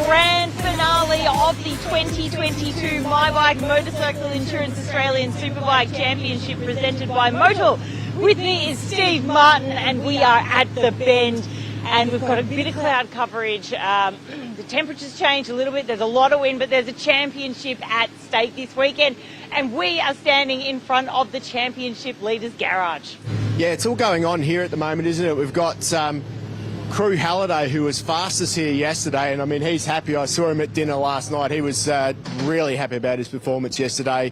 grand finale of the 2022 My Bike Motorcycle Insurance Australian Superbike Championship presented by Motul. With me is Steve Martin, and we are at the Bend, and we've got a bit of cloud coverage. The temperature's changed a little bit, there's a lot of wind, but there's a championship at stake this weekend, and we are standing in front of the championship leaders' garage. Yeah, it's all going on here at the moment, isn't it? We've got Crew Halliday, who was fastest here yesterday, and I mean, he's happy. I saw him at dinner last night. He was really happy about his performance yesterday.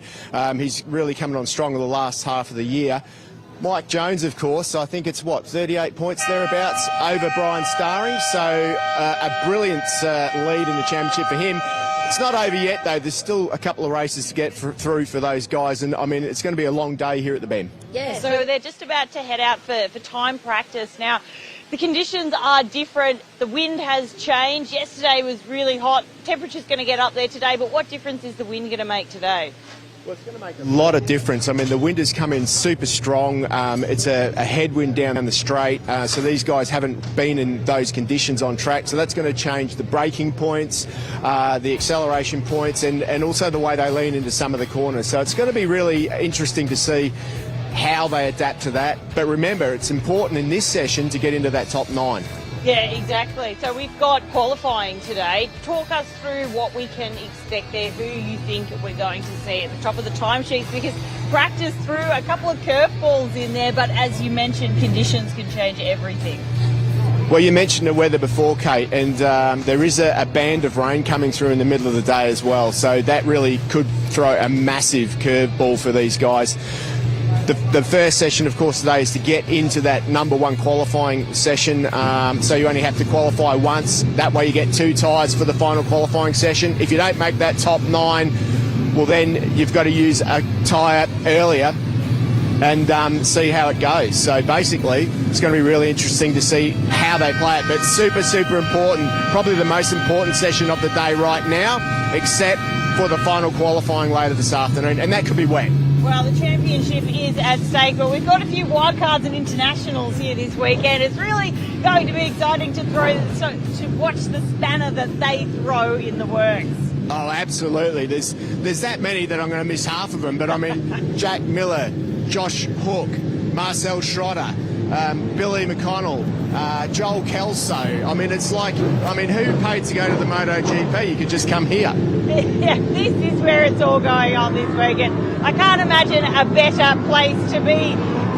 He's really coming on strong in the last half of the year. Mike Jones, of course, I think it's 38 points thereabouts over Brian Starry, so a brilliant lead in the championship for him. It's not over yet, though. There's still a couple of races to get through for those guys, and I mean, it's going to be a long day here at the Bend. Yeah, so they're just about to head out for time practice. Now, the conditions are different. The wind has changed. Yesterday was really hot. Temperature's going to get up there today, but what difference is the wind going to make today? Well, it's going to make a lot of difference. I mean, the wind has come in super strong. It's a headwind down the straight, so these guys haven't been in those conditions on track. So that's going to change the braking points, the acceleration points, and also the way they lean into some of the corners. So it's going to be really interesting to see how they adapt to that. But remember, it's important in this session to get into that top 9. Yeah, exactly. So we've got qualifying today. Talk us through what we can expect there, who you think we're going to see at the top of the timesheets, because practice threw a couple of curveballs in there, but as you mentioned, conditions can change everything. Well, you mentioned the weather before, Kate, and there is a band of rain coming through in the middle of the day as well, so that really could throw a massive curveball for these guys. The first session, of course, today is to get into that number 1 qualifying session. So you only have to qualify once. That way you get 2 tyres for the final qualifying session. If you don't make that top 9, well, then you've got to use a tyre earlier and see how it goes. So basically, it's going to be really interesting to see how they play it. But super, super important. Probably the most important session of the day right now, except for the final qualifying later this afternoon. And that could be wet. Well, the championship is at stake, but we've got a few wildcards and internationals here this weekend. It's really going to be exciting to watch the spanner that they throw in the works. Oh, absolutely. There's that many that I'm going to miss half of them. But I mean, Jack Miller, Josh Hook, Marcel Schrötter, Billy McConnell, Joel Kelso. I mean, it's like, who paid to go to the MotoGP? You could just come here. Yeah, this is where it's all going on this weekend. I can't imagine a better place to be.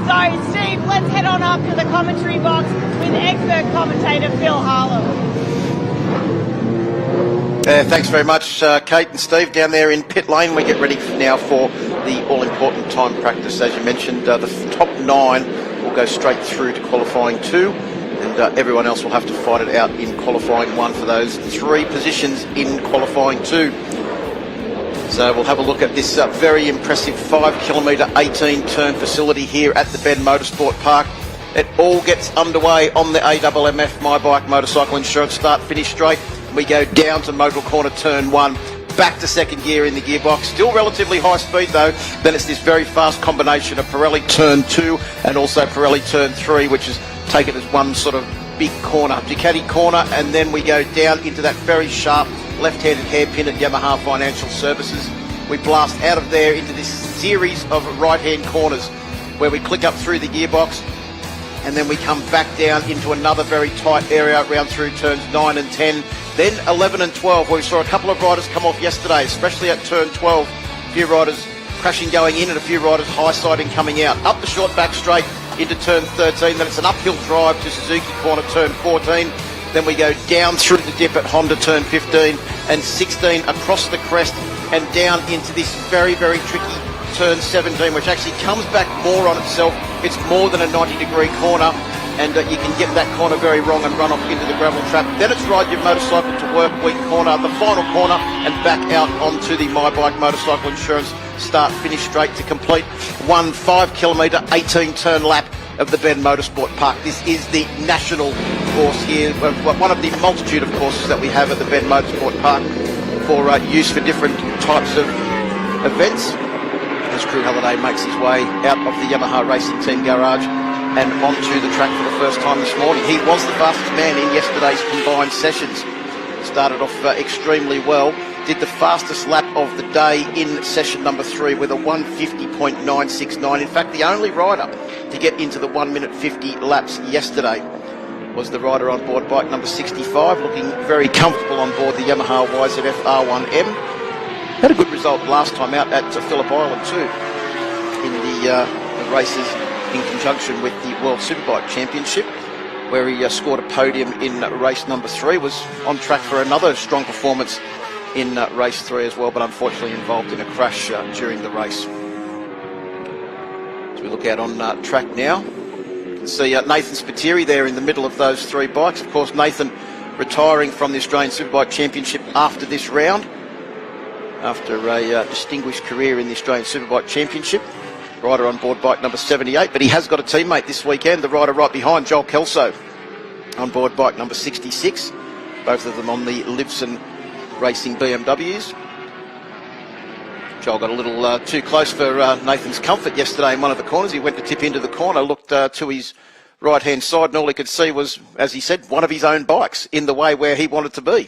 So, Steve, let's head on up to the commentary box with expert commentator Phil Harlow. Thanks very much, Kate and Steve, down there in pit lane. We get ready now for the all-important time practice. As you mentioned, the top 9 will go straight through to qualifying 2, and everyone else will have to fight it out in qualifying 1 for those 3 positions in qualifying 2. So we'll have a look at this very impressive 5-kilometre 18-turn facility here at the Bend Motorsport Park. It all gets underway on the AMMF My Bike Motorcycle Insurance start-finish straight. We go down to Motul Corner Turn 1, back to second gear in the gearbox. Still relatively high speed though. Then it's this very fast combination of Pirelli Turn 2 and also Pirelli Turn 3, which is taken as one sort of big corner, Ducati corner, and then we go down into that very sharp left-handed hairpin at Yamaha Financial Services. We blast out of there into this series of right-hand corners where we click up through the gearbox, and then we come back down into another very tight area round through turns 9 and 10, then 11 and 12, where we saw a couple of riders come off yesterday, especially at turn 12. A few riders crashing going in and a few riders high-siding coming out. Up the short back straight into turn 13, then it's an uphill drive to Suzuki Corner Turn 14. Then we go down through the dip at Honda Turn 15 and 16 across the crest and down into this very, very tricky Turn 17, which actually comes back more on itself. It's more than a 90-degree corner, and you can get that corner very wrong and run off into the gravel trap. Then it's ride your motorcycle to work week corner, the final corner, and back out onto the My Bike Motorcycle Insurance start-finish straight to complete one 5-kilometre 18-turn lap of the Bend Motorsport Park. This is the national course here, one of the multitude of courses that we have at the Bend Motorsport Park for use for different types of events. As Crew Halliday makes his way out of the Yamaha Racing Team garage and onto the track for the first time this morning. He was the fastest man in yesterday's combined sessions. started off extremely well. Did the fastest lap of the day in session number 3 with a 1:50.969. In fact, the only rider to get into the 1 minute 50 laps yesterday was the rider on board bike number 65, looking very comfortable on board the Yamaha YZF R1M. Had a good result last time out at Phillip Island too, in the races in conjunction with the World Superbike Championship, where he scored a podium in race number 3, was on track for another strong performance in race 3 as well, but unfortunately involved in a crash during the race. As we look out on track now, you can see Nathan Spiteri there in the middle of those 3 bikes. Of course, Nathan retiring from the Australian Superbike Championship after this round, after a distinguished career in the Australian Superbike Championship. Rider on board bike number 78, but he has got a teammate this weekend, the rider right behind, Joel Kelso, on board bike number 66, both of them on the Livson Racing BMWs. Joel got a little too close for Nathan's comfort yesterday in one of the corners. He went to tip into the corner, looked to his right-hand side, and all he could see was, as he said, one of his own bikes in the way where he wanted to be.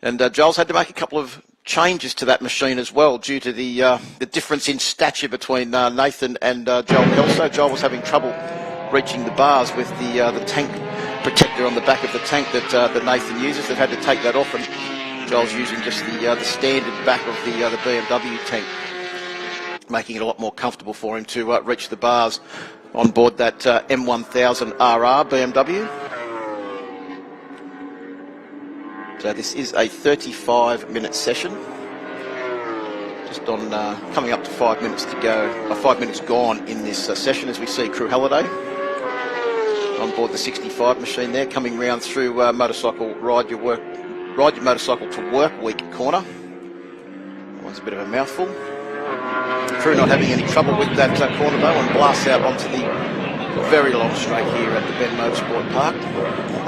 And Joel's had to make a couple of changes to that machine as well, due to the difference in stature between Nathan and Joel Kelso. Joel was having trouble reaching the bars with the tank protector on the back of the tank that Nathan uses. They've had to take that off, and Joel's using just the standard back of the BMW tank, making it a lot more comfortable for him to reach the bars on board that M1000RR BMW. So this is a 35-minute session. Just on coming up to 5 minutes to go, 5 minutes gone in this session, as we see Crew Halliday on board the 65 machine there, coming round through motorcycle ride your motorcycle to work week corner. That one's a bit of a mouthful. Crew not having any trouble with that corner though, and blasts out onto the very long straight here at the Bend Motorsport Park.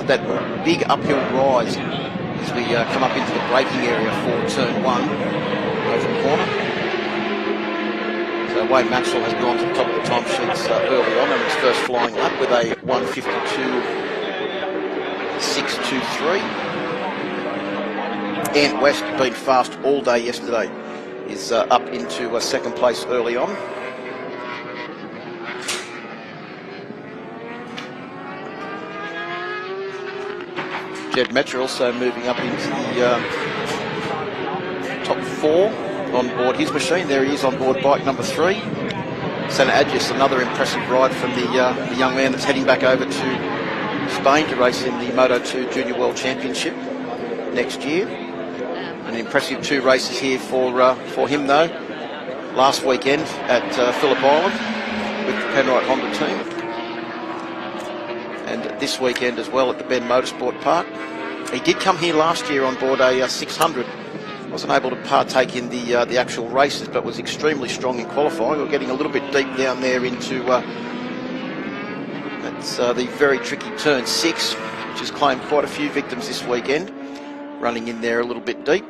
That big uphill rise as we come up into the braking area for turn 1 over the corner. So Wayne Maxwell has gone to the top of the time sheets early on in his first flying lap with a 1:52.623. Ant West, been fast all day yesterday, is up into second place early on. Jed Metra also moving up into the top 4 on board his machine. There he is on board bike number 3. Sana Adjus, another impressive ride from the young man that's heading back over to Spain to race in the Moto2 Junior World Championship next year. An impressive 2 races here for him though. Last weekend at Phillip Island with the Penrite Honda team, and this weekend as well at the Bend Motorsport Park. He did come here last year on board a 600. Wasn't able to partake in the actual races, but was extremely strong in qualifying. We're getting a little bit deep down there into that's the very tricky turn 6, which has claimed quite a few victims this weekend, running in there a little bit deep.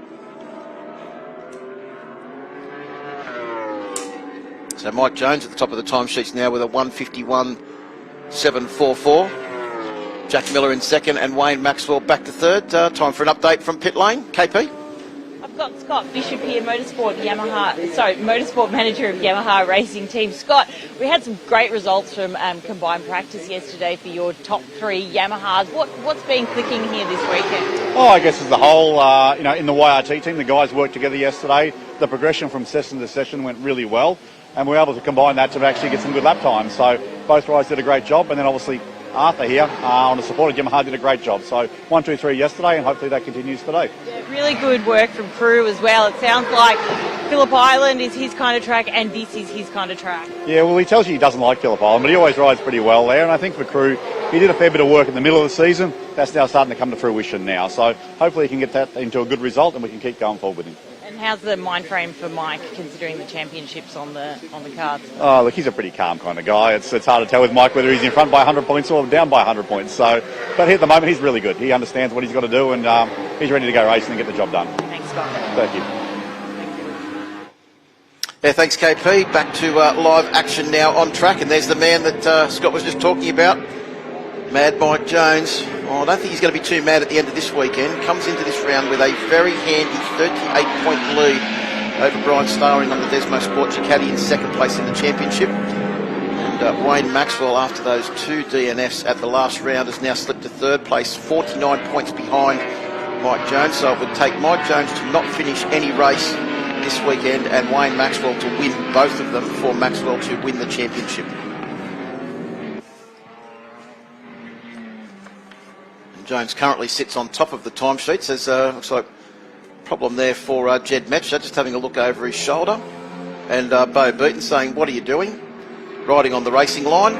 So Mike Jones at the top of the timesheets now with a 1:51.744. Jack Miller in second and Wayne Maxwell back to third. Time for an update from pit lane. KP? I've got Scott Bishop here, motorsport manager of Yamaha Racing Team. Scott, we had some great results from combined practice yesterday for your top 3 Yamahas. What's been clicking here this weekend? Oh, I guess as the whole, in the YRT team, the guys worked together yesterday. The progression from session to session went really well, and we were able to combine that to actually get some good lap times. So both riders did a great job, and then obviously Arthur here on the supported Yamaha did a great job. So 1, 2, 3 yesterday, and hopefully that continues today. Yeah, really good work from Crew as well. It sounds like Phillip Island is his kind of track, and this is his kind of track. Yeah, well, he tells you he doesn't like Phillip Island, but he always rides pretty well there. And I think for Crew, he did a fair bit of work in the middle of the season. That's now starting to come to fruition now. So hopefully he can get that into a good result, and we can keep going forward with him. And how's the mind frame for Mike, considering the championships on the cards? Oh, look, he's a pretty calm kind of guy. It's hard to tell with Mike whether he's in front by 100 points or down by 100 points. So, but at the moment, he's really good. He understands what he's got to do, and he's ready to go racing and get the job done. Thanks, Scott. Thank you. Yeah, thanks, KP. Back to live action now on track, and there's the man that Scott was just talking about. Mad Mike Jones. Oh, I don't think he's going to be too mad at the end of this weekend. Comes into this round with a very handy 38-point lead over Brian Starring on the Desmo Sport Ducati in second place in the championship. And Wayne Maxwell, after those 2 DNFs at the last round, has now slipped to third place, 49 points behind Mike Jones. So it would take Mike Jones to not finish any race this weekend and Wayne Maxwell to win both of them for Maxwell to win the championship. Jones currently sits on top of the timesheets. There's looks like a problem there for Jed Metcher, just having a look over his shoulder. And Bo Beaton saying, "What are you doing?" Riding on the racing line.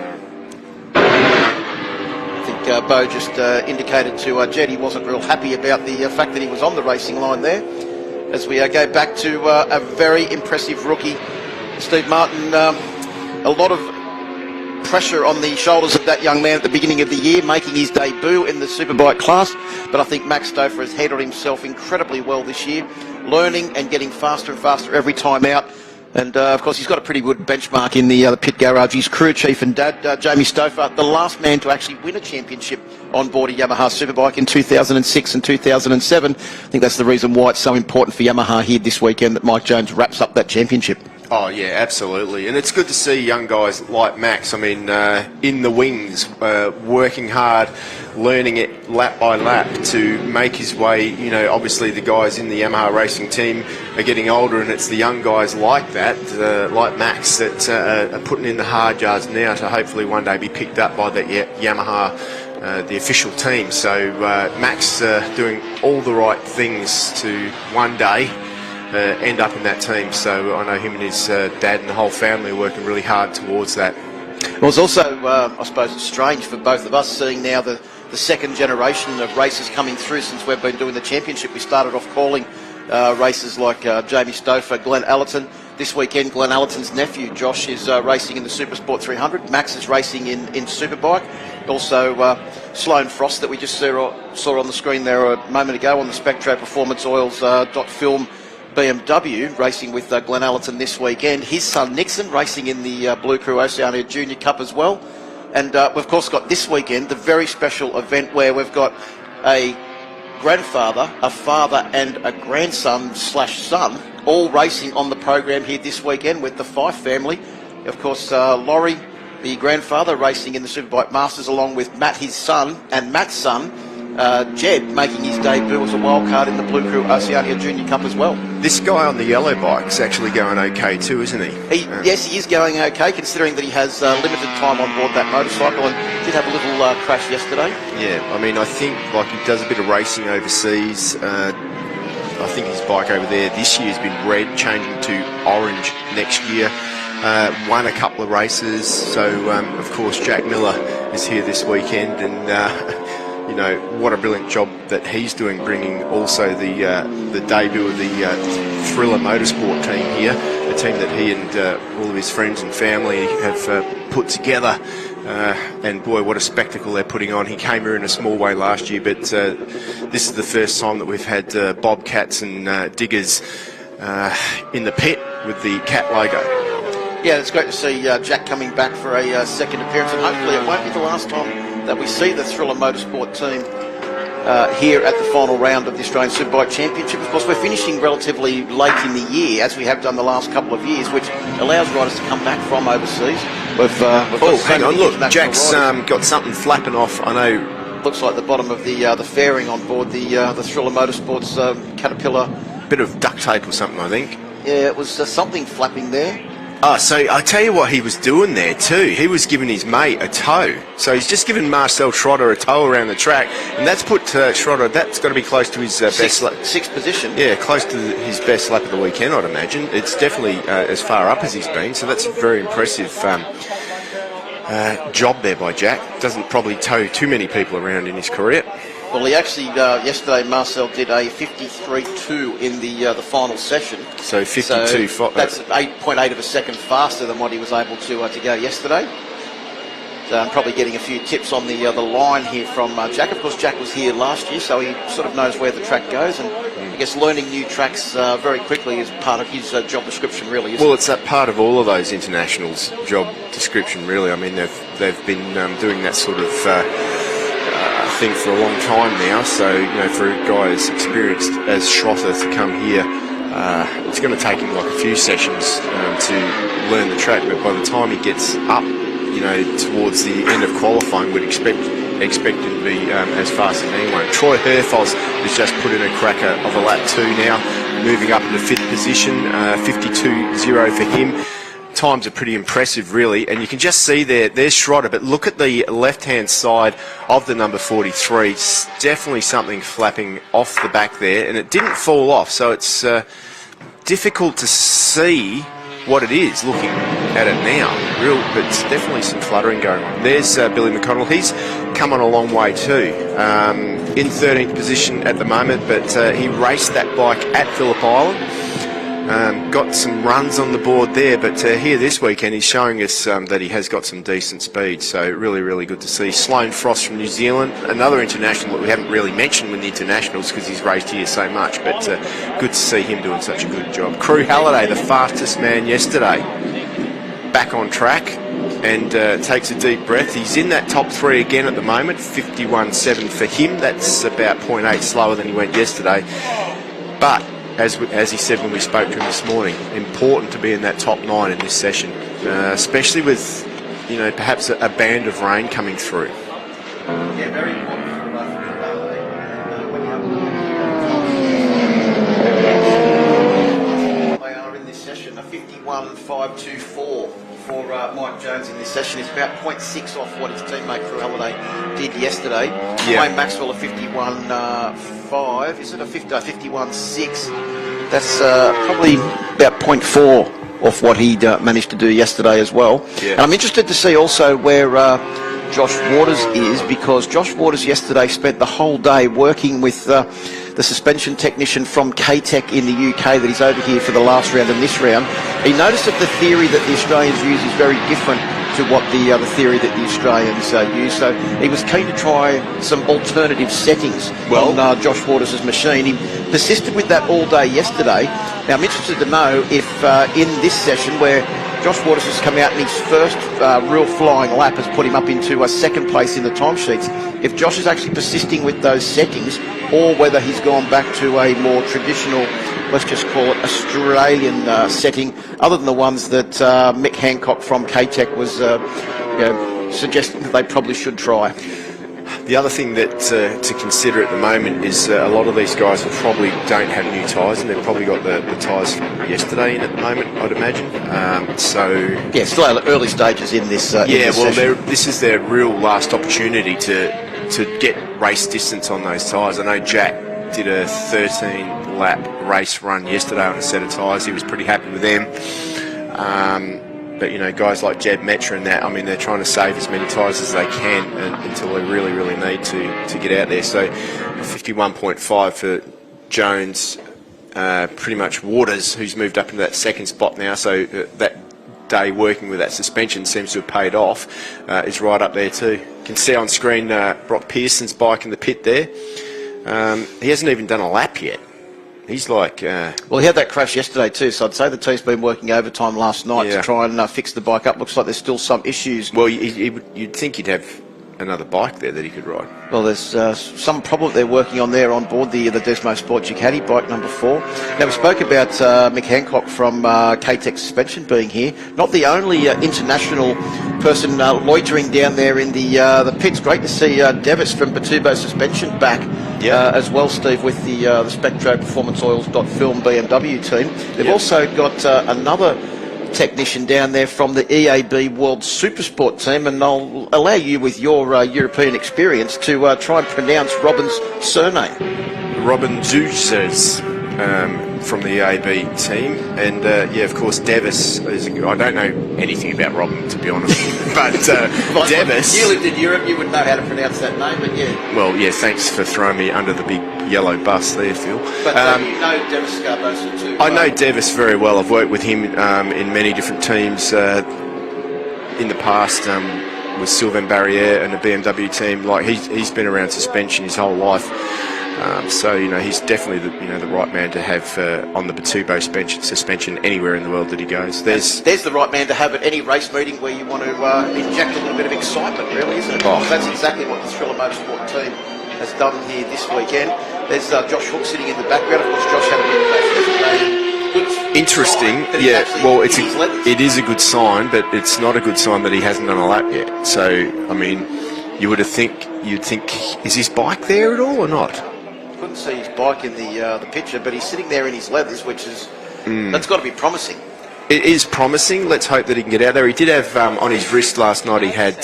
I think Bo just indicated to Jed he wasn't real happy about the fact that he was on the racing line there. As we go back to a very impressive rookie, Steve Martin, a lot of pressure on the shoulders of that young man at the beginning of the year, making his debut in the Superbike class. But I think Max Stouffer has handled himself incredibly well this year, learning and getting faster and faster every time out. And of course, he's got a pretty good benchmark in the pit garage. His crew chief and dad, Jamie Stouffer, the last man to actually win a championship on board a Yamaha Superbike in 2006 and 2007. I think that's the reason why it's so important for Yamaha here this weekend that Mike Jones wraps up that championship. Oh, yeah, absolutely. And it's good to see young guys like Max, I mean, in the wings, working hard, learning it lap by lap to make his way. You know, obviously the guys in the Yamaha racing team are getting older, and it's the young guys like that, like Max, that are putting in the hard yards now to hopefully one day be picked up by the Yamaha, the official team. So Max doing all the right things to one day end up in that team. So I know him and his dad and the whole family are working really hard towards that. Well, it's also, I suppose it's strange for both of us seeing now the second generation of races coming through since we've been doing the championship. We started off calling races like Jamie Stouffer, Glenn Allerton. This weekend, Glenn Allerton's nephew, Josh, is racing in the Supersport 300. Max is racing in Superbike. Also, Sloane Frost, that we just saw on the screen there a moment ago on the Spectro Performance Oils .film BMW, racing with Glenn Allerton this weekend. His son Nixon racing in the Blue Crew Oceania Junior Cup as well. And we've of course got this weekend the very special event where we've got a grandfather, a father and a grandson / son all racing on the program here this weekend with the Fife family. Of course, Laurie, the grandfather, racing in the Superbike Masters along with Matt, his son, and Matt's son, Jed, making his debut as a wild card in the Blue Crew Oceania Junior Cup as well. This guy on the yellow bike's actually going okay too, isn't he? Yes, he is going okay, considering that he has limited time on board that motorcycle and did have a little crash yesterday. Yeah, I mean, I think like he does a bit of racing overseas. I think his bike over there this year has been red, changing to orange next year. Won a couple of races, so of course Jack Miller is here this weekend, and you know, what a brilliant job that he's doing, bringing also the debut of the Thriller Motorsport team here, a team that he and all of his friends and family have put together. And boy, what a spectacle they're putting on. He came here in a small way last year, but this is the first time that we've had Bobcats and Diggers in the pit with the cat logo. Yeah, it's great to see Jack coming back for a second appearance, and hopefully it won't be the last time that we see the Thriller Motorsport team here at the final round of the Australian Superbike Championship. Of course, we're finishing relatively late in the year, as we have done the last couple of years, which allows riders to come back from overseas. Oh, hang on, look, Jack's got something flapping off, I know. Looks like the bottom of the fairing on board the Thriller Motorsport's Caterpillar. Bit of duct tape or something, I think. Yeah, it was something flapping there. Oh, so I tell you what he was doing there too. He was giving his mate a tow. So he's just given Marcel Schrötter a tow around the track, and that's put Schrötter, that's got to be close to his best lap. Sixth position. Yeah, close to his best lap of the weekend, I'd imagine. It's definitely as far up as he's been, so that's a very impressive job there by Jack. Doesn't probably tow too many people around in his career. Well, he actually, yesterday, Marcel did a 53.2 in the final session. So 52. So that's 8.8 of a second faster than what he was able to go yesterday. So I'm probably getting a few tips on the line here from Jack. Of course, Jack was here last year, so he sort of knows where the track goes. And I guess learning new tracks very quickly is part of his job description, really, isn't it? Well, it's that part of all of those internationals' job description, really. I mean, they've been doing that sort of think, for a long time now. So, you know, for a guy as experienced as Schrötter to come here, it's going to take him like a few sessions to learn the track. But by the time he gets up, you know, towards the end of qualifying, we'd expect him to be as fast as anyone. Troy Herfoz has just put in a cracker of a lap 2 now, moving up into 5th position, 52.0 for him. Times are pretty impressive, really, and you can just see there's Schrötter, but look at the left-hand side of the number 43. It's definitely something flapping off the back there, and it didn't fall off, so it's difficult to see what it is looking at it now. But it's definitely some fluttering going on. There's Billy McConnell. He's come on a long way too. In 13th position at the moment, but he raced that bike at Phillip Island. Got some runs on the board there, but here this weekend he's showing us that he has got some decent speed, so really, really good to see. Sloane Frost from New Zealand, another international that we haven't really mentioned with the internationals because he's raced here so much, but good to see him doing such a good job. Crew Halliday, the fastest man yesterday, back on track and takes a deep breath. He's in that top 3 again at the moment, 51.7 for him. That's about 0.8 slower than he went yesterday, but as he said when we spoke to him this morning, important to be in that top 9 in this session, especially with, you know, perhaps a band of rain coming through. Yeah, very important for they are in this session, a 51.524 for Mike Jones in this session. It's about 0.6 off what his teammate Crew Halliday did yesterday. Yeah. Wayne Maxwell a 51.5. Is it a 51.6? That's probably about 0.4 off what he managed to do yesterday as well. Yeah. And I'm interested to see also where Josh Waters is, because Josh Waters yesterday spent the whole day working with the suspension technician from K-Tech in the UK that is over here for the last round and this round. He noticed that the theory that the Australians use is very different to what the theory that the Australians use. So he was keen to try some alternative settings on Josh Waters' machine. He persisted with that all day yesterday. Now I'm interested to know if in this session where Josh Waters has come out and his first real flying lap has put him up into a 2nd place in the timesheets, if Josh is actually persisting with those settings or whether he's gone back to a more traditional, let's just call it Australian setting, other than the ones that Mick Hancock from K-Tech was suggesting that they probably should try. The other thing that to consider at the moment is a lot of these guys probably don't have new tyres, and they've probably got the tyres from yesterday in at the moment, I'd imagine. Yeah, still early stages in this. This is their real last opportunity to get race distance on those tyres. I know Jack did a 13-lap race run yesterday on a set of tyres. He was pretty happy with them. But, you know, guys like Jeb Metra and that, I mean, they're trying to save as many tyres as they can until they really, really need to get out there. So 51.5 for Jones, pretty much Waters, who's moved up into that 2nd spot now. So that day working with that suspension seems to have paid off, is right up there too. You can see on screen Brock Pearson's bike in the pit there. He hasn't even done a lap yet. He's like... Well, he had that crash yesterday too, so I'd say the team's been working overtime last night to try and fix the bike up. Looks like there's still some issues. Well, you'd think he'd have another bike there that he could ride. Well, there's some problem they're working on there on board the Desmo Sport Ducati bike number 4. Now, we spoke about Mick Hancock from K-Tech Suspension being here. Not the only international person loitering down there in the pits. Great to see Devis from Batubo Suspension back as well, Steve, with the Spectro Performance Oils.film BMW team. They've also got another technician down there from the EAB World Supersport team, and I'll allow you, with your European experience, to try and pronounce Robin's surname. Robin Zuzes from the EAB team, and of course Devis is I don't know anything about Robin, to be honest, but Devis... You lived in Europe, you would know how to pronounce that name, but Well, thanks for throwing me under the big yellow bus there, Phil. But you know Devis Scarbosa too. I know Devis very well. I've worked with him in many different teams in the past, with Sylvain Barrière and the BMW team. Like he's been around suspension his whole life. So, you know, he's definitely the right man to have on the Batubo suspension anywhere in the world that he goes. There's the right man to have at any race meeting where you want to inject a little bit of excitement, really, isn't it? Oh. That's exactly what the Thriller Motorsport team has done here this weekend. There's Josh Hook sitting in the background. Of course, Josh had a big crash yesterday. Interesting, yeah. Well, it is a good sign, but it's not a good sign that he hasn't done a lap yet. So, I mean, you'd think, is his bike there at all or not? Couldn't see his bike in the picture, but he's sitting there in his leathers, which is that's got to be promising. It is promising. Let's hope that he can get out there. He did have on his wrist last night. He had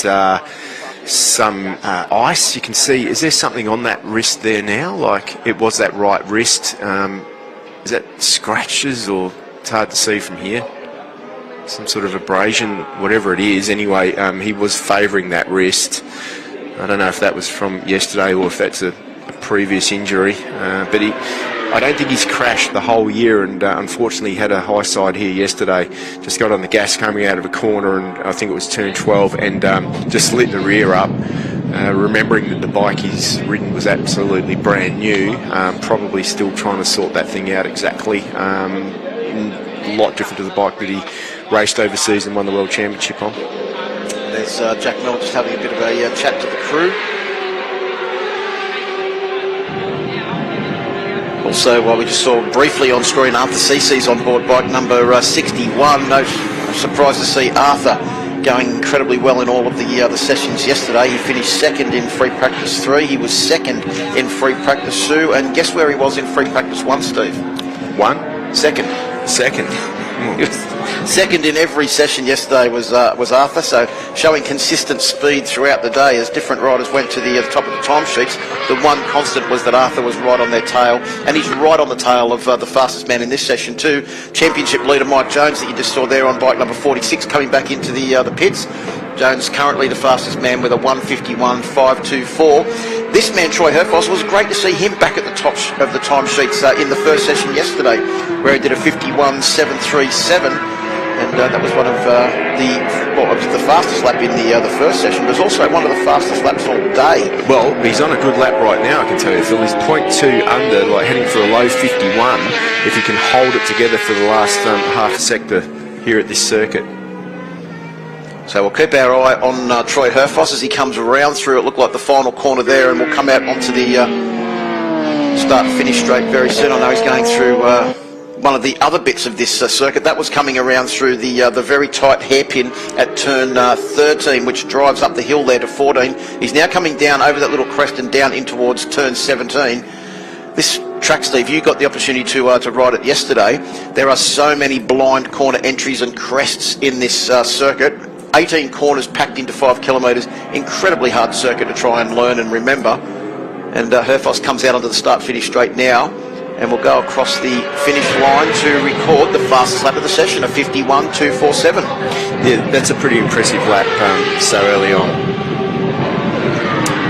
some ice. You can see. Is there something on that wrist there now? Like it was that right wrist. Is that scratches or it's hard to see from here? Some sort of abrasion, whatever it is. Anyway, he was favouring that wrist. I don't know if that was from yesterday or if that's a previous injury, but I don't think he's crashed the whole year, and unfortunately he had a high side here yesterday. Just got on the gas coming out of a corner, and I think it was turn 12, and just lit the rear up. Remembering that the bike he's ridden was absolutely brand new, probably still trying to sort that thing out exactly. A lot different to the bike that he raced overseas and won the World Championship on. There's Jack Miller just having a bit of a chat to the crew. Also, we just saw briefly on screen Arthur Cece's on board bike number 61. No surprise to see Arthur going incredibly well in all of the sessions yesterday. He finished second in free practice 3. He was second in free practice 2. And guess where he was in free practice 1, Steve? 1? Second. He was second in every session yesterday was Arthur, so showing consistent speed throughout the day as different riders went to the top of the timesheets. The one constant was that Arthur was right on their tail, and he's right on the tail of the fastest man in this session too. Championship leader Mike Jones, that you just saw there on bike number 46, coming back into the pits. Jones currently the fastest man with a 1:51.524. This man, Troy Herfoss, was great to see him back at the top of the timesheets in the first session yesterday, where he did a 51.737. And that was one of the fastest lap in the first session, but it was also one of the fastest laps all day. Well, he's on a good lap right now, I can tell you, Phil. He's 0.2 under, like heading for a low 51, if he can hold it together for the last half a sector here at this circuit. So we'll keep our eye on Troy Herfoss as he comes around through, it looked like the final corner there, and we'll come out onto the start-finish straight very soon. I know he's going through one of the other bits of this circuit. That was coming around through the very tight hairpin at turn 13, which drives up the hill there to 14. He's now coming down over that little crest and down in towards turn 17. This track, Steve, you got the opportunity to ride it yesterday. There are so many blind corner entries and crests in this circuit. 18 corners packed into 5 kilometres. Incredibly hard circuit to try and learn and remember. And Herfoss comes out onto the start-finish straight now, and we'll go across the finish line to record the fastest lap of the session, a 51.247. Yeah, that's a pretty impressive lap so early on.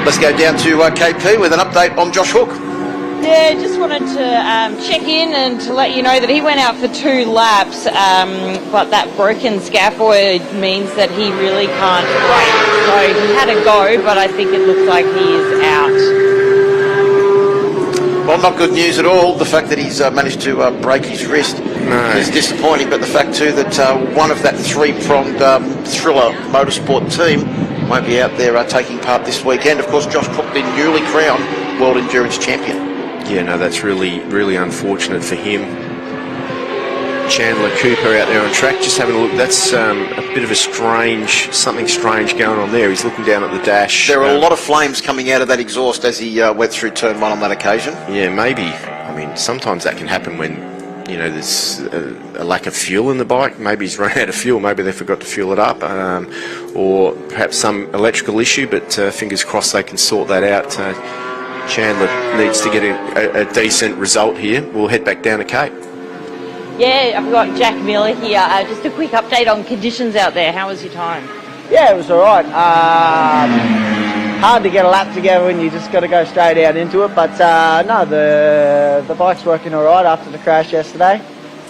Let's go down to KP with an update on Josh Hook. Yeah, just wanted to check in and to let you know that he went out for 2 laps, but that broken scaphoid means that he really can't race. So he had a go, but I think it looks like he is out. Well, not good news at all. The fact that he's managed to break his wrist is disappointing, but the fact too that one of that 3-pronged Thriller Motorsport team won't be out there taking part this weekend. Of course, Josh Cook, the newly crowned World Endurance Champion. Yeah, no, that's really, really unfortunate for him. Chandler Cooper out there on track, just having a look. That's a bit of something strange going on there. He's looking down at the dash. There are a lot of flames coming out of that exhaust as he went through turn 1 on that occasion. Yeah, maybe. I mean, sometimes that can happen when, you know, there's a lack of fuel in the bike. Maybe he's run out of fuel. Maybe they forgot to fuel it up, or perhaps some electrical issue. But fingers crossed they can sort that out. Chandler needs to get a decent result here. We'll head back down to Cape. Yeah, I've got Jack Miller here. Just a quick update on conditions out there. How was your time? Yeah, it was all right. Hard to get a lap together when you just got to go straight out into it, but no, the bike's working all right after the crash yesterday.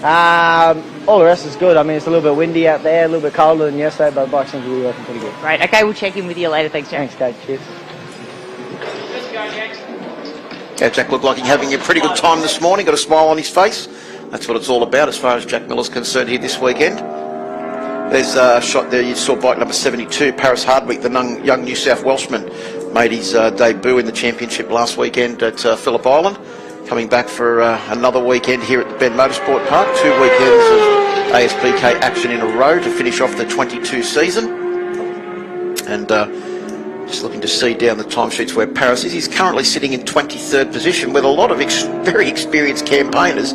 All the rest is good. I mean, it's a little bit windy out there, a little bit colder than yesterday, but the bike seems to be working pretty good. Great. Okay, we'll check in with you later. Thanks, Jack. Thanks, Kate. Cheers. Yeah, Jack looked like he's having a pretty good time this morning, got a smile on his face. That's what it's all about as far as Jack Miller's concerned here this weekend. There's a shot there, you saw bike number 72, Paris Hardwick, the young New South Welshman, made his debut in the championship last weekend at Phillip Island. Coming back for another weekend here at the Bend Motorsport Park, 2 weekends of ASBK action in a row to finish off the 22 season. And just looking to see down the timesheets where Paris is. He's currently sitting in 23rd position with a lot of very experienced campaigners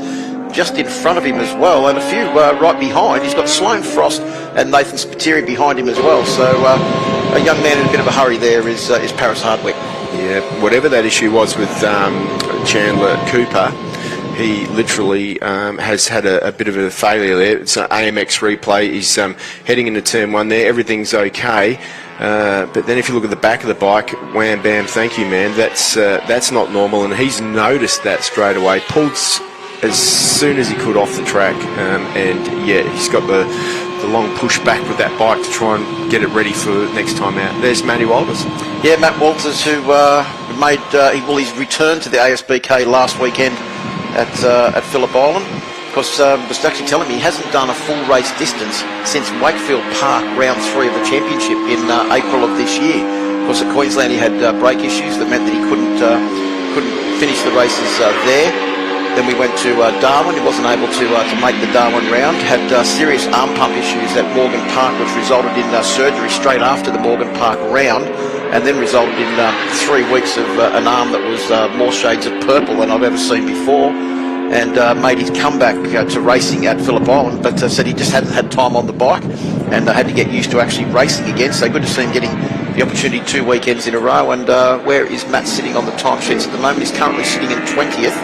just in front of him as well, and a few right behind. He's got Sloane Frost and Nathan Spiteri behind him as well. So a young man in a bit of a hurry there is Paris Hardwick. Yeah, whatever that issue was with Chandler Cooper, he literally has had a bit of a failure there. It's an AMX replay. He's heading into turn 1 there. Everything's okay. But then if you look at the back of the bike, wham, bam, thank you, man. That's not normal, and he's noticed that straight away. Pulled as soon as he could off the track, and yeah, he's got the long push back with that bike to try and get it ready for next time out. There's Matty Walters. Yeah, Matt Walters, who he's returned to the ASBK last weekend at Phillip Island. Because was actually telling me he hasn't done a full race distance since Wakefield Park round 3 of the championship in April of this year. Of course, at Queensland he had brake issues that meant that he couldn't finish the races there. Then we went to Darwin. He wasn't able to make the Darwin round. Had serious arm pump issues at Morgan Park, which resulted in surgery straight after the Morgan Park round, and then resulted in 3 weeks of an arm that was more shades of purple than I've ever seen before. And made his comeback to racing at Phillip Island, but said he just hadn't had time on the bike and had to get used to actually racing again. So good to see him getting the opportunity 2 weekends in a row. And where is Matt sitting on the timesheets at the moment? He's currently sitting in 20th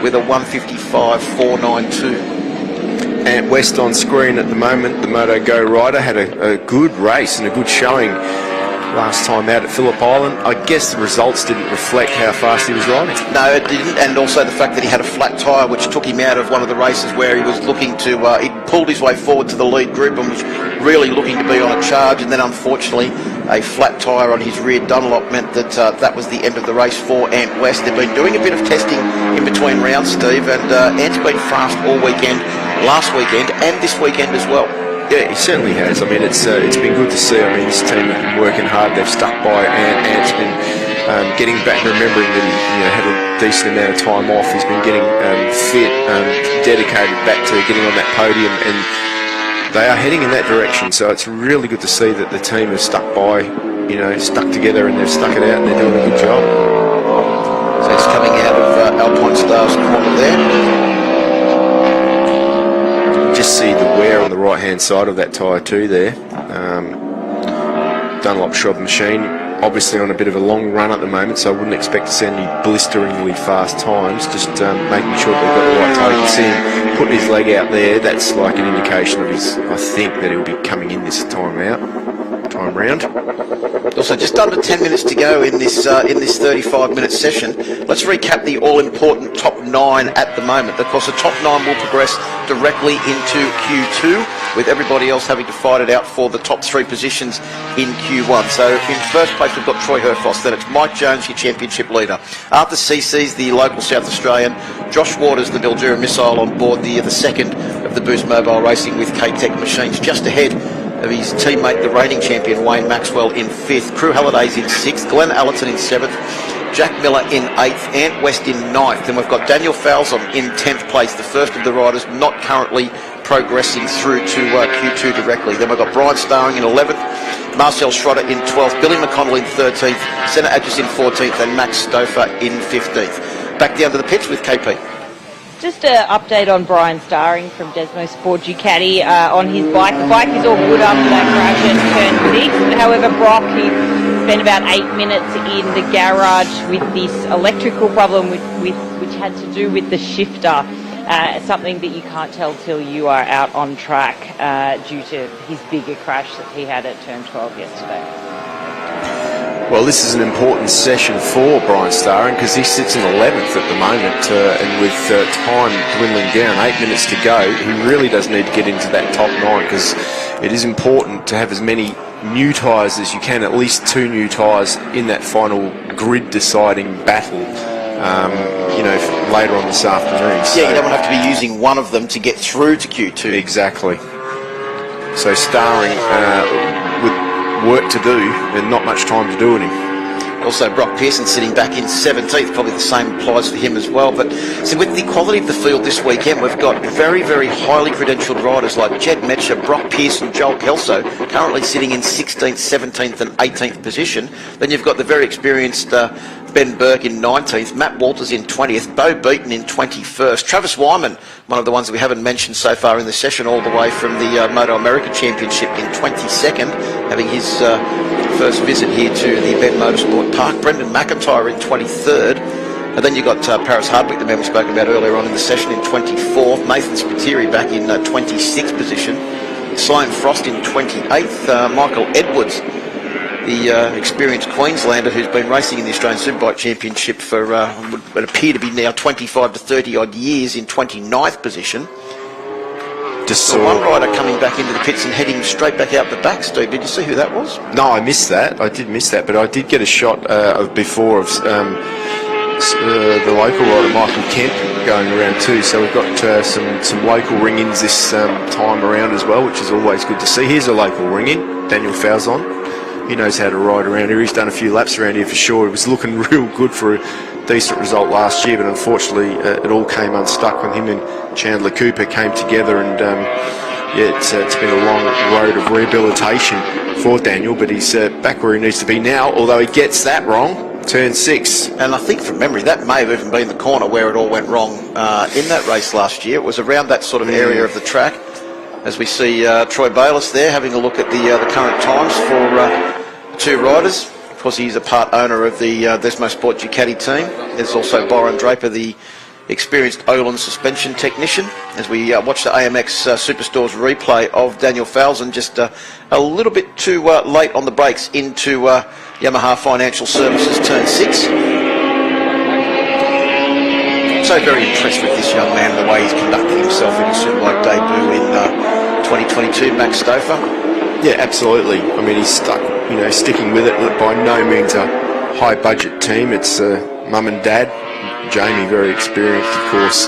with a 155.492. And West on screen at the moment, the Moto Go rider had a good race and a good showing last time out at Phillip Island. I guess the results didn't reflect how fast he was riding. No, it didn't, and also the fact that he had a flat tyre, which took him out of one of the races where he was looking to, he pulled his way forward to the lead group and was really looking to be on a charge, and then unfortunately a flat tyre on his rear Dunlop meant that that was the end of the race for Ant West. They've been doing a bit of testing in between rounds, Steve, and Ant's been fast all weekend, last weekend and this weekend as well. Yeah, he certainly has. I mean, it's been good to see. I mean, this team have been working hard. They've stuck by, and Ant's been getting back, remembering that he had a decent amount of time off. He's been getting fit, dedicated back to getting on that podium, and they are heading in that direction. So it's really good to see that the team has stuck by, stuck together, and they've stuck it out, and they're doing a good job. So it's coming out of Alpinestars corner there. Just see the wear on the right hand side of that tyre too there. Dunlop shod machine, obviously on a bit of a long run at the moment, so I wouldn't expect to see any blisteringly fast times, just making sure they've got the right tyre. You can see him putting his leg out there. That's like an indication of I think that he'll be coming in this time round. Also, just under 10 minutes to go in this 35-minute session. Let's recap the all-important top 9 at the moment. Of course, the top 9 will progress directly into Q2, with everybody else having to fight it out for the top 3 positions in Q1. So in first place, we've got Troy Herfoss. Then it's Mike Jones, your championship leader. Arthur Cece's the local South Australian. Josh Waters, the Mildura Missile, on board the second of the Boost Mobile Racing with K-Tech machines, just ahead of his teammate, the reigning champion Wayne Maxwell, in 5th, Crew Hallidays in 6th, Glenn Allerton in 7th, Jack Miller in 8th, Ant West in 9th. Then we've got Daniel Falzon in 10th place, the first of the riders not currently progressing through to Q2 directly. Then we've got Brian Starring in 11th, Marcel Schrötter in 12th, Billy McConnell in 13th, Senna Adjus in 14th, and Max Stouffer in 15th. Back down to the pits with KP. Just an update on Brian Starring from Desmo Sport Ducati on his bike. The bike is all good after that crash at turn 6. However, Brock, he spent about 8 minutes in the garage with this electrical problem which had to do with the shifter. Something that you can't tell till you are out on track due to his bigger crash that he had at turn 12 yesterday. Well, this is an important session for Brian Starring because he sits in 11th at the moment, and with time dwindling down, 8 minutes to go, he really does need to get into that top 9 because it is important to have as many new tyres as you can, at least 2 new tyres in that final grid deciding battle later on this afternoon. So, Yeah, you don't have to be using one of them to get through to Q2. Exactly. So starring with work to do and not much time to do with him. Also, Brock Pearson sitting back in 17th. Probably the same applies for him as well. But so with the quality of the field this weekend, we've got very, very highly credentialed riders like Jed Metcher, Brock Pearson, Joel Kelso, currently sitting in 16th, 17th and 18th position. Then you've got the very experienced Ben Burke in 19th, Matt Walters in 20th, Bo Beaton in 21st, Travis Wyman, one of the ones that we haven't mentioned so far in the session, all the way from the Moto America Championship in 22nd, having his first visit here to the Bend Motorsport Park. Brendan McIntyre in 23rd. And then you've got Paris Hardwick, the man we spoke about earlier on in the session, in 24th. Nathan Spiteri back in 26th position. Sloane Frost in 28th. Michael Edwards, the experienced Queenslander who's been racing in the Australian Superbike Championship for would appear to be now 25 to 30 odd years, in 29th position. Just saw one rider coming back into the pits and heading straight back out the back. Steve, did you see who that was? No, I missed that. I did miss that, but I did get a shot before of the local rider Michael Kemp going around too. So we've got some local ring-ins this time around as well, which is always good to see. Here's a local ring-in, Daniel Falzon. He knows how to ride around here. He's done a few laps around here for sure. It was looking real good for a decent result last year, but unfortunately it all came unstuck when him and Chandler Cooper came together, and it's been a long road of rehabilitation for Daniel, but he's back where he needs to be now, although he gets that wrong, turn 6. And I think from memory that may have even been the corner where it all went wrong in that race last year. It was around that sort of area of the track, as we see Troy Bayliss there having a look at the current times for two riders. Of course, he's a part owner of the Desmo Sport Ducati team. There's also Byron Draper, the experienced Olin suspension technician, as we watch the AMX Superstores replay of Daniel Falzon, just a little bit too late on the brakes into Yamaha Financial Services turn 6. So very impressed with this young man, the way he's conducted himself in his Superbike debut in 2022, Max Stouffer. Yeah, absolutely. I mean, he's stuck, sticking with it. By no means a high-budget team. It's mum and dad. Jamie, very experienced, of course,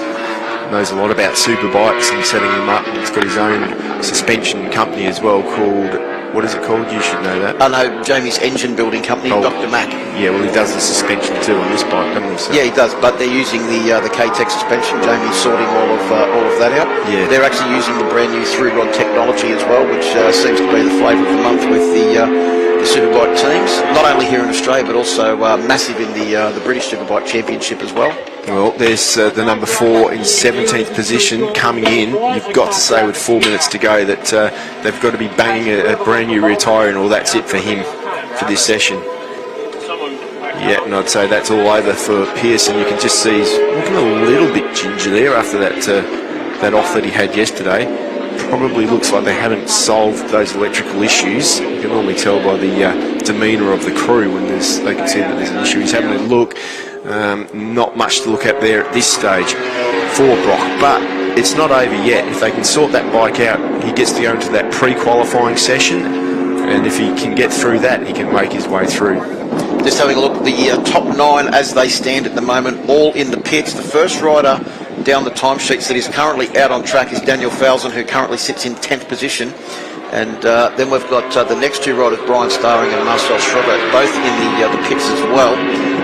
knows a lot about superbikes and setting them up. He's got his own suspension company as well called, what is it called? You should know that. I know Jamie's engine building company, Dr. Mac. Yeah, well, he does the suspension too on this bike, doesn't he? So. Yeah, he does, but they're using the K-Tech suspension. Jamie's sorting all of that out. Yeah. They're actually using the brand new through-rod technology as well, which seems to be the flavour of the month with the Superbike teams, not only here in Australia but also massive in the British Superbike Championship as well. Well, there's the number 4 in 17th position coming in. You've got to say with 4 minutes to go that they've got to be banging a brand new rear tyre and all. That's it for him for this session. Yeah, and I'd say that's all over for Pearson. You can just see he's looking a little bit ginger there after that off that he had yesterday. Probably looks like they haven't solved those electrical issues. You can normally tell by the demeanour of the crew when they can see that there's an issue. He's having a look. Not much to look at there at this stage for Brock, but it's not over yet. If they can sort that bike out, he gets to go into that pre-qualifying session, and if he can get through that, he can make his way through. Just having a look at the top 9 as they stand at the moment, all in the pits. The first rider down the timesheets that is currently out on track is Daniel Falzon, who currently sits in 10th position. And then we've got the next two riders, Brian Starring and Marcel Schrötter, both in the pits as well.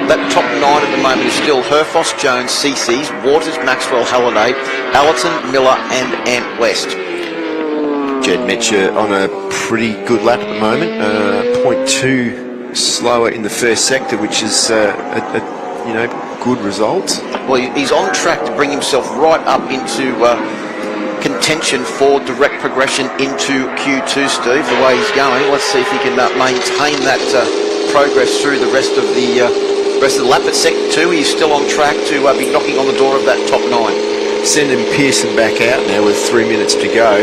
That top 9 at the moment is still Herfoss, Jones, CC's, Waters, Maxwell, Halliday, Allerton, Miller and Ant West. Jed Metcher on a pretty good lap at the moment, 0.2 slower in the first sector, which is good result. Well, he's on track to bring himself right up into contention for direct progression into Q2, Steve, the way he's going. Let's see if he can maintain that progress through the rest of the lap at sector 2. He's still on track to be knocking on the door of that top 9. Sending Pearson back out now with 3 minutes to go.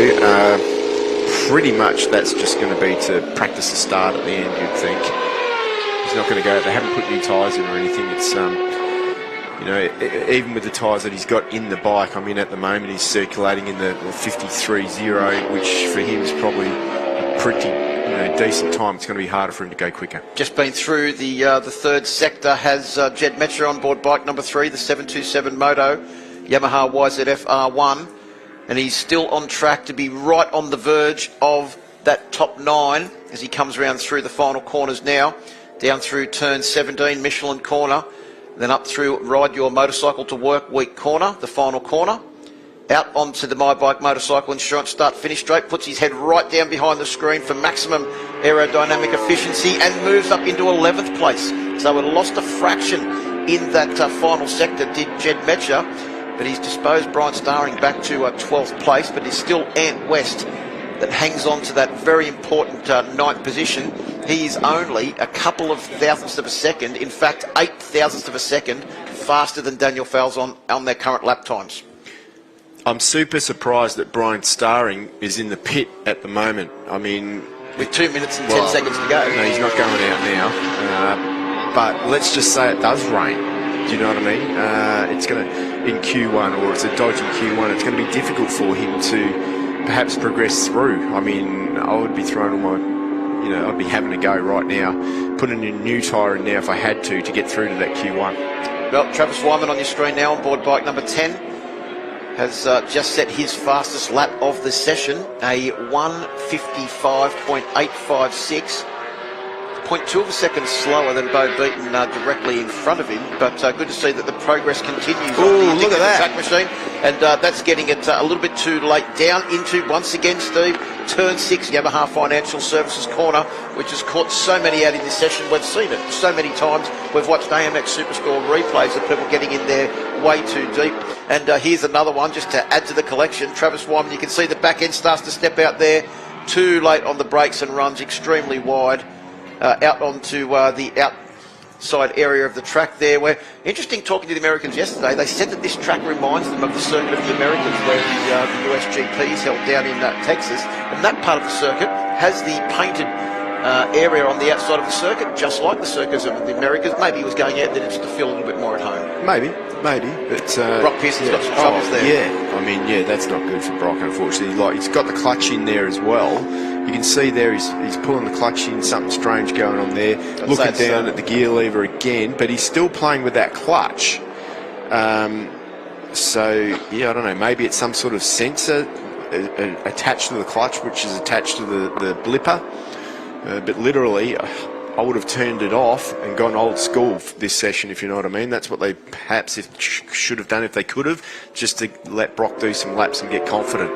Pretty much that's just going to be to practice the start at the end, you'd think. He's not going to go. They haven't put new tyres in or anything. It's even with the tyres that he's got in the bike, at the moment he's circulating in the 53.0, which for him is probably a pretty decent time, it's going to be harder for him to go quicker. Just been through the third sector, has Jed Metcher on board bike number 3, the 727 Moto, Yamaha YZF R1, and he's still on track to be right on the verge of that top 9 as he comes around through the final corners now, down through turn 17, Michelin corner, then up through Ride Your Motorcycle to Work Week corner, the final corner, out onto the My Bike Motorcycle Insurance start-finish straight, puts his head right down behind the screen for maximum aerodynamic efficiency and moves up into 11th place. So it lost a fraction in that final sector, did Jed Metcher, but he's disposed Brian Starring back to 12th place, but he's still Ant West that hangs on to that very important 9th position. He's only a couple of thousandths of a second, in fact 8 thousandths of a second, faster than Daniel Fowles on their current lap times. I'm super surprised that Brian Starring is in the pit at the moment. I mean, with 2 minutes and 10 seconds to go. No, he's not going out now. But let's just say it does rain. Do you know what I mean? It's going to, in Q1, or it's a dodgy Q1, it's going to be difficult for him to perhaps progress through. I mean, I would be throwing all my, I'd be having a go right now, putting a new tyre in now if I had to get through to that Q1. Well, Travis Wyman on your screen now on board bike number 10. Has just set his fastest lap of the session, a 1:55.856. 0.2 of a second slower than Bo Beaton directly in front of him, but good to see that the progress continues. Oh, look at that track machine, and that's getting it a little bit too late. Down into, once again, Steve, turn 6, Yamaha Financial Services corner, which has caught so many out in this session. We've seen it so many times. We've watched AMX Supersport replays of people getting in there way too deep. And here's another one just to add to the collection. Travis Wyman, you can see the back end starts to step out there. Too late on the brakes and runs extremely wide. Out onto the outside area of the track there. Where, interesting talking to the Americans yesterday, they said that this track reminds them of the circuit of the Americans where the USGP is held down in Texas. And that part of the circuit has the painted area on the outside of the circuit, just like the circuits of the Americas. Maybe he was going out there just to feel a little bit more at home. Maybe, but Brock Pearson's got some troubles there. Yeah, I mean, that's not good for Brock, unfortunately. Like, he's got the clutch in there as well. You can see there he's pulling the clutch in, something strange going on there. Looking down at the gear lever again, but he's still playing with that clutch. So yeah, I don't know. Maybe it's some sort of sensor attached to the clutch, which is attached to the blipper. But literally, I would have turned it off and gone old school for this session, if you know what I mean. That's what they perhaps should have done if they could have, just to let Brock do some laps and get confident.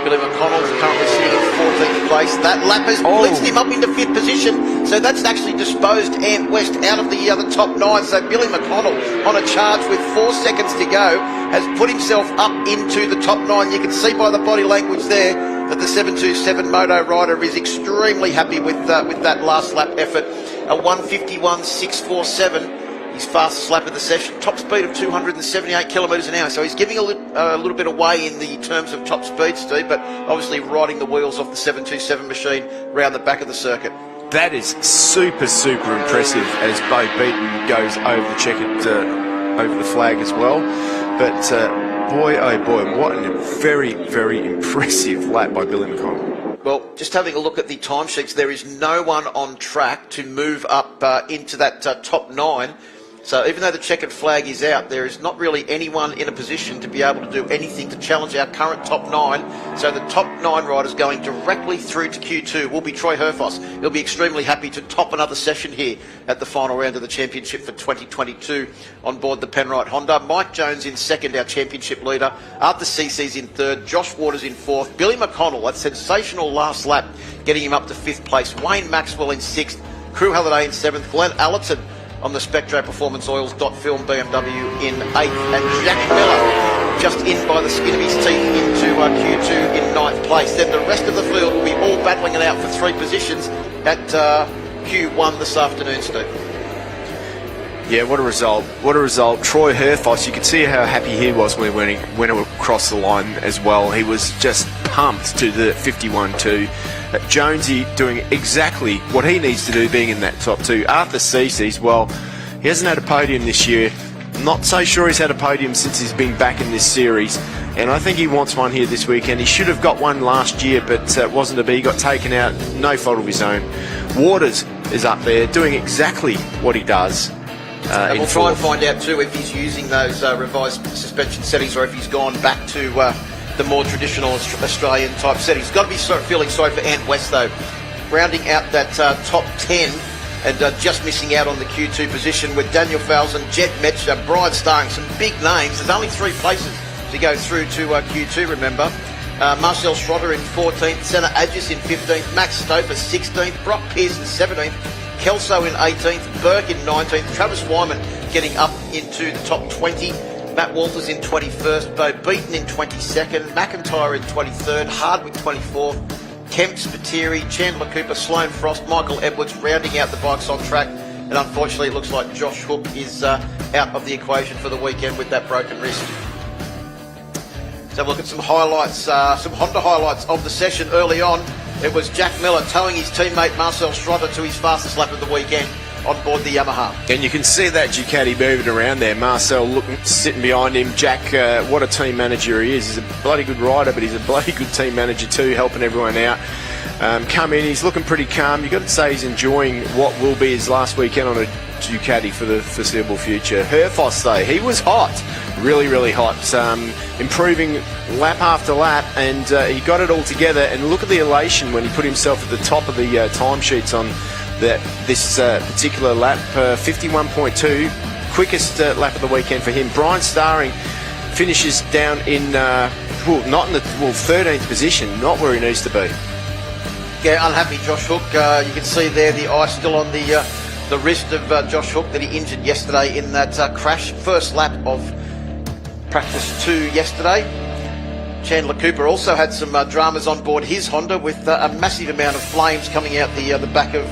Billy McConnell's currently sitting in 14th place. That lap has blitzed him up into 5th position, so that's actually disposed Ant West out of the top 9. So Billy McConnell, on a charge with 4 seconds to go, has put himself up into the top 9. You can see by the body language there that the 727 Moto rider is extremely happy with that last lap effort. A 1:51.647. His fastest lap of the session, top speed of 278 kilometres an hour. So he's giving a little bit away in the terms of top speed, Steve, but obviously riding the wheels off the 727 machine round the back of the circuit. That is super, super impressive as Bo Beaton goes over the checkered, over the flag as well. But boy, oh boy, what a very, very impressive lap by Billy McConnell. Well, just having a look at the timesheets, there is no one on track to move up into that top 9. So even though the checkered flag is out, there is not really anyone in a position to be able to do anything to challenge our current top 9. So the top 9 riders going directly through to Q2 will be Troy Herfoss. He'll be extremely happy to top another session here at the final round of the championship for 2022 on board the Penrite Honda. Mike Jones in second, our championship leader. Arthur Cece's in third. Josh Waters in fourth. Billy McConnell, that sensational last lap, getting him up to 5th place. Wayne Maxwell in 6th. Crew Halliday in 7th. Glenn Allerton on the Spectro Performance Oils Film BMW in 8th, and Jack Miller just in by the skin of his teeth into Q2 in 9th place. Then the rest of the field will be all battling it out for 3 positions at Q1 this afternoon, Steve. Yeah, what a result. What a result. Troy Herfoss, you could see how happy he was when he went across the line as well. He was just pumped to the 51.2. Jonesy doing exactly what he needs to do, being in that top 2. Arthur Cece's, well, he hasn't had a podium this year. not so sure he's had a podium since he's been back in this series, and I think he wants one here this weekend. He should have got one last year, but it wasn't to be. He got taken out, no fault of his own. Waters is up there doing exactly what he does. And we'll try and find out too if he's using those revised suspension settings or if he's gone back to the more traditional Australian type settings. Got to be feeling sorry for Ant West though, rounding out that top 10 and just missing out on the Q2 position with Daniel Falzon, Jet Metcher, Brian Starring, some big names. There's only 3 places to go through to Q2, remember. Marcel Schrötter in 14th, Senna Agis in 15th, Max Stover 16th, Brock Pearson 17th, Kelso in 18th, Burke in 19th, Travis Wyman getting up into the top 20, Matt Walters in 21st, Bo Beaton in 22nd, McIntyre in 23rd, Hardwick 24th, Kemp, Spiteri, Chandler Cooper, Sloane Frost, Michael Edwards rounding out the bikes on track, and unfortunately it looks like Josh Hook is out of the equation for the weekend with that broken wrist. So have a look at some highlights, some Honda highlights of the session early on. It was Jack Miller towing his teammate Marcel Schrötter to his fastest lap of the weekend on board the Yamaha. And you can see that Ducati moving around there. Marcel sitting behind him. Jack, what a team manager he is. He's a bloody good rider, but he's a bloody good team manager too, helping everyone out. Come in, he's looking pretty calm. You've got to say he's enjoying what will be his last weekend on a Ducati for the foreseeable future. Herfoss though, he was hot. Really, really hot. Improving lap after lap, and he got it all together. And look at the elation when he put himself at the top of the timesheets on this particular lap. 51.2, quickest lap of the weekend for him. Brian Starring finishes down in not in the 13th position, not where he needs to be. Yeah, unhappy Josh Hook. You can see there the ice still on the wrist of Josh Hook that he injured yesterday in that crash. First lap of practice 2 yesterday. Chandler Cooper also had some dramas on board his Honda with a massive amount of flames coming out the back of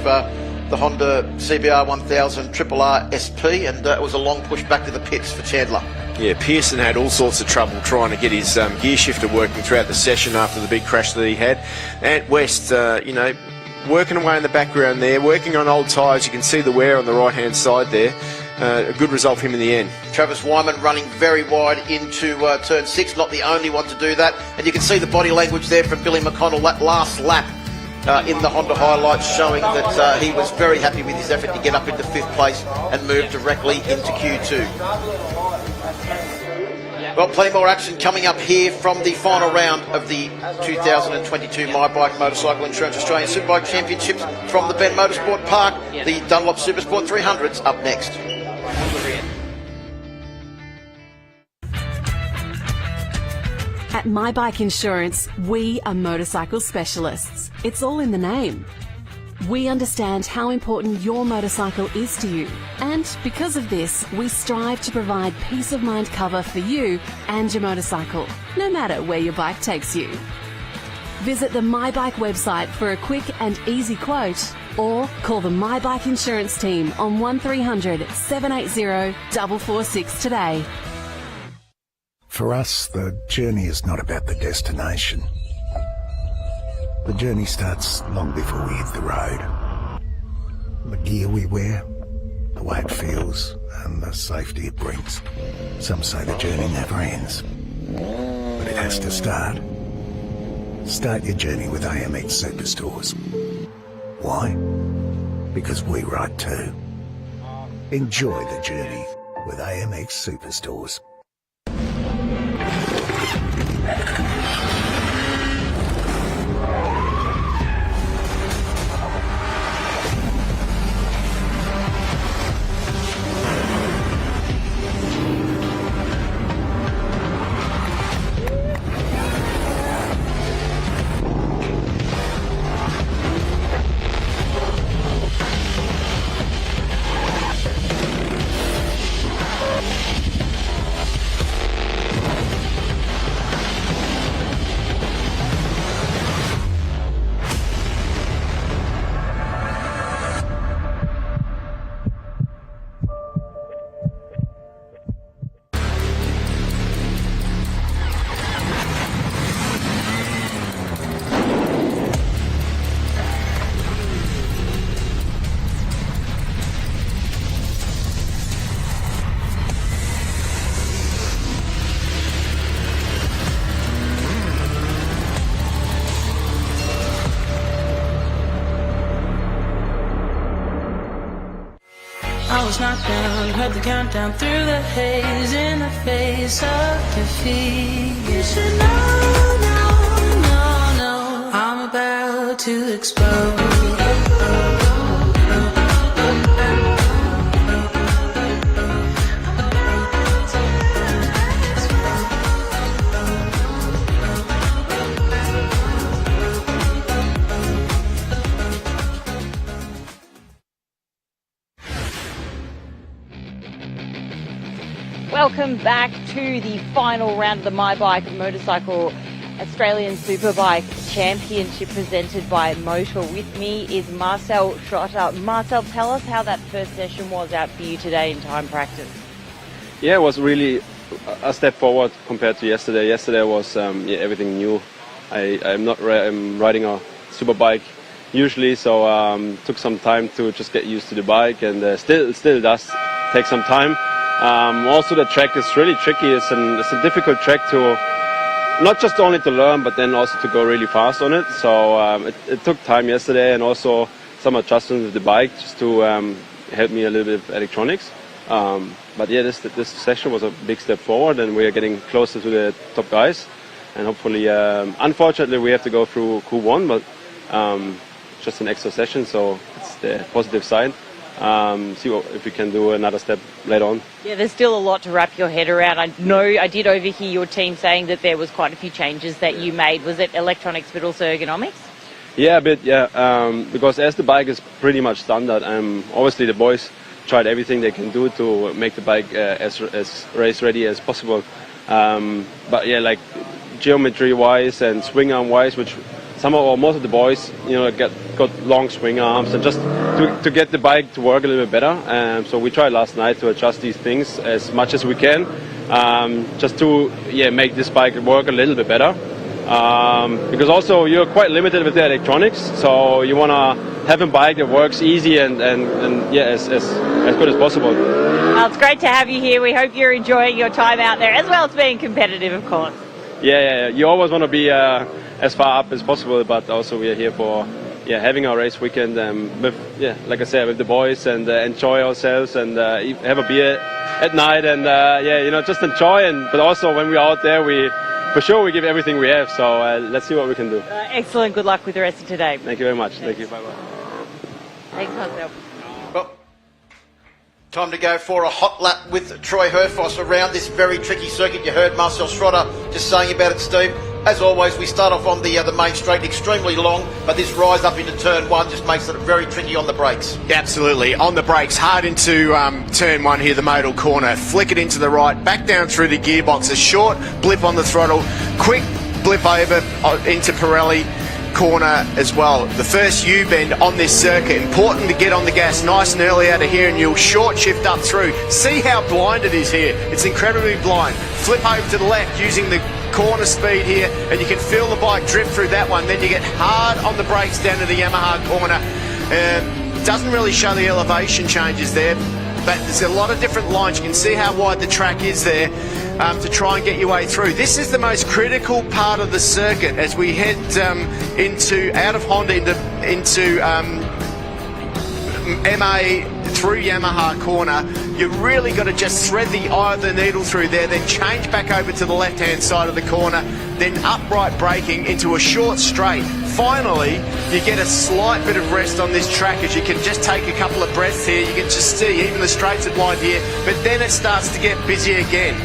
the Honda CBR 1000 RRR SP, and it was a long push back to the pits for Chandler. Yeah, Pearson had all sorts of trouble trying to get his gear shifter working throughout the session after the big crash that he had. Ant West, working away in the background there, working on old tyres. You can see the wear on the right-hand side there. A good result for him in the end. Travis Wyman running very wide into turn 6, not the only one to do that. And you can see the body language there from Billy McConnell, that last lap in the Honda highlights, showing that he was very happy with his effort to get up into 5th place and move directly into Q2. Well, plenty more action coming up here from the final round of the 2022 My Bike Motorcycle Insurance Australian Superbike Championships from the Bend Motorsport Park. The Dunlop Supersport 300's up next. At My Bike Insurance, we are motorcycle specialists. It's all in the name. We understand how important your motorcycle is to you, and because of this, we strive to provide peace of mind cover for you and your motorcycle, no matter where your bike takes you. Visit the My Bike website for a quick and easy quote, or call the My Bike Insurance team on 1300 780 446 today. For us, the journey is not about the destination. The journey starts long before we hit the road. The gear we wear, the way it feels, and the safety it brings. Some say the journey never ends, but it has to start. Start your journey with AMX Superstores. Why? Because we ride too. Enjoy the journey with AMX Superstores. was knocked down, heard the countdown through the haze in the face of defeat. You should know, no, I'm about to explode. Welcome back to the final round of the My Bike Motorcycle Australian Superbike Championship presented by Motul. With me is Marcel Schrötter. Marcel, tell us how that first session was out for you today in time practice. Yeah, it was really a step forward compared to yesterday. Yesterday was everything new. I'm riding a Superbike usually, so took some time to just get used to the bike, and still does take some time. Also, the track is really tricky. It's a difficult track to not just only to learn, but then also to go really fast on it. So it took time yesterday, and also some adjustments with the bike just to help me a little bit with electronics. But yeah, this session was a big step forward, and we are getting closer to the top guys. And hopefully, unfortunately, we have to go through Q1, but just an extra session, so it's the positive side. See if we can do another step later on. Yeah, there's still a lot to wrap your head around. I know I did overhear your team saying that there was quite a few changes that you made. Was it electronics but also ergonomics? Yeah, a bit, yeah. Because as the bike is pretty much standard, obviously the boys tried everything they can do to make the bike as race ready as possible. But yeah, like geometry-wise and swing arm-wise, which most of the boys, got long swing arms, and just to get the bike to work a little bit better. So we tried last night to adjust these things as much as we can, just to make this bike work a little bit better. Because also you're quite limited with the electronics, so you want to have a bike that works easy and as good as possible. Well, it's great to have you here. We hope you're enjoying your time out there, as well as being competitive, of course. Yeah. You always want to be as far up as possible, but also we are here for having our race weekend with like I said, with the boys, and enjoy ourselves, and have a beer at night, and just enjoy. But also when we're out there, for sure we give everything we have. So let's see what we can do. Excellent. Good luck with the rest of today. Thank you very much. Thank you. Bye bye. Thanks, Marcel. Well, time to go for a hot lap with Troy Herfoss around this very tricky circuit. You heard Marcel Schrötter just saying about it, Steve. As always, we start off on the main straight, extremely long, but this rise up into turn one just makes it very tricky on the brakes. Yeah, absolutely. On the brakes, hard into turn one here, the Motul corner. Flick it into the right, back down through the gearbox. A short blip on the throttle, quick blip over into Pirelli corner as well. The first U-bend on this circuit. Important to get on the gas nice and early out of here, and you'll short shift up through. See how blind it is here. It's incredibly blind. Flip over to the left using the corner speed here, and you can feel the bike drift through that one. Then you get hard on the brakes down to the Yamaha corner. Doesn't really show the elevation changes there, but there's a lot of different lines. You can see how wide the track is there to try and get your way through. This is the most critical part of the circuit as we head out of Honda into MA through Yamaha corner. You've really got to just thread the eye of the needle through there, then change back over to the left-hand side of the corner, then upright braking into a short straight. Finally, you get a slight bit of rest on this track as you can just take a couple of breaths here. You can just see even the straights are blind here, but then it starts to get busy again.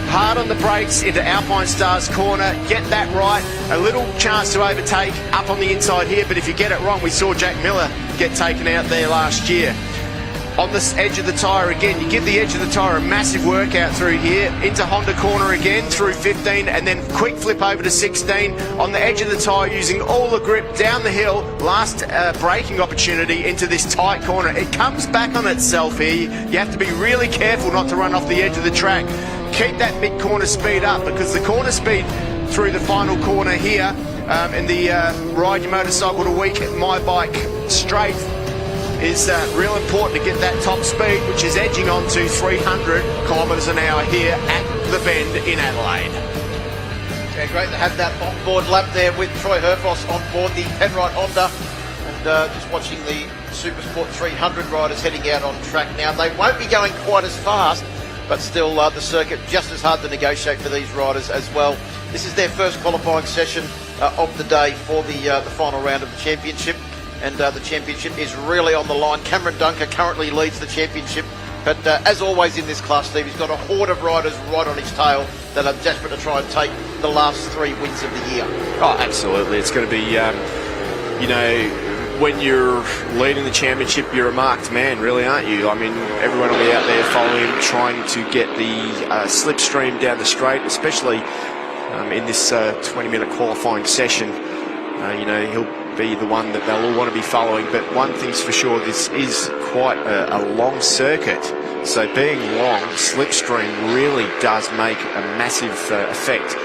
Hard on the brakes into Alpinestars corner, get that right. A little chance to overtake up on the inside here, but if you get it wrong, we saw Jack Miller get taken out there last year. On this edge of the tyre again, you give the edge of the tyre a massive workout through here, into Honda corner again through 15, and then quick flip over to 16 on the edge of the tyre using all the grip down the hill. Last braking opportunity into this tight corner. It comes back on itself here. You have to be really careful not to run off the edge of the track. Keep that mid-corner speed up, because the corner speed through the final corner here in the Ride Your Motorcycle to Week at My Bike straight is real important to get that top speed, which is edging on to 300 kilometres an hour here at the Bend in Adelaide. Yeah, great to have that on-board lap there with Troy Herfoss on board the Penrite Honda. And just watching the Supersport 300 riders heading out on track now. They won't be going quite as fast, but still the circuit just as hard to negotiate for these riders as well. This is their first qualifying session of the day for the final round of the championship, and the championship is really on the line. Cameron Dunker currently leads the championship, but as always in this class, Steve, he's got a horde of riders right on his tail that are desperate to try and take the last 3 wins of the year. Oh, absolutely. It's going to be, when you're leading the championship, you're a marked man, really, aren't you? I mean, everyone will be out there following him, trying to get the slipstream down the straight, especially in this 20-minute qualifying session. He'll be the one that they'll all want to be following. But one thing's for sure, this is quite a long circuit. So being long, slipstream really does make a massive effect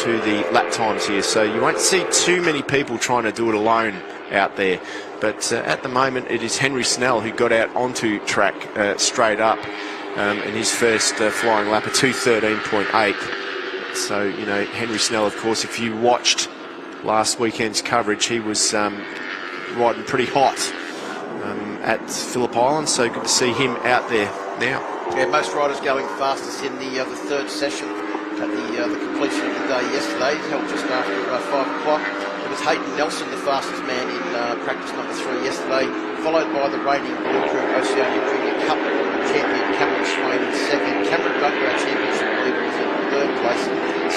to the lap times here. So you won't see too many people trying to do it alone out there. But at the moment, it is Henry Snell who got out onto track straight up in his first flying lap, a 2:13.8. So, Henry Snell, of course, if you watched last weekend's coverage, he was riding pretty hot at Phillip Island, so good to see him out there now. Yeah, most riders going fastest in the third session at the completion of the day yesterday. It held just after 5 o'clock. It was Hayden Nelson, the fastest man in practice number 3 yesterday, followed by the reigning Blue Crew Oceania Premier Cup champion Cameron Swain in second. Cameron Dunker, our championship leader, is in third place.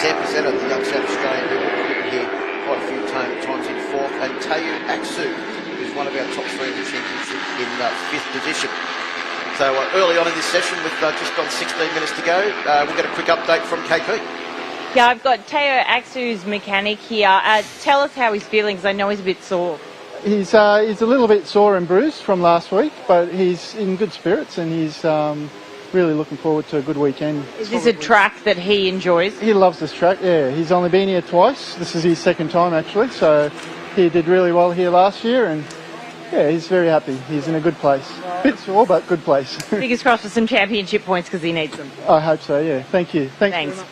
Sam Pizzetta, the young South Australian, who will be here quite a few times in fourth, and Tayu Aksu, who's one of our top 3 in the championship, in 5th position. So early on in this session, with just on 16 minutes to go, we'll get a quick update from KP. Yeah, I've got Tayo Aksu's mechanic here. Tell us how he's feeling, because I know he's a bit sore. He's a little bit sore and bruised from last week, but he's in good spirits, and he's really looking forward to a good weekend. Is this a track that he enjoys? He loves this track, yeah. He's only been here twice. This is his second time, actually, so he did really well here last year, and yeah, he's very happy. He's in a good place. Bit sore, but good place. Fingers crossed for some championship points, because he needs them. I hope so, yeah. Thank you. Thanks.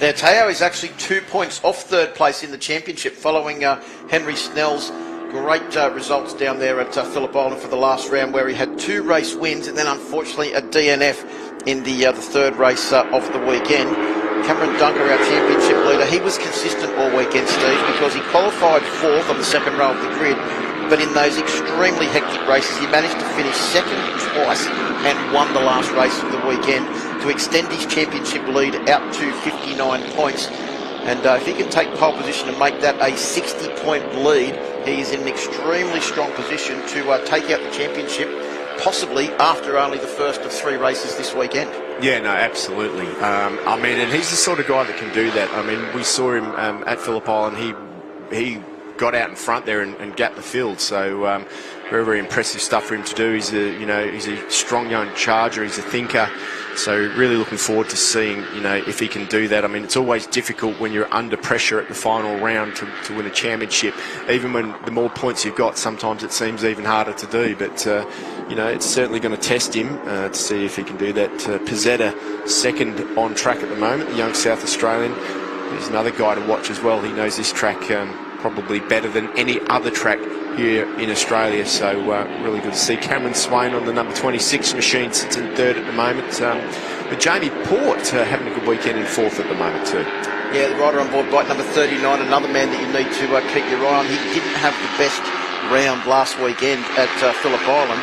Now, Teo is actually 2 points off third place in the championship, following Henry Snell's great results down there at Phillip Island for the last round, where he had 2 race wins and then unfortunately a DNF in the third race of the weekend. Cameron Dunker, our championship leader, he was consistent all weekend, Steve, because he qualified 4th on the second row of the grid, but in those extremely hectic races he managed to finish second twice and won the last race of the weekend to extend his championship lead out to 59 points. And if he can take pole position and make that a 60-point lead, he is in an extremely strong position to take out the championship, possibly after only the first of 3 races this weekend. Yeah, no, absolutely. And he's the sort of guy that can do that. I mean, we saw him at Phillip Island. He got out in front there and gapped the field. So very, very impressive stuff for him to do. He's a strong young charger. He's a thinker. So really looking forward to seeing, if he can do that. I mean, it's always difficult when you're under pressure at the final round to win a championship. Even when the more points you've got, sometimes it seems even harder to do. But, it's certainly going to test him to see if he can do that. Pizzetta, second on track at the moment, the young South Australian. He's another guy to watch as well. He knows this track probably better than any other track here in Australia, so really good to see. Cameron Swain on the number 26 machine sits in third at the moment, but Jamie Port having a good weekend in fourth at the moment too. Yeah, the rider on board bike number 39, another man that you need to keep your eye on. He didn't have the best round last weekend at Phillip Island,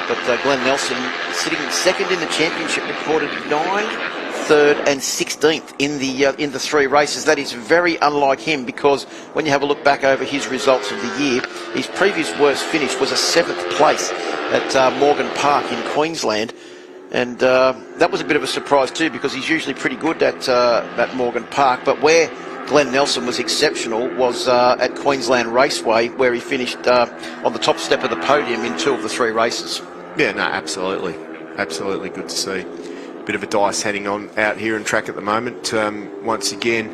but Glenn Nelson, sitting second in the championship, recorded 9th, 3rd and 16th in the 3 races. That is very unlike him, because when you have a look back over his results of the year, his previous worst finish was a 7th place at Morgan Park in Queensland, and that was a bit of a surprise too, because he's usually pretty good at Morgan Park. But where Glenn Nelson was exceptional was at Queensland Raceway, where he finished on the top step of the podium in 2 of the 3 races. Yeah, no, absolutely good to see. Bit of a dice heading on out here in track at the moment. Once again,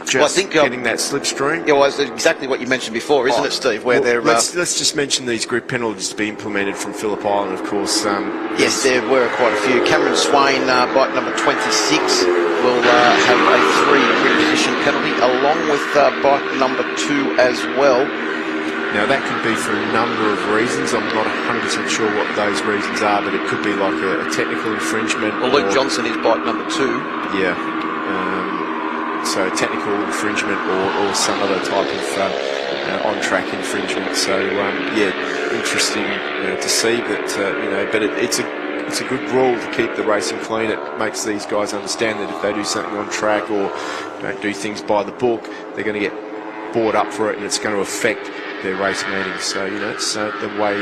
just getting that slipstream. Yeah, well, it's exactly what you mentioned before, isn't it, Steve? Where they're let's just mention these grid penalties to be implemented from Phillip Island, of course. Yes, there were quite a few. Cameron Swain, bike number 26, will have a 3 grid position penalty, along with bike number 2 as well. Now, that could be for a number of reasons. I'm not 100% sure what those reasons are, but it could be like a technical infringement. Well, Luke Johnson is bike number 2. Yeah. So technical infringement or some other type of on-track infringement. So, interesting to see that, but it's a good rule to keep the racing clean. It makes these guys understand that if they do something on track or don't do things by the book, they're going to get brought up for it, and it's going to affect their race meetings. So, it's the way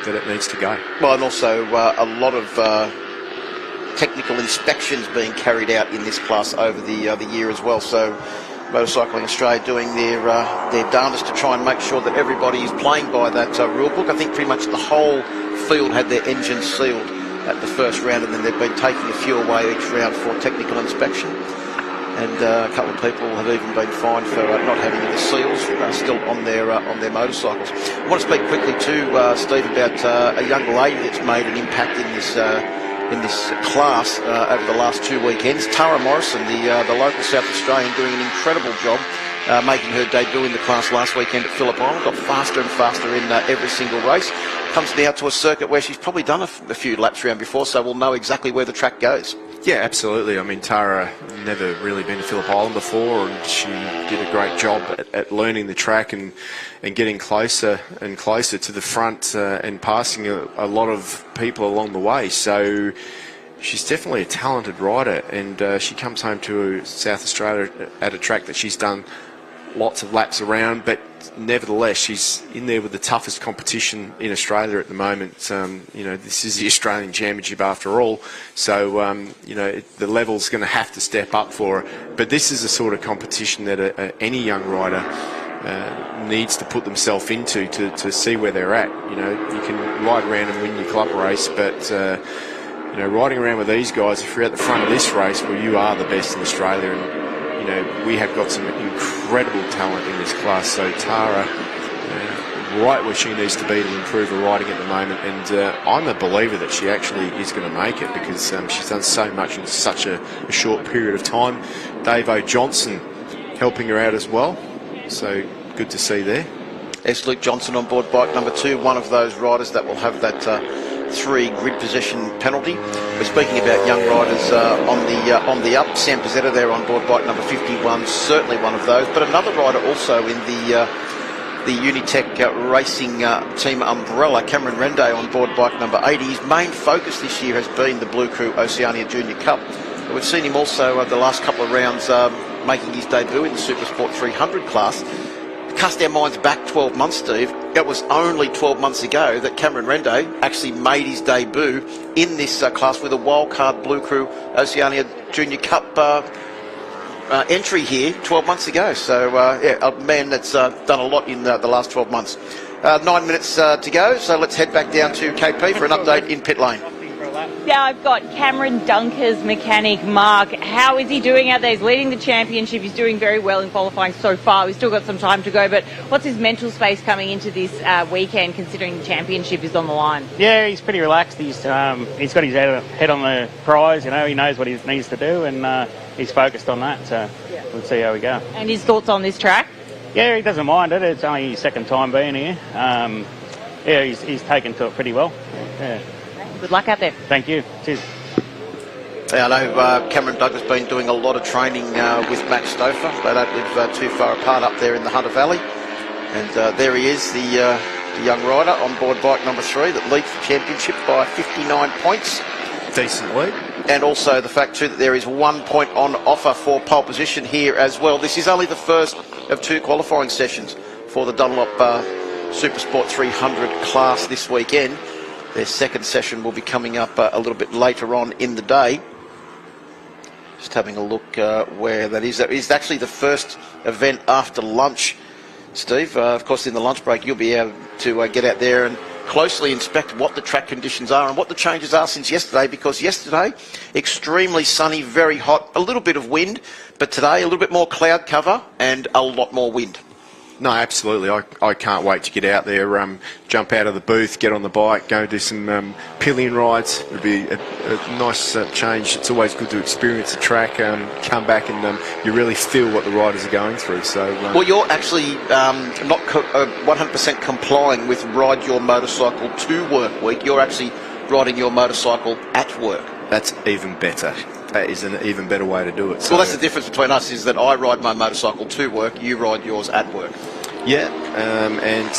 that it needs to go. Well, and also a lot of technical inspections being carried out in this class over the year as well. So Motorcycling Australia doing their darndest to try and make sure that everybody is playing by that rule book. I think pretty much the whole field had their engines sealed at the first round, and then they've been taking a few away each round for technical inspection. And a couple of people have even been fined for not having the seals still on their motorcycles. I want to speak quickly too, Steve, about a young lady that's made an impact in this class over the last 2 weekends. Tara Morrison, the local South Australian, doing an incredible job, making her debut in the class last weekend at Phillip Island. Got faster and faster in every single race. Comes now to a circuit where she's probably done a few laps around before, so we'll know exactly where the track goes. Yeah, absolutely. I mean, Tara never really been to Phillip Island before, and she did a great job at learning the track and getting closer and closer to the front and passing a lot of people along the way. So she's definitely a talented rider, and she comes home to South Australia at a track that she's done lots of laps around, but nevertheless she's in there with the toughest competition in Australia at the moment. This is the Australian Championship after all, so the level's going to have to step up for her. But this is the sort of competition that any young rider needs to put themselves into to see where they're at. You can ride around and win your club race, but riding around with these guys, if you're at the front of this race, well, you are the best in Australia. And we have got some incredible talent in this class. So Tara, right where she needs to be to improve her riding at the moment. And I'm a believer that she actually is going to make it, because she's done so much in such a short period of time. Dave O'Johnson helping her out as well. So good to see there. There's Luke Johnson on board bike number 2, one of those riders that will have that 3 grid position penalty. We're speaking about young riders on the up. Sam Pizzetta there on board bike number 51, certainly one of those. But another rider also in the Unitech Racing team umbrella, Cameron Rende on board bike number 80. His main focus this year has been the Blue Crew Oceania Junior Cup. But we've seen him also the last couple of rounds making his debut in the Supersport 300 class. Cast our minds back 12 months, Steve. It was only 12 months ago that Cameron Rende actually made his debut in this class with a wildcard Blue Crew Oceania Junior Cup entry here 12 months ago. So, a man that's done a lot in the last 12 months. 9 minutes to go, so let's head back down to KP for an update in pit lane. Now I've got Cameron Dunker's mechanic, Mark. How is he doing out there? He's leading the championship. He's doing very well in qualifying so far. We've still got some time to go, but what's his mental space coming into this weekend, considering the championship is on the line? Yeah, he's pretty relaxed. He's got his head on the prize. He knows what he needs to do, and he's focused on that. So we'll see how we go. And his thoughts on this track? Yeah, he doesn't mind it. It's only his second time being here. He's taken to it pretty well. Yeah. Good luck out there. Thank you. Cheers. Yeah, I know Cameron Doug has been doing a lot of training with Matt Stouffer. They don't live too far apart up there in the Hunter Valley. And there he is, the young rider on board bike number 3 that leads the championship by 59 points. Decent lead. And also the fact too that there is 1 point on offer for pole position here as well. This is only the first of 2 qualifying sessions for the Dunlop Supersport 300 class this weekend. Their second session will be coming up a little bit later on in the day. Just having a look where that is. That is actually the first event after lunch, Steve. Of course, in the lunch break, you'll be able to get out there and closely inspect what the track conditions are and what the changes are since yesterday, because yesterday, extremely sunny, very hot, a little bit of wind, but today a little bit more cloud cover and a lot more wind. No, absolutely. I can't wait to get out there, jump out of the booth, get on the bike, go do some pillion rides. It would be a nice change. It's always good to experience the track, come back and you really feel what the riders are going through. So, well, you're actually not 100% complying with Ride Your Motorcycle to Work week. You're actually riding your motorcycle at work. That's even better. That is an even better way to do it. So, well, that's the difference between us, is that I ride my motorcycle to work, you ride yours at work. Yeah, and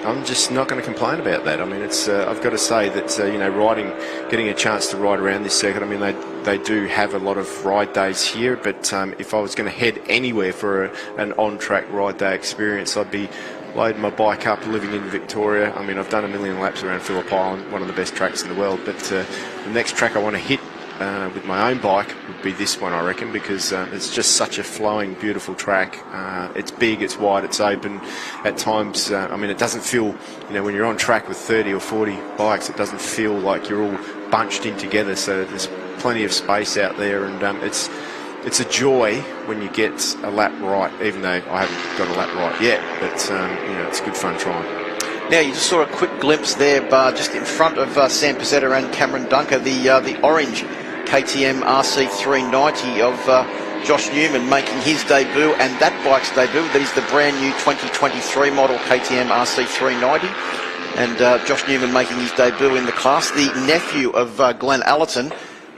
I'm just not going to complain about that. I mean, it's I've got to say that riding, getting a chance to ride around this circuit. I mean, they do have a lot of ride days here, but if I was going to head anywhere for an on-track ride day experience, I'd be loading my bike up, living in Victoria. I mean, I've done a million laps around Phillip Island, one of the best tracks in the world. But the next track I want to hit with my own bike would be this one, I reckon, because it's just such a flowing, beautiful track. It's big, it's wide, it's open. At times, I mean, it doesn't feel, when you're on track with 30 or 40 bikes, it doesn't feel like you're all bunched in together. So there's plenty of space out there, and it's a joy when you get a lap right, even though I haven't got a lap right yet. But it's good fun trying. Now, you just saw a quick glimpse there, just in front of Sam Pizzetta and Cameron Dunker, the orange KTM RC390 of Josh Newman making his debut, and that bike's debut, that is the brand new 2023 model KTM RC390, and Josh Newman making his debut in the class, the nephew of Glenn Allerton.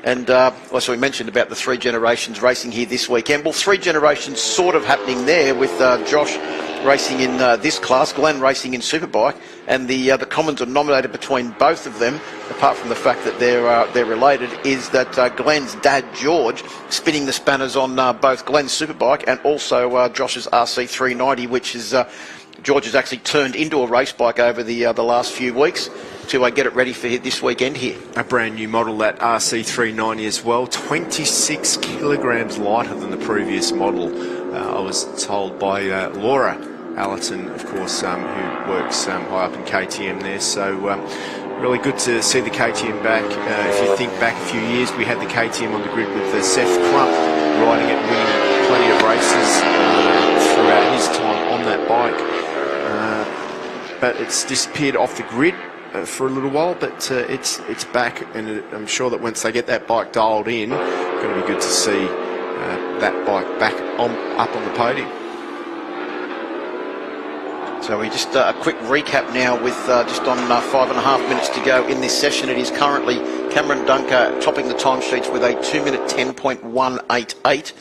And so we mentioned about the three generations racing here this weekend. Well, three generations sort of happening there, with Josh racing in this class, Glenn racing in Superbike, and the common denominator between both of them, apart from the fact that they're related, is that Glenn's dad George spinning the spanners on both Glenn's Superbike and also Josh's RC390, which is George has actually turned into a race bike over the last few weeks to get it ready for this weekend here. A brand new model, that RC390 as well, 26 kilograms lighter than the previous model. I was told by Laura Allerton, of course, who works high up in KTM there. So really good to see the KTM back. If you think back a few years, we had the KTM on the grid with Seth Klump riding it, winning plenty of races throughout his time on that bike. But it's disappeared off the grid for a little while, but it's back, and I'm sure that once they get that bike dialed in, it's going to be good to see that bike back up on the podium. So we just a quick recap now with just on 5.5 minutes to go in this session. It is currently Cameron Dunker topping the time sheets with a 2-minute 10.188,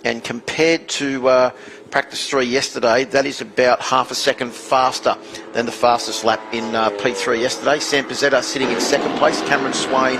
and compared to practice 3 yesterday, that is about half a second faster than the fastest lap in P3 yesterday. Sam Pizzetta sitting in second place, Cameron Swain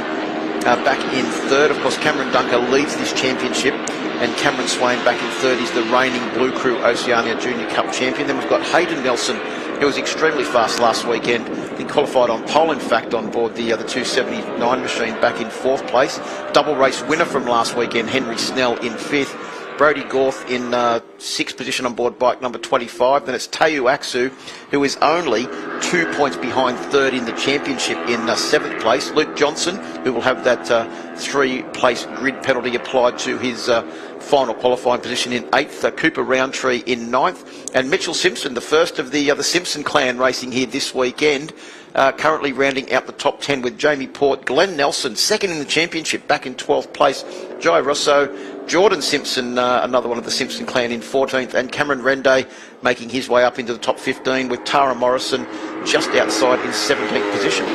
back in third. Of course, Cameron Dunker leads this championship, and Cameron Swain back in third is the reigning Blue Crew Oceania Junior Cup champion. Then we've got Hayden Nelson, who was extremely fast last weekend. He qualified on pole, in fact, on board the 279 machine, back in fourth place. Double race winner from last weekend, Henry Snell in fifth. Brody Gorth in sixth position on board bike number 25. Then it's Teo Aksu, who is only 2 points behind third in the championship, in seventh place. Luke Johnson, who will have that 3-place grid penalty applied to his final qualifying position, in eighth. Cooper Roundtree in ninth. And Mitchell Simpson, the first of the Simpson clan racing here this weekend, currently rounding out the top 10 with Jamie Port. Glenn Nelson, second in the championship, back in 12th place. Jai Rosso, Jordan Simpson, another one of the Simpson clan, in 14th, and Cameron Renday making his way up into the top 15, with Tara Morrison just outside in 17th position.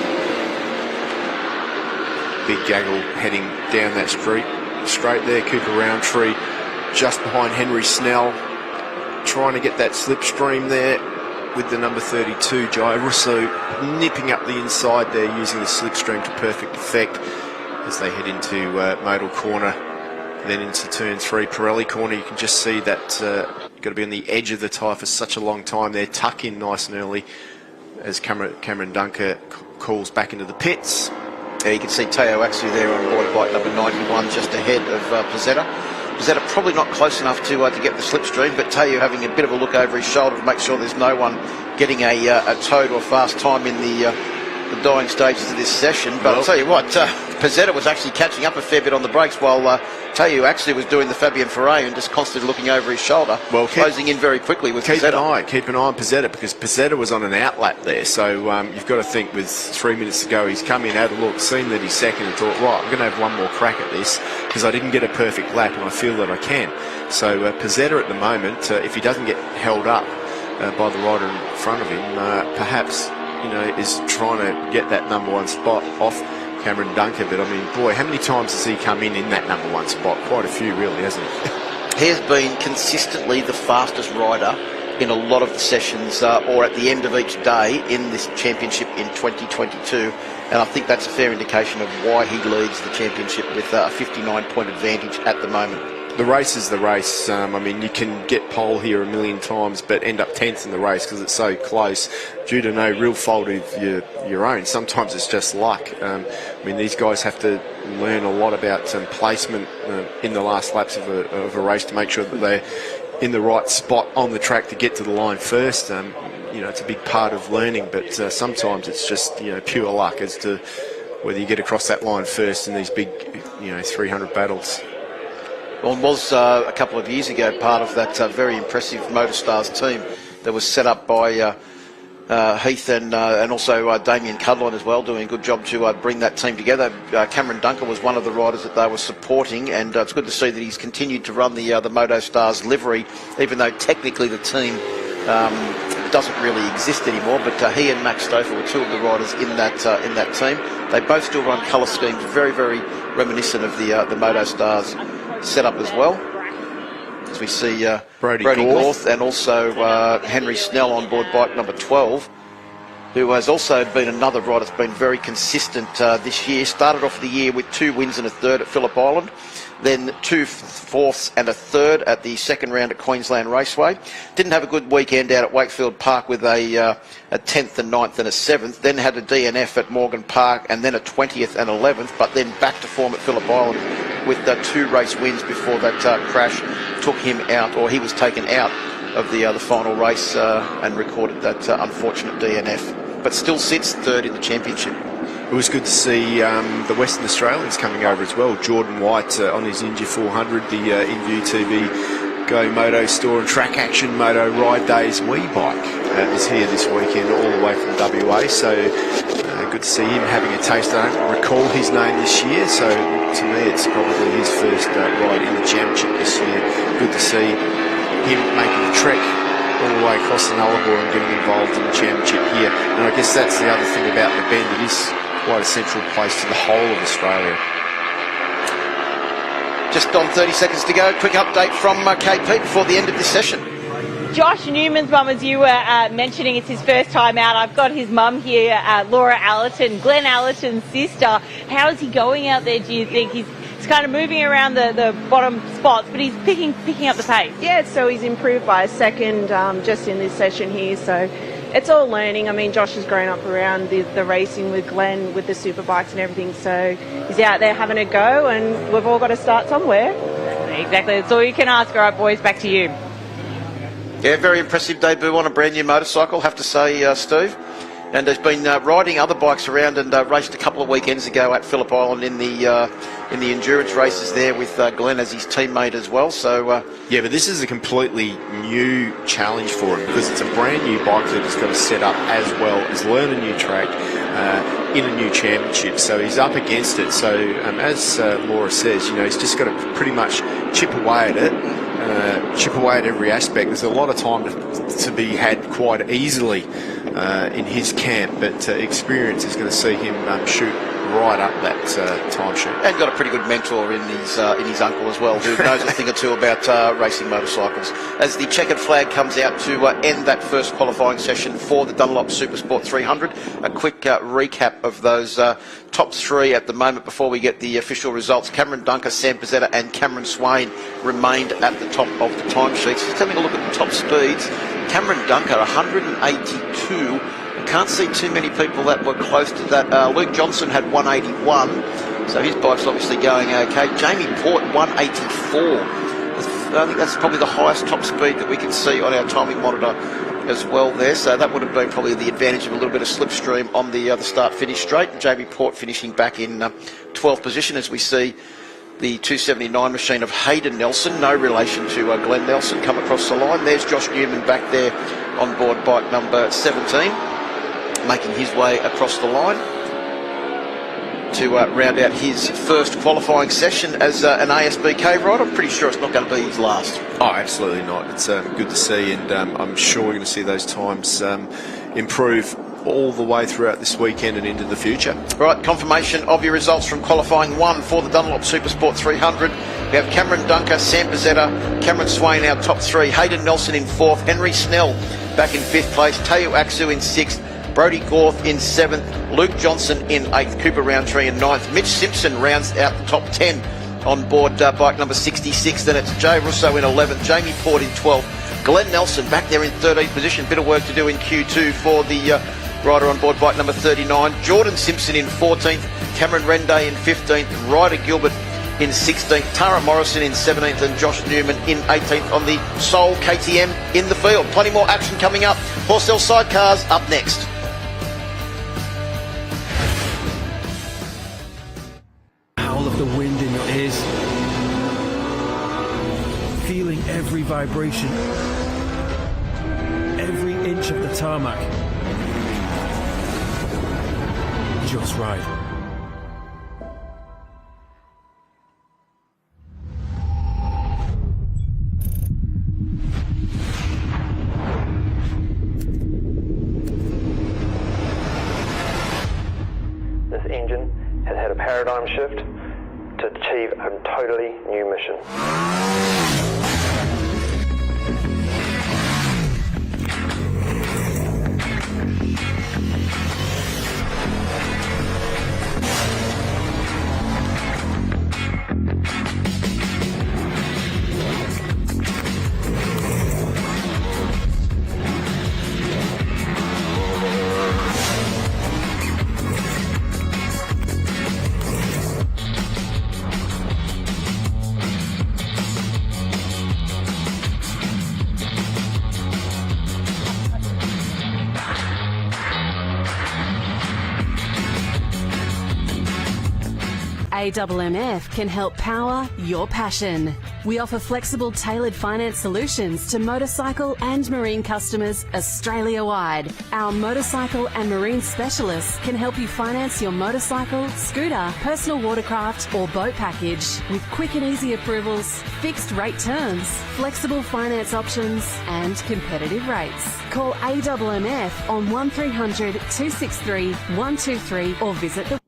Big gaggle heading down that straight there. Cooper Roundtree just behind Henry Snell, trying to get that slipstream there with the number 32, Jai Russo, nipping up the inside there, using the slipstream to perfect effect as they head into Motul corner, then into turn 3, Pirelli corner. You can just see that you've got to be on the edge of the tyre for such a long time there. Tuck in nice and early as Cameron Dunker calls back into the pits. Yeah, you can see Teo Aksu there on board bike number 91, just ahead of Pizzetta. Pizzetta probably not close enough to get the slipstream, but Teo having a bit of a look over his shoulder to make sure there's no one getting a toad or fast time in the dying stages of this session. But I'll tell you what, Pizzetta was actually catching up a fair bit on the brakes, while Teo actually was doing the Fabien Ferré and just constantly looking over his shoulder, closing in very quickly with Pizzetta. Keep an eye on Pizzetta, because Pizzetta was on an outlap there. So you've got to think, with 3 minutes to go, he's come in, had a look, seen that he's second, and thought, right, I'm going to have one more crack at this, because I didn't get a perfect lap, and I feel that I can. So Pizzetta at the moment, if he doesn't get held up by the rider in front of him, perhaps is trying to get that number one spot off Cameron Dunker. But I mean, boy, how many times has he come in that number one spot? Quite a few, really, hasn't he? He has been consistently the fastest rider in a lot of the sessions, or at the end of each day in this championship in 2022. And I think that's a fair indication of why he leads the championship with a 59-point advantage at the moment. The race is the race. I mean, you can get pole here a million times, but end up 10th in the race because it's so close, due to no real fault of your own. Sometimes it's just luck. I mean, these guys have to learn a lot about placement in the last laps of a race to make sure that they're in the right spot on the track to get to the line first. It's a big part of learning, but sometimes it's just pure luck as to whether you get across that line first in these big 300 battles. Well, it was a couple of years ago part of that very impressive Motorstars team that was set up by Heath and also Damien Cudline as well, doing a good job to bring that team together. Cameron Dunker was one of the riders that they were supporting, and it's good to see that he's continued to run the Motostars livery, even though technically the team doesn't really exist anymore. But he and Max Stouffer were two of the riders in that team. They both still run colour schemes very, very reminiscent of the Motostars setup as well. As we see Brody Gorth and also Henry Snell on board bike number 12, who has also been another rider that's been very consistent this year. Started off the year with 2 wins and a third at Phillip Island, then 2 fourths and a third at the second round at Queensland Raceway. Didn't have a good weekend out at Wakefield Park with a 10th and 9th and a 7th, then had a DNF at Morgan Park and then a 20th and 11th, but then back to form at Phillip Island with 2 race wins before that crash took him out, or he was taken out of the final race and recorded that unfortunate DNF, but still sits third in the championship. It was good to see the Western Australians coming over as well. Jordan White on his Indy 400, the InView TV Go Moto Store and Track Action Moto Ride Days Wii bike is here this weekend, all the way from WA. So good to see him having a taste. I don't recall his name this year, so to me it's probably his first ride in the championship this year. Good to see him making the trek all the way across the Nullarbor and getting involved in the championship here. And I guess that's the other thing about the Bend. It is quite a central place to the whole of Australia. Just on 30 seconds to go, quick update from KP before the end of this session. Josh Newman's mum, as you were mentioning, it's his first time out. I've got his mum here, Laura Allerton, Glenn Allerton's sister. How is he going out there, do you think? He's kind of moving around the bottom spots, but he's picking up the pace. Yeah, so he's improved by a second just in this session here, so it's all learning. I mean, Josh has grown up around the racing with Glenn, with the Superbikes and everything, so he's out there having a go, and we've all got to start somewhere. Exactly, that's all you can ask. All right, boys, back to you. Yeah, very impressive debut on a brand new motorcycle, have to say, Steve. And has been riding other bikes around and raced a couple of weekends ago at Phillip Island in the endurance races there with Glenn as his teammate as well. So yeah, but this is a completely new challenge for him because it's a brand new bike that he's got to set up as well as learn a new track in a new championship. So he's up against it. So as Laura says, he's just got to pretty much chip away at it, chip away at every aspect. There's a lot of time to be had quite easily in his camp, but experience is going to see him shoot right up that time shoot. And got a pretty good mentor in his uncle as well, who knows a thing or two about racing motorcycles. As the checkered flag comes out to end that first qualifying session for the Dunlop Supersport 300, a quick recap of those top 3 at the moment before we get the official results. Cameron Dunker, Sam Pizzetta and Cameron Swain remained at the top of the timesheets. Just having a look at the top speeds. Cameron Dunker, 182. I can't see too many people that were close to that. Luke Johnson had 181, so his bike's obviously going okay. Jamie Port, 184. I think that's probably the highest top speed that we can see on our timing monitor as well there, so that would have been probably the advantage of a little bit of slipstream on the start-finish straight. And JB Port finishing back in 12th position as we see the 279 machine of Hayden Nelson, no relation to Glenn Nelson, come across the line. There's Josh Newman back there on board bike number 17, making his way across the line to round out his first qualifying session as an ASBK rider. I'm pretty sure it's not going to be his last. Oh, absolutely not. It's good to see, and I'm sure we're going to see those times improve all the way throughout this weekend and into the future. Right, confirmation of your results from qualifying 1 for the Dunlop Supersport 300. We have Cameron Dunker, Sam Pizzetta, Cameron Swain, our top 3, Hayden Nelson in 4th, Henry Snell back in 5th place, Teo Aksu in 6th, Brodie Gorth in 7th, Luke Johnson in 8th, Cooper Roundtree in 9th, Mitch Simpson rounds out the top 10 on board bike number 66, then it's Jay Russo in 11th, Jamie Port in 12th, Glenn Nelson back there in 13th position, bit of work to do in Q2 for the rider on board bike number 39, Jordan Simpson in 14th, Cameron Renday in 15th, Ryder Gilbert in 16th, Tara Morrison in 17th, and Josh Newman in 18th on the sole KTM in the field. Plenty more action coming up. Horsell Sidecars up next. Howl of the wind in your ears, feeling every vibration, every inch of the tarmac. Just right. This engine has had a paradigm shift to achieve a totally new mission. AMMF can help power your passion. We offer flexible, tailored finance solutions to motorcycle and marine customers Australia-wide. Our motorcycle and marine specialists can help you finance your motorcycle, scooter, personal watercraft or boat package with quick and easy approvals, fixed rate terms, flexible finance options and competitive rates. Call AMMF on 1300 263 123 or visit the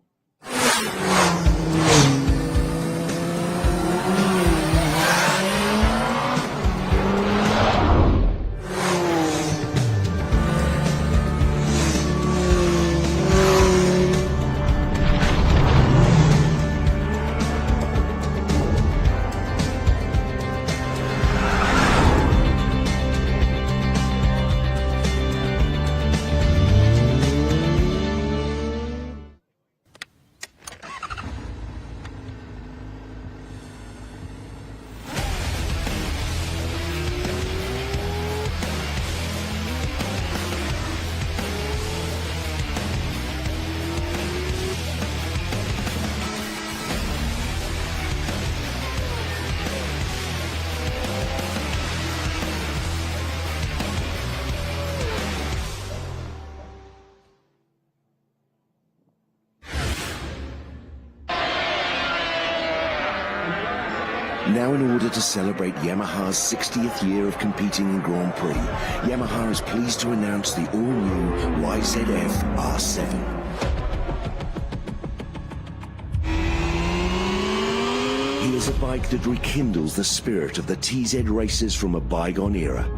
Now, in order to celebrate Yamaha's 60th year of competing in Grand Prix, Yamaha is pleased to announce the all-new YZF R7. Here's a bike that rekindles the spirit of the TZ races from a bygone era.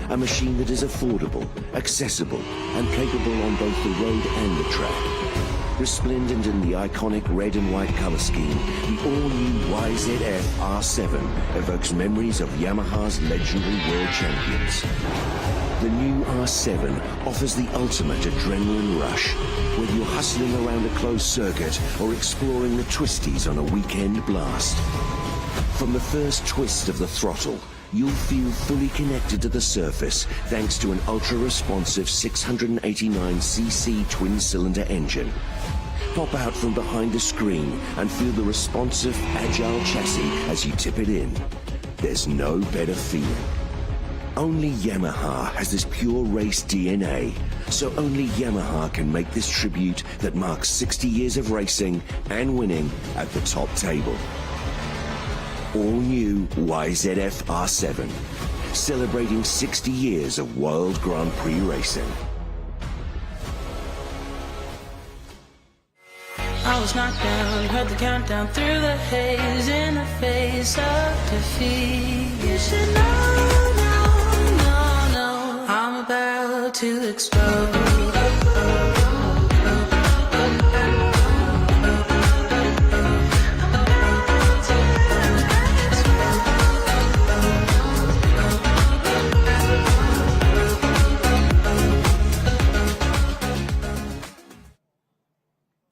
A machine that is affordable, accessible, and capable on both the road and the track. Resplendent in the iconic red and white colour scheme, the all-new YZF R7 evokes memories of Yamaha's legendary world champions. The new R7 offers the ultimate adrenaline rush, whether you're hustling around a closed circuit or exploring the twisties on a weekend blast. From the first twist of the throttle you'll feel fully connected to the surface thanks to an ultra-responsive 689cc twin-cylinder engine. Pop out from behind the screen and feel the responsive, agile chassis as you tip it in. There's no better feeling. Only Yamaha has this pure race DNA, so only Yamaha can make this tribute that marks 60 years of racing and winning at the top table. All new YZF R7, celebrating 60 years of World Grand Prix racing. I was knocked down, heard the countdown through the haze in the face of defeat. You should know, no, I'm about to explode.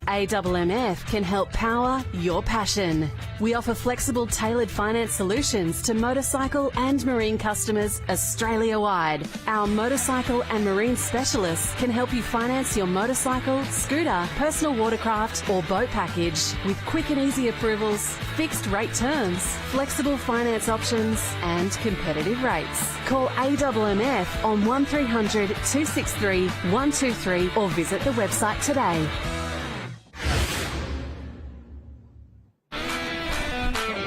AWMF can help power your passion. We offer flexible, tailored finance solutions to motorcycle and marine customers Australia-wide. Our motorcycle and marine specialists can help you finance your motorcycle, scooter, personal watercraft or boat package with quick and easy approvals, fixed rate terms, flexible finance options and competitive rates. Call AWMF on 1300 263 123 or visit the website today.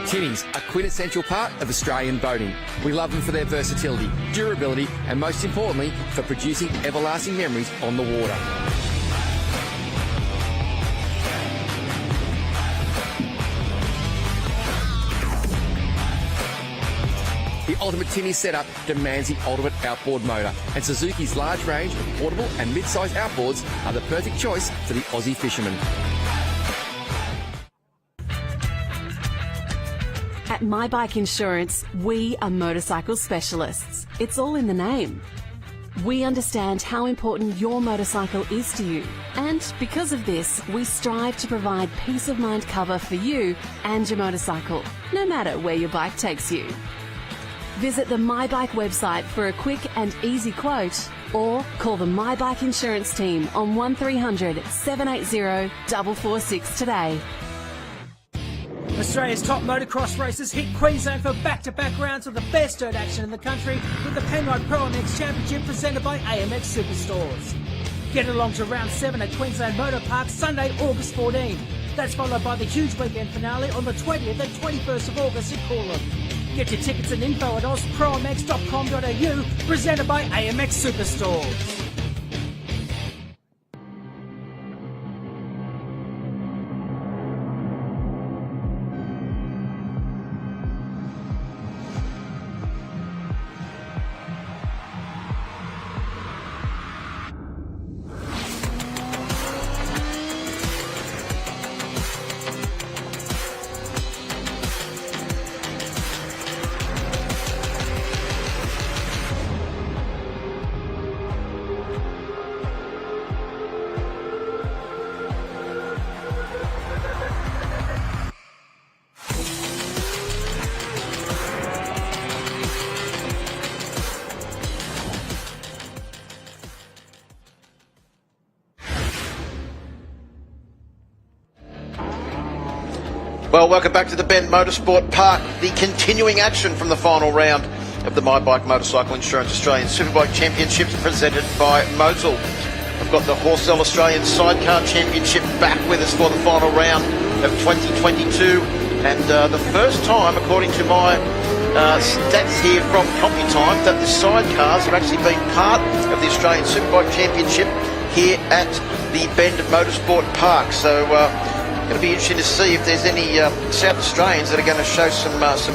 Tinnies are quintessential part of Australian boating. We love them for their versatility, durability and most importantly for producing everlasting memories on the water. The ultimate tinny setup demands the ultimate outboard motor, and Suzuki's large range of portable and mid-size outboards are the perfect choice for the Aussie fisherman. At My Bike Insurance, we are motorcycle specialists. It's all in the name. We understand how important your motorcycle is to you, and because of this, we strive to provide peace of mind cover for you and your motorcycle, no matter where your bike takes you. Visit the My Bike website for a quick and easy quote, or call the My Bike Insurance team on 1300 780 446 today. Australia's top motocross racers hit Queensland for back-to-back rounds of the best dirt action in the country with the Penrite Pro MX Championship presented by AMX Superstores. Get along to round 7 at Queensland Motor Park Sunday, August 14. That's followed by the huge weekend finale on the 20th and 21st of August in Coolum. Get your tickets and info at ozpromx.com.au, presented by AMX Superstores. Well, welcome back to the Bend Motorsport Park. The continuing action from the final round of the My Bike Motorcycle Insurance Australian Superbike Championships presented by Motul. I've got the Horsell Australian Sidecar Championship back with us for the final round of 2022. And the first time, according to my stats here from CompuTime, that the sidecars have actually been part of the Australian Superbike Championship here at the Bend Motorsport Park. So it'll be interesting to see if there's any South Australians that are going to show some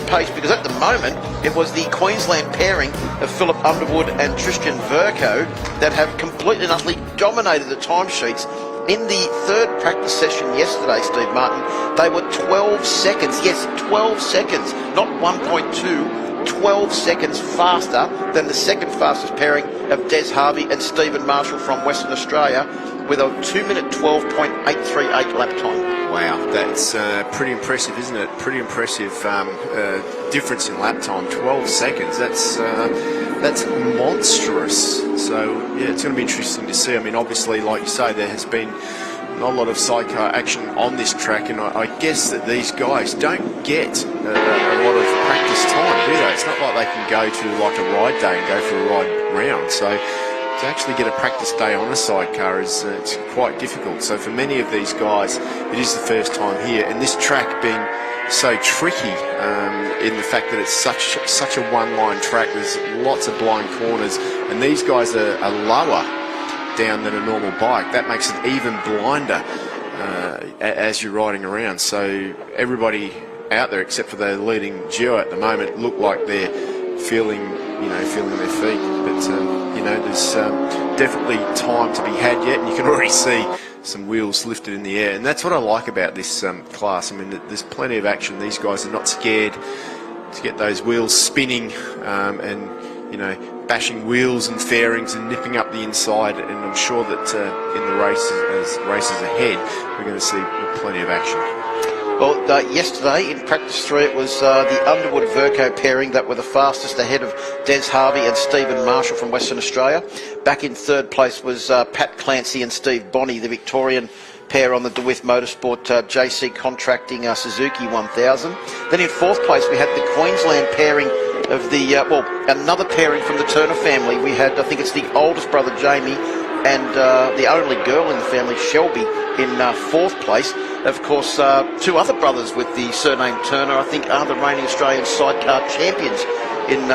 pace, because at the moment it was the Queensland pairing of Philip Underwood and Tristan Verco that have completely and utterly dominated the timesheets. In the third practice session yesterday, Steve Martin, they were 12 seconds, yes, 12 seconds, not 1.2, 12 seconds faster than the second fastest pairing of Des Harvey and Stephen Marshall from Western Australia, with a 2 minute 12.838 lap time. Wow, that's pretty impressive, isn't it? Pretty impressive difference in lap time, 12 seconds. That's monstrous. So, yeah, it's going to be interesting to see. I mean, obviously, like you say, there has been not a lot of sidecar action on this track, and I guess that these guys don't get a lot of practice time, do they? It's not like they can go to like a ride day and go for a ride round. So to actually get a practice day on a sidecar is it's quite difficult. So for many of these guys, it is the first time here, and this track being so tricky in the fact that it's such a one-line track. There's lots of blind corners, and these guys are lower down than a normal bike. That makes it even blinder as you're riding around. So everybody out there, except for the leading duo at the moment, look like they're feeling their feet. But there's definitely time to be had yet, and you can already see some wheels lifted in the air, and that's what I like about this class. I mean, there's plenty of action. These guys are not scared to get those wheels spinning and bashing wheels and fairings and nipping up the inside, and I'm sure that in the races ahead we're going to see plenty of action. Well, yesterday in practice 3 it was the Underwood-Verco pairing that were the fastest, ahead of Des Harvey and Stephen Marshall from Western Australia. Back in third place was Pat Clancy and Steve Bonney, the Victorian pair on the DeWitt Motorsport JC Contracting Suzuki 1000. Then in fourth place we had the Queensland pairing of the, another pairing from the Turner family. We had, I think it's the oldest brother Jamie and the only girl in the family, Shelby, in fourth place. Of course, two other brothers with the surname Turner, I think, are the reigning Australian sidecar champions in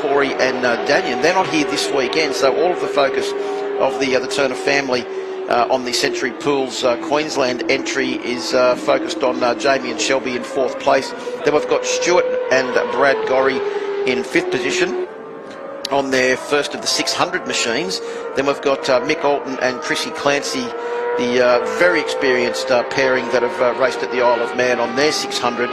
Corey and Daniel. They're not here this weekend, so all of the focus of the Turner family on the Century Pools Queensland entry is focused on Jamie and Shelby in fourth place. Then we've got Stuart and Brad Gorry in fifth position on their first of the 600 machines. Then we've got Mick Alton and Chrissy Clancy, the very experienced pairing that have raced at the Isle of Man on their 600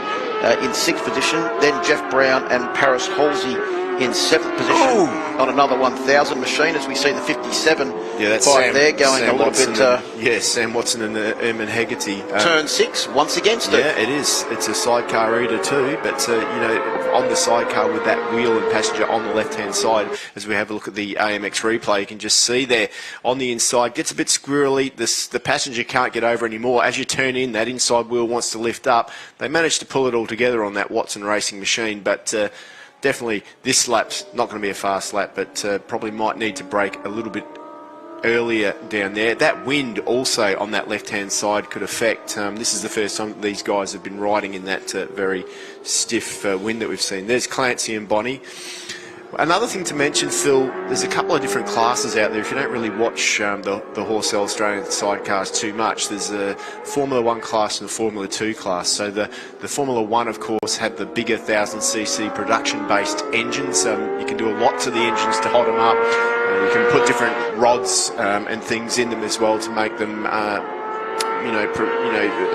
in sixth position. Then Jeff Brown and Paris Halsey in seventh position on another 1000 machine, as we see the 57 that's bike there going Sam a little bit. Sam Watson and Eamon Hegarty. Turn 6 once again, Steve. Yeah, it is. It's a sidecar eater too, but on the sidecar with that wheel and passenger on the left-hand side, as we have a look at the AMX replay, you can just see there on the inside, gets a bit squirrely. The passenger can't get over anymore. As you turn in, that inside wheel wants to lift up. They managed to pull it all together on that Watson racing machine, but definitely this lap's not going to be a fast lap, but probably might need to brake a little bit earlier down there. That wind also on that left-hand side could affect. This is the first time that these guys have been riding in that very stiff wind that we've seen. There's Clancy and Bonney. Another thing to mention, Phil, there's a couple of different classes out there. If you don't really watch the Horsell Australian sidecars too much, there's a Formula 1 class and a Formula 2 class. So the Formula 1, of course, had the bigger 1000cc production-based engines. You can do a lot to the engines to hold them up. You can put different rods and things in them as well to make them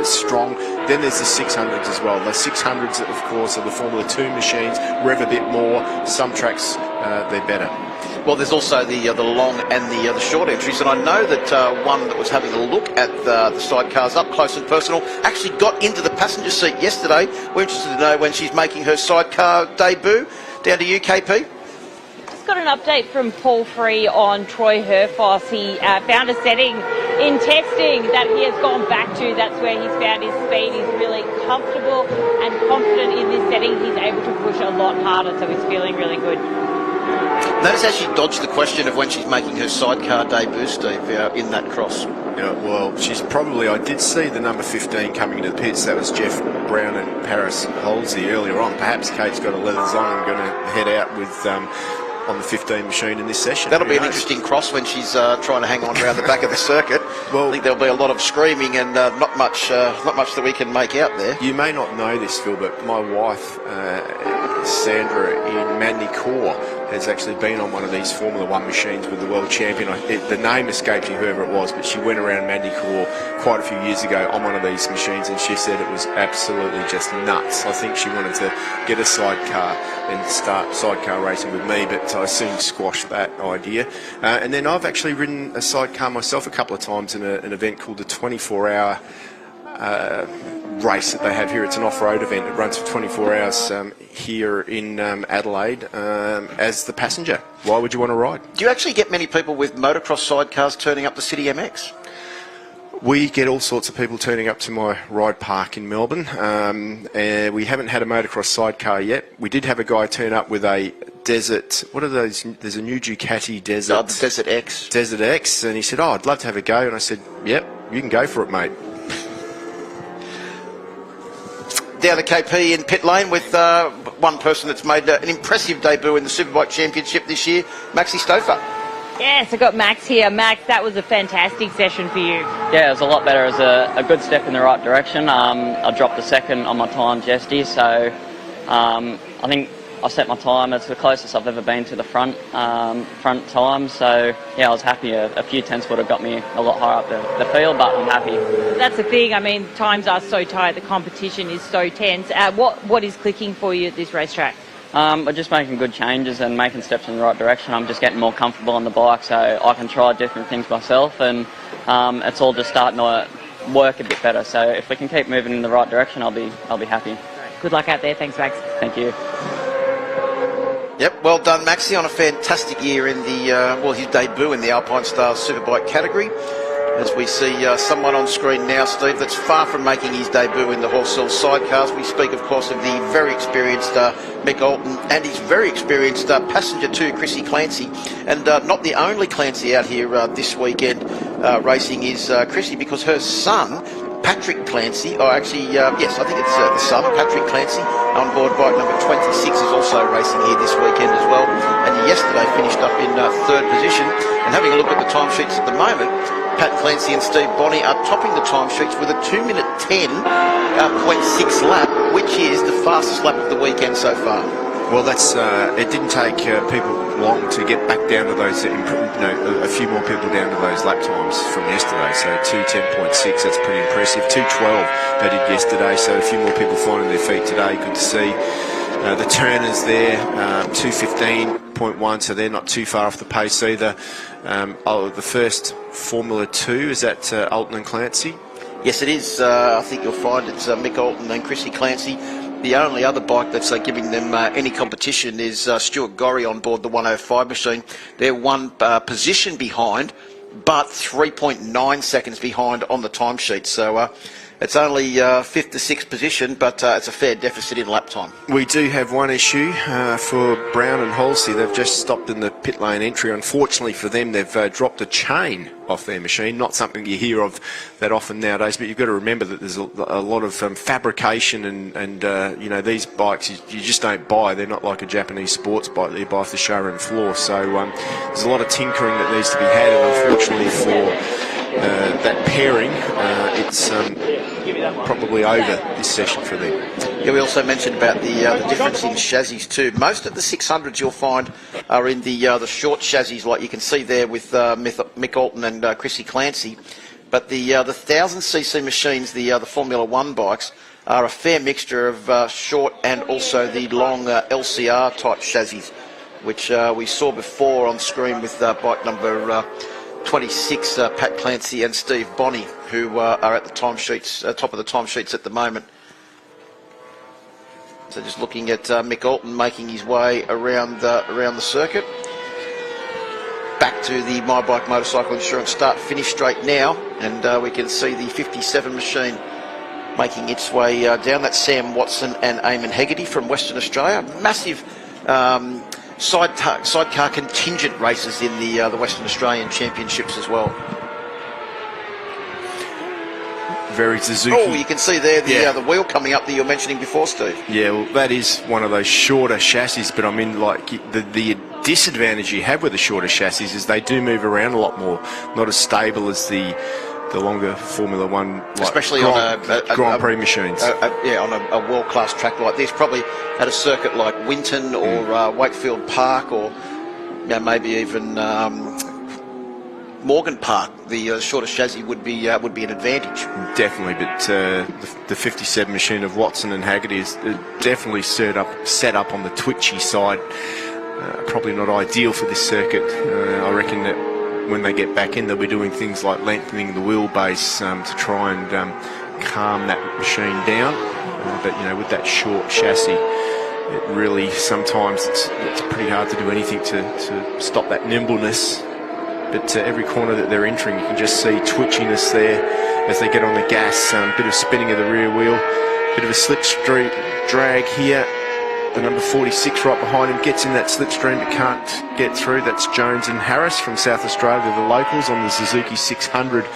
strong. Then there's the 600s as well. The 600s, of course, are the Formula 2 machines, rev a bit more. Some tracks, they're better. Well, there's also the long and the short entries, and I know that one that was having a look at the sidecars up close and personal actually got into the passenger seat yesterday. We're interested to know when she's making her sidecar debut down to UKP. Got an update from Paul Free on Troy Herfoss. He found a setting in testing that he has gone back to. That's where he's found his speed. He's really comfortable and confident in this setting. He's able to push a lot harder, so he's feeling really good. Notice how she dodged the question of when she's making her sidecar debut, Steve, in that cross. Yeah, well, she's probably, I did see the number 15 coming into the pits. That was Jeff Brown and Paris Halsey earlier on. Perhaps Kate's got a leathers on and going to head out with on the 15 machine in this session. That'll be an interesting cross when she's trying to hang on around the back of the circuit. Well, I think there'll be a lot of screaming and not much that we can make out there. You may not know this, Phil, but my wife, Sandra, in Manly Corps, has actually been on one of these Formula 1 machines with the world champion. The name escapes me, whoever it was, but she went around Manly Corps quite a few years ago on one of these machines, and she said it was absolutely just nuts. I think she wanted to get a sidecar and start sidecar racing with me, but I soon squashed that idea. And then I've actually ridden a sidecar myself a couple of times in an event called the 24-hour race that they have here. It's an off-road event. It runs for 24 hours here in Adelaide as the passenger. Why would you want to ride? Do you actually get many people with motocross sidecars turning up the City MX? We get all sorts of people turning up to my ride park in Melbourne. We haven't had a motocross sidecar yet. We did have a guy turn up with a Desert, what are those? There's a new Ducati Desert. Oh, the Desert X. Desert X, and he said, "Oh, I'd love to have a go." And I said, "Yep, you can go for it, mate." Down to KP in pit lane with one person that's made an impressive debut in the Superbike Championship this year, Maxi Stouffer. Yes, I got Max here. Max, that was a fantastic session for you. Yeah, it was a lot better. It was a good step in the right direction. I dropped a second on my times yesterday, so I think I set my time. It's the closest I've ever been to the front time. So yeah, I was happy. A few tenths would have got me a lot higher up the field, but I'm happy. That's the thing. I mean, times are so tight. The competition is so tense. What is clicking for you at this racetrack? We're just making good changes and making steps in the right direction. I'm just getting more comfortable on the bike, so I can try different things myself, and it's all just starting to work a bit better. So if we can keep moving in the right direction, I'll be happy. Good luck out there. Thanks, Max. Thank you. Yep, well done, Maxi, on a fantastic year in the his debut in the Alpinestars Superbike category. As we see someone on screen now, Steve, that's far from making his debut in the Horsell sidecars. We speak, of course, of the very experienced Mick Alton and his very experienced passenger too, Chrissy Clancy. And not the only Clancy out here this weekend racing is Chrissy, because her son, Patrick Clancy, yes, I think it's the son, Patrick Clancy, on board bike number 26, is also racing here this weekend as well. And yesterday finished up in third position. And having a look at the timesheets at the moment, Pat Clancy and Steve Bonney are topping the timesheets with a 2-minute 10.6 lap, which is the fastest lap of the weekend so far. Well, that's it didn't take people long to get back down to those, a few more people down to those lap times from yesterday. So 2:10.6, that's pretty impressive. 2:12 they did yesterday, so a few more people finding their feet today. Good to see. The Turners there, 2:15.1, so they're not too far off the pace either. The first Formula 2, is that Alton and Clancy? Yes, it is. I think you'll find it's Mick Alton and Chrissy Clancy. The only other bike that's giving them any competition is Stuart Gorry on board the 105 machine. They're one position behind, but 3.9 seconds behind on the timesheet. So it's only 5th to 6th position, but it's a fair deficit in lap time. We do have one issue for Brown and Halsey. They've just stopped in the pit lane entry. Unfortunately for them, they've dropped a chain off their machine. Not something you hear of that often nowadays, but you've got to remember that there's a lot of fabrication and these bikes you just don't buy. They're not like a Japanese sports bike that you buy off the showroom floor. So there's a lot of tinkering that needs to be had, and unfortunately for that pairing, it's probably over this session for them. Yeah, we also mentioned about the difference in chassis too. Most of the 600s you'll find are in the short chassis, like you can see there with Mick Alton and Chrissy Clancy. But the 1000cc machines, the Formula 1 bikes, are a fair mixture of short and also the long LCR type chassis, which we saw before on screen with bike number 26, Pat Clancy and Steve Bonney, who are at the timesheets, top of the timesheets at the moment. So just looking at Mick Alton making his way around the circuit. Back to the My Bike Motorcycle Insurance start-finish straight now, and we can see the 57 machine making its way down. That's Sam Watson and Eamon Hegarty from Western Australia. Massive sidecar contingent races in the Western Australian Championships as well. Very Suzuki. Oh, you can see there the wheel coming up that you were mentioning before, Steve. Yeah, well, that is one of those shorter chassis, but I mean, like, the disadvantage you have with the shorter chassis is they do move around a lot more, not as stable as the longer Formula 1, like especially Grand Prix machines. On a world-class track like this, probably at a circuit like Winton or Wakefield Park, or maybe even Morgan Park. The shorter chassis would be an advantage. Definitely, but the 57 machine of Watson and Haggerty is definitely set up on the twitchy side. Probably not ideal for this circuit. I reckon that when they get back in, they'll be doing things like lengthening the wheelbase to try and calm that machine down. But, you know, with that short chassis, it really, sometimes it's pretty hard to do anything to stop that nimbleness. But every corner that they're entering, you can just see twitchiness there as they get on the gas, bit of spinning of the rear wheel, bit of a slipstream drag here. The number 46 right behind him gets in that slipstream but can't get through. That's Jones and Harris from South Australia, the locals, on the Suzuki 600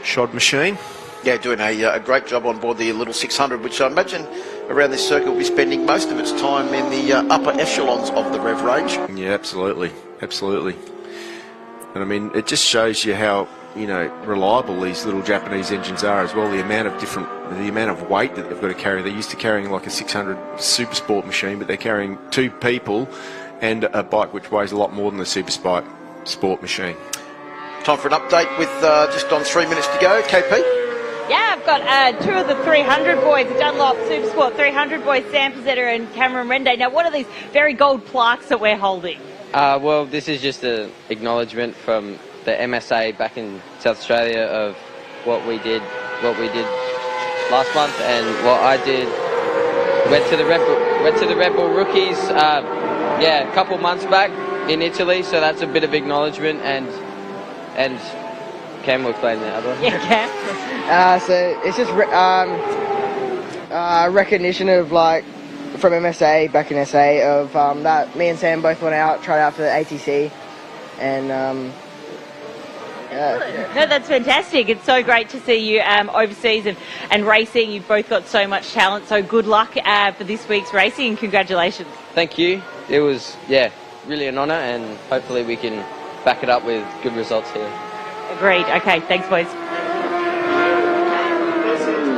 shod machine. Yeah, doing a great job on board the little 600, which I imagine around this circuit will be spending most of its time in the upper echelons of the rev range. Yeah, absolutely, absolutely. And I mean, it just shows you how, you know, reliable these little Japanese engines are as well. The amount of weight that they've got to carry. They're used to carrying like a 600 Supersport machine, but they're carrying 2 people and a bike which weighs a lot more than the Supersport machine. Time for an update with just on 3 minutes to go. KP? Yeah, I've got 2 of the 300 boys, the Dunlop Supersport 300 boys, Sam Pizzetta and Cameron Rende. Now, what are these very gold plaques that we're holding? Well, this is just an acknowledgement from the MSA back in South Australia of what we did last month and what I did. Went to the Red Bull rookies, a couple months back in Italy. So that's a bit of acknowledgement and Cam will explain the other one. Yeah, Cam. So it's just recognition of, like, from MSA back in SA of that me and Sam both went out, tried out for the ATC, and No, that's fantastic. It's so great to see you overseas and racing. You've both got so much talent, so good luck for this week's racing and congratulations. Thank you. It was, really an honour and hopefully we can back it up with good results here. Agreed. Okay, thanks boys.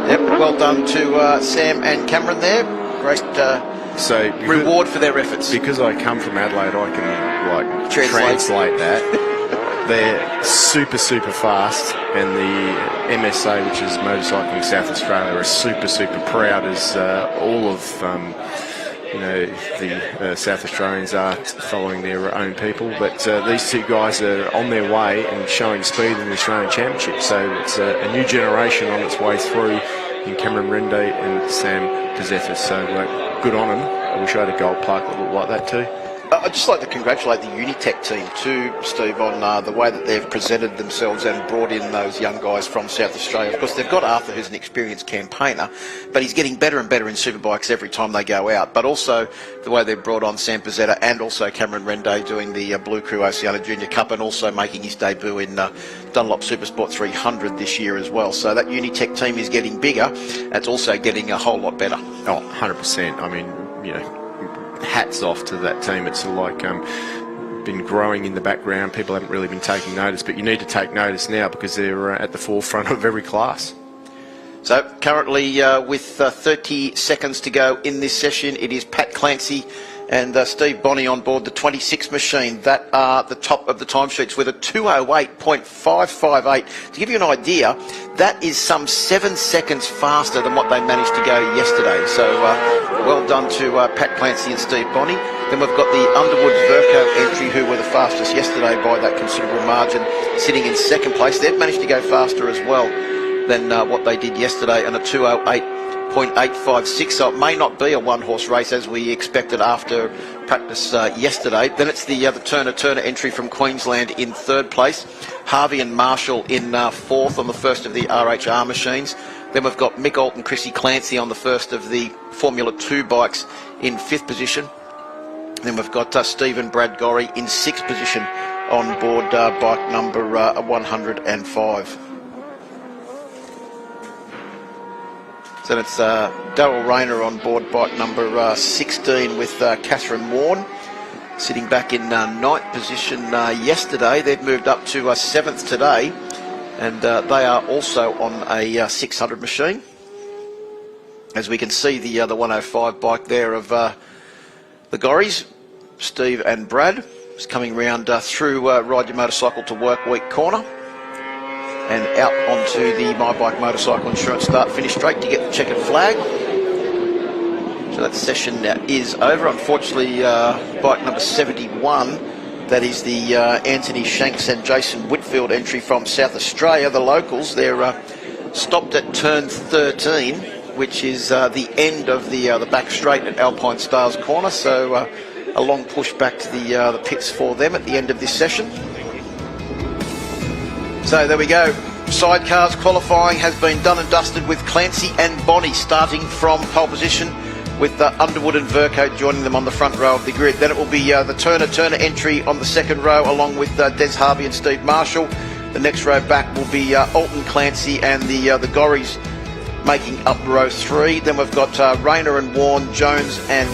Yep, well done to Sam and Cameron there. Great reward for their efforts. Because I come from Adelaide, I can translate that. They're super fast, and the MSA, which is Motorcycling South Australia, are super proud, as all of the South Australians are following their own people. But these 2 guys are on their way and showing speed in the Australian Championship. So it's a new generation on its way through in Cameron Rende and Sam Pizzetta. So good on them. I wish I had a gold plaque that looked like that too. I'd just like to congratulate the Unitech team too, Steve, on the way that they've presented themselves and brought in those young guys from South Australia. Of course, they've got Arthur, who's an experienced campaigner, but he's getting better and better in Superbikes every time they go out. But also the way they've brought on Sam Pizzetta and also Cameron Rende doing the Blue Crew Oceania Junior Cup and also making his debut in Dunlop Supersport 300 this year as well. So that Unitech team is getting bigger. It's also getting a whole lot better. Oh, 100%. I mean, hats off to that team. It's like been growing in the background. People haven't really been taking notice, but you need to take notice now because they're at the forefront of every class. So currently with 30 seconds to go in this session, it is Pat Clancy and Steve Bonney on board the 26 machine. That are the top of the timesheets with a 2:08.558. To give you an idea, that is some 7 seconds faster than what they managed to go yesterday. So well done to Pat Clancy and Steve Bonney. Then we've got the Underwood's Verco entry, who were the fastest yesterday by that considerable margin, sitting in second place. They've managed to go faster as well than what they did yesterday, and a 2:08.856. So it may not be a one-horse race as we expected after practice yesterday. Then it's the Turner entry from Queensland in third place. Harvey and Marshall in fourth on the first of the RHR machines. Then we've got Mick Alt and Chrissy Clancy on the first of the Formula 2 bikes in fifth position. Then we've got Steve and Brad Gorry in sixth position on board bike number 105. So it's Darryl Rayner on board bike number 16 with Catherine Warren sitting back in ninth position yesterday. They've moved up to seventh today, and they are also on a 600 machine. As we can see, the 105 bike there of the Gorries, Steve and Brad, is coming round through Ride Your Motorcycle to Work Week corner and out onto the My Bike Motorcycle Insurance start-finish straight to get the checkered flag. So that session is over. Unfortunately, bike number 71, that is the Anthony Shanks and Jason Whitfield entry from South Australia, the locals. They're stopped at turn 13, which is the end of the back straight at Alpinestars corner. So a long push back to the pits for them at the end of this session. So there we go. Sidecars qualifying has been done and dusted with Clancy and Bonnie starting from pole position, with Underwood and Verco joining them on the front row of the grid. Then it will be the Turner entry on the second row, along with Des Harvey and Steve Marshall. The next row back will be Alton, Clancy and the Gorries making up row 3. Then we've got Rayner and Warren, Jones and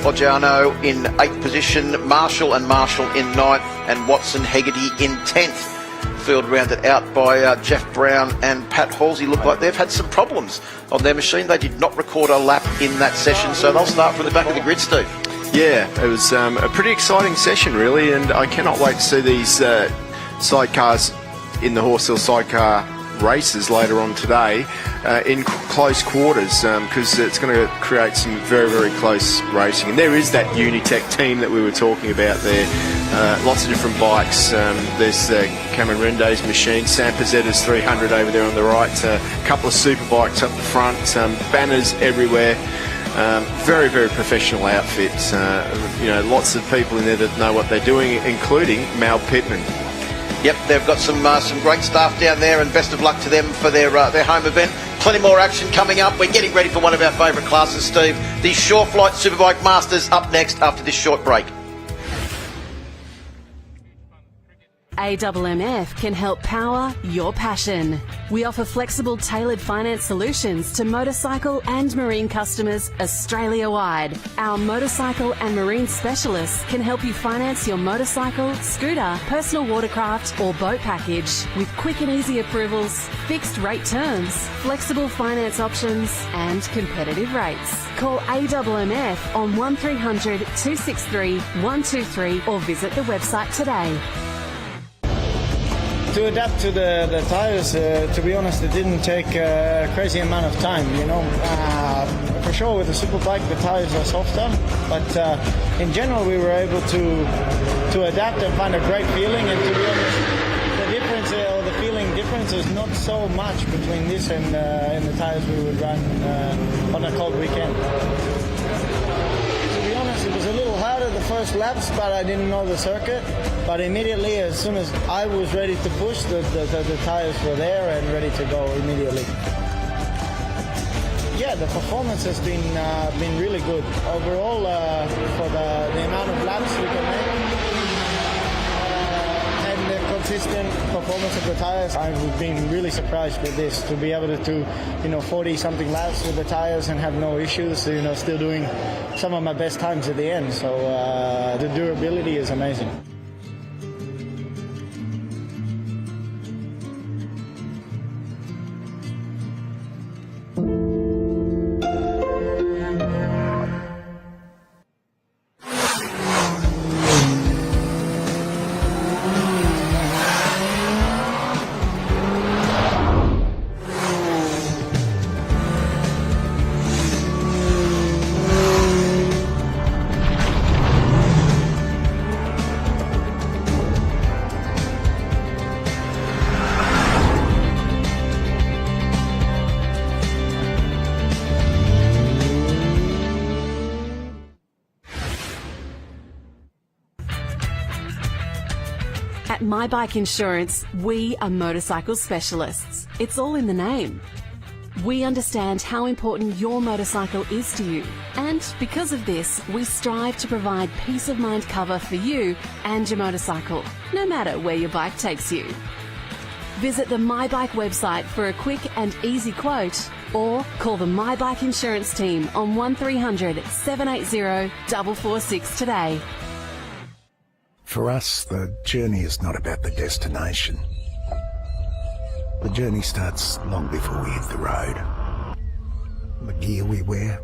Boggiano in 8th position, Marshall in 9th, and Watson Hegarty in 10th. Field rounded out by Jeff Brown and Pat Halsey. Look like they've had some problems on their machine. They did not record a lap in that session, so they'll start from the back of the grid, Steve. Yeah, it was a pretty exciting session, really, and I cannot wait to see these sidecars in the Horse Hill Sidecar races later on today in close quarters, because it's going to create some very, very close racing. And there is that Unitech team that we were talking about there. Lots of different bikes. There's Cameron Rende's machine, Sam Pazzetta's 300 over there on the right, a couple of Superbikes up the front, banners everywhere. Very, very professional outfits. Lots of people in there that know what they're doing, including Mal Pittman. Yep, they've got some great staff down there, and best of luck to them for their home event. Plenty more action coming up. We're getting ready for one of our favourite classes, Steve. The Shore Flight Superbike Masters up next after this short break. AMMF can help power your passion. We offer flexible, tailored finance solutions to motorcycle and marine customers Australia-wide. Our motorcycle and marine specialists can help you finance your motorcycle, scooter, personal watercraft or boat package with quick and easy approvals, fixed rate terms, flexible finance options and competitive rates. Call AMMF on 1300 263 123 or visit the website today. To adapt to the tyres, to be honest, it didn't take a crazy amount of time, for sure with the Superbike the tyres are softer, but in general we were able to adapt and find a great feeling, and to be honest, the difference or the feeling difference is not so much between this and the tyres we would run on a cold weekend. It was a little harder the first laps, but I didn't know the circuit. But immediately, as soon as I was ready to push, the tyres were there and ready to go immediately. Yeah, the performance has been really good overall for the amount of laps we can make. And the consistent performance of the tyres. I've been really surprised with this, to be able to do 40-something laps with the tyres and have no issues. Still doing some of my best times at the end. So the durability is amazing. At My Bike Insurance, we are motorcycle specialists. It's all in the name. We understand how important your motorcycle is to you, and because of this, we strive to provide peace of mind cover for you and your motorcycle, no matter where your bike takes you. Visit the My Bike website for a quick and easy quote, or call the My Bike Insurance team on 1300 780 446 today. For us, the journey is not about the destination. The journey starts long before we hit the road. The gear we wear,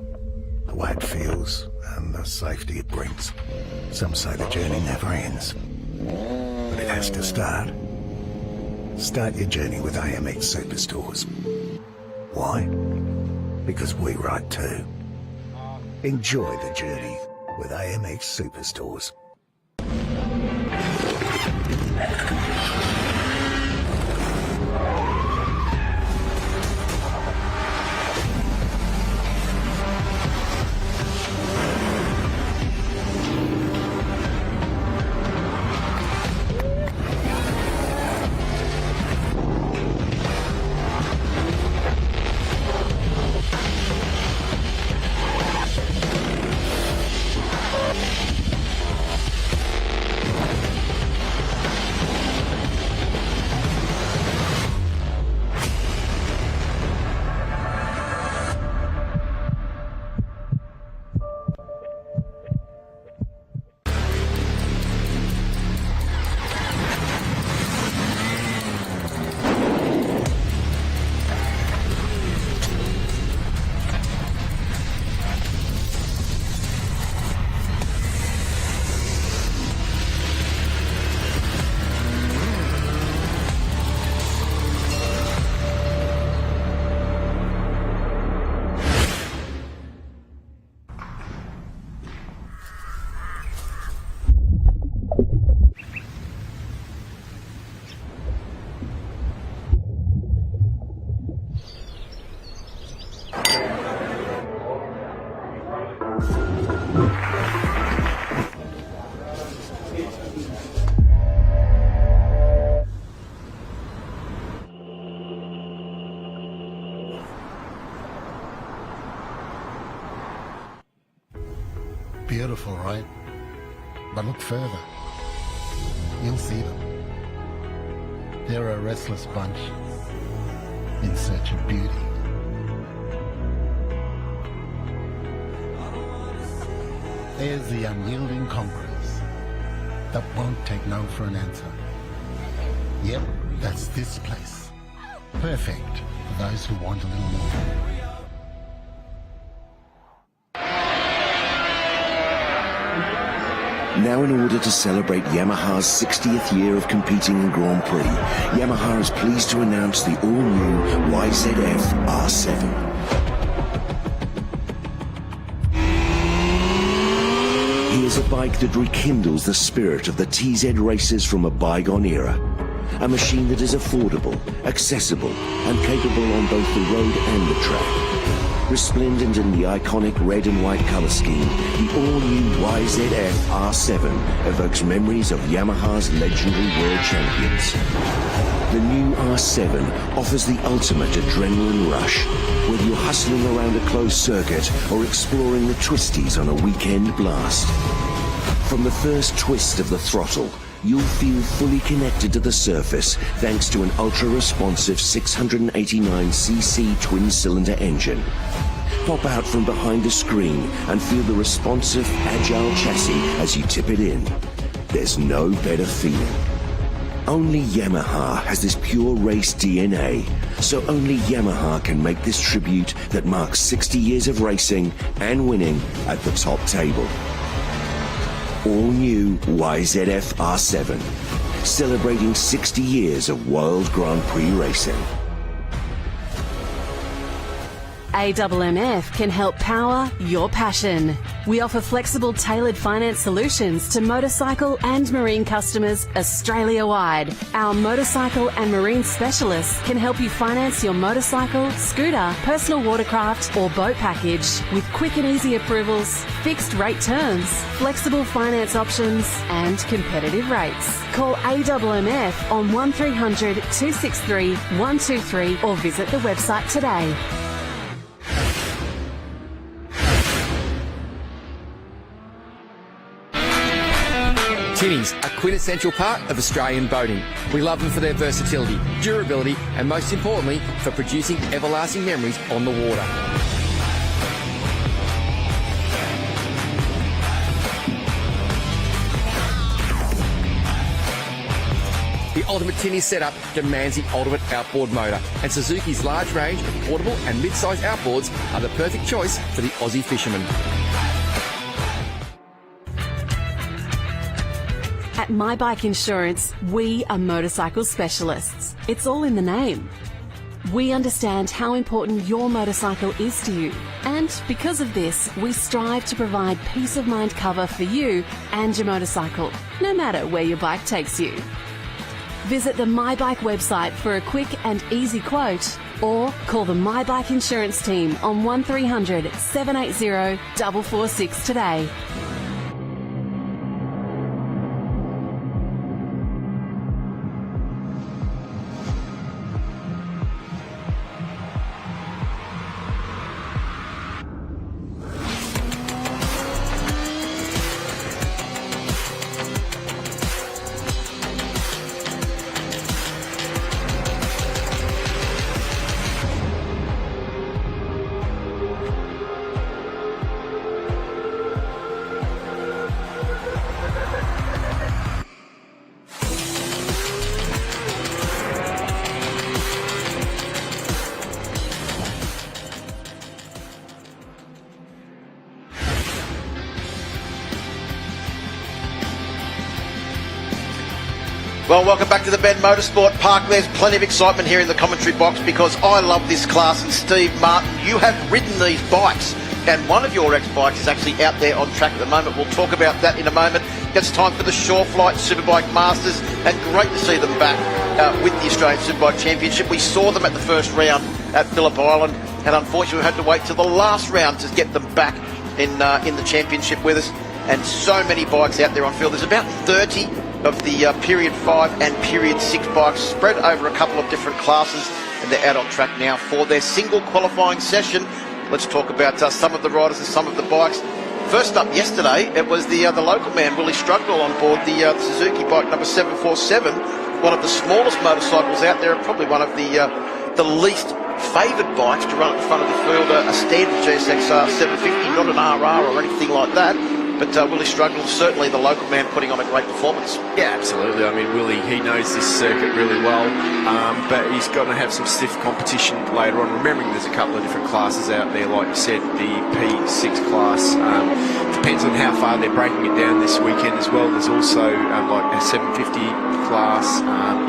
the way it feels, and the safety it brings. Some say the journey never ends, but it has to start. Start your journey with AMX Superstores. Why? Because we ride too. Enjoy the journey with AMX Superstores. beautiful, right? But look further. You'll see them. They're a restless bunch in search of beauty. There's the unyielding conquerors that won't take no for an answer. Yep, that's this place. Perfect for those who want a little more. Now, in order to celebrate Yamaha's 60th year of competing in Grand Prix, Yamaha is pleased to announce the all-new YZF R7. Here's a bike that rekindles the spirit of the TZ races from a bygone era. A machine that is affordable, accessible, and capable on both the road and the track. Resplendent in the iconic red and white colour scheme, the all-new YZF R7 evokes memories of Yamaha's legendary world champions. The new R7 offers the ultimate adrenaline rush, whether you're hustling around a closed circuit or exploring the twisties on a weekend blast. From the first twist of the throttle, you'll feel fully connected to the surface thanks to an ultra-responsive 689cc twin-cylinder engine. Pop out from behind the screen and feel the responsive, agile chassis as you tip it in. There's no better feeling. Only Yamaha has this pure race DNA, so only Yamaha can make this tribute that marks 60 years of racing and winning at the top table. All new YZF R7, celebrating 60 years of World Grand Prix racing. AMMF can help power your passion. We offer flexible, tailored finance solutions to motorcycle and marine customers Australia-wide. Our motorcycle and marine specialists can help you finance your motorcycle, scooter, personal watercraft or boat package with quick and easy approvals, fixed rate terms, flexible finance options and competitive rates. Call AMMF on 1300 263 123 or visit the website today. Tinnies, a quintessential part of Australian boating. We love them for their versatility, durability, and most importantly, for producing everlasting memories on the water. The ultimate tinny setup demands the ultimate outboard motor, and Suzuki's large range, portable and mid-size outboards are the perfect choice for the Aussie fisherman. At My Bike Insurance, we are motorcycle specialists. It's all in the name. We understand how important your motorcycle is to you, and because of this, we strive to provide peace of mind cover for you and your motorcycle, no matter where your bike takes you. Visit the My Bike website for a quick and easy quote, or call the My Bike Insurance team on 1300 780 446 today. Well, welcome back to the Bend Motorsport Park. There's plenty of excitement here in the commentary box because I love this class. And Steve Martin, you have ridden these bikes, and one of your ex-bikes is actually out there on track at the moment. We'll talk about that in a moment. It's time for the Shore Flight Superbike Masters, and great to see them back with the Australian Superbike Championship. We saw them at the first round at Phillip Island, and unfortunately we had to wait till the last round to get them back in the championship with us. And so many bikes out there on field. There's about 30 of the Period 5 and Period 6 bikes spread over a couple of different classes, and they're out on track now for their single qualifying session. Let's talk about some of the riders and some of the bikes. First up yesterday, it was the local man, Willie Struggle, on board the Suzuki bike number 747, one of the smallest motorcycles out there, probably one of the least favoured bikes to run at the front of the field, a standard GSXR 750, not an RR or anything like that. But Willie Struggle, certainly the local man, putting on a great performance. Yeah, absolutely. I mean, Willie, he knows this circuit really well, but he's got to have some stiff competition later on. Remembering there's a couple of different classes out there, like you said, the P6 class. Depends on how far they're breaking it down this weekend as well. There's also like a 750 class.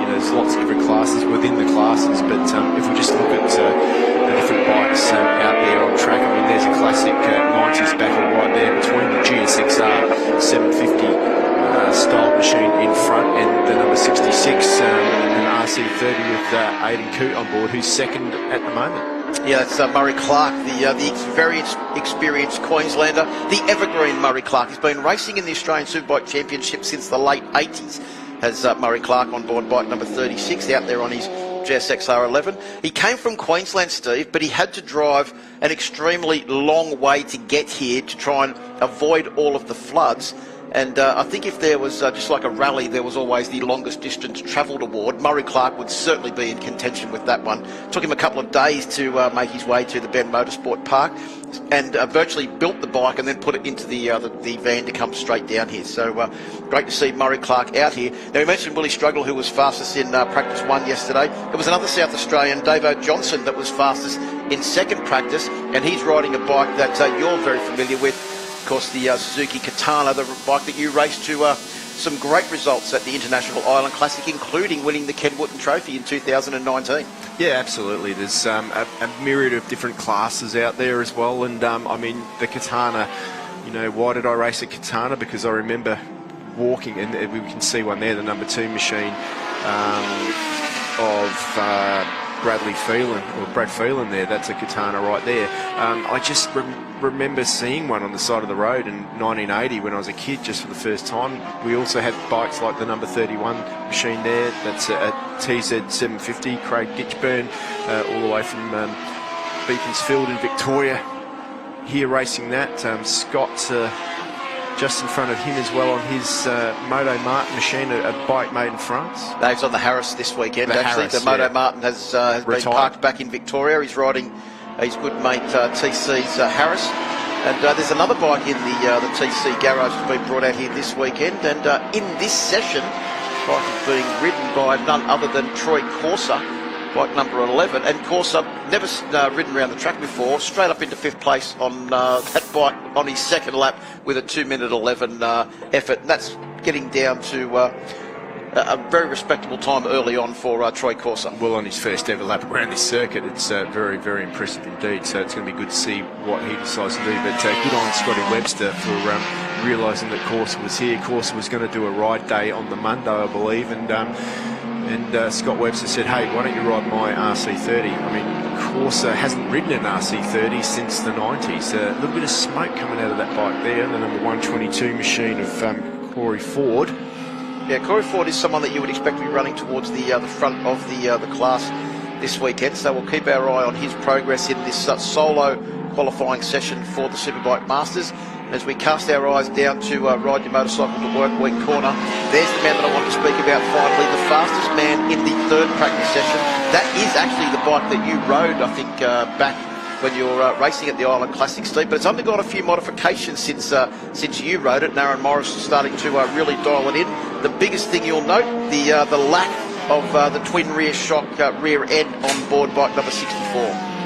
There's lots of different classes within the classes, but if we just look at the different bikes out there on track, I mean, there's a classic 90s battle right there between the GSXR 750 style machine in front and the number 66, an RC30 with Aidan Coote on board, who's second at the moment. Yeah, that's Murray Clark, the very experienced Queenslander, the evergreen Murray Clark. He's been racing in the Australian Superbike Championship since the late 80s. Has Murray Clark on board bike number 36 out there on his GSXR 11. He came from Queensland, Steve, but he had to drive an extremely long way to get here to try and avoid all of the floods. And I think if there was, just like a rally, there was always the longest distance travelled award, Murray Clark would certainly be in contention with that one. Took him a couple of days to make his way to the Bend Motorsport Park and virtually built the bike and then put it into the van to come straight down here. So great to see Murray Clark out here. Now, we mentioned Willie Struggle, who was fastest in practice 1 yesterday. There was another South Australian, Davo Johnson, that was fastest in second practice, and he's riding a bike that you're very familiar with. Of course, the Suzuki Katana, the bike that you raced to some great results at the International Island Classic, including winning the Ken Wooten Trophy in 2019. Yeah, absolutely. There's a myriad of different classes out there as well. And, I mean, the Katana, why did I race a Katana? Because I remember walking, and we can see one there, the number 2 machine of Bradley Phelan, or Brad Phelan there. That's a Katana right there. I just remember seeing one on the side of the road in 1980 when I was a kid, just for the first time. We also had bikes like the number 31 machine there. That's a TZ 750, Craig Gitchburn, all the way from Beaconsfield in Victoria, here racing that. Scott just in front of him as well on his Moto Martin machine, a bike made in France. Dave's on the Harris this weekend. The Actually, Harris, the Moto Martin has been parked back in Victoria. He's riding his good mate TC's Harris. And there's another bike in the TC garage that's been brought out here this weekend. And in this session, the bike is being ridden by none other than Troy Corser, bike number 11. And Corser, never ridden around the track before, straight up into 5th place on that bike on his second lap with a 2:11 effort. And that's getting down to a very respectable time early on for Troy Corser. Well, on his first ever lap around this circuit, it's very, very impressive indeed. So it's going to be good to see what he decides to do. But good on Scotty Webster for realising that Corser was here. Corser was going to do a ride day on the Monday, I believe, and Scott Webster said, hey, why don't you ride my RC30? I mean, Corser hasn't ridden an RC30 since the 90s. A little bit of smoke coming out of that bike there, the number 122 machine of Corey Ford. Yeah, Corey Ford is someone that you would expect to be running towards the front of the class this weekend, so we'll keep our eye on his progress in this solo qualifying session for the Superbike Masters. And as we cast our eyes down to Ride Your Motorcycle to Work Week corner, there's the man that I want to speak about finally, the fastest man in the third practice session. That is actually the bike that you rode, I think, back when you were racing at the Island Classic, Steve, but it's undergone a few modifications since you rode it, and Aaron Morris is starting to really dial it in. The biggest thing you'll note, the lack of the twin rear shock rear end on board bike number 64.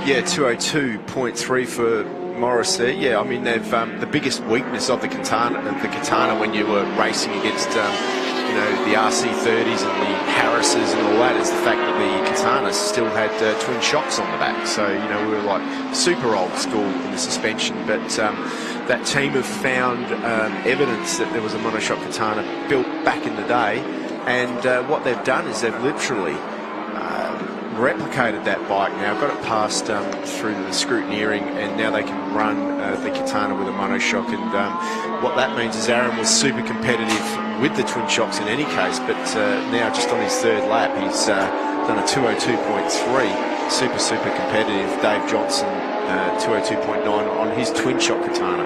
Yeah, 202.3 for Morris there. Yeah, I mean, they've the biggest weakness of the Katana when you were racing against the RC30s and the Harrises and all that is the fact that the Katana still had twin shocks on the back. So, we were like super old school in the suspension, but that team have found evidence that there was a monoshock Katana built back in the day, and what they've done is they've literally replicated that bike now, got it passed through the scrutineering, and now they can run the Katana with a monoshock. And what that means is Aaron was super competitive with the twin shocks in any case, but now just on his third lap he's done a 202.3, super competitive. Dave Johnson 202.9 on his twin-shock Katana.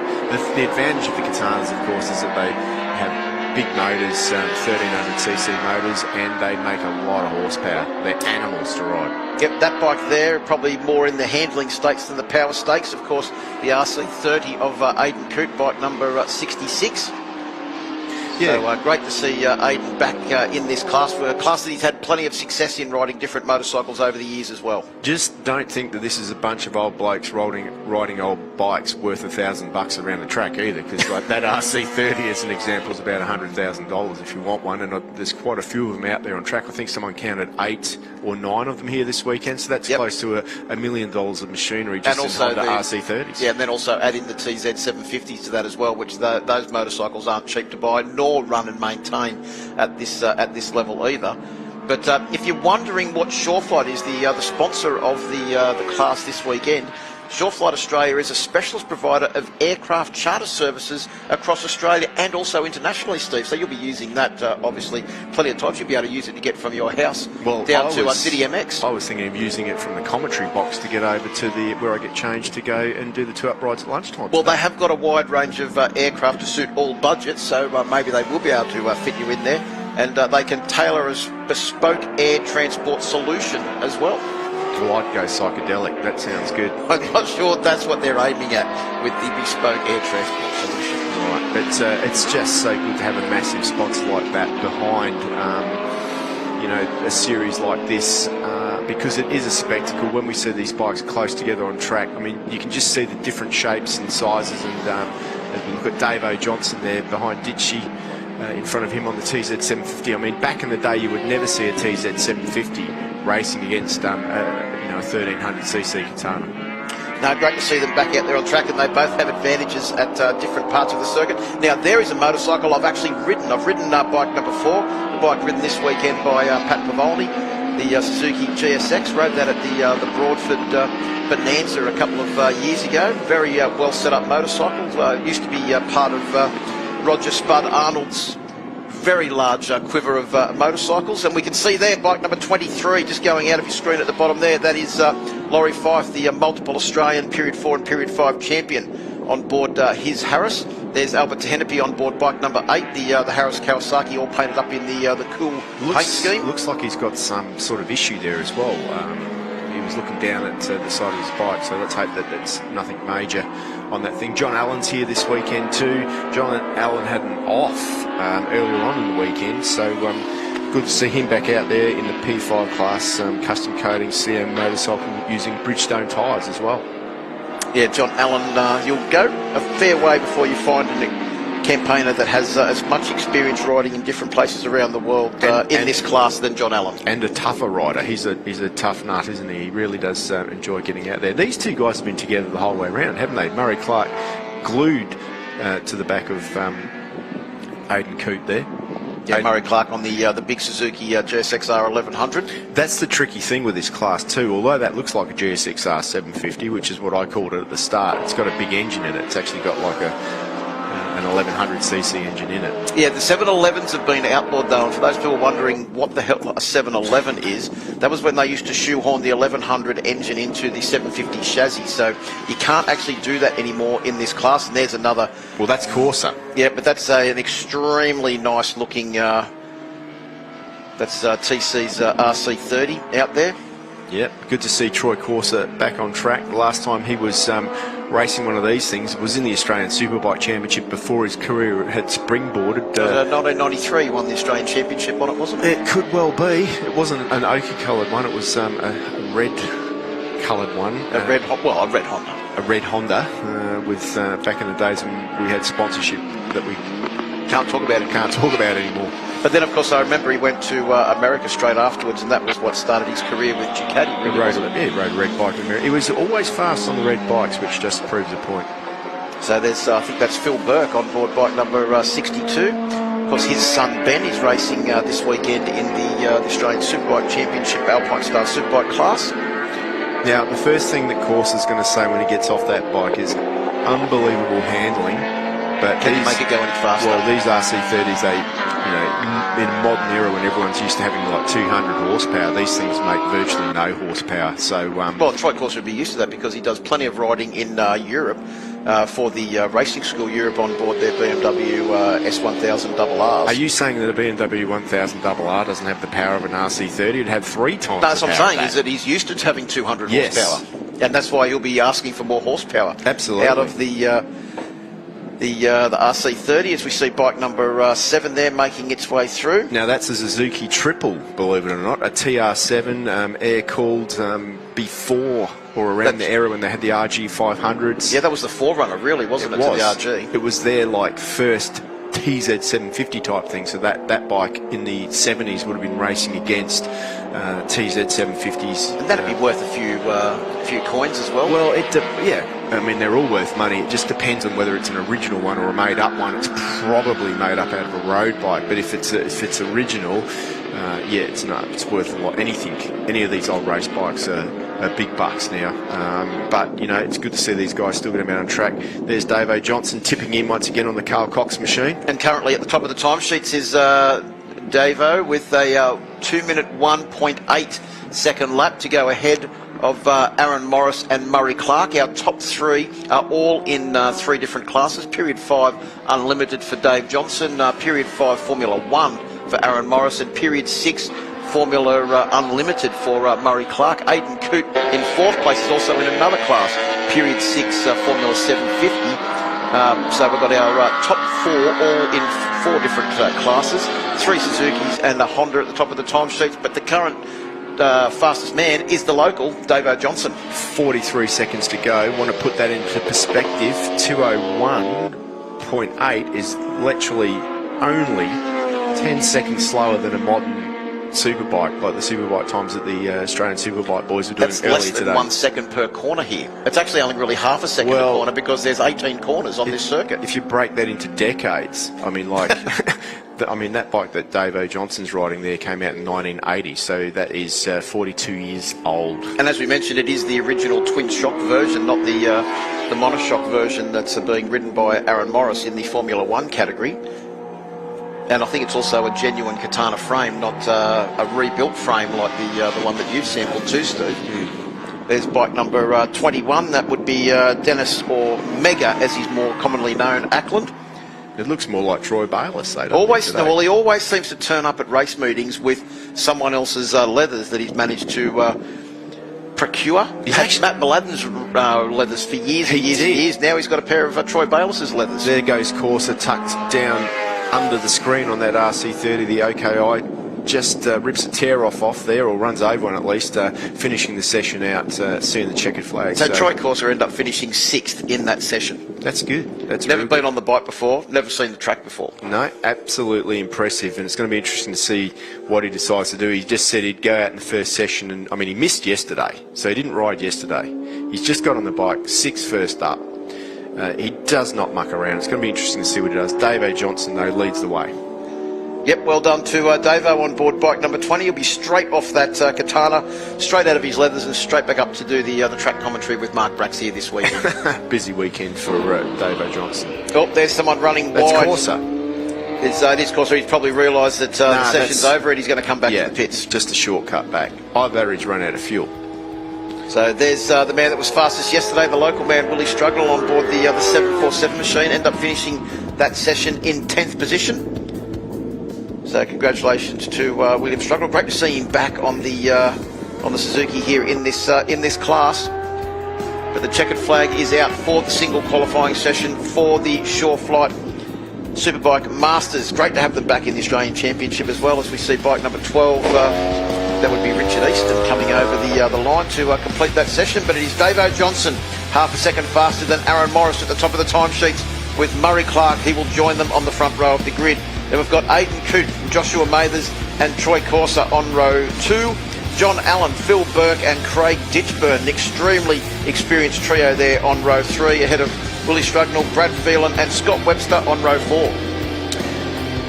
The advantage of the Katanas, of course, is that they have big motors, 1300cc motors, and they make a lot of horsepower. They're animals to ride. Yep, that bike there, probably more in the handling stakes than the power stakes. Of course, the RC30 of Aidan Coote, bike number 66. Yeah. So great to see Aidan back in this class, a class that he's had plenty of success in riding different motorcycles over the years as well. Just don't think that this is a bunch of old blokes riding old bikes worth $1,000 around the track either, because like that RC30 as an example is about $100,000 if you want one, and there's quite a few of them out there on track. I think someone counted 8 or 9 of them here this weekend, so that's close to $1 million of machinery just and also in Honda RC30s. Yeah, and then also add in the TZ 750s to that as well, which those motorcycles aren't cheap to buy nor run and maintain at this level either. But if you're wondering what Shoreflight is, the sponsor of the class this weekend, Shoreflight Australia is a specialist provider of aircraft charter services across Australia and also internationally, Steve. So you'll be using that, obviously, plenty of times. You'll be able to use it to get from your house down to City MX. I was thinking of using it from the commentary box to get over to where I get changed to go and do the 2-up rides at lunchtime. Well, they have got a wide range of aircraft to suit all budgets, so maybe they will be able to fit you in there. And they can tailor a bespoke air transport solution as well. Well, I'd go psychedelic. That sounds good. I'm not sure that's what they're aiming at with the bespoke air transport solution. Right, but it's just so good to have a massive sponsor like that behind, a series like this, because it is a spectacle. When we see these bikes close together on track, I mean, you can just see the different shapes and sizes. And as we look at Dave O. Johnson there behind Ditchy, in front of him on the TZ 750. I mean, back in the day, you would never see a TZ 750 racing against a 1300cc Katana. No, great to see them back out there on track, and they both have advantages at different parts of the circuit. Now, there is a motorcycle I've actually ridden. I've ridden bike number 4, the bike ridden this weekend by Pat Pavolny, the Suzuki GSX. Rode that at the Broadford Bonanza a couple of years ago. Very well set up motorcycle. Used to be part of Roger Spud Arnold's very large quiver of motorcycles, and we can see there bike number 23 just going out of your screen at the bottom there. That is Laurie Fife, the multiple Australian Period 4 and Period 5 champion, on board his Harris. There's Albert Tehenepe on board bike number 8, the Harris Kawasaki, all painted up in the cool paint scheme. Looks like he's got some sort of issue there as well. He was looking down at the side of his bike, so let's hope that that's nothing major on that thing. John Allen's here this weekend too. John Allen had an off earlier on in the weekend, so good to see him back out there in the P5 class, custom coating CM motorcycle using Bridgestone tyres as well. Yeah, John Allen, you'll go a fair way before you find a campaigner that has as much experience riding in different places around the world in this class than John Allen. And a tougher rider. He's a tough nut, isn't he? He really does enjoy getting out there. These two guys have been together the whole way around, haven't they? Murray Clark glued to the back of Aidan Coote there. Yeah, Murray Clark on the big Suzuki GSX-R 1100. That's the tricky thing with this class too. Although that looks like a GSX-R 750, which is what I called it at the start, it's got a big engine in it. It's actually got like an 1100cc engine in it. Yeah, the 711s have been outlawed though, and for those people wondering what the hell a 711 is, that was when they used to shoehorn the 1100 engine into the 750 chassis, so you can't actually do that anymore in this class. And there's another... Well, that's Corsa. Yeah, but that's an extremely nice looking... that's TC's RC30 out there. Yep, good to see Troy Corsa back on track. The last time he was racing one of these things was in the Australian Superbike Championship before his career had springboarded. 1993 won the Australian Championship on it, wasn't it? It could well be. It wasn't an ochre coloured one, it was a red coloured one. A red Honda. A red Honda with back in the days when we had sponsorship that we can't talk about anymore. But then, of course, I remember he went to America straight afterwards, and that was what started his career with Ducati. Really, he rode a red bike in America. He was always fast on the red bikes, which just proves a point. So there's, I think that's Phil Burke on board bike number 62. Of course, his son Ben is racing this weekend in the Australian Superbike Championship Alpinestars Superbike class. Now, the first thing that Corsa's going to say when he gets off that bike is unbelievable handling But can you make it go any faster? Well, these RC30s, in a modern era when everyone's used to having like 200 horsepower, these things make virtually no horsepower. So, well, Troy Corser would be used to that because he does plenty of riding in Europe for the Racing School Europe on board their BMW S1000 RRs. Are you saying that a BMW 1000 RR doesn't have the power of an RC30? It'd have 3 times. No, that's the what I'm power saying, of is that he's used to having 200 Yes. horsepower. And that's why he'll be asking for more horsepower. Absolutely. Out of the RC30, as we see bike number 7 there making its way through. Now that's a Suzuki triple, believe it or not, a TR7 air-cooled before or around the era when they had the RG500s. Yeah, that was the forerunner, really, wasn't it, to the RG? It was their first TZ750 type thing, so that bike in the 70s would have been racing against TZ750s. And that'd be worth a few coins as well. Well, I mean, they're all worth money. It just depends on whether it's an original one or a made-up one. It's probably made up out of a road bike, but if it's original, it's worth a lot. Any of these old race bikes are big bucks now. But it's good to see these guys still get them out on track. There's Davo Johnson tipping in once again on the Carl Cox machine. And currently at the top of the timesheets is Davo with a 2-minute 1.8 second lap to go ahead of Aaron Morris and Murray Clark. Our top 3 are all in 3 different classes. Period 5 Unlimited for Dave Johnson, Period 5 Formula 1 for Aaron Morris, and Period 6 Formula Unlimited for Murray Clark. Aidan Coote in 4th place is also in another class, Period 6 Formula 750. So we've got our top 4 all in 4 different classes, 3 Suzukis and a Honda at the top of the timesheets, but the current fastest man is the local, Davo Johnson. 43 seconds to go. Want to put that into perspective, 201.8 is literally only 10 seconds slower than a modern Superbike, like the Superbike times that the Australian Superbike boys were doing That's earlier less than today. 1 second per corner here. It's actually only really half a second per corner because there's 18 corners on this circuit. If you break that into decades, I mean, like, that bike that Davo Johnson's riding there came out in 1980, so that is 42 years old. And as we mentioned, it is the original twin shock version, not the monoshock version that's being ridden by Aaron Morris in the Formula 1 category. And I think it's also a genuine Katana frame, not a rebuilt frame like the one that you've sampled too, Steve. There's bike number 21. That would be Dennis, or Mega, as he's more commonly known, Ackland. It looks more like Troy Bayliss, though. Well, he always seems to turn up at race meetings with someone else's leathers that he's managed to procure. He's had Matt Mladen's leathers for years and years. Now he's got a pair of Troy Bayliss's leathers. There goes Corsa tucked down under the screen on that RC30. The OKI just rips a tear off there, or runs over one at least, finishing the session out, seeing the checkered flag. So Troy Corsa ended up finishing 6th in that session. That's good. That's never been on the bike before, never seen the track before. No, absolutely impressive, and it's going to be interesting to see what he decides to do. He just said he'd go out in the first session, and I mean, he missed yesterday, so he didn't ride yesterday. He's just got on the bike, 6th first up. He does not muck around. It's going to be interesting to see what he does. Davo Johnson, though, leads the way. Yep, well done to Davo on board bike number 20. He'll be straight off that Katana, straight out of his leathers and straight back up to do the track commentary with Mark Brax here this weekend. Busy weekend for Davo Johnson. Oh, there's someone running That's wide. Corsa. It is Corsa. He's probably realised that the session's over and he's going to come back to the pits. Just a shortcut back. I've average run out of fuel. So there's the man that was fastest yesterday, the local man, Willie Struggle, on board the 747 machine. Ended up finishing that session in 10th position. So congratulations to William Struggle. Great to see him back on the Suzuki here in this class. But the checkered flag is out for the single qualifying session for the Shore Flight Superbike Masters. Great to have them back in the Australian Championship as well, as we see bike number 12. That would be Richard Easton coming over the line to complete that session. But it is Davo Johnson, half a second faster than Aaron Morris at the top of the timesheets, with Murray Clark. He will join them on the front row of the grid. Then we've got Aidan Coote, Joshua Mathers and Troy Corsa on row 2. John Allen, Phil Burke and Craig Ditchburn, an extremely experienced trio there on row 3, ahead of Willie Strugnall, Brad Phelan and Scott Webster on row 4.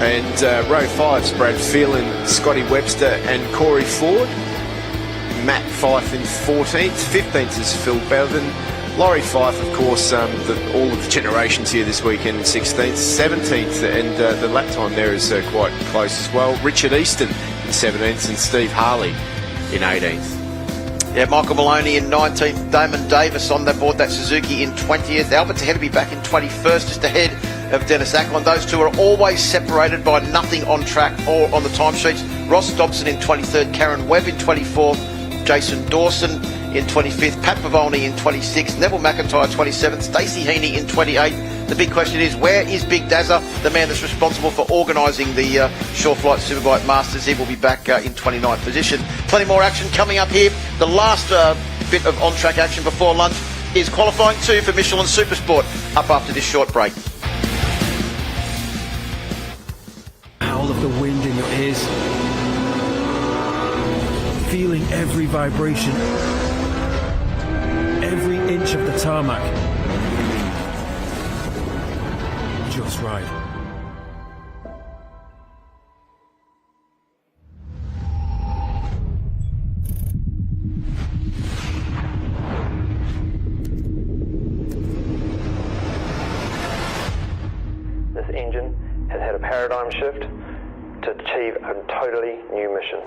And row 5's Brad Phelan, Scotty Webster and Corey Ford. Matt Fife in 14th. 15th is Phil Bevan. Laurie Fife, of course, all of the generations here this weekend in 16th, 17th, and the lap time there is quite close as well. Richard Easton in 17th and Steve Harley in 18th. Yeah, Michael Maloney in 19th, Damon Davis on that board, that Suzuki in 20th. Albert Tahiti be back in 21st, just ahead of Dennis Ackland. Those two are always separated by nothing on track or on the timesheets. Ross Dobson in 23rd, Karen Webb in 24th, Jason Dawson in 25th, Pat Pavoni in 26th, Neville McIntyre 27th, Stacey Heaney in 28th. The big question is, where is Big Dazza, the man that's responsible for organising the Shore Flight Superbike Masters? He will be back in 29th position. Plenty more action coming up here. The last bit of on-track action before lunch is qualifying 2 for Michelin Supersport, up after this short break. Howl of the wind in your ears, feeling every vibration, every inch of the tarmac. Just right. This engine has had a paradigm shift to achieve a totally new mission.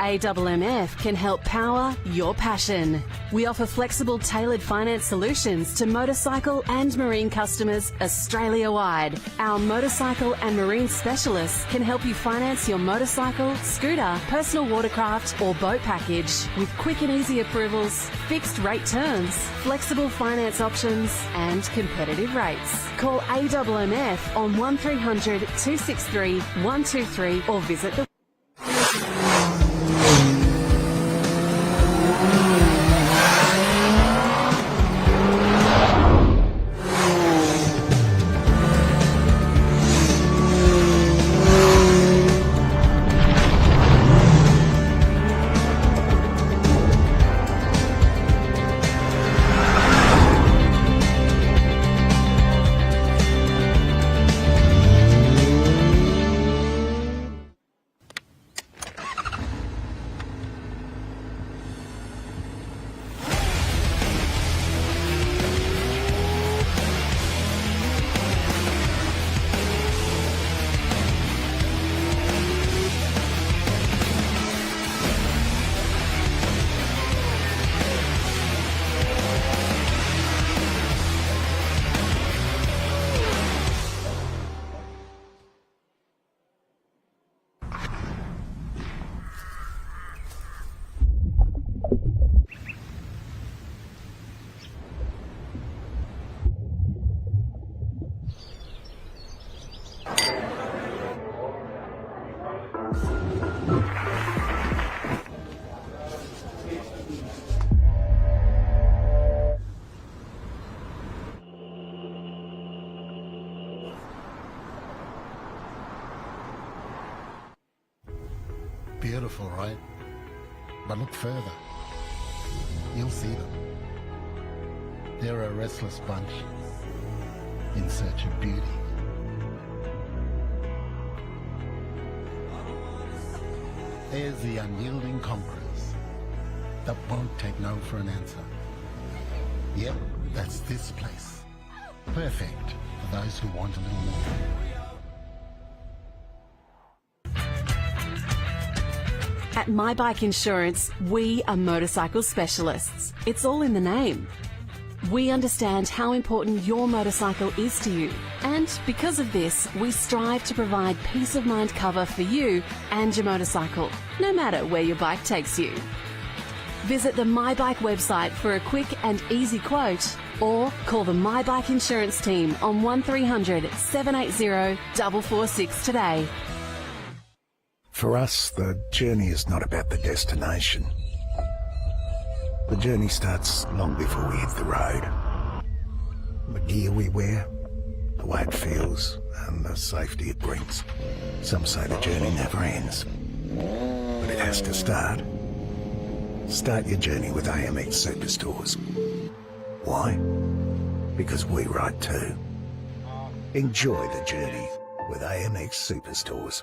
AWMF can help power your passion. We offer flexible, tailored finance solutions to motorcycle and marine customers Australia-wide. Our motorcycle and marine specialists can help you finance your motorcycle, scooter, personal watercraft or boat package with quick and easy approvals, fixed rate terms, flexible finance options and competitive rates. Call AWMF on 1300 263 123 or visit the Beautiful, right? But look further. You'll see them. They're a restless bunch in search of beauty. There's the unyielding conquerors that won't take no for an answer. Yep, that's this place. Perfect for those who want a little more. At My Bike Insurance, we are motorcycle specialists. It's all in the name. We understand how important your motorcycle is to you, and because of this, we strive to provide peace of mind cover for you and your motorcycle, no matter where your bike takes you. Visit the MyBike website for a quick and easy quote, or call the MyBike insurance team on 1300 780 446 today. For us, the journey is not about the destination. The journey starts long before we hit the road. The gear we wear, the way it feels, and the safety it brings. Some say the journey never ends, but it has to start. Start your journey with AMX Superstores. Why? Because we ride too. Enjoy the journey with AMX Superstores.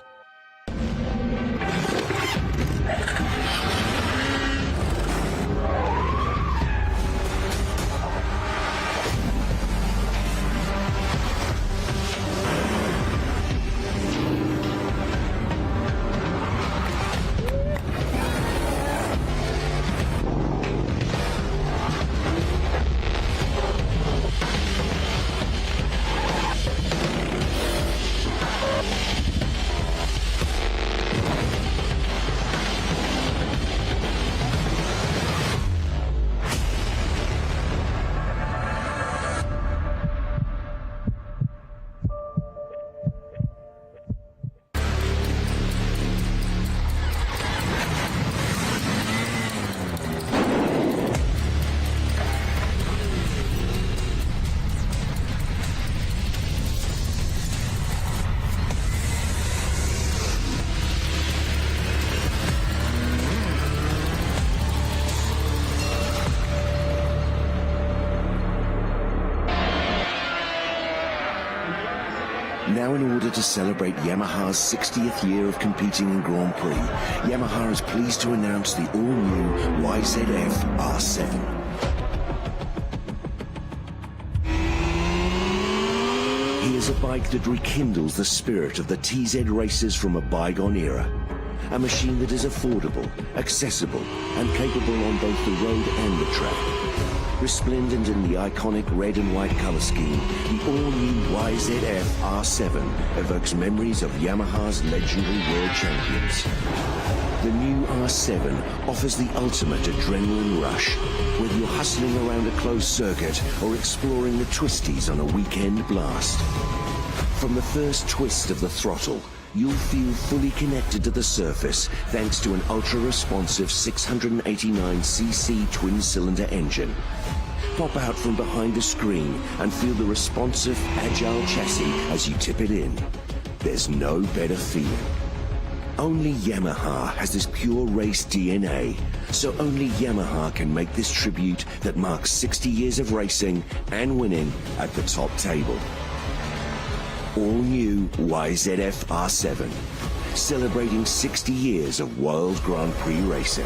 Now, in order to celebrate Yamaha's 60th year of competing in Grand Prix, Yamaha is pleased to announce the all-new YZF R7. Here's a bike that rekindles the spirit of the TZ races from a bygone era. A machine that is affordable, accessible, and capable on both the road and the track. Resplendent in the iconic red and white colour scheme, the all-new YZF R7 evokes memories of Yamaha's legendary world champions. The new R7 offers the ultimate adrenaline rush, whether you're hustling around a closed circuit or exploring the twisties on a weekend blast. From the first twist of the throttle, you'll feel fully connected to the surface thanks to an ultra-responsive 689cc twin-cylinder engine. Pop out from behind the screen and feel the responsive, agile chassis as you tip it in. There's no better feeling. Only Yamaha has this pure race DNA, so only Yamaha can make this tribute that marks 60 years of racing and winning at the top table. All new YZF R7, celebrating 60 years of World Grand Prix racing.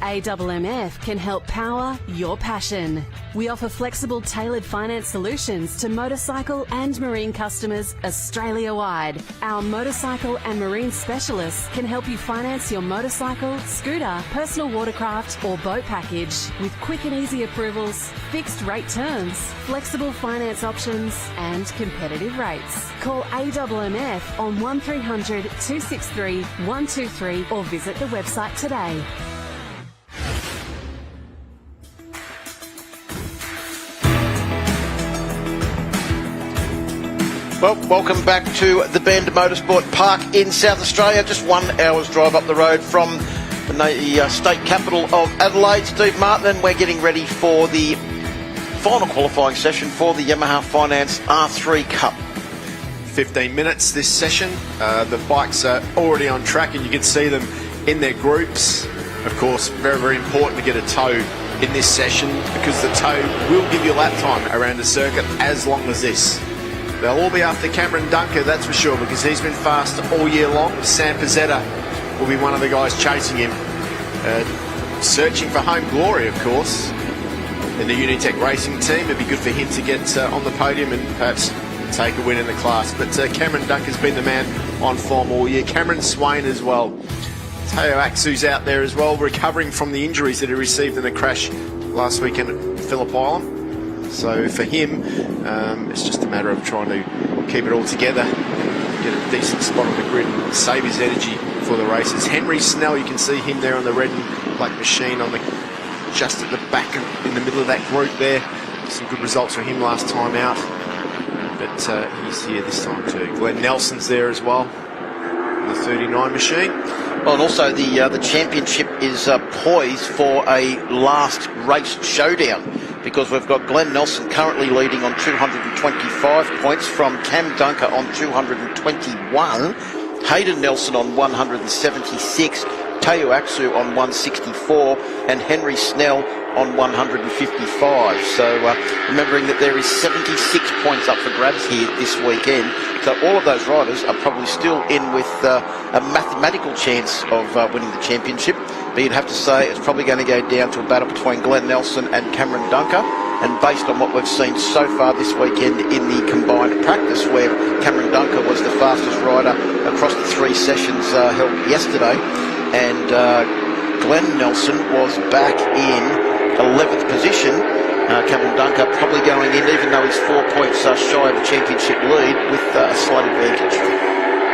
AMMF can help power your passion. We offer flexible, tailored finance solutions to motorcycle and marine customers Australia-wide. Our motorcycle and marine specialists can help you finance your motorcycle, scooter, personal watercraft or boat package with quick and easy approvals, fixed rate terms, flexible finance options and competitive rates. Call AMMF on 1300 263 123 or visit the website today. Well, welcome back to the Bend Motorsport Park in South Australia. Just 1 hour's drive up the road from the state capital of Adelaide. Steve Martin, and we're getting ready for the final qualifying session for the Yamaha Finance R3 Cup. 15 minutes this session. The bikes are already on track and you can see them in their groups. Of course, very, very important to get a tow in this session because the tow will give you lap time around the circuit as long as this. They'll all be after Cameron Dunker, that's for sure, because he's been fast all year long. Sam Pizzetta will be one of the guys chasing him, searching for home glory, of course. In the Unitech Racing team, it'd be good for him to get on the podium and perhaps take a win in the class. But Cameron Dunker's been the man on form all year. Cameron Swain as well. Teo Aksu's out there as well, recovering from the injuries that he received in the crash last weekend at Phillip Island. So for him, it's just a matter of trying to keep it all together get a decent spot on the grid and save his energy for the races. Henry Snell, you can see him there on the red and black machine on the just at the back in the middle of that group there. Some good results for him last time out, but he's here this time too. Glenn Nelson's there as well, the 39 machine. Well, and also the championship is poised for a last race showdown, because we've got Glenn Nelson currently leading on 225 points from Cam Dunker on 221, Hayden Nelson on 176, Teo Aksu on 164, and Henry Snell on 155. So remembering that there is 76 points up for grabs here this weekend, so all of those riders are probably still in with a mathematical chance of winning the championship, but you'd have to say it's probably going to go down to a battle between Glenn Nelson and Cameron Dunker. And based on what we've seen so far this weekend in the combined practice, where Cameron Dunker was the fastest rider across the 3 sessions held yesterday, and Glenn Nelson was back in 11th position. Cameron Dunker probably going in, even though he's 4 points shy of a championship lead, with a slight advantage.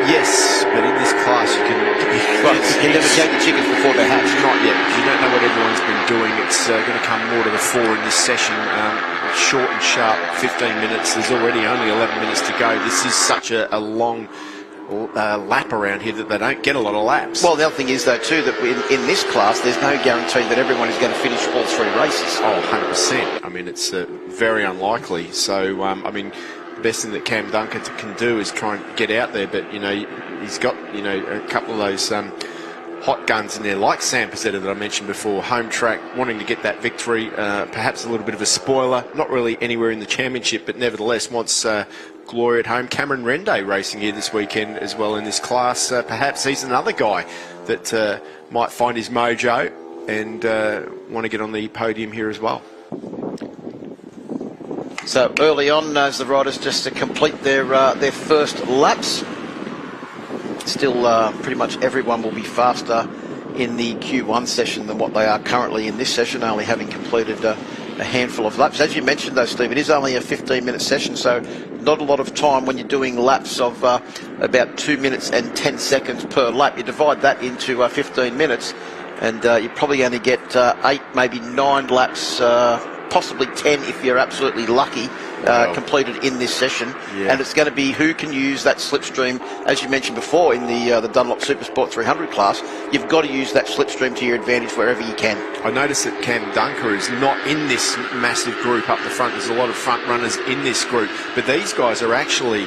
Yes, but in this class you can never count your chickens before they're hatched. Not yet, because you don't know what everyone's been doing. It's going to come more to the fore in this session. Short and sharp, 15 minutes. There's already only 11 minutes to go. This is such a long lap around here that they don't get a lot of laps. Well, the other thing is, though, too, that in this class, there's no guarantee that everyone is going to finish all 3 races. Oh, 100%. I mean, it's very unlikely. So, I mean, the best thing that Cam Dunker can do is try and get out there, but, you know, he's got, you know, a couple of those hot guns in there, like Sam Pizzetta that I mentioned before, home track, wanting to get that victory, perhaps a little bit of a spoiler, not really anywhere in the championship, but nevertheless wants glory at home. Cameron Rende racing here this weekend as well in this class. Perhaps he's another guy that might find his mojo and want to get on the podium here as well. So early on, as the riders just to complete their first laps, still pretty much everyone will be faster in the Q1 session than what they are currently in this session, only having completed a handful of laps. As you mentioned, though, Steve, it is only a 15-minute session, so not a lot of time when you're doing laps of about 2 minutes and 10 seconds per lap. You divide that into 15 minutes, and you probably only get 8, maybe 9 laps, possibly 10 if you're absolutely lucky, completed in this session. Yeah. And it's going to be who can use that slipstream, as you mentioned before, in the Dunlop Supersport 300 class. You've got to use that slipstream to your advantage wherever you can. I noticed that Cam Dunker is not in this massive group up the front. There's a lot of front runners in this group, but these guys are actually,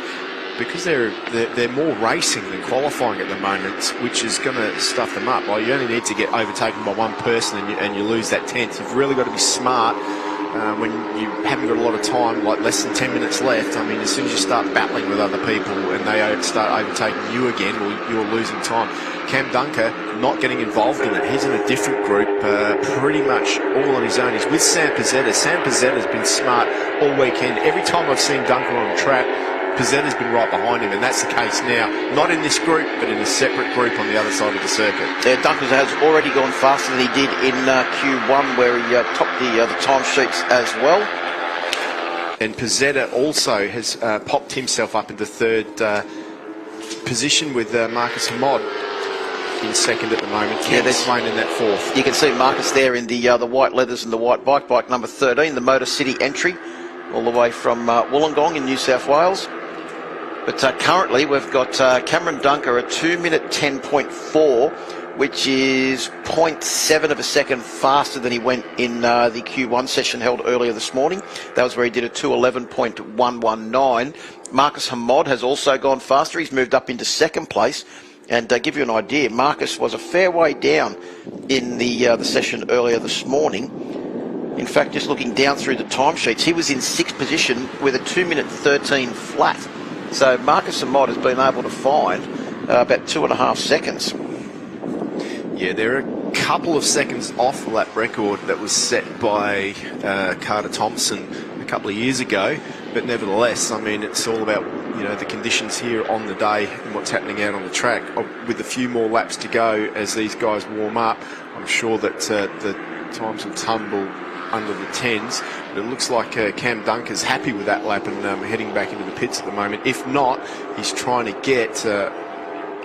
because they're more racing than qualifying at the moment, which is going to stuff them up. Well, you only need to get overtaken by one person and you lose that 10th. You've really got to be smart when you haven't got a lot of time, like less than 10 minutes left. I mean, as soon as you start battling with other people and they start overtaking you again, well, you're losing time. Cam Dunker not getting involved in it. He's in a different group, pretty much all on his own. He's with Sam Pizzetta. Sam Pizzetta's been smart all weekend. Every time I've seen Dunker on the track, Pizzetta's been right behind him, and that's the case now. Not in this group, but in a separate group on the other side of the circuit. Yeah, Dunker has already gone faster than he did in Q1, where he topped the timesheets as well. And Pizzetta also has popped himself up into 3rd position with Marcus Hamod in 2nd at the moment. Yeah, there's Wayne in that 4th. You can see Marcus there in the white leathers and the white bike number 13, the Motor City entry, all the way from Wollongong in New South Wales. But currently we've got Cameron Dunker at 2 minute 10.4, which is 0.7 of a second faster than he went in the Q1 session held earlier this morning. That was where he did a 2:11.119. Marcus Hamod has also gone faster. He's moved up into 2nd place. And give you an idea, Marcus was a fair way down in the session earlier this morning. In fact, just looking down through the timesheets, he was in 6th position with a 2 minute 13 flat. So Marcus Hamod has been able to find about 2.5 seconds. Yeah, there are a couple of seconds off the lap record that was set by Carter Thompson a couple of years ago. But nevertheless, I mean, it's all about, you know, the conditions here on the day and what's happening out on the track. With a few more laps to go as these guys warm up, I'm sure that the times will tumble under the 10s. But it looks like Cam Dunker's happy with that lap and heading back into the pits at the moment. If not, he's trying to get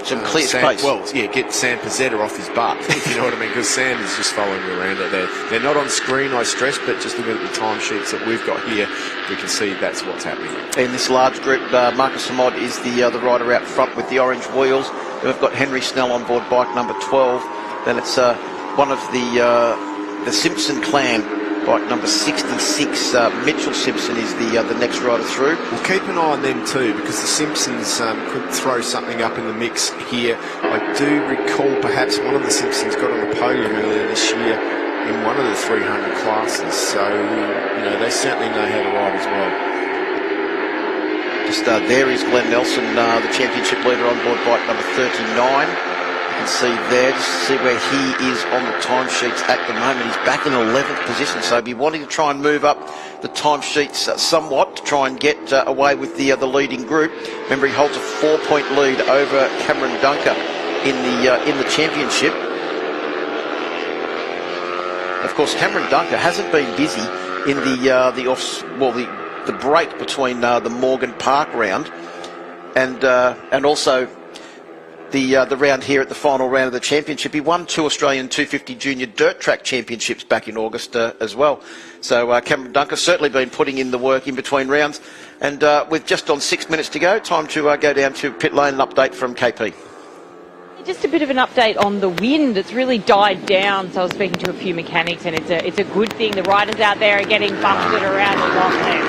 some clear space. Well, yeah, get Sam Pizzetta off his butt, if you know what I mean, because Sam is just following you around it there. They're not on screen, I stress, but just looking at the timesheets that we've got here, we can see that's what's happening. In this large group, Marcus Amod is the rider out front with the orange wheels. Then we've got Henry Snell on board bike number 12. Then it's one of the Simpson clan, bike number 66. Mitchell Simpson is the next rider through. We'll keep an eye on them too, because the Simpsons could throw something up in the mix here. I do recall perhaps one of the Simpsons got on the podium earlier this year in one of the 300 classes, so they certainly know how to ride as well. Just there is Glenn Nelson, the championship leader on board bike number 39. You can see there, just to see where he is on the timesheets at the moment. He's back in 11th position, so he'll be wanting to try and move up the timesheets somewhat to try and get away with the leading group. Remember, he holds a 4-point lead over Cameron Dunker in the championship. Of course, Cameron Dunker hasn't been busy in the break between the Morgan Park round and also the round here at the final round of the championship. He won 2 Australian 250 Junior Dirt Track Championships back in August as well. So Cameron Dunker's certainly been putting in the work in between rounds. And with just on 6 minutes to go, time to go down to pit lane, an update from KP. Just a bit of an update on the wind. It's really died down. So I was speaking to a few mechanics, and it's a good thing. The riders out there are getting buffeted around a lot less.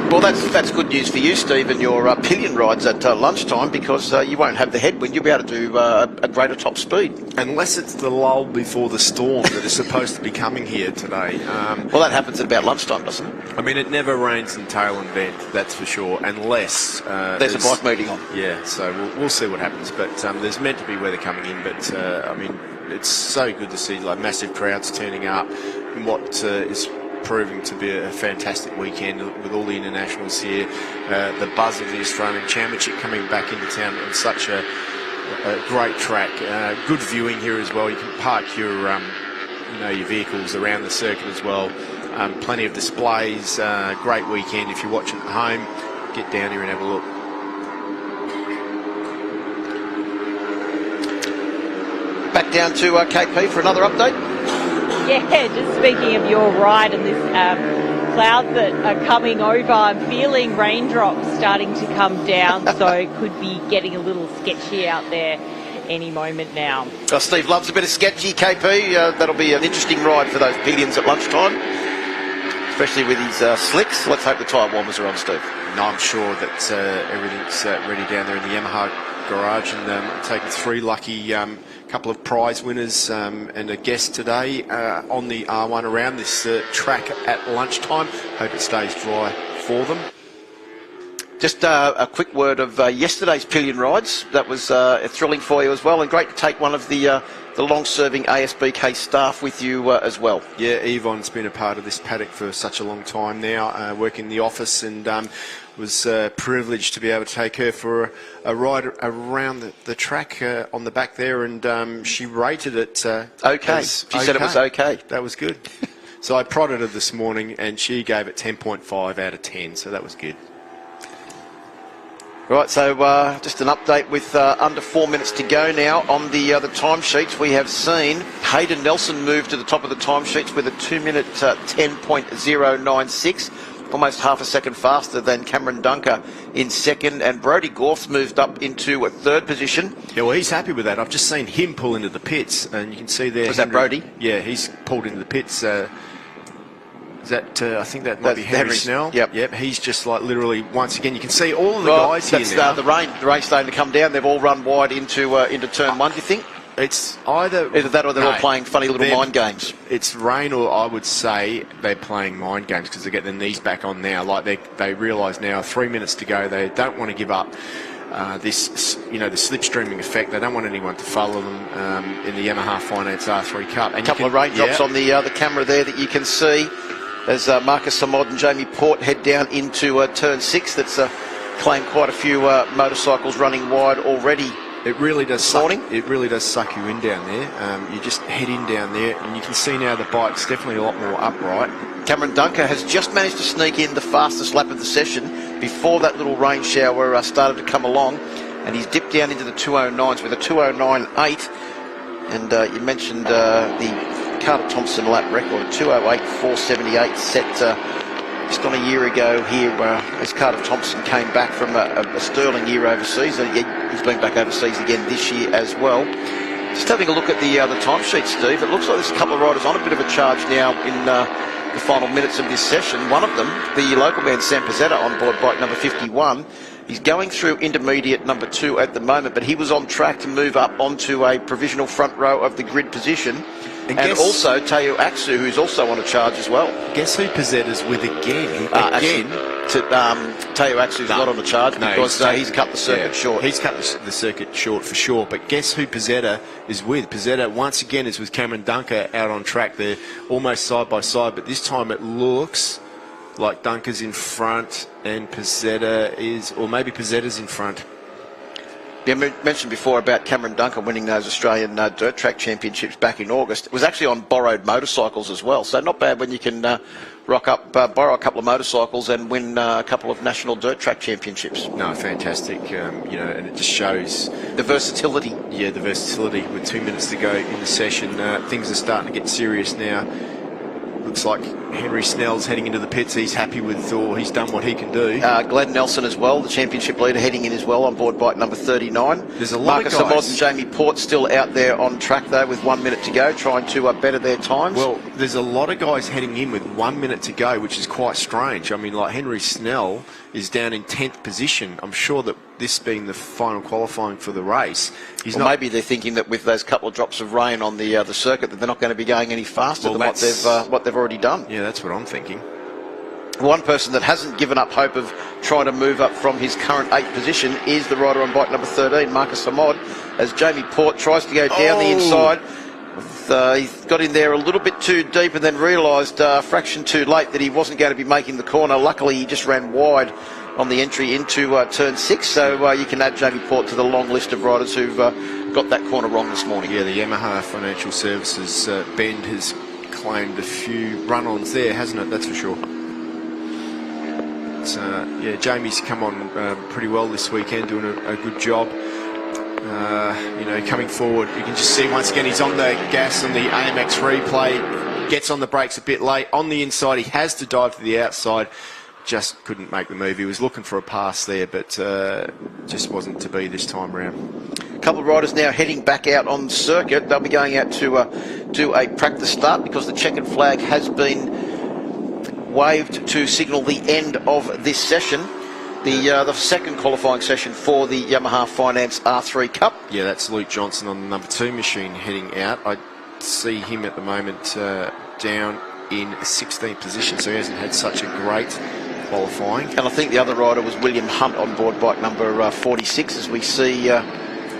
Well, that's good news for you, Steve, and your pillion rides at lunchtime, because you won't have the headwind. You'll be able to do a greater top speed. Unless it's the lull before the storm that is supposed to be coming here today. Well, that happens at about lunchtime, doesn't it? I mean, it never rains in Tail and Bend, that's for sure, unless there's a bike meeting on. Yeah, so we'll see what happens. But there's meant to be weather coming in, but I mean, it's so good to see like massive crowds turning up in what is proving to be a fantastic weekend with all the internationals here. The buzz of the Australian Championship coming back into town on such a great track. Good viewing here as well. You can park your your vehicles around the circuit as well. Plenty of displays. Great weekend. If you're watching at home, get down here and have a look. Back down to KP for another update. Yeah, just speaking of your ride and this clouds that are coming over, I'm feeling raindrops starting to come down, so it could be getting a little sketchy out there any moment now. Well, Steve loves a bit of sketchy, KP. That'll be an interesting ride for those pillions at lunchtime, especially with these slicks. Let's hope the tyre warmers are on, Steve. No, I'm sure that everything's ready down there in the Yamaha garage, and taking 3 lucky couple of prize winners and a guest today on the R1 around this track at lunchtime. Hope it stays dry for them. Just a quick word of yesterday's pillion rides. That was thrilling for you as well, and great to take one of the long-serving ASBK staff with you as well. Yeah, Yvonne's been a part of this paddock for such a long time now, working in the office, and was privileged to be able to take her for a ride around the track on the back there, and she rated it okay. She said it was okay. That was good. So I prodded her this morning, and she gave it 10.5 out of 10, so that was good. Right, so just an update with under 4 minutes to go now on the timesheets. We have seen Hayden Nelson move to the top of the timesheets with a 2-minute 10.096, almost half a second faster than Cameron Dunker in second, and Brodie Gorth's moved up into a 3rd position. Yeah, well, he's happy with that. I've just seen him pull into the pits, and you can see there. Was that Brodie? Yeah, he's pulled into the pits. Is that, I think that might be Henry Snell. Yep. He's just like literally, once again, you can see all of the guys here now. The rain's starting to come down. They've all run wide into turn 1, do you think? It's either that or they're all playing funny little mind games. It's rain, or I would say they're playing mind games because they get their knees back on now. Like they realise now, 3 minutes to go, they don't want to give up this, the slipstreaming effect. They don't want anyone to follow them in the Yamaha Finance R3 Cup. And a couple of raindrops on the camera there that you can see as Marcus Amod and Jamie Port head down into turn 6. That's claimed quite a few motorcycles running wide already It really does suck you in down there. You just head in down there, and you can see now the bike's definitely a lot more upright. Cameron Dunker has just managed to sneak in the fastest lap of the session before that little rain shower started to come along, and he's dipped down into the 209s with a 209.8. And you mentioned the Carter Thompson lap record, 208.478, set just on a year ago here, as Carter Thompson came back from a sterling year overseas. He's been back overseas again this year as well. Just having a look at the timesheet, Steve, it looks like there's a couple of riders on a bit of a charge now in the final minutes of this session. One of them, the local man Sam Pizzetta, on board bike number 51. He's going through intermediate number 2 at the moment, but he was on track to move up onto a provisional front row of the grid position. And also Teo Aksu, who's also on a charge as well. Guess who Pizzetta's with again? Teo Aksu's not on a charge because he's cut the circuit short. He's cut the circuit short for sure. But guess who Pizzetta is with? Pizzetta once again is with Cameron Dunker out on track. They're almost side by side, but this time it looks like Dunker's in front and Pizzetta is, or maybe Pizzetta's in front. You mentioned before about Cameron Dunker winning those Australian dirt track championships back in August. It was actually on borrowed motorcycles as well, so not bad when you can rock up, borrow a couple of motorcycles and win a couple of national dirt track championships. No, fantastic, and it just shows the versatility. Yeah, the versatility. With 2 minutes to go in the session, things are starting to get serious now. Looks like Henry Snell's heading into the pits. He's happy with, or he's done what he can do. Glenn Nelson as well, the championship leader, heading in as well on board bike number 39. There's a lot Marcus of guys. Amod and Jamie Port still out there on track though with 1 minute to go, trying to better their times. Well, there's a lot of guys heading in with 1 minute to go, which is quite strange. I mean, like Henry Snell is down in 10th position. I'm sure that this being the final qualifying for the race, maybe they're thinking that with those couple of drops of rain on the circuit that they're not going to be going any faster than what they've already done. Yeah, that's what I'm thinking. One person that hasn't given up hope of trying to move up from his current 8th position is the rider on bike number 13, Marcus Amod, as Jamie Port tries to go down the inside. He got in there a little bit too deep and then realised a fraction too late that he wasn't going to be making the corner. Luckily, he just ran wide on the entry into turn 6, so you can add Jamie Port to the long list of riders who've got that corner wrong this morning. Yeah, the Yamaha Financial Services Bend has claimed a few run-ons there, hasn't it? That's for sure. Yeah, Jamie's come on pretty well this weekend, doing a good job. Coming forward, you can just see once again he's on the gas on the AMX replay, gets on the brakes a bit late. On the inside, he has to dive to the outside. Just couldn't make the move. He was looking for a pass there, but just wasn't to be this time round. A couple of riders now heading back out on the circuit. They'll be going out to do a practice start because the checkered flag has been waved to signal the end of this session. The second qualifying session for the Yamaha Finance R3 Cup. Yeah, that's Luke Johnson on the number 2 machine heading out. I see him at the moment down in 16th position, so he hasn't had such a great qualifying. And I think the other rider was William Hunt on board bike number 46, as we see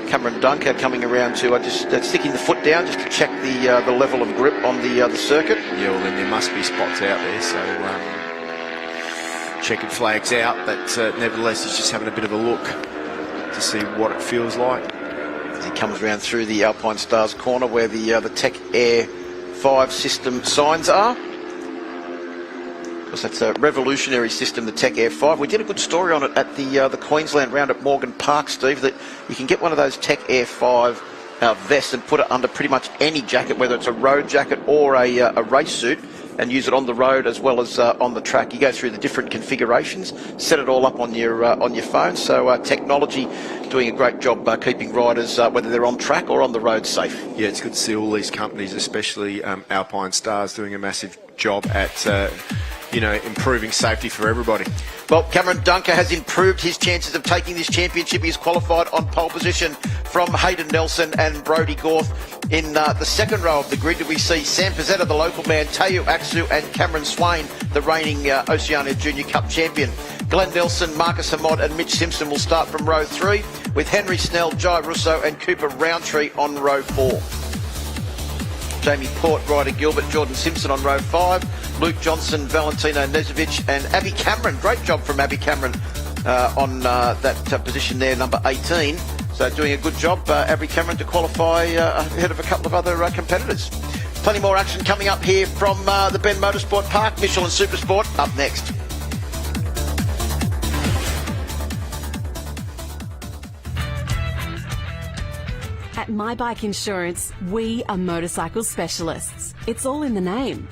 Cameron Dunker coming around to just sticking the foot down just to check the level of grip on the circuit. Yeah, well then there must be spots out there, so checkered flags out, but nevertheless he's just having a bit of a look to see what it feels like. As he comes around through the Alpinestars corner where the Tech Air 5 system signs are. Because that's a revolutionary system, the Tech Air 5. We did a good story on it at the Queensland round at Morgan Park, Steve, that you can get one of those Tech Air 5 vests and put it under pretty much any jacket, whether it's a road jacket or a race suit, and use it on the road as well as on the track. You go through the different configurations, set it all up on your phone. So technology doing a great job keeping riders, whether they're on track or on the road, safe. Yeah, it's good to see all these companies, especially Alpinestars, doing a massive job at improving safety for everybody. Well, Cameron Dunker has improved his chances of taking this championship. He's qualified on pole position from Hayden Nelson and Brodie Gorth. In the second row of the grid, we see Sam Pizzetta, the local man, Teo Aksu and Cameron Swain, the reigning Oceania Junior Cup champion. Glenn Nelson, Marcus Amod and Mitch Simpson will start from row 3, with Henry Snell, Jai Russo and Cooper Roundtree on row 4. Jamie Port, Ryder Gilbert, Jordan Simpson on row 5. Luke Johnson, Valentino Nezovic and Abby Cameron. Great job from Abby Cameron on that position there, number 18. So doing a good job, Avery Cameron, to qualify ahead of a couple of other competitors. Plenty more action coming up here from the Bend Motorsport Park. Michelin Supersport up next. At My Bike Insurance, we are motorcycle specialists. It's all in the name.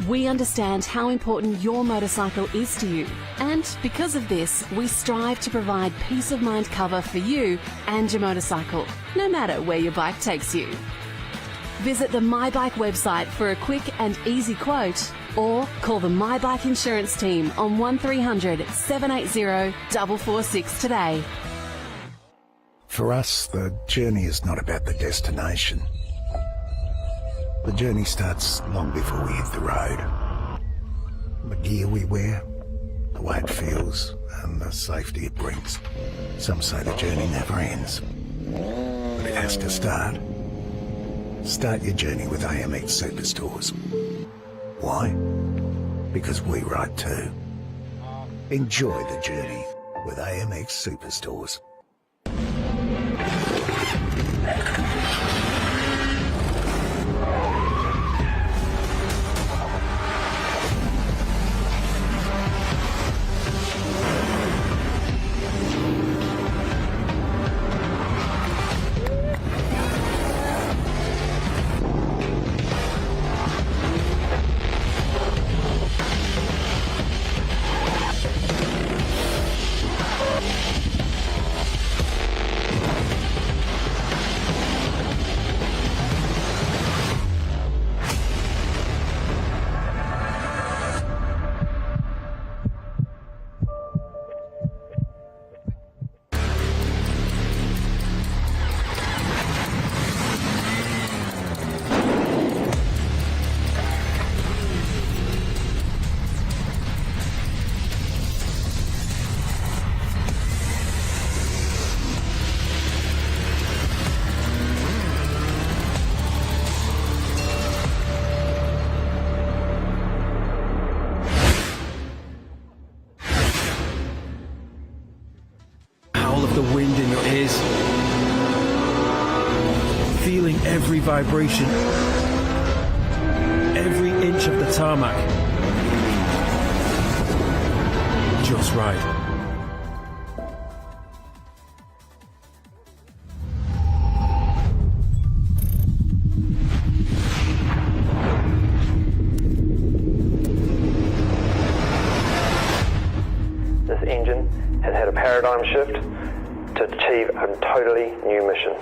We understand how important your motorcycle is to you, and because of this, we strive to provide peace of mind cover for you and your motorcycle, no matter where your bike takes you. Visit the My Bike website for a quick and easy quote, or call the My Bike Insurance team on 1300 780 446 today. For us, the journey is not about the destination. The journey starts long before we hit the road. The gear we wear, the way it feels, and the safety it brings. Some say the journey never ends, but it has to start. Start your journey with AMX Superstores. Why? Because we ride too. Enjoy the journey with AMX Superstores. The wind in your ears, feeling every vibration, every inch of the tarmac. Just right. This engine has had a paradigm shift to achieve a totally new mission.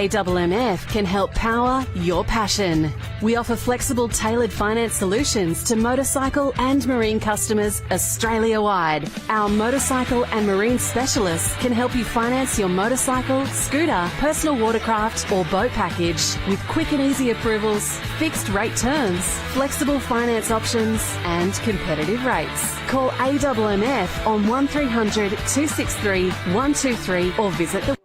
AMMF can help power your passion. We offer flexible, tailored finance solutions to motorcycle and marine customers Australia-wide. Our motorcycle and marine specialists can help you finance your motorcycle, scooter, personal watercraft or boat package with quick and easy approvals, fixed rate terms, flexible finance options and competitive rates. Call AMMF on 1300 263 123 or visit the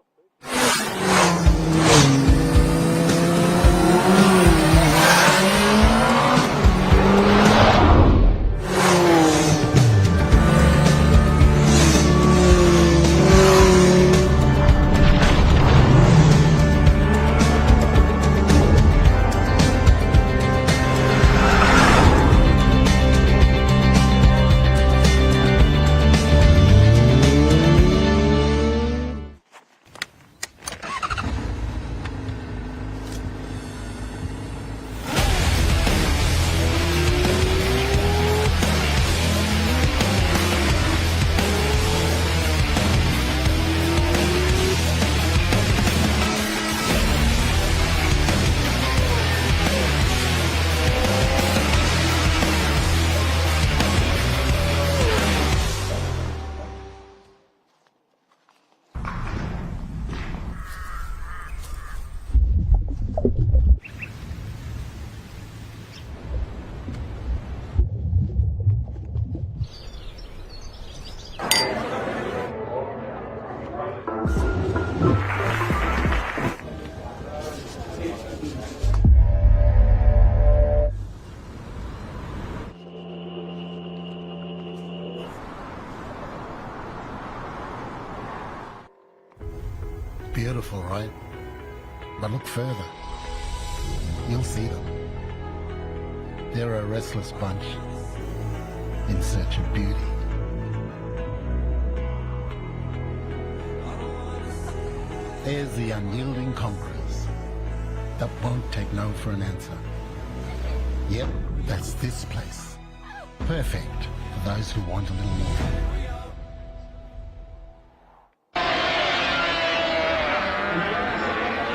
But look further. You'll see them. They're a restless bunch in search of beauty. There's the unyielding conquerors that won't take no for an answer. Yep, that's this place. Perfect for those who want a little more.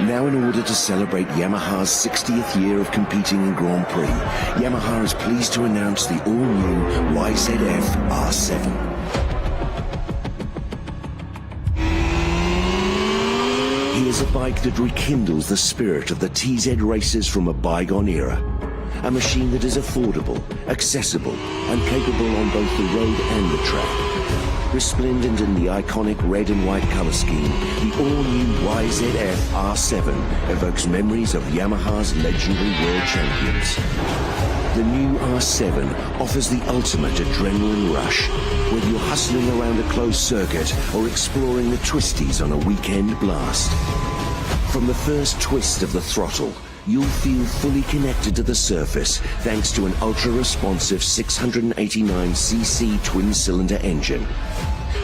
Now, in order to celebrate Yamaha's 60th year of competing in Grand Prix, Yamaha is pleased to announce the all-new YZF R7. Here's a bike that rekindles the spirit of the TZ races from a bygone era. A machine that is affordable, accessible, and capable on both the road and the track. Resplendent in the iconic red and white colour scheme, the all-new YZF R7 evokes memories of Yamaha's legendary world champions. The new R7 offers the ultimate adrenaline rush, whether you're hustling around a closed circuit or exploring the twisties on a weekend blast. From the first twist of the throttle, you'll feel fully connected to the surface thanks to an ultra-responsive 689cc twin-cylinder engine.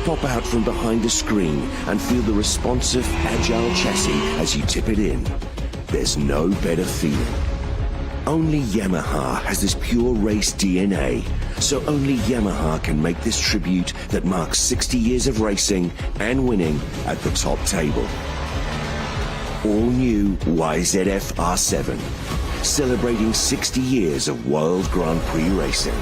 Pop out from behind the screen and feel the responsive, agile chassis as you tip it in. There's no better feeling. Only Yamaha has this pure race DNA, so only Yamaha can make this tribute that marks 60 years of racing and winning at the top table. All new YZF R7, celebrating 60 years of World Grand Prix racing.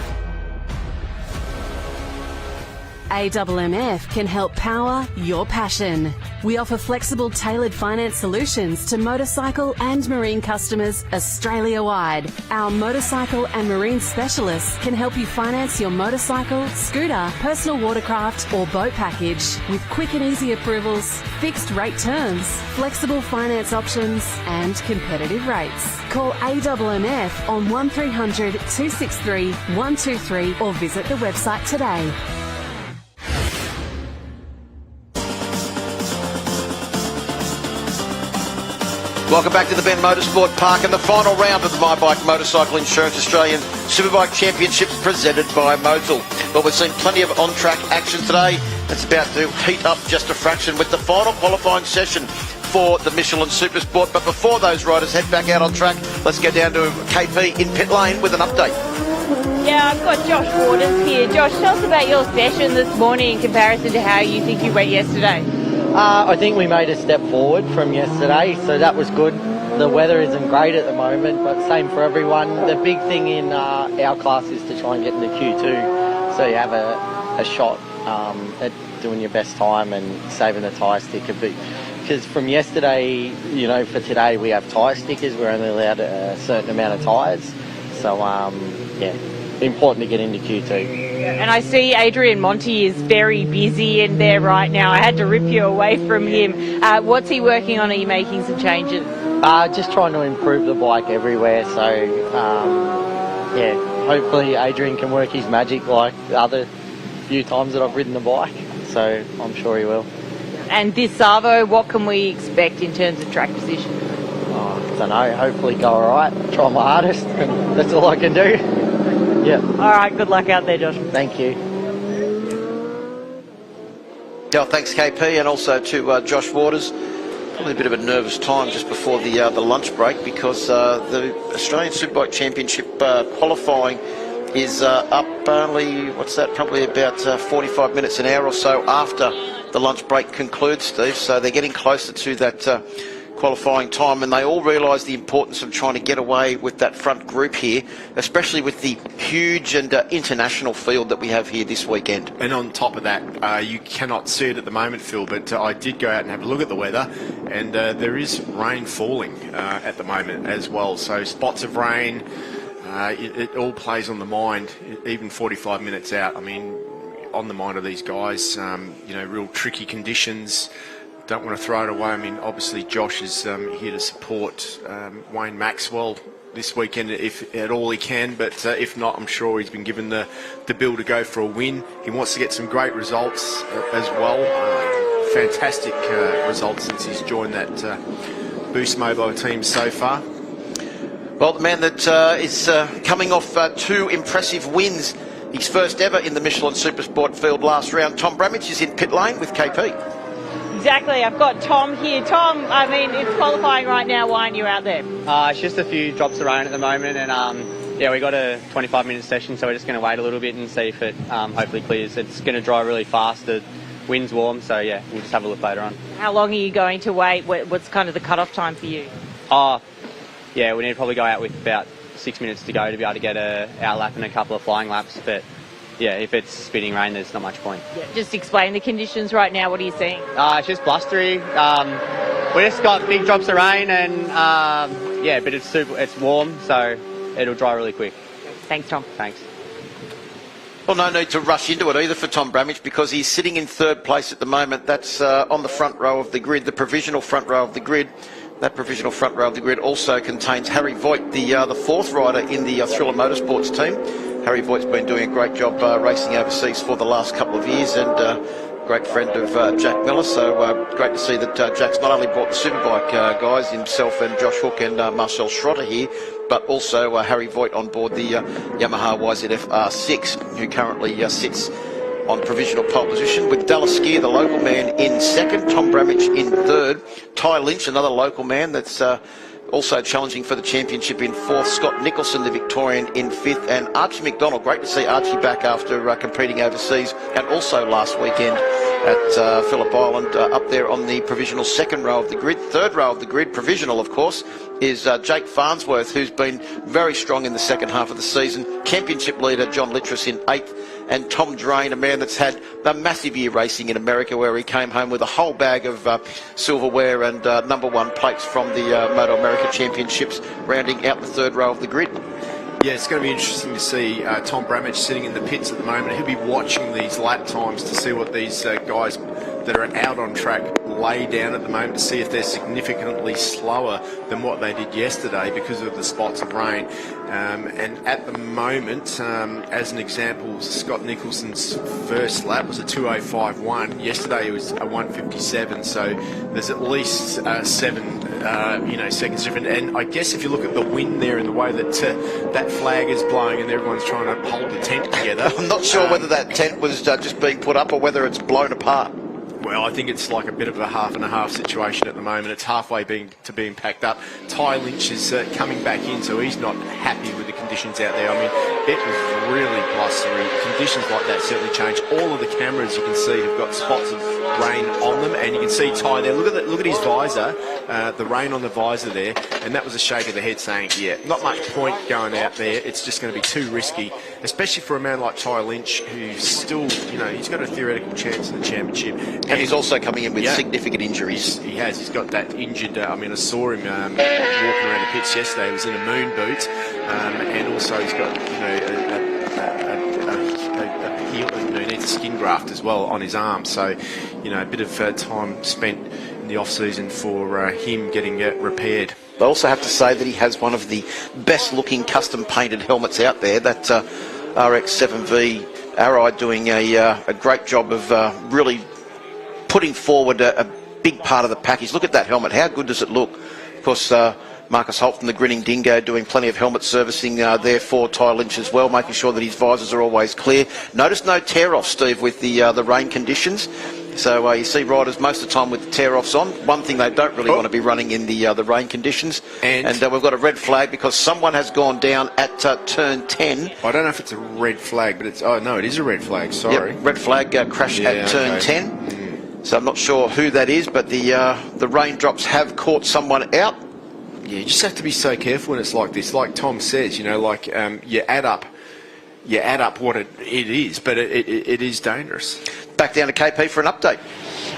AMMF can help power your passion. We offer flexible, tailored finance solutions to motorcycle and marine customers Australia-wide. Our motorcycle and marine specialists can help you finance your motorcycle, scooter, personal watercraft or boat package with quick and easy approvals, fixed rate terms, flexible finance options and competitive rates. Call AMMF on 1300 263 123 or visit the website today. Welcome back to the Bend Motorsport Park and the final round of the My Bike Motorcycle Insurance Australian Superbike Championships presented by Motul. Well, we've seen plenty of on-track action today. It's about to heat up just a fraction with the final qualifying session for the Michelin Supersport. But before those riders head back out on track, let's go down to KP in pit lane with an update. Yeah, I've got Josh Waters here. Josh, tell us about your session this morning in comparison to how you think you went yesterday. I think we made a step forward from yesterday, so that was good. The weather isn't great at the moment, but same for everyone. The big thing in our class is to try and get into Q2, so you have a shot at doing your best time and saving the tyre sticker. Because from yesterday, you know, for today we have tyre stickers. We're only allowed a certain amount of tyres, so yeah, important to get into Q2. And I see Adrian Monti is very busy in there right now. I had to rip you away from him. What's he working on? Are you making some changes? Just trying to improve the bike everywhere. So, yeah, hopefully Adrian can work his magic like the other few times that I've ridden the bike. So I'm sure he will. And this Savo, what can we expect in terms of track position? I don't know. Hopefully go all right. Try my hardest, and that's all I can do. Yeah. All right, good luck out there, Josh. Thank you. Yeah, thanks, KP, and also to Josh Waters. Probably a bit of a nervous time just before the lunch break because the Australian Superbike Championship qualifying is up only, probably about 45 minutes, an hour or so after the lunch break concludes, Steve. So they're getting closer to that qualifying time, and they all realise the importance of trying to get away with that front group here, especially with the huge and international field that we have here this weekend. And on top of that, you cannot see it at the moment, Phil, but I did go out and have a look at the weather, and there is rain falling at the moment as well. So spots of rain, it all plays on the mind, even 45 minutes out. I mean, on the mind of these guys, you know, real tricky conditions. Don't want to throw it away. I mean, obviously Josh is here to support Wayne Maxwell this weekend if at all he can, but if not, I'm sure he's been given the bill to go for a win. He wants to get some great results as well. Fantastic results since he's joined that Boost Mobile teams so far. Well, the man that is coming off 2 impressive wins, his first ever in the Michelin Supersport field last round. Tom Bramage is in pit lane with KP. Exactly, I've got Tom here. Tom, I mean, it's qualifying right now. Why aren't you out there? It's just a few drops of rain at the moment, and yeah, we got a 25-minute session, so we're just going to wait a little bit and see if it hopefully clears. It's going to dry really fast. The wind's warm, so yeah, we'll just have a look later on. How long are you going to wait? What's kind of the cut-off time for you? Yeah, we need to probably go out with about 6 minutes to go to be able to get a out lap and a couple of flying laps, but yeah, if it's spitting rain, there's not much point. Yeah, just explain the conditions right now. What are you seeing? It's just blustery. We just got big drops of rain, and yeah, but it's warm, so it'll dry really quick. Thanks, Tom. Thanks. Well, no need to rush into it either for Tom Bramage, because he's sitting in 3rd place at the moment. That's on the front row of the grid, the provisional front row of the grid. That provisional front row of the grid also contains Harry Voight, the 4th rider in the Thriller Motorsports team. Harry Voight's been doing a great job racing overseas for the last couple of years, and great friend of Jack Miller, so great to see that Jack's not only brought the Superbike guys, himself and Josh Hook and Marcel Schrötter here, but also Harry Voight on board the Yamaha YZF R6, who currently sits on provisional pole position, with Dallas Skier, the local man, in 2nd, Tom Bramage in 3rd, Ty Lynch, another local man that's also challenging for the championship, in 4th, Scott Nicholson, the Victorian, in 5th, and Archie McDonald. Great to see Archie back after competing overseas, and also last weekend at Phillip Island, up there on the provisional 2nd row of the grid. 3rd row of the grid, provisional of course, is Jake Farnsworth, who's been very strong in the second half of the season. Championship leader John Littress in 8th, and Tom Drain, a man that's had a massive year racing in America, where he came home with a whole bag of silverware and #1 plates from the Moto America Championships, rounding out the 3rd row of the grid. Yeah, it's going to be interesting to see Tom Bramage sitting in the pits at the moment. He'll be watching these lap times to see what these guys that are out on track lay down at the moment, to see if they're significantly slower than what they did yesterday because of the spots of rain. And at the moment, as an example, Scott Nicholson's first lap was a 2:05.1. Yesterday it was a 1:57. So there's at least 7 seconds different. And I guess if you look at the wind there and the way that that flag is blowing and everyone's trying to hold the tent together, I'm not sure whether that tent was just being put up or whether it's blown apart. Well, I think it's like a bit of a half and a half situation at the moment. It's halfway being packed up. Ty Lynch is coming back in, so he's not happy with the conditions out there. I mean, it was really blustery. Conditions like that certainly change. All of the cameras you can see have got spots of rain on them, and you can see Ty there. Look at his visor, the rain on the visor there, and that was a shake of the head saying, yeah, not much point going out there. It's just going to be too risky, especially for a man like Ty Lynch, who's still, he's got a theoretical chance in the championship. And he's also coming in with significant injuries. He has. He's got that injured. I saw him walking around the pits yesterday. He was in a moon boot, and also he's got he needs a skin graft as well on his arm. So, a bit of time spent in the off season for him getting repaired. I also have to say that he has one of the best looking custom painted helmets out there. That RX7V Arai doing a great job of really putting forward a big part of the package. Look at that helmet. How good does it look? Of course, Marcus Holt from the Grinning Dingo doing plenty of helmet servicing there for Ty Lynch as well, making sure that his visors are always clear. Notice no tear-off, Steve, with the rain conditions. So you see riders most of the time with the tear-offs on. One thing they don't really want to be running in the rain conditions. And we've got a red flag because someone has gone down at turn 10. I don't know if it's a red flag, but it's... Oh, no, it is a red flag, sorry. Yep, red flag crash at turn 10. So I'm not sure who that is, but the raindrops have caught someone out. Yeah, you just have to be so careful when it's like this. Like Tom says, you add up what it is, but it is dangerous. Back down to KP for an update.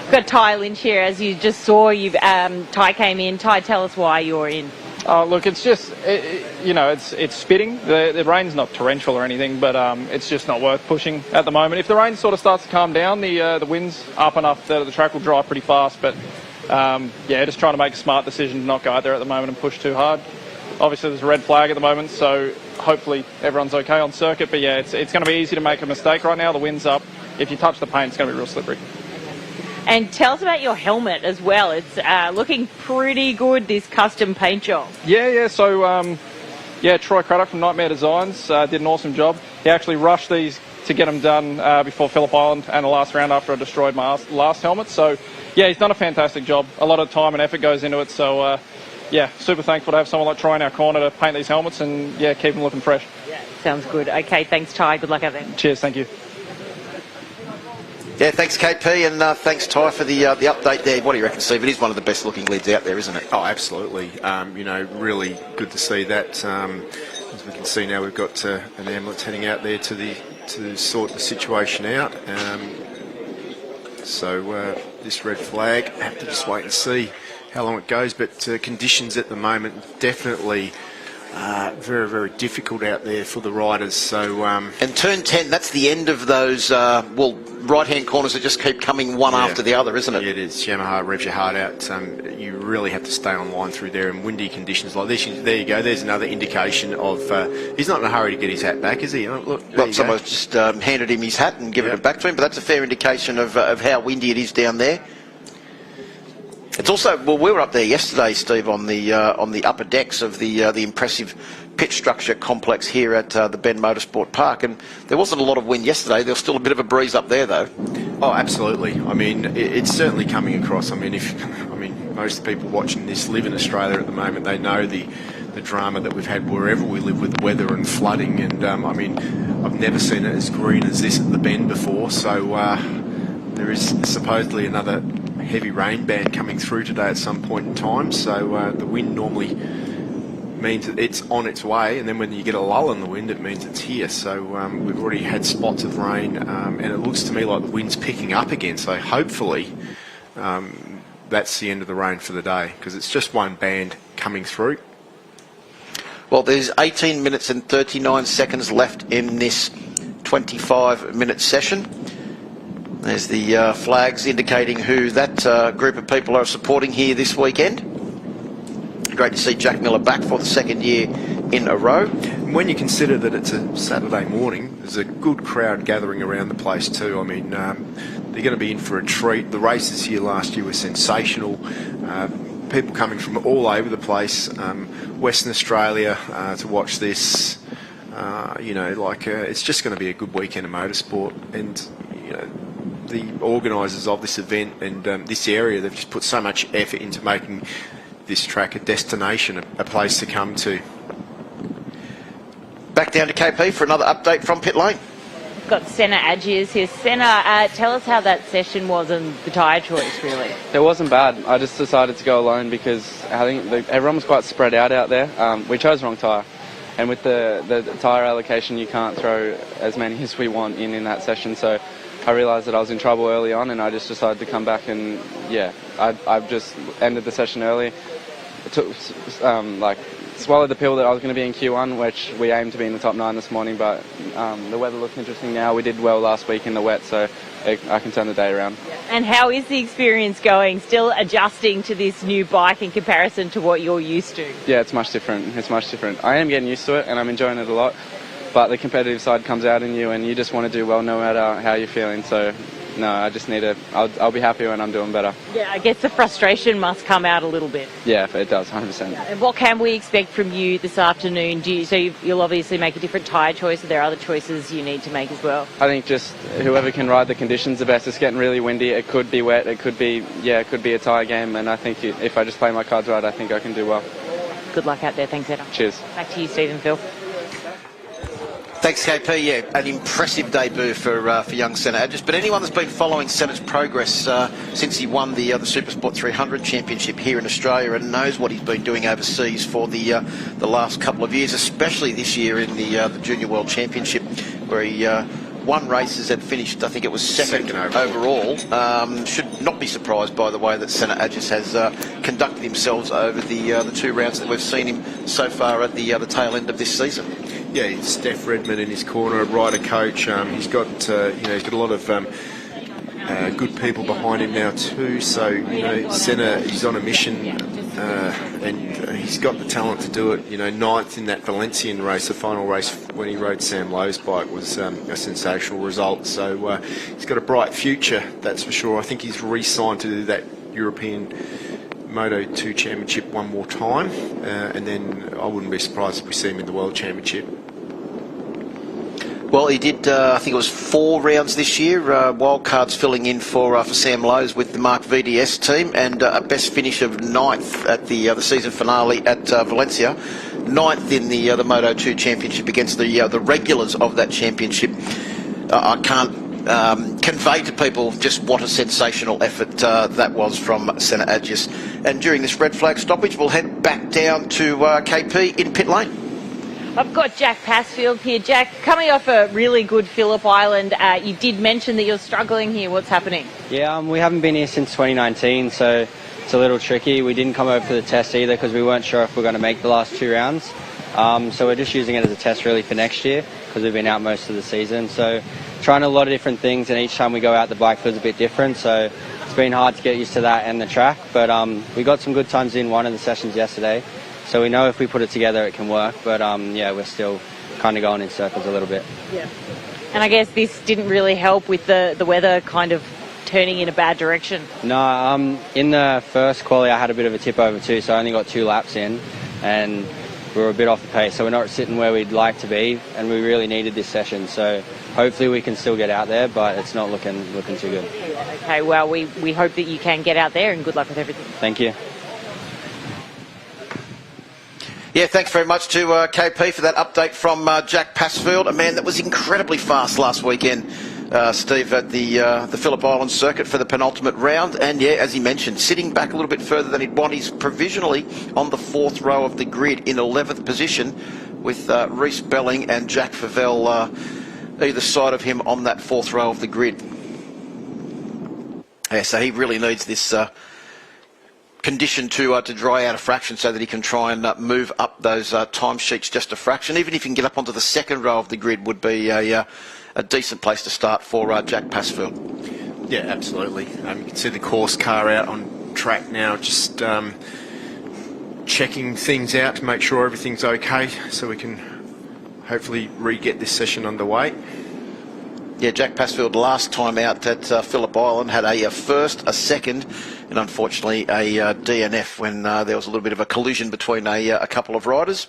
We've got Ty Lynch here, as you just saw. Ty came in. Ty, tell us why you're in. Oh, look, it's just, it's spitting. The rain's not torrential or anything, but it's just not worth pushing at the moment. If the rain sort of starts to calm down, the wind's up enough that the track will dry pretty fast. But, just trying to make a smart decision to not go out there at the moment and push too hard. Obviously, there's a red flag at the moment, so hopefully everyone's okay on circuit. But, yeah, it's going to be easy to make a mistake right now. The wind's up. If you touch the paint, it's going to be real slippery. And tell us about your helmet as well. It's looking pretty good, this custom paint job. Yeah. So, Troy Craddock from Nightmare Designs did an awesome job. He actually rushed these to get them done before Phillip Island and the last round after I destroyed my last helmet. So, yeah, he's done a fantastic job. A lot of time and effort goes into it. So, super thankful to have someone like Troy in our corner to paint these helmets and, keep them looking fresh. Yeah, sounds good. Okay, thanks, Ty. Good luck out there. Cheers, thank you. Yeah, thanks KP, and thanks Ty for the update there. What do you reckon, Steve? It is one of the best looking leads out there, isn't it? Oh, absolutely. Really good to see that. As we can see now, we've got an ambulance heading out there to sort the situation out. So this red flag, have to just wait and see how long it goes. But conditions at the moment definitely very, very difficult out there for the riders. So and turn 10, that's the end of those right-hand corners that just keep coming one after the other, isn't it? Yeah, it is. Yamaha revs your heart out. You really have to stay on line through there in windy conditions like this. There you go. There's another indication of he's not in a hurry to get his hat back, is he? Look, well, someone's just handed him his hat and given it back to him, but that's a fair indication of how windy it is down there. It's also, well, we were up there yesterday, Steve, on the upper decks of the impressive pit structure complex here at the Bend Motorsport Park, and there wasn't a lot of wind yesterday. There was still a bit of a breeze up there, though. Oh, absolutely. I mean, it's certainly coming across. I mean, most of the people watching this live in Australia at the moment. They know the drama that we've had wherever we live with weather and flooding, and I've never seen it as green as this at the Bend before. So there is supposedly another heavy rain band coming through today at some point in time, so the wind normally means that it's on its way, and then when you get a lull in the wind, it means it's here. So we've already had spots of rain, and it looks to me like the wind's picking up again, so hopefully that's the end of the rain for the day, because it's just one band coming through. Well, there's 18 minutes and 39 seconds left in this 25-minute session. There's the flags indicating who that group of people are supporting here this weekend. Great to see Jack Miller back for the second year in a row. And when you consider that it's a Saturday morning, there's a good crowd gathering around the place too. I mean, they're going to be in for a treat. The races here last year were sensational. People coming from all over the place, Western Australia, to watch this. It's just going to be a good weekend of motorsport, and the organisers of this event and this area, they've just put so much effort into making this track a destination, a place to come to. Back down to KP for another update from pit lane. We've got Senna Agius here. Senna, tell us how that session was and the tyre choice, really. It wasn't bad. I just decided to go alone because I think everyone was quite spread out there. We chose the wrong tyre. And with the tyre allocation, you can't throw as many as we want in that session. So I realised that I was in trouble early on, and I just decided to come back and, I've just ended the session early. It took, swallowed the pill that I was going to be in Q1, which we aimed to be in the top 9 this morning, but the weather looks interesting now. We did well last week in the wet, so I can turn the day around. And how is the experience going? Still adjusting to this new bike in comparison to what you're used to? Yeah, it's much different. It's much different. I am getting used to it, and I'm enjoying it a lot. But the competitive side comes out in you, and you just want to do well no matter how you're feeling. So, no, I just need to... I'll be happy when I'm doing better. Yeah, I guess the frustration must come out a little bit. Yeah, it does, 100%. And what can we expect from you this afternoon? You'll obviously make a different tyre choice. Are there other choices you need to make as well? I think just whoever can ride the conditions the best. It's getting really windy. It could be wet. It could be a tyre game. And I think if I just play my cards right, I think I can do well. Good luck out there. Thanks, Etta. Cheers. Back to you, Stephen. Phil. Thanks, KP. Yeah, an impressive debut for young Senna Agius. But anyone that's been following Senna's progress since he won the Supersport 300 championship here in Australia and knows what he's been doing overseas for the last couple of years, especially this year in the Junior World Championship, where he won races and finished, I think it was second overall. Should not be surprised by the way that Senna Agius has conducted himself over the 2 rounds that we've seen him so far at the tail end of this season. Yeah, he's Steph Redmond in his corner, a rider coach. He's got a lot of good people behind him now too. So you know, Senna, he's on a mission, and he's got the talent to do it. You know, 9th in that Valencian race, the final race when he rode Sam Lowe's bike, was a sensational result. So he's got a bright future, that's for sure. I think he's re-signed to do that European Moto 2 Championship one more time, and then I wouldn't be surprised if we see him in the World Championship. Well, he did, I think it was 4 rounds this year, wildcards filling in for Sam Lowe's with the Mark VDS team, and a best finish of 9th at the season finale at Valencia. 9th in the Moto 2 Championship against the regulars of that championship. I can't convey to people just what a sensational effort that was from Senna Agius. And during this red flag stoppage, we'll head back down to KP in pit lane. I've got Jack Passfield here. Jack, coming off a really good Phillip Island, you did mention that you're struggling here. What's happening? Yeah, we haven't been here since 2019, so it's a little tricky. We didn't come over for the test either because we weren't sure if we're going to make the last 2 rounds. So we're just using it as a test really for next year because we've been out most of the season. So trying a lot of different things, and each time we go out the bike feels a bit different. So it's been hard to get used to that and the track. But we got some good times in one of the sessions yesterday. So we know if we put it together, it can work. But yeah, we're still kind of going in circles a little bit. Yeah. And I guess this didn't really help with the weather kind of turning in a bad direction. No, in the first quali I had a bit of a tip over too, so I only got 2 laps in, and we were a bit off the pace. So we're not sitting where we'd like to be, and we really needed this session. So hopefully we can still get out there, but it's not looking too good. Okay, well, we hope that you can get out there, and good luck with everything. Thank you. Yeah, thanks very much to KP for that update from Jack Passfield, a man that was incredibly fast last weekend, Steve, at the Phillip Island circuit for the penultimate round. And yeah, as he mentioned, sitting back a little bit further than he'd want. He's provisionally on the 4th row of the grid in 11th position with Rhys Belling and Jack Favell either side of him on that 4th row of the grid. Yeah, so he really needs this condition to dry out a fraction so that he can try and move up those timesheets just a fraction. Even if he can get up onto the 2nd row of the grid would be a decent place to start for Jack Passfield. Yeah, absolutely. You can see the course car out on track now, just checking things out to make sure everything's okay so we can hopefully re-get this session underway. Yeah, Jack Passfield last time out at Phillip Island had a first, a second, and unfortunately a DNF when there was a little bit of a collision between a couple of riders.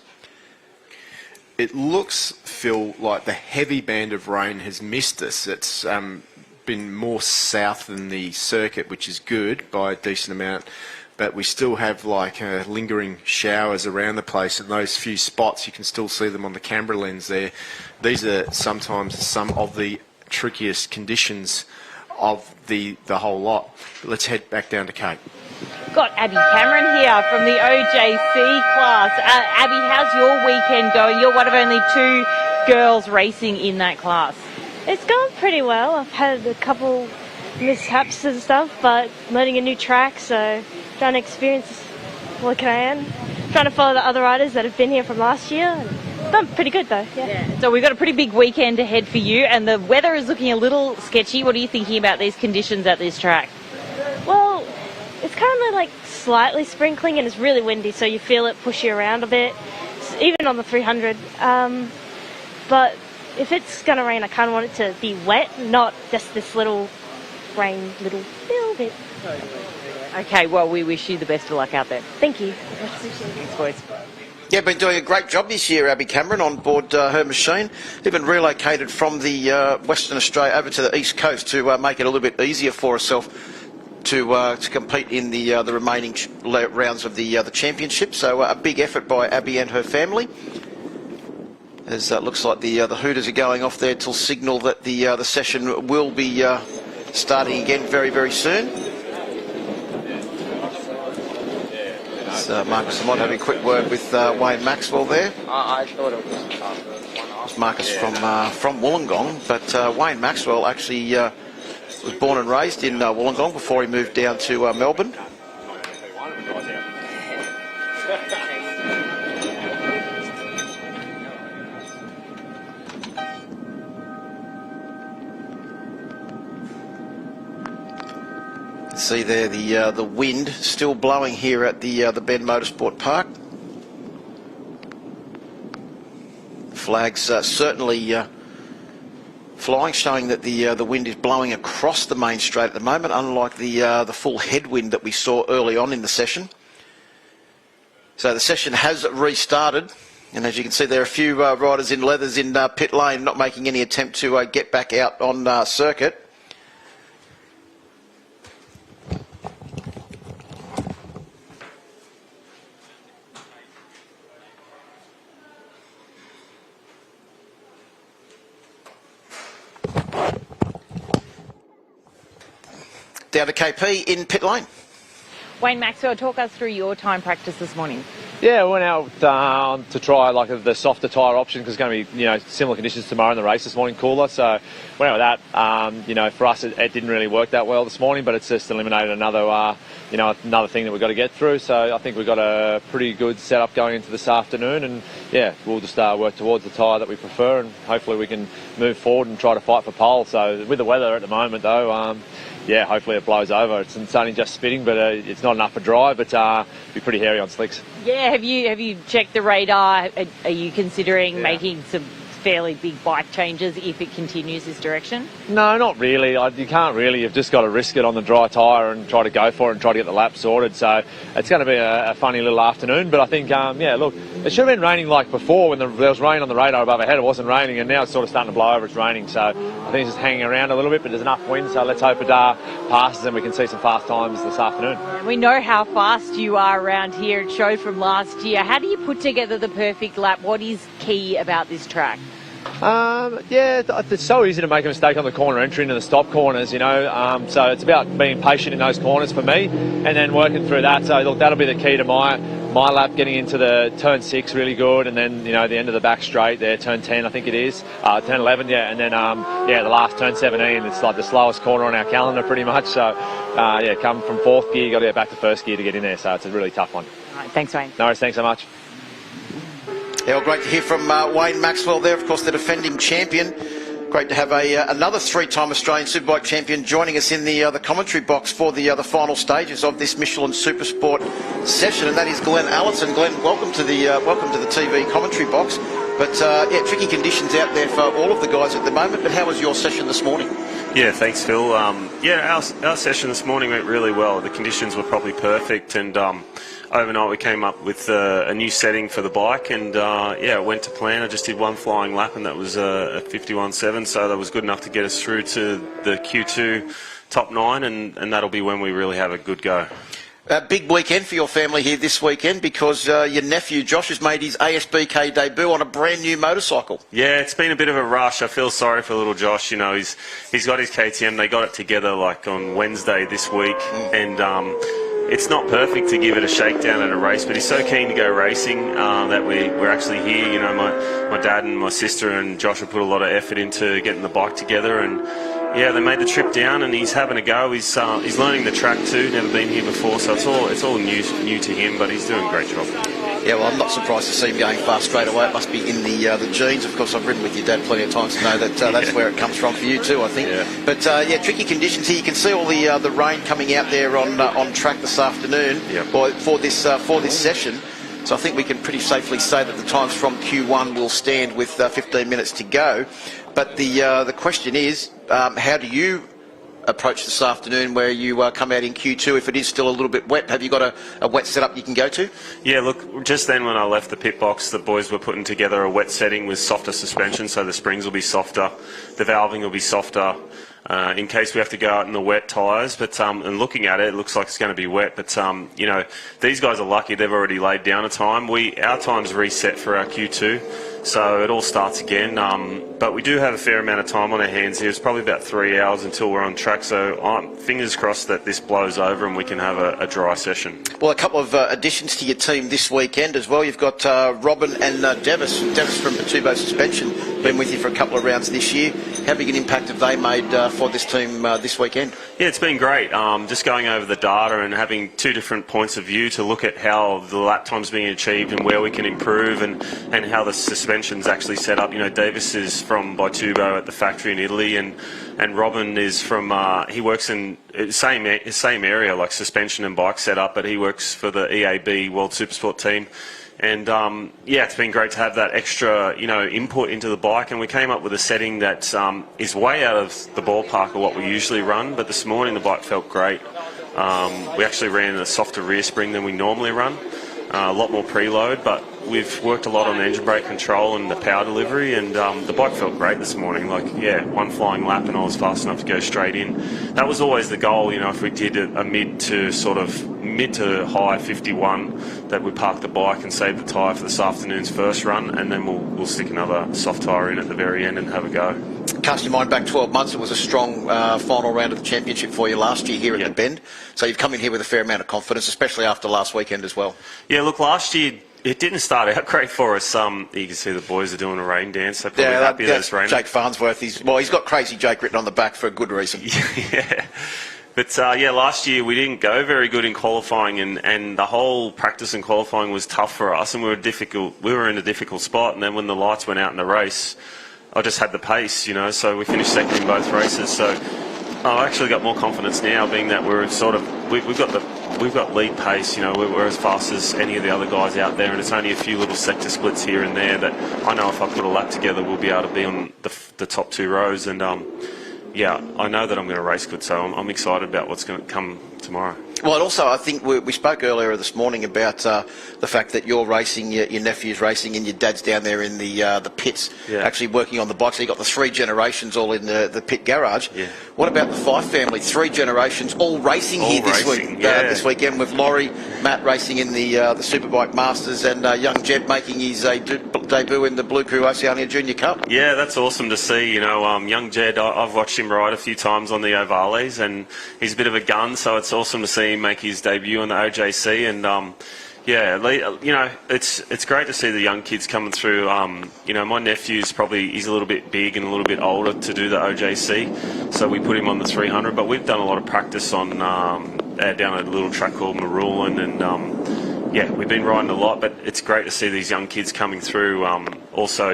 It looks, Phil, like the heavy band of rain has missed us. It's been more south than the circuit, which is good by a decent amount, but we still have like lingering showers around the place, and those few spots you can still see them on the camera lens there. These are sometimes some of the trickiest conditions of the whole lot. But let's head back down to Kate. Got Abby Cameron here from the OJC class. Abby, how's your weekend going? You're one of only 2 girls racing in that class. It's gone pretty well. I've had a couple mishaps and stuff, but learning a new track, so trying to experience what I can. Trying to follow the other riders that have been here from last year. And done pretty good though, yeah. So we've got a pretty big weekend ahead for you, and the weather is looking a little sketchy. What are you thinking about these conditions at this track? Well, it's kind of like slightly sprinkling and it's really windy, so you feel it push you around a bit, even on the 300. But if it's going to rain, I kind of want it to be wet, not just this little rain, little bit. Okay, well, we wish you the best of luck out there. Thank you. Thanks, boys. Yeah, been doing a great job this year, Abby Cameron, on board her machine. Even relocated from the Western Australia over to the East Coast to make it a little bit easier for herself to compete in the remaining rounds of the championship. So a big effort by Abby and her family. As looks like the hooters are going off there to signal that the session will be starting again very, very soon. So Marcus, I might have a quick word with Wayne Maxwell there. I thought it was It's Marcus from Wollongong, but Wayne Maxwell actually was born and raised in Wollongong before he moved down to Melbourne. see there the wind still blowing here at the Bend Motorsport Park. Flags certainly flying, showing that the wind is blowing across the main straight at the moment, unlike the full headwind that we saw early on in the session. So the session has restarted, and as you can see, there are a few riders in leathers in pit lane, not making any attempt to get back out on circuit. Down to KP in pit lane. Wayne Maxwell, talk us through your time practice this morning. Yeah, we went out to try like the softer tyre option because it's going to be similar conditions tomorrow in the race this morning, cooler. So went out with that. For us, it didn't really work that well this morning, but it's just eliminated another another thing that we've got to get through. So I think we've got a pretty good setup going into this afternoon, and yeah, we'll just work towards the tyre that we prefer, and hopefully we can move forward and try to fight for pole. So with the weather at the moment, though. Yeah, hopefully it blows over. It's only just spitting, but it's not enough for dry, but be pretty hairy on slicks. Yeah, have you checked the radar? Are you considering making some fairly big bike changes if it continues this direction? No, not really. You can't really. You've just got to risk it on the dry tyre and try to go for it and try to get the lap sorted. So it's going to be a funny little afternoon. But I think, look, it should have been raining like before when there was rain on the radar above our head. It wasn't raining, and now it's sort of starting to blow over. It's raining. So I think it's just hanging around a little bit, but there's enough wind. So let's hope it passes and we can see some fast times this afternoon. We know how fast you are around here. It showed from last year. How do you put together the perfect lap? What is key about this track? It's so easy to make a mistake on the corner entry into the stop corners, so it's about being patient in those corners for me and then working through that. So look, that'll be the key to my lap, getting into the turn 6 really good, and then the end of the back straight there, turn 10 I think it is, turn 11, and then the last turn 17, it's like the slowest corner on our calendar pretty much. So come from 4th gear, you got to get back to 1st gear to get in there, so it's a really tough one. All right, thanks Wayne. No worries, thanks so much. Yeah, well, great to hear from Wayne Maxwell there, of course, the defending champion. Great to have another 3-time Australian Superbike champion joining us in the commentary box for the final stages of this Michelin Supersport session, and that is Glenn Allison. Glenn, welcome to the TV commentary box. But tricky conditions out there for all of the guys at the moment. But how was your session this morning? Yeah, thanks, Phil. Our session this morning went really well. The conditions were probably perfect, and overnight we came up with a new setting for the bike, and it went to plan. I just did one flying lap, and that was a 51.7, so that was good enough to get us through to the Q2 top 9, and that'll be when we really have a good go. A big weekend for your family here this weekend, because your nephew Josh has made his ASBK debut on a brand new motorcycle. Yeah, it's been a bit of a rush. I feel sorry for little Josh. He's got his KTM. They got it together like on Wednesday this week, and it's not perfect to give it a shakedown at a race, but he's so keen to go racing that we're actually here. My dad and my sister and Josh have put a lot of effort into getting the bike together, and they made the trip down, and he's having a go. He's learning the track too. Never been here before, so it's all new to him. But he's doing a great job. Yeah, well, I'm not surprised to see him going fast straight away. It must be in the genes. Of course, I've ridden with your dad plenty of times to know that that's where it comes from for you too, I think. Yeah. But tricky conditions here. You can see all the rain coming out there on track this afternoon for this session. So I think we can pretty safely say that the times from Q1 will stand with 15 minutes to go. But the question is, how do you approach this afternoon where you come out in Q2 if it is still a little bit wet? Have you got a wet setup you can go to? Yeah, look, just then when I left the pit box, the boys were putting together a wet setting with softer suspension, so the springs will be softer, the valving will be softer, in case we have to go out in the wet tyres. But and looking at it, it looks like it's going to be wet. But these guys are lucky; they've already laid down a time. Our time's reset for our Q2, so it all starts again. But we do have a fair amount of time on our hands here. It's probably about 3 hours until we're on track. So fingers crossed that this blows over and we can have a dry session. Well, a couple of additions to your team this weekend as well. You've got Robin and Devis from Patubo Suspension been with you for a couple of rounds this year. How big an impact have they made for this team this weekend? Yeah, it's been great. Just going over the data and having two different points of view to look at how the lap time's being achieved and where we can improve and how the suspension's actually set up. You know, Davis is from Bitubo at the factory in Italy, and Robin is from, he works in the same area, like suspension and bike setup, but he works for the EAB World Supersport team. And yeah, it's been great to have that extra, input into the bike. And we came up with a setting that is way out of the ballpark of what we usually run. But this morning the bike felt great. We actually ran a softer rear spring than we normally run, a lot more preload. But we've worked a lot on engine brake control and the power delivery, and the bike felt great this morning. Like, yeah, one flying lap and I was fast enough to go straight in. That was always the goal, if we did a mid to high 51, that we park the bike and save the tyre for this afternoon's first run, and then we'll stick another soft tyre in at the very end and have a go. Cast your mind back 12 months, it was a strong final round of the championship for you last year here at the Bend. So you've come in here with a fair amount of confidence, especially after last weekend as well. Yeah, look, last year it didn't start out great for us. You can see the boys are doing a rain dance. They're probably happy that it's raining. Jake Farnsworth, he's got Crazy Jake written on the back for a good reason. Yeah. But last year we didn't go very good in qualifying, and the whole practice and qualifying was tough for us, and we were in a difficult spot. And then when the lights went out in the race, I just had the pace, so we finished second in both races. So I've actually got more confidence now, being that we're we've got lead pace. We're as fast as any of the other guys out there, and it's only a few little sector splits here and there that I know if I put a lap together, we'll be able to be on the top two rows. And yeah, I know that I'm going to race good, so I'm excited about what's going to come tomorrow. Well, and also I think we spoke earlier this morning about the fact that you're racing, your nephew's racing, and your dad's down there in the pits, actually working on the bike. So you've got the three generations all in the pit garage. Yeah. What about the Fife family? Three generations all racing here this weekend, with Laurie, Matt racing in the Superbike Masters, and young Jed making his debut in the Blue Crew Oceania Junior Cup. Yeah, that's awesome to see. Young Jed, I've watched him ride a few times on the Ovales, and he's a bit of a gun, so it's awesome to see him make his debut on the OJC. And it's great to see the young kids coming through. My nephew's he's a little bit big and a little bit older to do the OJC, so we put him on the 300. But we've done a lot of practice on down at a little track called Marulin, and we've been riding a lot. But it's great to see these young kids coming through. Also,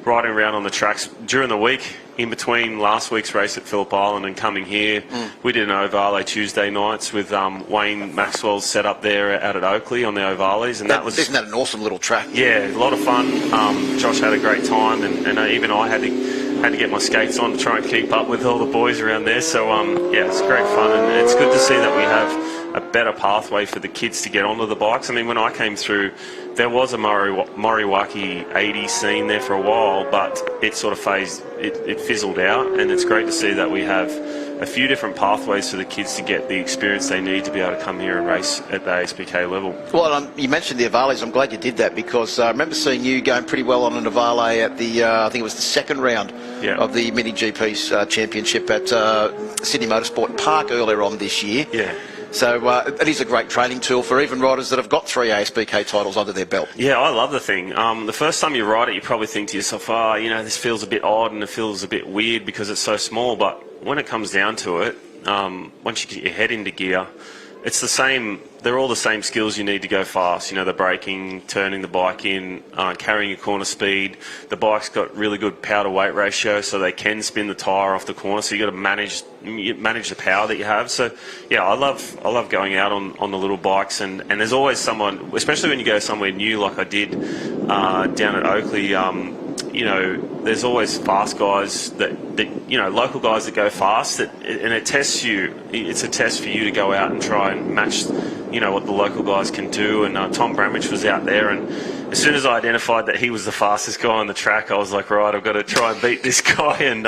riding around on the tracks during the week. In between last week's race at Phillip Island and coming here, we did an Ovale Tuesday nights with Wayne Maxwell's set up there out at Oakley on the Ovales, and isn't that an awesome little track? Yeah, a lot of fun. Josh had a great time, and even I had to get my skates on to try and keep up with all the boys around there. So it's great fun, and it's good to see that we have a better pathway for the kids to get onto the bikes. I mean, when I came through, there was a Moriwaki 80 scene there for a while, but it sort of it fizzled out, and it's great to see that we have a few different pathways for the kids to get the experience they need to be able to come here and race at the ASPK level. Well, you mentioned the Ovales. I'm glad you did that, because I remember seeing you going pretty well on an Ovale at the, I think it was the second round of the Mini GP's championship at Sydney Motorsport Park earlier on this year. Yeah. So it is a great training tool for even riders that have got 3 ASPK titles under their belt. Yeah, I love the thing. The first time you ride it, you probably think to yourself, this feels a bit odd and it feels a bit weird because it's so small. But when it comes down to it, once you get your head into gear, it's the same. They're all the same skills you need to go fast. The braking, turning the bike in, carrying your corner speed. The bike's got really good power to weight ratio, so they can spin the tyre off the corner. So you got to manage the power that you have. So yeah, I love going out on the little bikes, and there's always someone, especially when you go somewhere new like I did down at Oakley. There's always fast guys that local guys that go fast, and it tests you. It's a test for you to go out and try and match, what the local guys can do. And Tom Bramage was out there, and as soon as I identified that he was the fastest guy on the track, I was like, right, I've got to try and beat this guy. And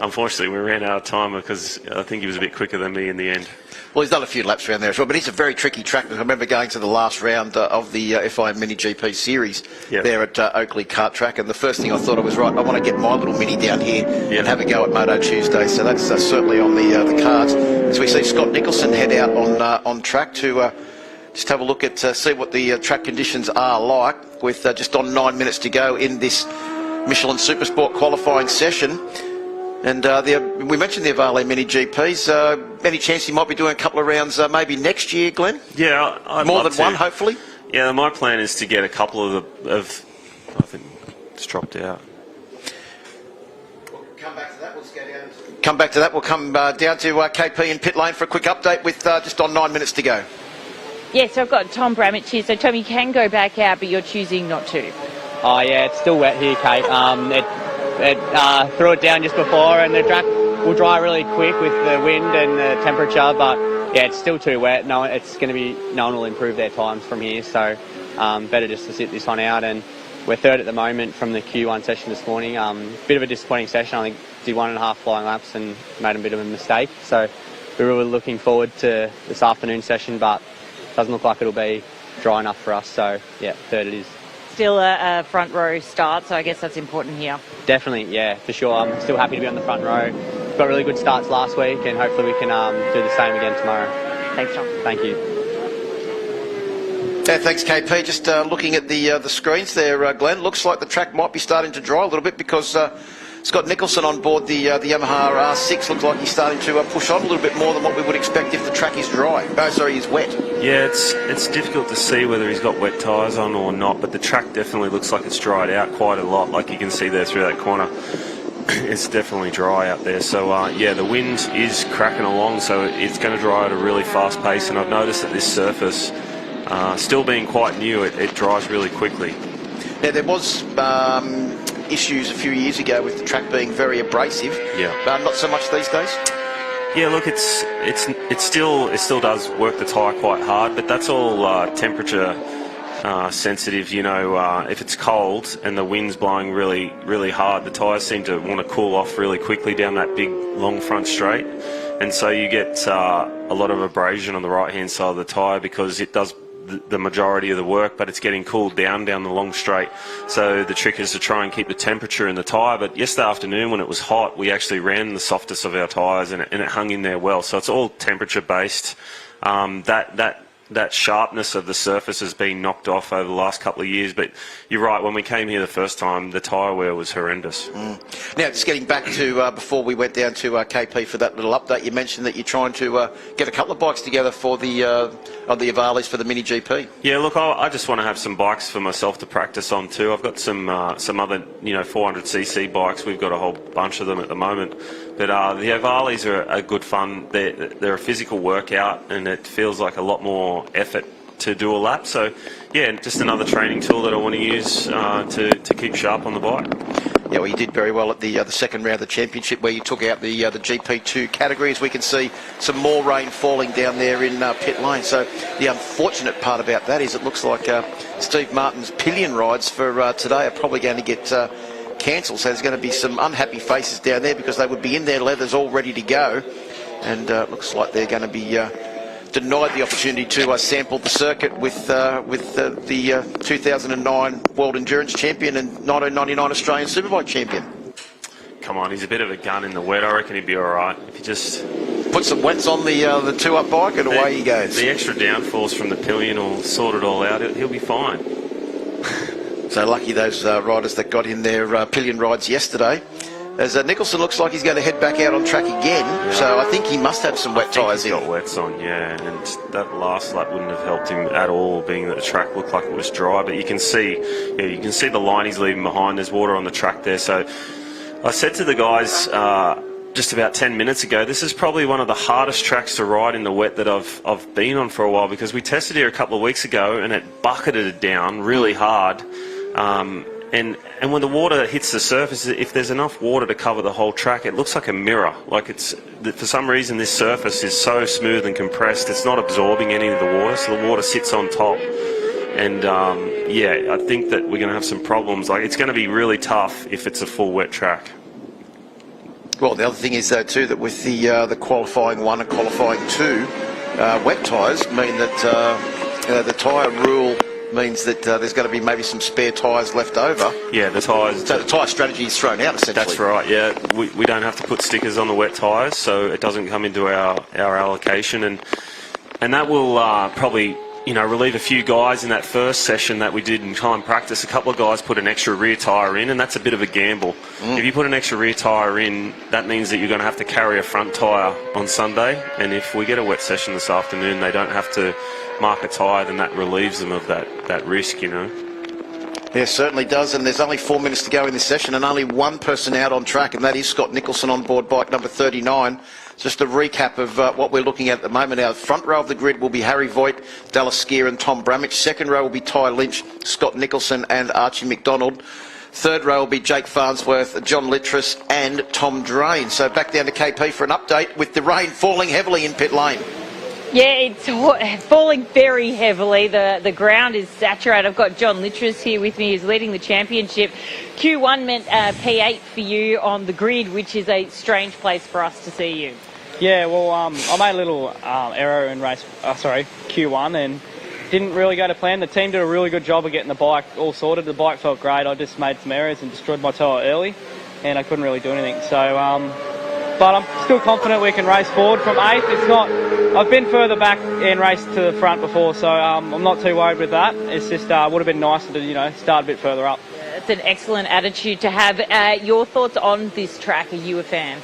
unfortunately, we ran out of time because I think he was a bit quicker than me in the end. Well, he's done a few laps around there as well, but it's a very tricky track. I remember going to the last round of the FI Mini GP series there at Oakley Kart Track, and the first thing I thought was, right, I want to get my little Mini down here and have a go at Moto Tuesday. So that's certainly on the cards. As we see Scott Nicholson head out on track to just have a look at see what the track conditions are like, with just on 9 minutes to go in this Michelin Supersport qualifying session. And we mentioned the Avale Mini GPs. Any chance you might be doing a couple of rounds maybe next year, Glenn? Yeah, I'd more love than to. one, hopefully. Yeah, my plan is to get a couple of I think it's dropped out. Come back to that. We'll come down to KP in pit lane for a quick update with just on 9 minutes to go. Yeah, so I've got Tom Bramich here. So, Tom, you can go back out, but you're choosing not to. Oh yeah, it's still wet here, Kate. It threw it down just before, and the track will dry really quick with the wind and the temperature. But yeah, it's still too wet. No one will improve their times from here. So better just to sit this one out. And we're third at the moment from the Q1 session this morning. Bit of a disappointing session. I think did 1.5 flying laps and made a bit of a mistake. So we're really looking forward to this afternoon session, but it doesn't look like it'll be dry enough for us. So yeah, third it is. Still a front row start, so I guess that's important here. Definitely, yeah, for sure. I'm still happy to be on the front row. Got really good starts last week, and hopefully we can do the same again tomorrow. Thanks, Tom. Thank you. Yeah, thanks, KP. Just looking at the screens there, Glenn, looks like the track might be starting to dry a little bit because Scott Nicholson on board the Yamaha R6 looks like he's starting to push on a little bit more than what we would expect if the track is dry. Oh, sorry, is wet. Yeah, it's difficult to see whether he's got wet tyres on or not, but the track definitely looks like it's dried out quite a lot, like you can see there through that corner. It's definitely dry out there. So, yeah, the wind is cracking along, so it's going to dry at a really fast pace, and I've noticed that this surface, still being quite new, it dries really quickly. Now, there was issues a few years ago with the track being very abrasive. Yeah. Not so much these days. Yeah, look, it still does work the tyre quite hard, but that's all temperature sensitive. You know, if it's cold and the wind's blowing really, really hard, the tyres seem to want to cool off really quickly down that big, long front straight, and so you get a lot of abrasion on the right-hand side of the tyre because it does the majority of the work, but it's getting cooled down the long straight. So the trick is to try and keep the temperature in the tyre. But yesterday afternoon when it was hot, we actually ran the softest of our tyres and it hung in there well. So it's all temperature based. That sharpness of the surface has been knocked off over the last couple of years. But you're right, when we came here the first time, the tyre wear was horrendous. Now, just getting back to before we went down to KP for that little update, you mentioned that you're trying to get a couple of bikes together for the Avales for the Mini GP. Yeah, look, I just want to have some bikes for myself to practice on too. I've got some other 400cc bikes. We've got a whole bunch of them at the moment. But the Avales are good fun. They're a physical workout, and it feels like a lot more effort to do a lap. So, yeah, just another training tool that I want to use to keep sharp on the bike. Yeah, well, you did very well at the second round of the championship where you took out the GP2 category. As we can see, some more rain falling down there in pit lane. So the unfortunate part about that is it looks like Steve Martin's pillion rides for today are probably going to get cancelled. So there's going to be some unhappy faces down there because they would be in their leathers all ready to go. And it looks like they're going to be denied the opportunity to sample the circuit with the 2009 World Endurance Champion and 1999 Australian Superbike Champion. Come on, he's a bit of a gun in the wet. I reckon he'd be all right if he just put some wets on the two-up bike and away he goes. The extra downforce from the pillion will sort it all out. He'll be fine. So lucky those riders that got in their pillion rides yesterday. As Nicholson looks like he's going to head back out on track again, yeah. So I think he must have some wet tyres in. He's got wets on, yeah, and that last lap wouldn't have helped him at all, being that the track looked like it was dry. But you can see the line he's leaving behind. There's water on the track there. So I said to the guys just about 10 minutes ago, this is probably one of the hardest tracks to ride in the wet that I've been on for a while, because we tested here a couple of weeks ago and it bucketed it down really hard. And when the water hits the surface, if there's enough water to cover the whole track, it looks like a mirror. Like for some reason, this surface is so smooth and compressed, it's not absorbing any of the water, so the water sits on top. And yeah, I think that we're going to have some problems. Like, it's going to be really tough if it's a full wet track. Well, the other thing is though too that with the qualifying 1 and qualifying 2, wet tyres mean that the tyre rule means that there's going to be maybe some spare tyres left over. Yeah, the tyres. So the tyre strategy is thrown out essentially. That's right. Yeah, we don't have to put stickers on the wet tyres, so it doesn't come into our allocation, and that will probably relieve a few guys in that first session that we did in time practice. A couple of guys put an extra rear tyre in, and that's a bit of a gamble. If you put an extra rear tyre in, that means that you're going to have to carry a front tyre on Sunday, and if we get a wet session this afternoon, they don't have to mark a tyre, then that relieves them of that risk, Yeah, certainly does, and there's only 4 minutes to go in this session and only one person out on track, and that is Scott Nicholson on board bike number 39. Just a recap of what we're looking at the moment. Our front row of the grid will be Harry Voight, Dallas Skier and Tom Bramich. Second row will be Ty Lynch, Scott Nicholson and Archie McDonald. Third row will be Jake Farnsworth, John Littris and Tom Drain. So back down to KP for an update with the rain falling heavily in pit lane. Yeah, it's falling very heavily. The ground is saturated. I've got John Littris here with me, who's leading the championship. Q1 meant P8 for you on the grid, which is a strange place for us to see you. Yeah, well, I made a little error in Q1 and didn't really go to plan. The team did a really good job of getting the bike all sorted. The bike felt great. I just made some errors and destroyed my tyre early, and I couldn't really do anything. So, but I'm still confident we can race forward from 8th. It's not. I've been further back and raced to the front before, so I'm not too worried with that. It's just would have been nicer to start a bit further up. It's an excellent attitude to have. Your thoughts on this track? Are you a fan?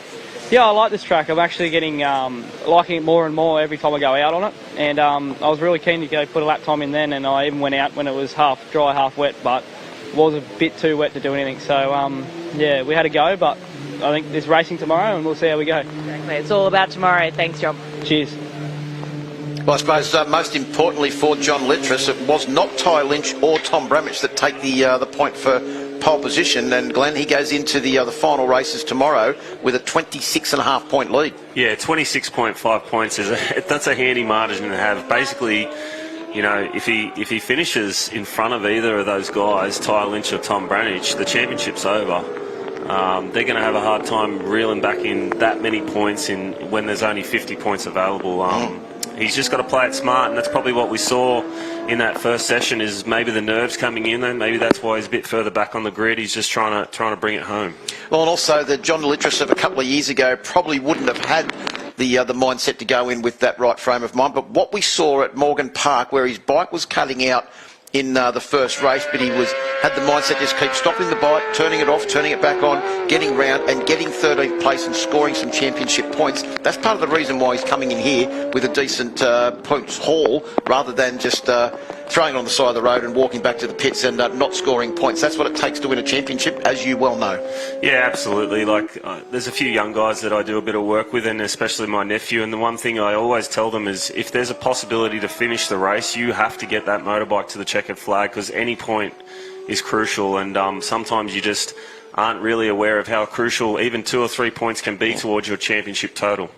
Yeah, I like this track. I'm actually getting liking it more and more every time I go out on it. And I was really keen to go put a lap time in then, and I even went out when it was half dry, half wet, but it was a bit too wet to do anything. So yeah, we had a go, but I think there's racing tomorrow, and we'll see how we go. Exactly. It's all about tomorrow. Thanks, John. Cheers. Well, I suppose most importantly for John Littris, it was not Ty Lynch or Tom Bramich that take the point for pole position, and Glenn, he goes into the final races tomorrow with a 26.5 point lead. Yeah, 26.5 points that's a handy margin to have. Basically, if he finishes in front of either of those guys, Ty Lynch or Tom Bramich, the championship's over. They're going to have a hard time reeling back in that many points when there's only 50 points available. He's just got to play it smart, and that's probably what we saw in that first session, is maybe the nerves coming in, and maybe that's why he's a bit further back on the grid. He's just trying to bring it home. Well, and also the John Littris of a couple of years ago probably wouldn't have had the mindset to go in with that right frame of mind. But what we saw at Morgan Park, where his bike was cutting out in the first race, but he had the mindset just keep stopping the bike, turning it off, turning it back on, getting round and getting 13th place and scoring some championship points. That's part of the reason why he's coming in here with a decent points haul, rather than just throwing it on the side of the road and walking back to the pits and not scoring points. That's what it takes to win a championship, as you well know. Yeah, absolutely. There's a few young guys that I do a bit of work with, and especially my nephew, and the one thing I always tell them is, if there's a possibility to finish the race, you have to get that motorbike to the checkered flag, because any point is crucial, and sometimes you just aren't really aware of how crucial even 2 or 3 points can be towards your championship total.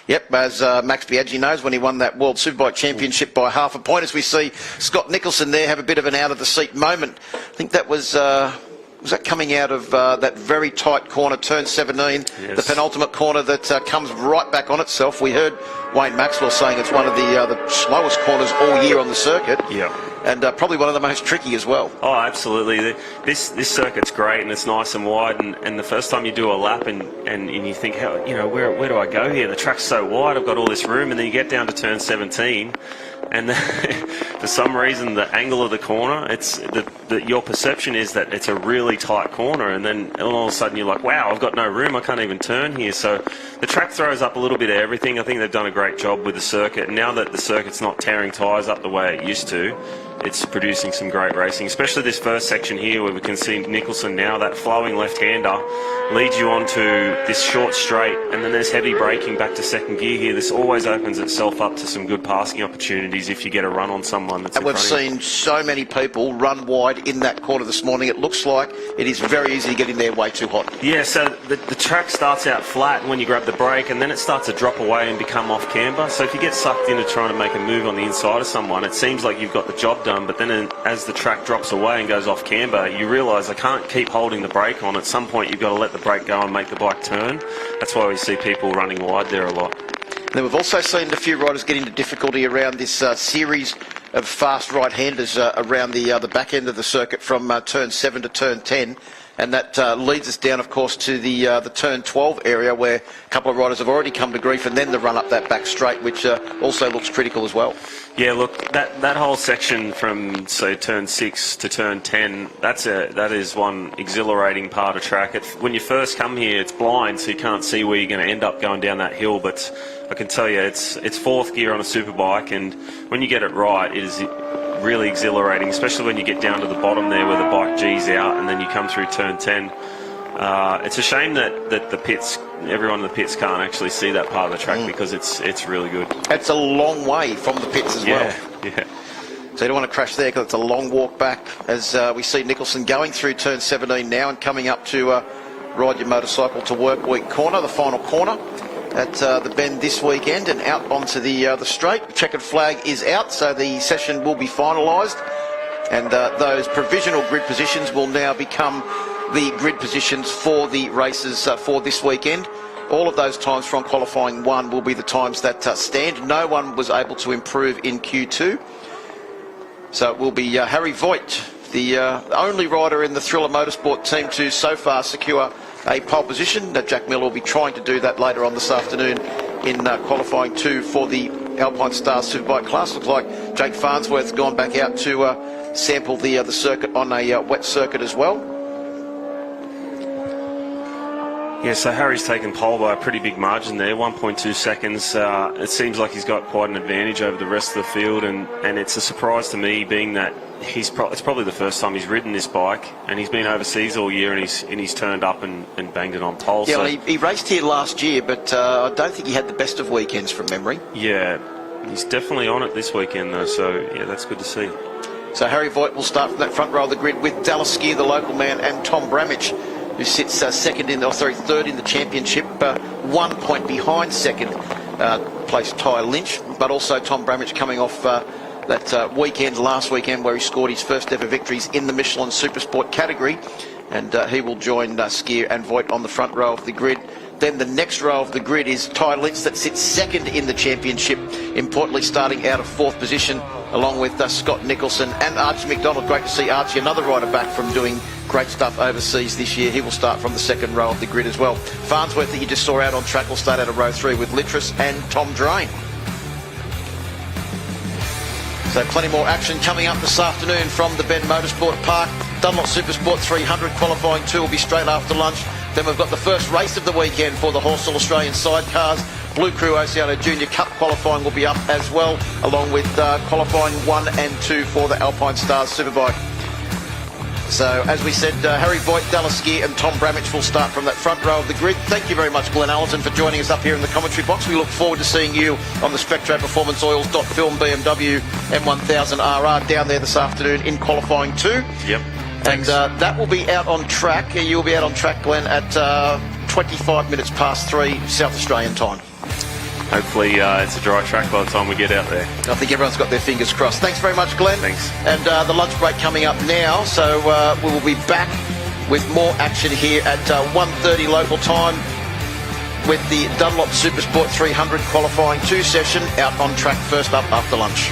Yep, as Max Biaggi knows, when he won that World Superbike Championship by half a point, as we see Scott Nicholson there have a bit of an out-of-the-seat moment. I think that was that coming out of that very tight corner, turn 17, yes. The penultimate corner that comes right back on itself. We heard Wayne Maxwell saying it's one of the slowest corners all year on the circuit. Yeah. And probably one of the most tricky as well. Oh, absolutely. This circuit's great, and it's nice and wide, and the first time you do a lap and you think, where do I go here? The track's so wide, I've got all this room, and then you get down to turn 17, and for some reason the angle of the corner, your perception is that it's a really tight corner, and then all of a sudden you're like, wow, I've got no room, I can't even turn here. So the track throws up a little bit of everything. I think they've done a great job with the circuit, and now that the circuit's not tearing tyres up the way it used to, it's producing some great racing, especially this first section here where we can see Nicholson now, that flowing left-hander leads you onto this short straight, and then there's heavy braking back to second gear here. This always opens itself up to some good passing opportunities if you get a run on someone that's and we've seen so many people run wide in that corner this morning. It looks like it is very easy to get in there way too hot. Yeah, so the track starts out flat when you grab the brake, and then it starts to drop away and become off camber. So if you get sucked into trying to make a move on the inside of someone, it seems like you've got the job done, but then as the track drops away and goes off camber, you realise I can't keep holding the brake on. At some point you've got to let the brake go and make the bike turn. That's why we see people running wide there a lot. Then we've also seen a few riders get into difficulty around this series of fast right-handers around the back end of the circuit from turn 7 to turn 10. And that leads us down, of course, to the turn 12 area, where a couple of riders have already come to grief, and then the run up that back straight, which also looks critical as well. Yeah, look, that whole section from, say, turn 6 to turn 10, that is one exhilarating part of track. When you first come here, it's blind, so you can't see where you're going to end up going down that hill, but I can tell you it's fourth gear on a Superbike, and when you get it right, it is really exhilarating, especially when you get down to the bottom there where the bike G's out, and then you come through turn 10. It's a shame that the pits, everyone in the pits can't actually see that part of the track because it's really good. It's a long way from the pits as well. Yeah. So you don't want to crash there because it's a long walk back as we see Nicholson going through turn 17 now and coming up to ride your motorcycle to Work Week corner, the final corner at the Bend this weekend, and out onto the straight. Checkered flag is out, so the session will be finalised, and those provisional grid positions will now become the grid positions for the races for this weekend. All of those times from qualifying 1 will be the times that stand. No one was able to improve in Q2. So it will be Harry Voight, the only rider in the Thriller Motorsport team to so far secure a pole position. Jack Miller will be trying to do that later on this afternoon in qualifying 2 for the Alpinestars Superbike class. Looks like Jake Farnsworth's gone back out to sample the circuit on a wet circuit as well. Yeah, so Harry's taken pole by a pretty big margin there, 1.2 seconds. It seems like he's got quite an advantage over the rest of the field, and it's a surprise to me, being that it's probably the first time he's ridden this bike, and he's been overseas all year, and he's turned up and banged it on pole. Yeah, so, well, he raced here last year, but I don't think he had the best of weekends from memory. Yeah, he's definitely on it this weekend though, so yeah, that's good to see. So Harry Voight will start from that front row of the grid with Dalaskier, the local man, and Tom Bramage, who sits third in the championship, 1 point behind second place Ty Lynch, but also Tom Bramage coming off that weekend, last weekend, where he scored his first ever victories in the Michelin Supersport category, and he will join Skier and Voight on the front row of the grid. Then the next row of the grid is Ty Lynch, that sits second in the championship, importantly starting out of 4th position, along with Scott Nicholson and Archie McDonald. Great to see Archie, another rider back from doing great stuff overseas this year. He will start from the second row of the grid as well. Farnsworth, that you just saw out on track, will start out of row 3 with Littrus and Tom Drain. So plenty more action coming up this afternoon from the Bend Motorsport Park. Dunlop Supersport 300 qualifying 2 will be straight after lunch. Then we've got the first race of the weekend for the Horsell Australian sidecars. Blue Crew Oceania Junior Cup qualifying will be up as well, along with qualifying 1 and 2 for the Alpinestars Superbike. So, as we said, Harry Voight, Dalaskier and Tom Bramage will start from that front row of the grid. Thank you very much, Glenn Allerton, for joining us up here in the commentary box. We look forward to seeing you on the Spectro Performance Oils .film BMW M1000RR down there this afternoon in qualifying 2. Yep. Thanks. And that will be out on track. You'll be out on track, Glenn, at 25 minutes past 3 South Australian time. Hopefully it's a dry track by the time we get out there. I think everyone's got their fingers crossed. Thanks very much, Glenn. Thanks. And the lunch break coming up now, so we will be back with more action here at 1:30 local time with the Dunlop Supersport 300 qualifying 2 session out on track first up after lunch.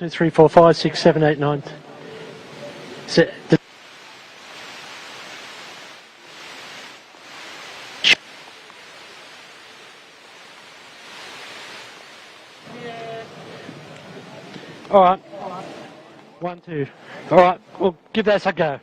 2, 3, 4, 5, 6, 7, 8, 9. All right. 1, 2. All right. We'll give that a go.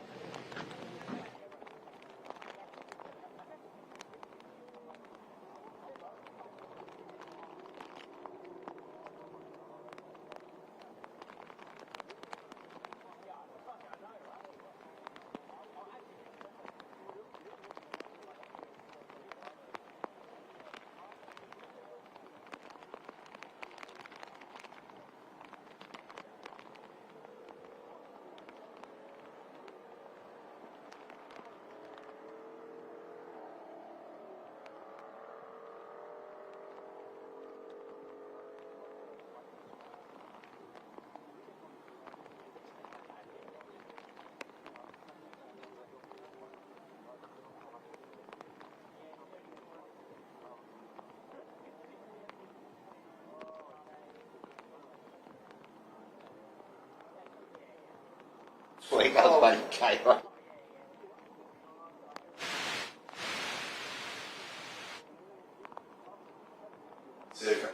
Sweet, okay. Super.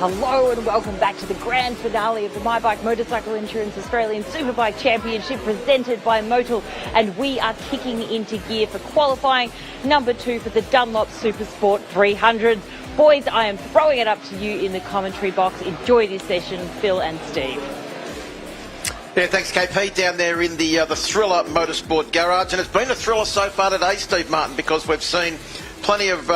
Hello and welcome back to the grand finale of the My Bike Motorcycle Insurance Australian Superbike Championship presented by Motul, and we are kicking into gear for qualifying number 2 for the Dunlop Supersport 300. Boys, I am throwing it up to you in the commentary box. Enjoy this session, Phil and Steve. Yeah, thanks, KP, down there in the Thriller Motorsport Garage. And it's been a thriller so far today, Steve Martin, because we've seen plenty of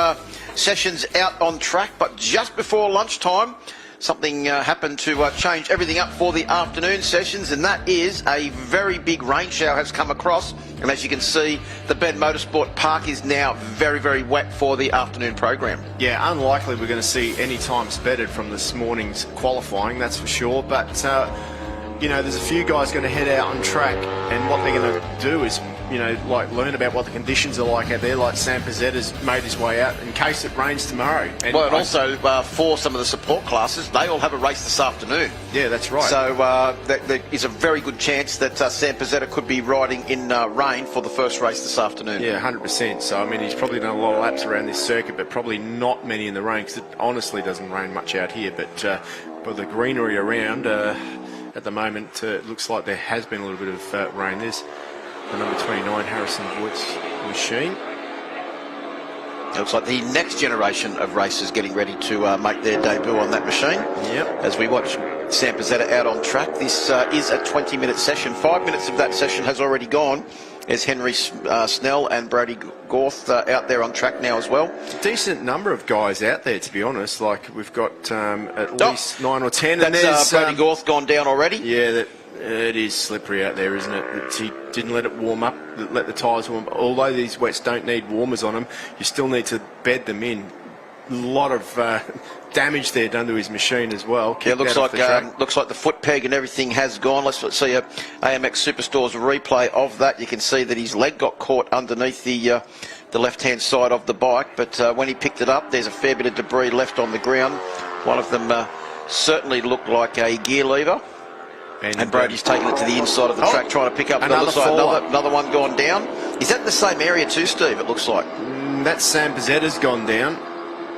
sessions out on track, but just before lunchtime, something happened to change everything up for the afternoon sessions, and that is a very big rain shower has come across. And as you can see, the Bend Motorsport Park is now very, very wet for the afternoon program. Yeah, unlikely we're going to see any times bettered from this morning's qualifying, that's for sure. But, you know, there's a few guys going to head out on track, and what they're going to do is, you know, like learn about what the conditions are like out there. Like Sam Pezzetta's made his way out in case it rains tomorrow. And well, and also for some of the support classes, they all have a race this afternoon. Yeah, that's right. So there is a very good chance that Sam Pezzetta could be riding in rain for the first race this afternoon. Yeah, 100%. So, I mean, he's probably done a lot of laps around this circuit, but probably not many in the rain, because it honestly doesn't rain much out here. But the greenery around at the moment, it looks like there has been a little bit of rain. There's the number 29 Harrison Voight's machine. It looks like the next generation of racers getting ready to make their debut on that machine. Yep. As we watch Sam Pezzetta out on track, this is a 20-minute session. 5 minutes of that session has already gone. There's Henry Snell and Brady Gorth out there on track now as well. It's a decent number of guys out there, to be honest. Like, we've got at least 9 or 10. That's Brady Gorth gone down already. Yeah, It is slippery out there, isn't it? He didn't let it warm up, let the tyres warm up. Although these wets don't need warmers on them, you still need to bed them in. A lot of damage there done to his machine as well. Yeah, looks like the foot peg and everything has gone. Let's see a AMX Superstore's replay of that. You can see that his leg got caught underneath the left-hand side of the bike, but when he picked it up, there's a fair bit of debris left on the ground. One of them certainly looked like a gear lever. And Brody's taking it to the inside of the track, trying to pick up another one gone down. Is that in the same area too, Steve? It looks like that's Sam Pizzetta's gone down.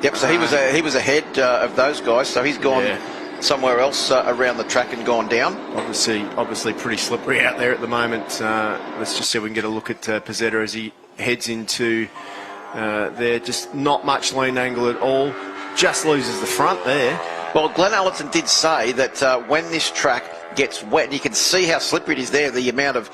Yep. So he was ahead of those guys. So he's gone somewhere else around the track and gone down. Obviously pretty slippery out there at the moment. Let's just see if we can get a look at Pizzetta as he heads into there. Just not much lean angle at all. Just loses the front there. Well, Glenn Allenton did say that when this track gets wet, you can see how slippery it is there, the amount of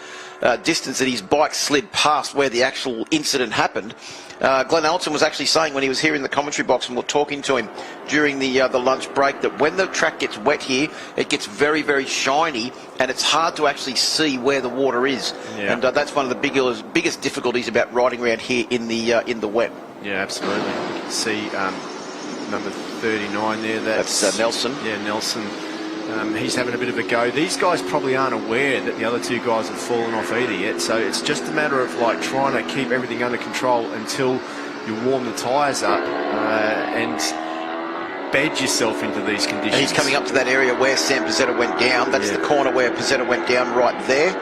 distance that his bike slid past where the actual incident happened. Glenn Allenton was actually saying when he was here in the commentary box and we're talking to him during the lunch break that when the track gets wet here, it gets very, very shiny and it's hard to actually see where the water is. Yeah. And that's one of the biggest difficulties about riding around here in the wet. Yeah, absolutely. You can see number 39 there. That's Nelson. Yeah, Nelson. He's having a bit of a go. These guys probably aren't aware that the other two guys have fallen off either yet, so it's just a matter of like trying to keep everything under control until you warm the tyres up and bed yourself into these conditions. And he's coming up to that area where Sam Pizzetta went down. That's the corner where Pizzetta went down right there.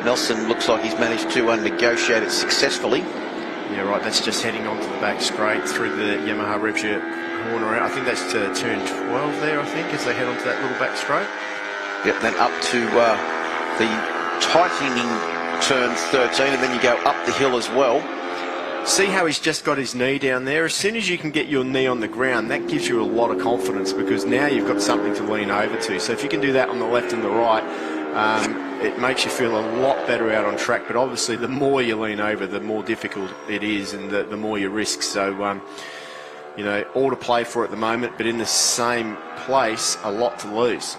Nelson looks like he's managed to negotiate it successfully. Yeah, right, that's just heading onto the back straight through the Yamaha RevShare corner out. I think that's to turn 12 there, I think, as they head onto that little back straight. Yep, then up to the tightening turn 13, and then you go up the hill as well. See how he's just got his knee down there? As soon as you can get your knee on the ground, that gives you a lot of confidence because now you've got something to lean over to. So if you can do that on the left and the right, it makes you feel a lot better out on track. But obviously, the more you lean over, the more difficult it is and the more you risk. So, you know, all to play for at the moment, but in the same place, a lot to lose.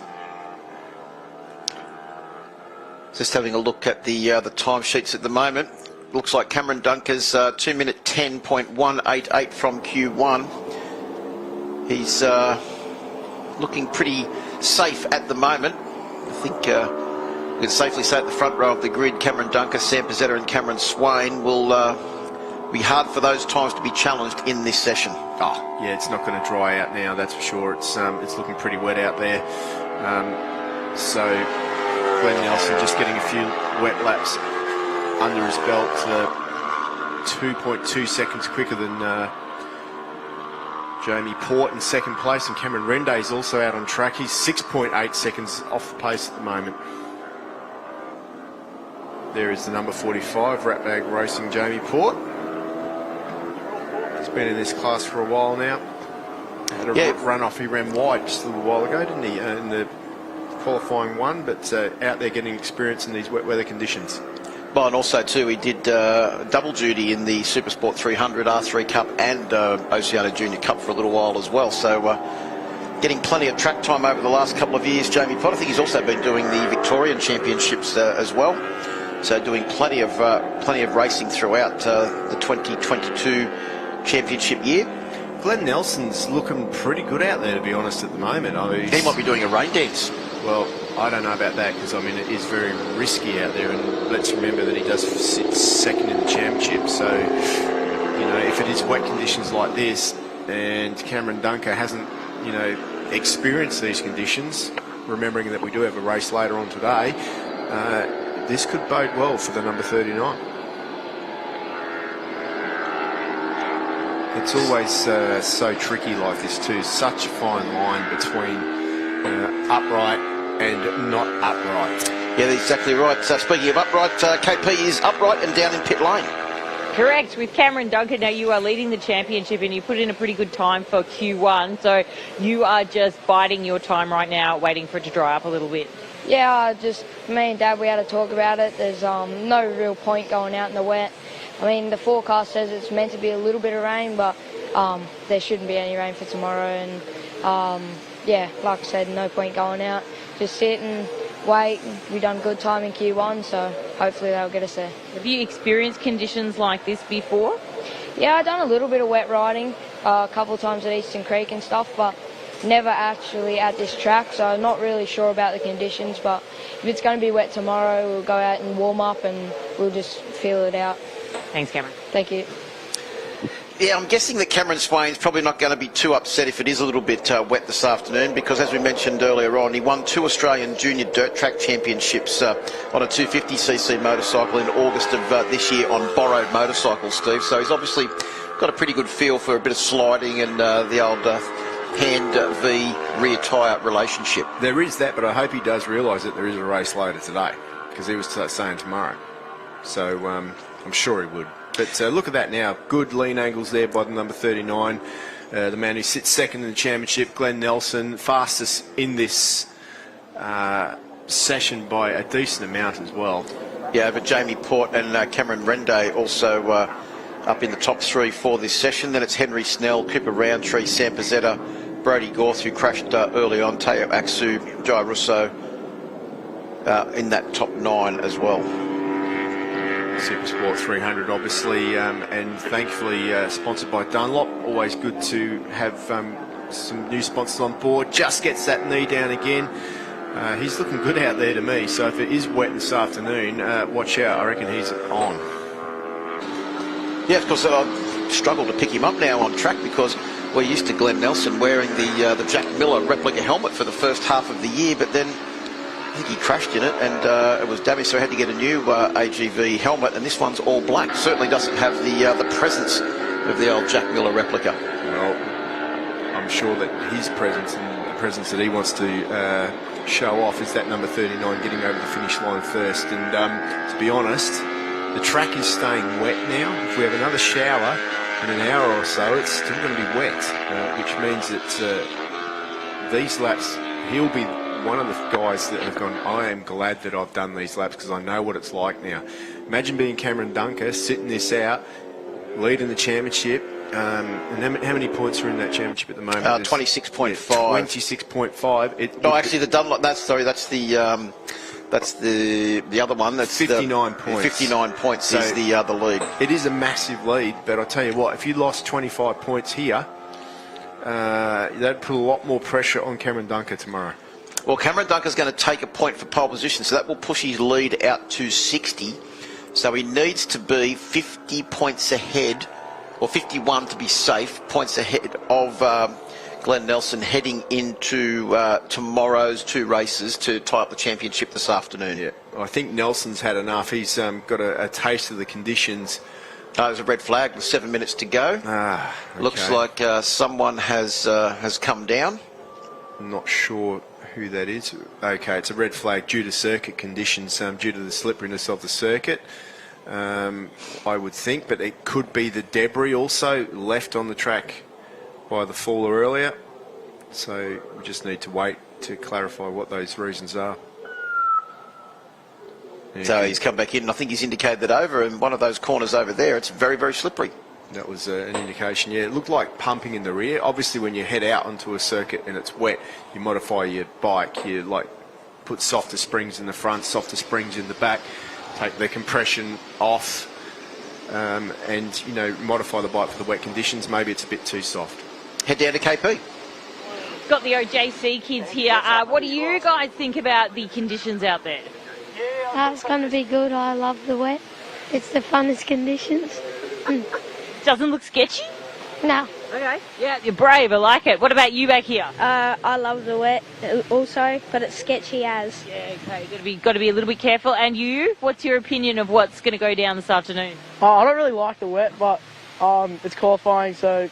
Just having a look at the timesheets at the moment. Looks like Cameron Dunker's 2 minute 10.188 from Q1. He's looking pretty safe at the moment. I think we can safely say at the front row of the grid, Cameron Dunker, Sam Pizzetta and Cameron Swain will be hard for those times to be challenged in this session. Oh, yeah, it's not going to dry out now, that's for sure. It's looking pretty wet out there. So Glenn Nelson just getting a few wet laps under his belt, 2.2 seconds quicker than Jamie Port in second place, and Cameron Rende is also out on track. He's 6.8 seconds off the pace at the moment. There is the number 45, Ratbag Racing Jamie Port. He's been in this class for a while now. Had a run off, he ran wide just a little while ago, didn't he, in the qualifying one, but out there getting experience in these wet weather conditions. Well, and also too, he did double duty in the Supersport 300, R3 Cup and Oceania Junior Cup for a little while as well. So getting plenty of track time over the last couple of years, Jamie Pott. I think he's also been doing the Victorian Championships as well. So doing plenty of racing throughout the 2022 championship year. Glenn Nelson's looking pretty good out there, to be honest, at the moment. He might be doing a rain dance. Well, I don't know about that because, I mean, it is very risky out there, and let's remember that he does sit second in the championship. So, you know, if it is wet conditions like this and Cameron Dunker hasn't, you know, experienced these conditions, remembering that we do have a race later on today, this could bode well for the number 39. It's always so tricky like this too. Such a fine line between upright and not upright. Yeah, that's exactly right. Speaking of upright, KP is upright and down in pit lane. Correct. With Cameron Dunker, now you are leading the championship and you put in a pretty good time for Q1. So you are just biding your time right now, waiting for it to dry up a little bit. Yeah, just me and Dad, we had to talk about it. There's no real point going out in the wet. I mean, the forecast says it's meant to be a little bit of rain, but there shouldn't be any rain for tomorrow. And, yeah, like I said, no point going out. Just sit and wait. We done good time in Q1, so hopefully they'll get us there. Have you experienced conditions like this before? Yeah, I've done a little bit of wet riding, a couple of times at Eastern Creek and stuff, but never actually at this track, so I'm not really sure about the conditions, but if it's going to be wet tomorrow, we'll go out and warm up and we'll just feel it out. Thanks, Cameron. Thank you. Yeah, I'm guessing that Cameron Swain's probably not going to be too upset if it is a little bit wet this afternoon, because as we mentioned earlier on, he won 2 Australian Junior Dirt Track Championships on a 250cc motorcycle in August of this year on borrowed motorcycles, Steve. So he's obviously got a pretty good feel for a bit of sliding and the old hand v rear tyre relationship. There is that, but I hope he does realise that there is a race later today, because he was saying tomorrow. So I'm sure he would. But look at that now. Good lean angles there by the number 39. The man who sits second in the championship, Glenn Nelson, fastest in this session by a decent amount as well. Yeah, but Jamie Port and Cameron Rende also up in the top 3 for this session. Then it's Henry Snell, Cooper Roundtree, Sam Pizzetta, Brody Gorth, who crashed early on, Teo Aksu, Jai Russo in that top 9 as well. Supersport 300 obviously, and thankfully sponsored by Dunlop. Always good to have some new sponsors on board. Just gets that knee down again. He's looking good out there to me, so if it is wet this afternoon, watch out. I reckon he's on. Yeah, of course, I've struggled to pick him up now on track, because we're used to Glenn Nelson wearing the Jack Miller replica helmet for the first half of the year, but then I think he crashed in it and it was damaged, so he had to get a new AGV helmet, and this one's all black. Certainly doesn't have the presence of the old Jack Miller replica. Well, I'm sure that his presence and the presence that he wants to show off is that number 39 getting over the finish line first. And to be honest, the track is staying wet now. If we have another shower in an hour or so, it's still going to be wet, which means that these laps, he'll be one of the guys that have gone, I am glad that I've done these laps, because I know what it's like now. Imagine being Cameron Dunker, sitting this out, leading the championship. And how many points are in that championship at the moment? 26.5. 26.5. No, actually, the Dunlop. That's the other one. That's 59 points. 59 points is the other lead. It is a massive lead, but I tell you what, if you lost 25 points here, that'd put a lot more pressure on Cameron Dunker tomorrow. Well, Cameron Dunker's going to take a point for pole position, so that will push his lead out to 60. So he needs to be 50 points ahead, or 51 to be safe, points ahead of Glenn Nelson heading into tomorrow's 2 races to tie up the championship this afternoon. Yeah, I think Nelson's had enough. He's got a taste of the conditions. There's a red flag with 7 minutes to go. Okay. Looks like someone has come down. I'm not sure who that is. Okay, it's a red flag due to circuit conditions, due to the slipperiness of the circuit, I would think, but it could be the debris also left on the track by the faller earlier. So we just need to wait to clarify what those reasons are. Yeah. So he's come back in, and I think he's indicated that over in one of those corners over there, it's very, very slippery. That was an indication, yeah. It looked like pumping in the rear. Obviously, when you head out onto a circuit and it's wet, you modify your bike. You put softer springs in the front, softer springs in the back, take the compression off, and modify the bike for the wet conditions. Maybe it's a bit too soft. Head down to KP. Got the OJC kids here. What do you guys think about the conditions out there? It's going to be good. I love the wet. It's the funnest conditions. Doesn't look sketchy? No. Okay. Yeah, you're brave. I like it. What about you back here? I love the wet also, but it's sketchy as. Yeah, okay. Got to be a little bit careful. And you? What's your opinion of what's going to go down this afternoon? I don't really like the wet, but it's qualifying, so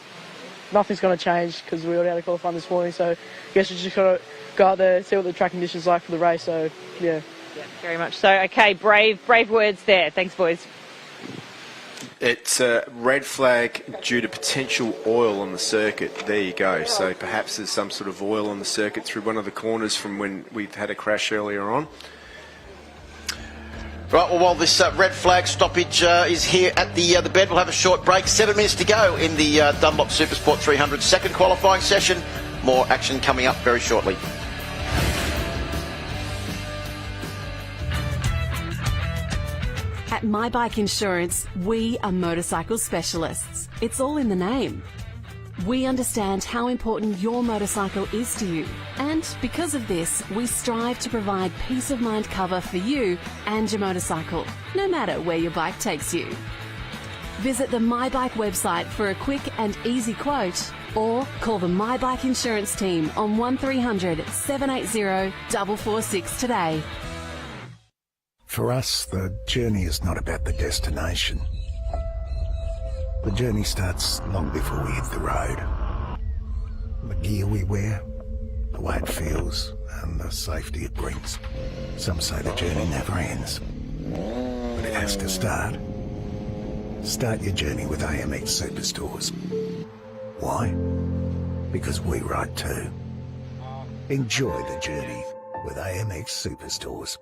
nothing's going to change because we already had a qualifying this morning. So I guess we just got to go out there, see what the track conditions like for the race. So yeah. Yeah, very much so. Okay, brave words there. Thanks, boys. It's a red flag due to potential oil on the circuit. There you go. So perhaps there's some sort of oil on the circuit through one of the corners from when we've had a crash earlier on. Right, well, while this red flag stoppage is here at the Bend, we'll have a short break. 7 minutes to go in the Dunlop Supersport 300 second qualifying session. More action coming up very shortly. At My Bike Insurance, we are motorcycle specialists. It's all in the name. We understand how important your motorcycle is to you, and because of this, we strive to provide peace of mind cover for you and your motorcycle, no matter where your bike takes you. Visit the My Bike website for a quick and easy quote, or call the My Bike Insurance team on 1300 780 446 today. For us, the journey is not about the destination. The journey starts long before we hit the road. The gear we wear, the way it feels, and the safety it brings. Some say the journey never ends, but it has to start. Start your journey with AMX Superstores. Why? Because we ride too. Enjoy the journey with AMX Superstores.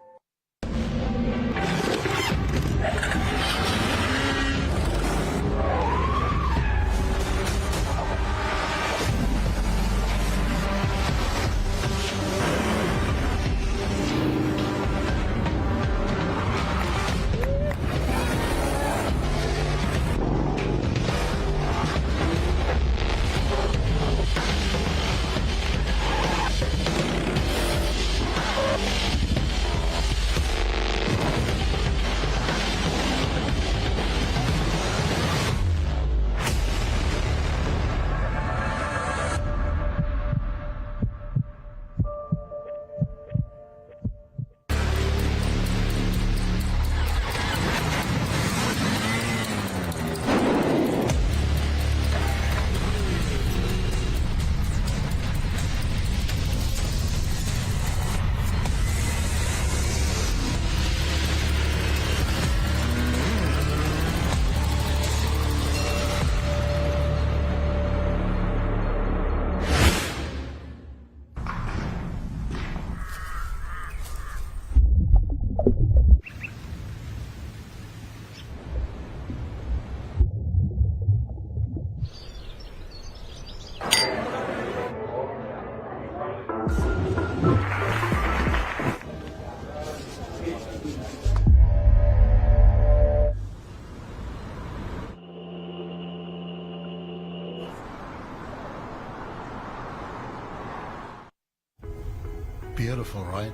Beautiful, right?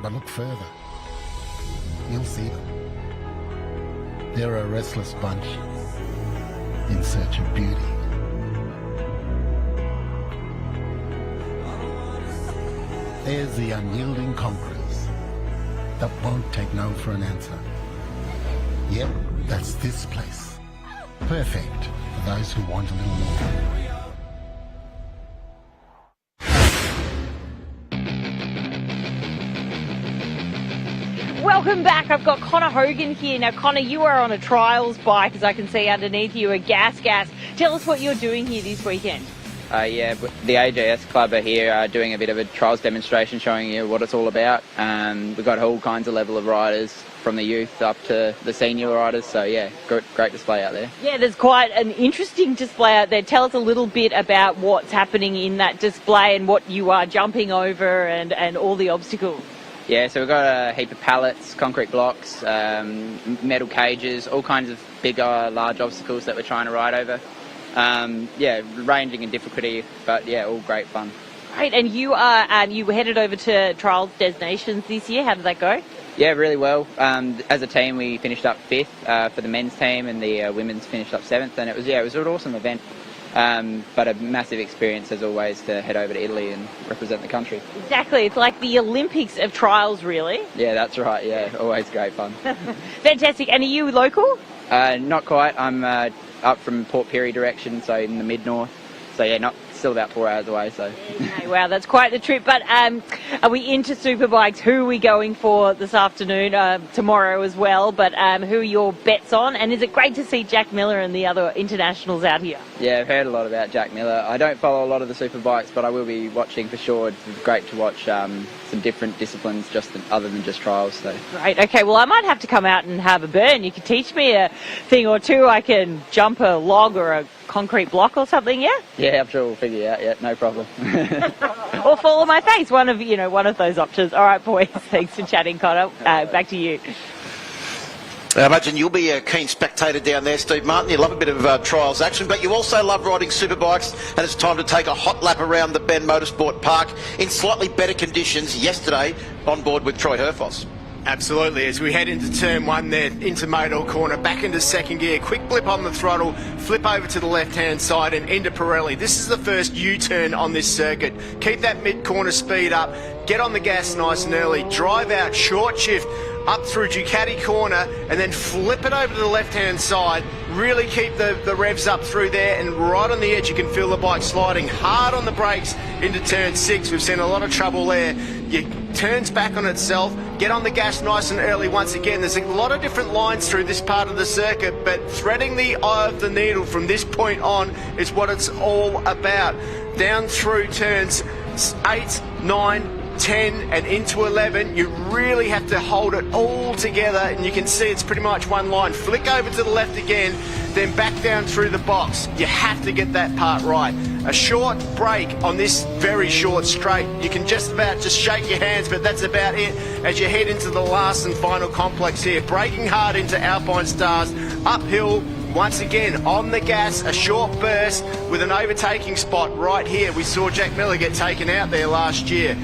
But look further. You'll see them. They're a restless bunch in search of beauty. There's the unyielding conquerors that won't take no for an answer. Yep, that's this place. Perfect for those who want a little more. Welcome back. I've got Connor Hogan here. Now, Connor, you are on a trials bike, as I can see underneath you, a gas. Tell us what you're doing here this weekend. Yeah, the AJS Club are here doing a bit of a trials demonstration showing you what it's all about. We've got all kinds of level of riders, from the youth up to the senior riders, so yeah, great display out there. Yeah, there's quite an interesting display out there. Tell us a little bit about what's happening in that display and what you are jumping over and all the obstacles. Yeah, so we've got a heap of pallets, concrete blocks, metal cages, all kinds of bigger, large obstacles that we're trying to ride over. Yeah, ranging in difficulty, but yeah, all great fun. Great, and you are you headed over to Trials Destinations this year. How did that go? Yeah, really well. As a team, we finished up 5th for the men's team, and the women's finished up 7th, and it was an awesome event. But a massive experience, as always, to head over to Italy and represent the country. Exactly, it's like the Olympics of trials, really. Yeah, that's right. Yeah, always great fun. Fantastic. And are you local? Not quite. I'm up from Port Pirie direction, so in the mid-north. So yeah, still about 4 hours away. So. Okay, wow, that's quite the trip. But are we into Superbikes? Who are we going for this afternoon, tomorrow as well? But who are your bets on? And is it great to see Jack Miller and the other internationals out here? Yeah, I've heard a lot about Jack Miller. I don't follow a lot of the Superbikes, but I will be watching for sure. It's great to watch some different disciplines other than just trials. So. Great. Okay, well, I might have to come out and have a burn. You could teach me a thing or two. I can jump a log or a concrete block or something, yeah? Yeah, I'm sure we'll figure it out. Yeah, no problem. Or fall on my face. One of those options. All right, boys. Thanks for chatting, Connor. Back to you. I imagine you'll be a keen spectator down there, Steve Martin. You love a bit of trials action, but you also love riding superbikes, and it's time to take a hot lap around the Bend Motorsport Park in slightly better conditions yesterday on board with Troy Herfoss. Absolutely, as we head into turn one there, into Motul corner, back into second gear, quick blip on the throttle, flip over to the left-hand side and into Pirelli. This is the first U-turn on this circuit. Keep that mid-corner speed up, get on the gas nice and early, drive out, short shift, up through Ducati corner, and then flip it over to the left-hand side. Really keep the revs up through there, and right on the edge you can feel the bike sliding hard on the brakes into turn 6. We've seen a lot of trouble there. It turns back on itself, get on the gas nice and early once again. There's a lot of different lines through this part of the circuit, but threading the eye of the needle from this point on is what it's all about. Down through turns 8, 9, 10 and into 11, you really have to hold it all together, and you can see it's pretty much one line. Flick over to the left again, then back down through the box. You have to get that part right. A short break on this very short straight. You can just about just shake your hands, but that's about it as you head into the last and final complex here. Braking hard into Alpinestars, uphill. Once again, on the gas, a short burst with an overtaking spot right here. We saw Jack Miller get taken out there last year.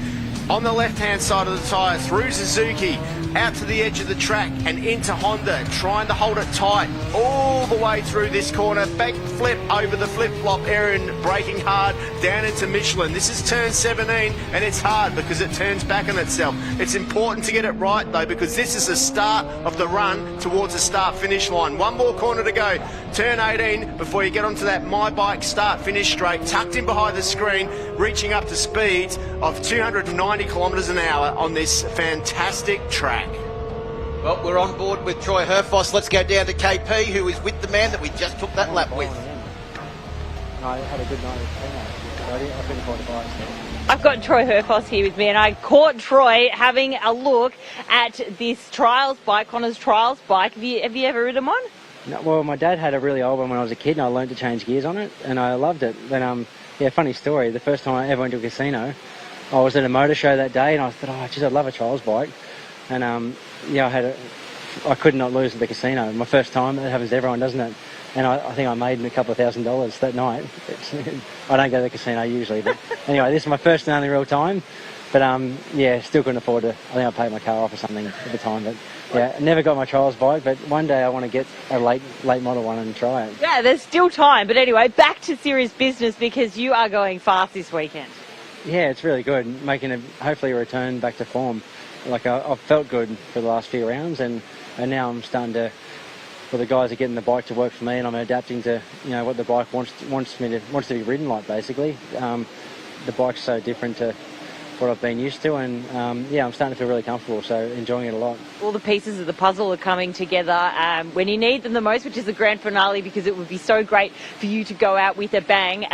On the left-hand side of the tyre, through Suzuki, out to the edge of the track and into Honda, trying to hold it tight all the way through this corner. Back flip over the flip-flop area and braking hard down into Michelin. This is turn 17 and it's hard because it turns back on itself. It's important to get it right though, because this is the start of the run towards the start-finish line. One more corner to go. Turn 18 before you get onto that My Bike start-finish straight, tucked in behind the screen, reaching up to speeds of 290 kilometres an hour on this fantastic track. Well, we're on board with Troy Herfoss. Let's go down to KP, who is with the man that we just took that lap with. No, I had a good night. I couldn't quite advise. I've got Troy Herfoss here with me, and I caught Troy having a look at this trials bike, Connor's trials bike. Have you ever ridden one? No, well, my dad had a really old one when I was a kid, and I learned to change gears on it, and I loved it. But yeah, funny story. The first time I ever went to a casino, I was at a motor show that day, and I thought, oh, geez, I'd love a trials bike. And yeah, I could not lose at the casino. My first time. It happens to everyone, doesn't it? And I think I made a couple of $1,000 that night. I don't go to the casino usually, but anyway, this is my first and only real time. But yeah, still couldn't afford to. I think I paid my car off or something at the time. But yeah, never got my trials bike. But one day I want to get a late model one and try it. Yeah, there's still time. But anyway, back to serious business, because you are going fast this weekend. Yeah, it's really good. Making hopefully a return back to form. Like I've felt good for the last few rounds, and now I'm starting to. Well, the guys are getting the bike to work for me, and I'm adapting to what the bike wants to be ridden like. Basically, the bike's so different to what I've been used to, and yeah, I'm starting to feel really comfortable. So enjoying it a lot. All the pieces of the puzzle are coming together when you need them the most, which is the grand finale, because it would be so great for you to go out with a bang.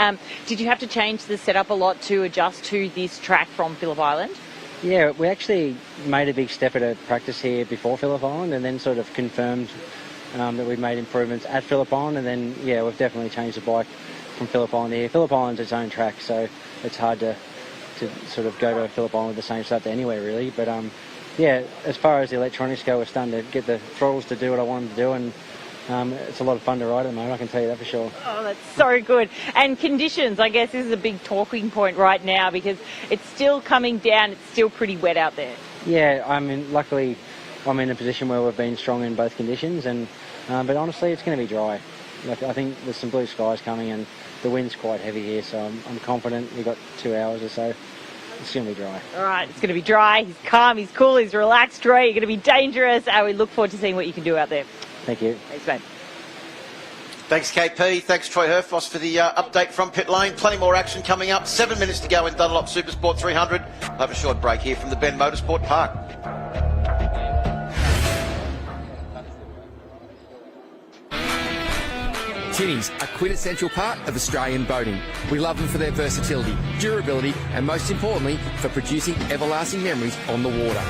Did you have to change the setup a lot to adjust to this track from Phillip Island? Yeah, we actually made a big step at a practice here before Phillip Island, and then sort of confirmed that we've made improvements at Phillip Island, and then yeah, we've definitely changed the bike from Phillip Island here. Phillip Island's its own track, so it's hard to sort of go to Phillip Island with the same setup to anywhere really. But yeah, as far as the electronics go, we're starting to get the throttles to do what I want them to do, and it's a lot of fun to ride at the moment, I can tell you that for sure. Oh, that's so good. And conditions, I guess, this is a big talking point right now, because it's still coming down, it's still pretty wet out there. Yeah, I mean, luckily I'm in a position where we've been strong in both conditions, and but honestly, it's going to be dry. Like, I think there's some blue skies coming, and the wind's quite heavy here, so I'm confident. We've got 2 hours or so. It's going to be dry. All right, it's going to be dry. He's calm, he's cool, he's relaxed, Troy. You're going to be dangerous. We look forward to seeing what you can do out there. Thank you. Thanks, mate. Thanks, KP. Thanks, Troy Herfoss, for the update from pit lane. Plenty more action coming up. 7 minutes to go in Dunlop Supersport 300. We'll have a short break here from the Bend Motorsport Park. Tinnies are quintessential part of Australian boating. We love them for their versatility, durability, and most importantly, for producing everlasting memories on the water.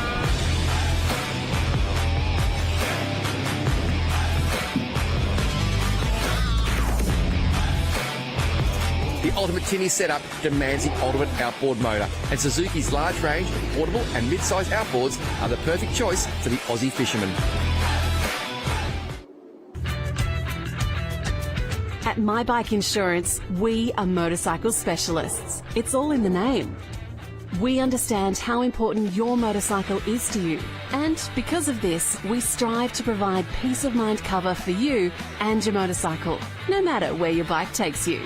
The ultimate tinny setup demands the ultimate outboard motor, and Suzuki's large range, portable and mid-size outboards are the perfect choice for the Aussie fisherman. At My Bike Insurance, we are motorcycle specialists. It's all in the name. We understand how important your motorcycle is to you, and because of this, we strive to provide peace of mind cover for you and your motorcycle, no matter where your bike takes you.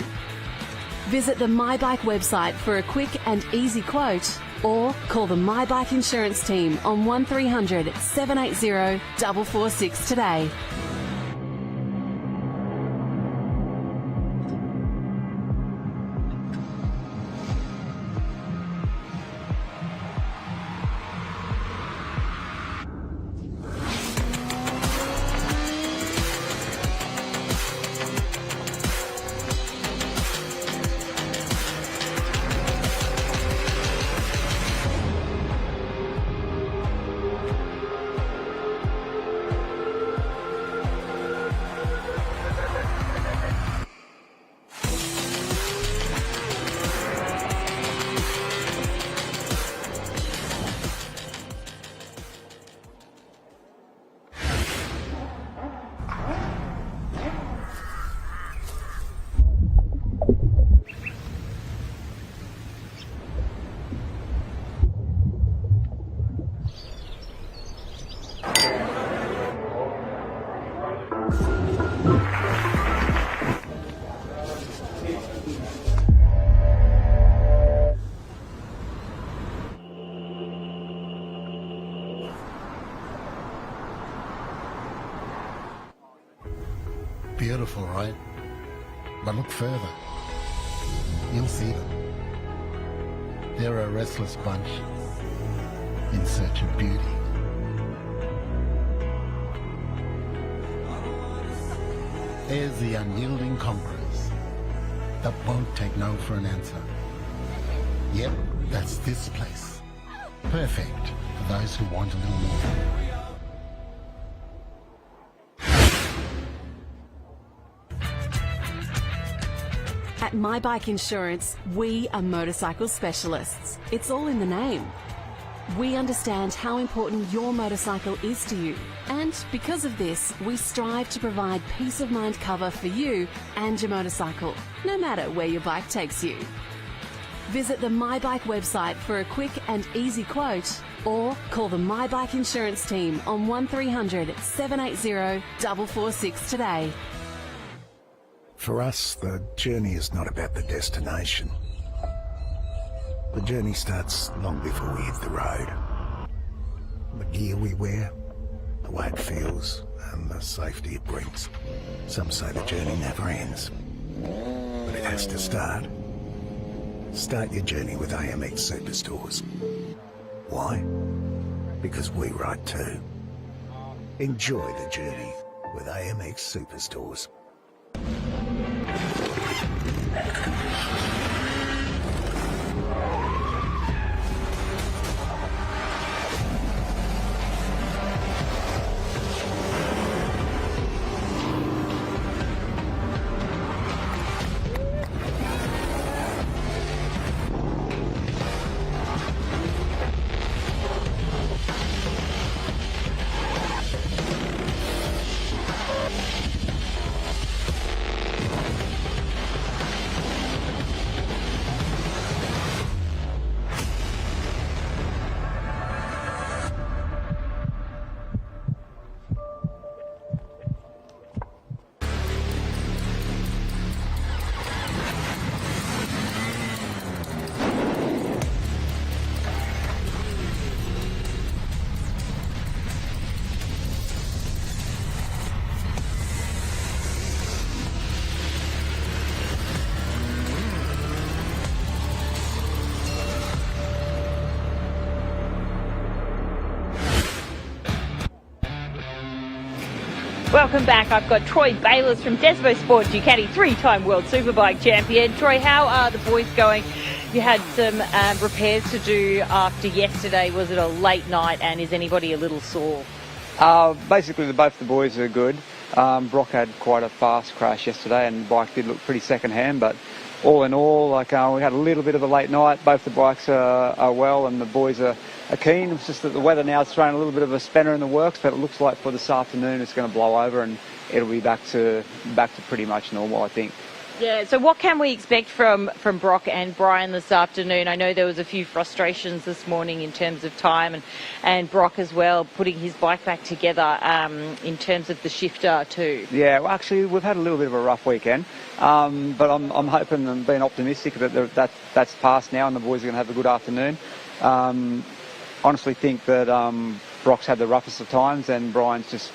Visit the My Bike website for a quick and easy quote, or call the My Bike Insurance team on 1300 780 446 today. Beautiful, right? But look further. You'll see them. They're a restless bunch in search of beauty. There's the unyielding conquerors that won't take no for an answer. Yep, that's this place. Perfect for those who want a little more. At My Bike Insurance, we are motorcycle specialists. It's all in the name. We understand how important your motorcycle is to you, and because of this, we strive to provide peace of mind cover for you and your motorcycle, no matter where your bike takes you. Visit the My Bike website for a quick and easy quote, or call the My Bike Insurance team on 1300 780 446 today. For us, the journey is not about the destination. The journey starts long before we hit the road. The gear we wear, the way it feels, and the safety it brings. Some say the journey never ends, but it has to start. Start your journey with AMX Superstores. Why? Because we ride too. Enjoy the journey with AMX Superstores. Welcome back. I've got Troy Bayliss from Desmo Sport Ducati, three-time World Superbike champion. Troy, how are the boys going? You had some repairs to do after yesterday. Was it a late night, and is anybody a little sore? Basically, both the boys are good. Brock had quite a fast crash yesterday, and the bike did look pretty second-hand, but all in all, we had a little bit of a late night. Both the bikes are well, and the boys are keen. It's just that the weather now is throwing a little bit of a spanner in the works, but it looks like for this afternoon it's going to blow over, and it'll be back to pretty much normal, I think. Yeah, so what can we expect from Brock and Brian this afternoon? I know there was a few frustrations this morning in terms of time, and Brock as well putting his bike back together in terms of the shifter too. Yeah, well, actually we've had a little bit of a rough weekend, but I'm hoping and being optimistic that that's past now and the boys are going to have a good afternoon. Honestly think that Brock's had the roughest of times and Brian's just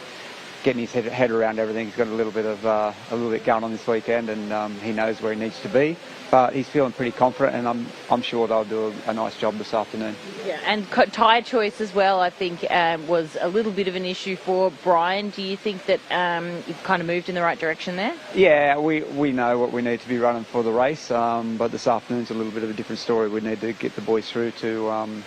getting his head around everything. He's got a little bit going on this weekend, and he knows where he needs to be. But he's feeling pretty confident, and I'm sure they'll do a nice job this afternoon. Yeah, and tyre choice as well, I think, was a little bit of an issue for Brian. Do you think that you've kind of moved in the right direction there? Yeah, we know what we need to be running for the race, but this afternoon's a little bit of a different story. We need to get the boys through to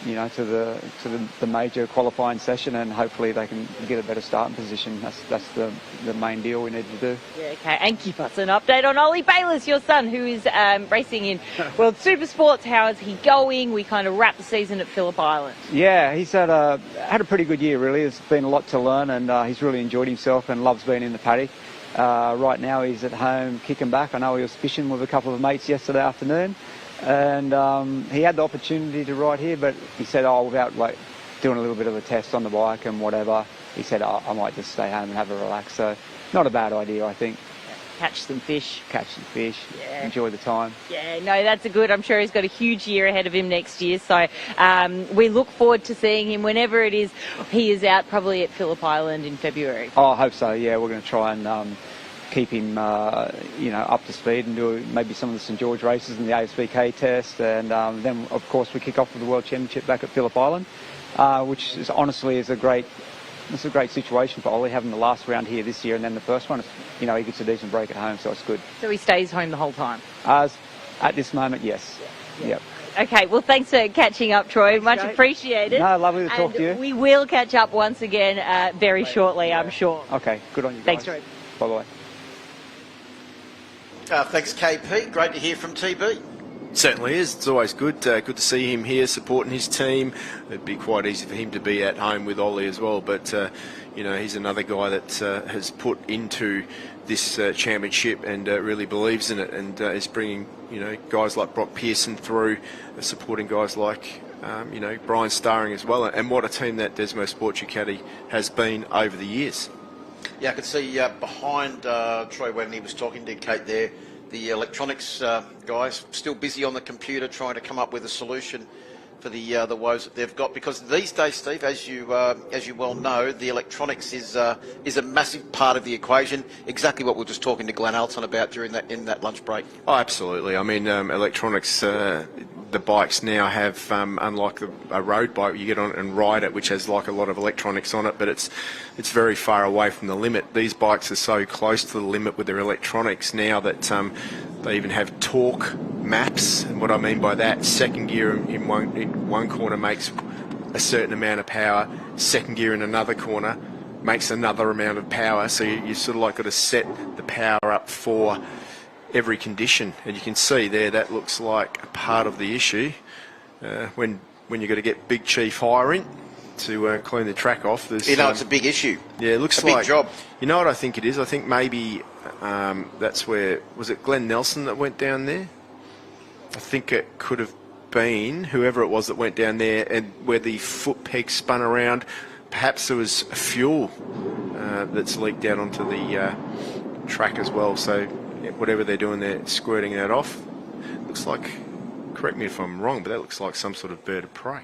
the major qualifying session, and hopefully they can get a better starting position. That's the main deal we need to do. Yeah, okay. And give us an update on Ollie Bayliss, your son, who is racing in World Supersports. How is he going? We kind of wrapped the season at Phillip Island. Yeah, he's had a pretty good year, really. There's been a lot to learn, and he's really enjoyed himself and loves being in the paddock. Right now he's at home kicking back. I know he was fishing with a couple of mates yesterday afternoon, and he had the opportunity to ride here, but he said, without doing a little bit of a test on the bike and whatever, he said, I might just stay home and have a relax. So not a bad idea, I think. Catch some fish. Yeah. Enjoy the time. Yeah, no, that's a good. I'm sure he's got a huge year ahead of him next year. So we look forward to seeing him whenever it is he is out, probably at Phillip Island in February. I hope so, yeah. We're going to try and keep him, up to speed and do maybe some of the St George races and the ASBK test, and then of course we kick off with the World Championship back at Phillip Island, which is honestly a great situation for Ollie, having the last round here this year and then the first one. He gets a decent break at home, so it's good. So he stays home the whole time? At this moment, yes. Yeah. Yep. Okay, well, thanks for catching up, Troy. Much appreciated. No, lovely to talk to you. We will catch up once again very shortly, I'm sure. Okay, good on you guys. Thanks, Troy. Bye-bye. Thanks, KP. Great to hear from TB. Certainly is. It's always good to see him here supporting his team. It'd be quite easy for him to be at home with Ollie as well, but he's another guy that has put into this championship and really believes in it, and is bringing guys like Brock Pearson through, supporting guys like Brian Starring as well, and what a team that Desmo Sport Ducati has been over the years. Yeah, I could see behind Troy when he was talking to Kate there, the electronics guys still busy on the computer trying to come up with a solution for the woes that they've got, because these days, Steve, as you well know, the electronics is a massive part of the equation. Exactly what we were just talking to Glenn Alton about in that lunch break. Oh, absolutely. I mean, electronics. The bikes now have, unlike a road bike, you get on it and ride it, which has a lot of electronics on it, but it's very far away from the limit. These bikes are so close to the limit with their electronics now that they even have torque maps. And what I mean by that, second gear in one corner makes a certain amount of power, second gear in another corner makes another amount of power, so you sort of got to set the power up for every condition, and you can see there that looks like a part of the issue when you've got to get Big Chief Hire in to clean the track off. It's a big issue. Yeah, it looks a big job. You know what I think it is? I think maybe that's where, was it Glenn Nelson that went down there? I think it could have been whoever it was that went down there, and where the foot peg spun around, perhaps there was fuel that's leaked out onto the track as well. So whatever they're doing, they're squirting that off. Looks like, correct me if I'm wrong, but that looks like some sort of bird of prey.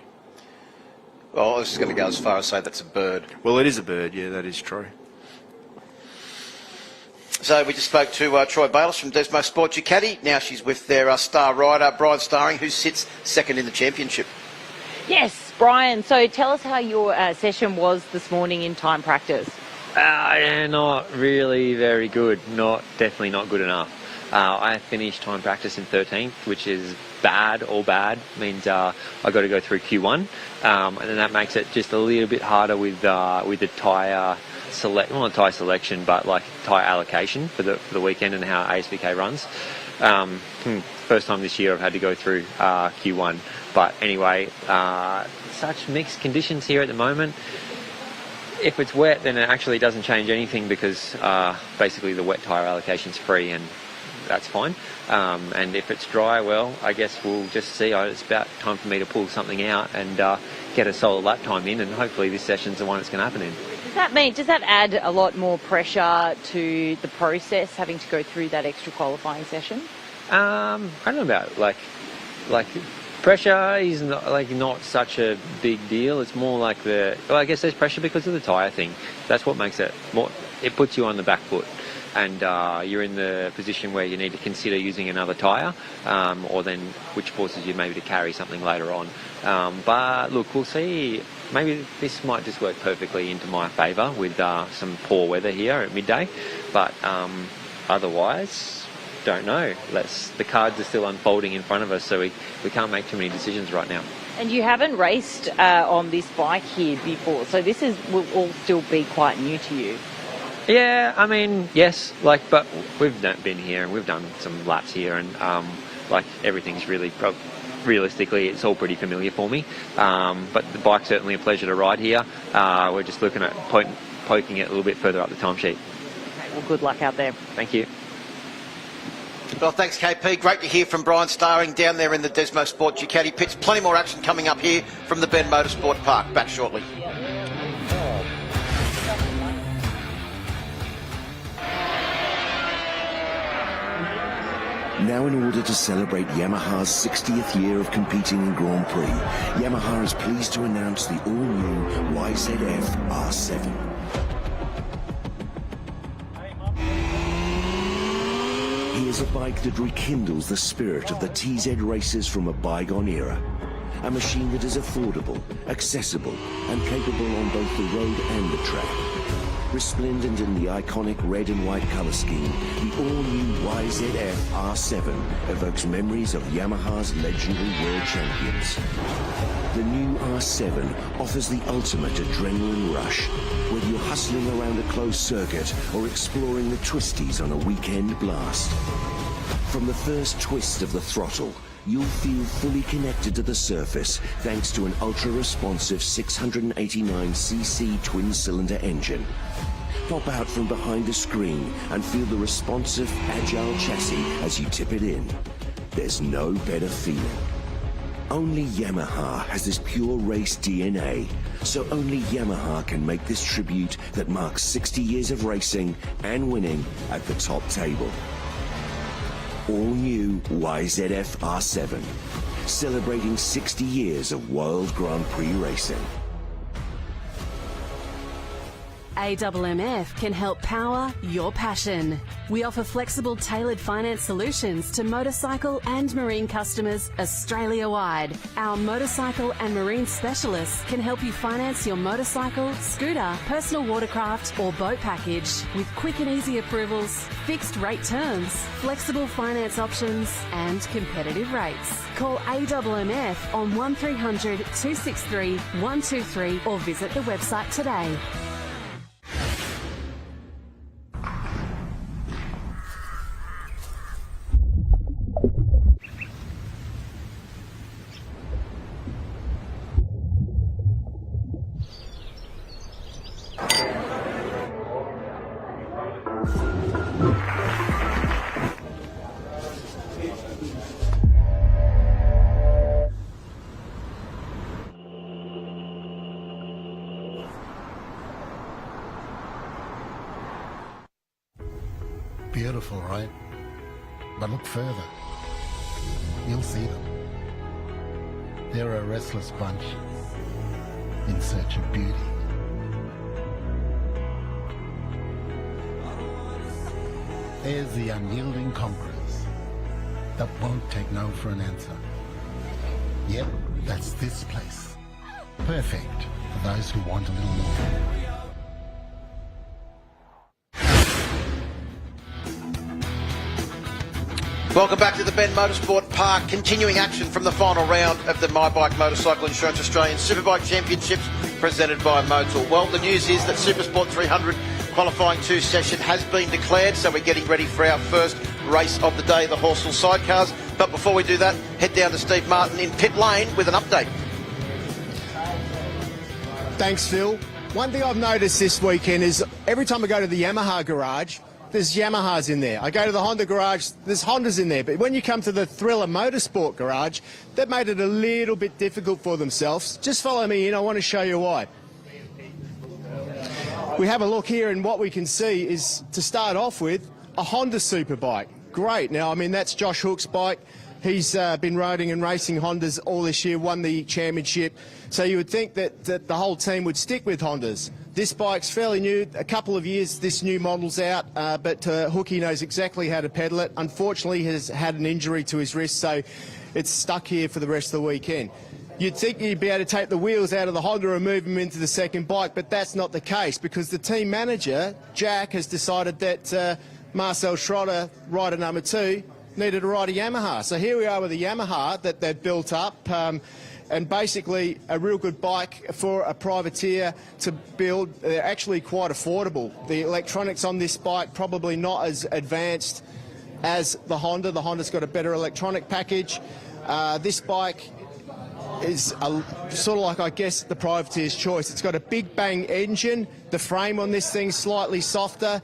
Well, I was just going to go as far as say that's a bird. Well, it is a bird, yeah, that is true. So we just spoke to Troy Bayliss from Desmo Sport Ducati. Now she's with their star rider, Brian Starring, who sits second in the championship. Yes, Brian, so tell us how your session was this morning in time practice. Not really very good. Definitely not good enough. I finished time practice in 13th, which is bad. All bad means I got to go through Q1, and then that makes it just a little bit harder with the tyre not tyre selection, but tyre allocation for the weekend and how ASBK runs. First time this year I've had to go through Q1, but anyway, such mixed conditions here at the moment. if it's wet, then it actually doesn't change anything because basically the wet tyre allocation's free and that's fine. And if it's dry, well, I guess we'll just see. It's about time for me to pull something out and get a solid lap time in, and hopefully this session's the one it's going to happen in. Does that add a lot more pressure to the process, having to go through that extra qualifying session? I don't know about like pressure is not such a big deal. It's more like I guess there's pressure because of the tyre thing. That's what makes it more. It puts you on the back foot, and you're in the position where you need to consider using another tyre, or then which forces you maybe to carry something later on. But look, we'll see. Maybe this might just work perfectly into my favour with some poor weather here at midday. But otherwise, don't know. The cards are still unfolding in front of us, so we can't make too many decisions right now. And you haven't raced on this bike here before, so this will all still be quite new to you. Yeah, I mean, yes, but we've been here and we've done some laps here, and everything's really, realistically, it's all pretty familiar for me. But the bike's certainly a pleasure to ride here. We're just looking at poking it a little bit further up the timesheet. Okay, well, good luck out there. Thank you. Well, thanks, KP. Great to hear from Brian Starring down there in the Desmo Sport Ducati pits. Plenty more action coming up here from the Bend Motorsport Park. Back shortly. Now, in order to celebrate Yamaha's 60th year of competing in Grand Prix, Yamaha is pleased to announce the all-new YZF R7. Here's a bike that rekindles the spirit of the TZ racers from a bygone era. A machine that is affordable, accessible, and capable on both the road and the track. Resplendent in the iconic red and white colour scheme, the all-new YZF R7 evokes memories of Yamaha's legendary world champions. The new R7 offers the ultimate adrenaline rush, whether you're hustling around a closed circuit or exploring the twisties on a weekend blast. From the first twist of the throttle, you'll feel fully connected to the surface thanks to an ultra-responsive 689cc twin-cylinder engine. Pop out from behind the screen and feel the responsive, agile chassis as you tip it in. There's no better feeling. Only Yamaha has this pure race DNA, so only Yamaha can make this tribute that marks 60 years of racing and winning at the top table. All new YZF R7, celebrating 60 years of World Grand Prix racing. AMMF can help power your passion. We offer flexible, tailored finance solutions to motorcycle and marine customers Australia-wide. Our motorcycle and marine specialists can help you finance your motorcycle, scooter, personal watercraft or boat package with quick and easy approvals, fixed rate terms, flexible finance options and competitive rates. Call AMMF on 1300 263 123 or visit the website today. Beautiful, right? But look further. You'll see them. They're a restless bunch in search of beauty. There's the unyielding conquerors that won't take no for an answer. Yep, that's this place. Perfect for those who want a little more. Welcome back to the Bend Motorsport Park. Continuing action from the final round of the My Bike Motorcycle Insurance Australian Superbike Championships presented by Motul. Well, the news is that Supersport 300 qualifying 2 session has been declared, so we're getting ready for our first race of the day, the Horsell Sidecars. But before we do that, head down to Steve Martin in pit lane with an update. Thanks, Phil. One thing I've noticed this weekend is every time I go to the Yamaha garage, there's Yamahas in there. I go to the Honda garage, there's Hondas in there. But when you come to the Thriller Motorsport garage, they've made it a little bit difficult for themselves. Just follow me in, I want to show you why. We have a look here, and what we can see is, to start off with, a Honda Superbike. Great. Now, I mean, that's Josh Hook's bike. He's been riding and racing Hondas all this year, won the championship. So you would think that the whole team would stick with Hondas. This bike's fairly new, a couple of years this new model's out, but Hookie knows exactly how to pedal it. Unfortunately, he has had an injury to his wrist, so it's stuck here for the rest of the weekend. You'd think you'd be able to take the wheels out of the Honda and move them into the second bike, but that's not the case, because the team manager, Jack, has decided that Marcel Schrötter, rider number 2, needed to ride a Yamaha. So here we are with a Yamaha that they've built up, and basically a real good bike for a privateer to build. They're actually quite affordable. The electronics on this bike probably not as advanced as the Honda. The Honda's got a better electronic package. This bike is sort of like, I guess, the privateer's choice. It's got a big bang engine. The frame on this thing's slightly softer.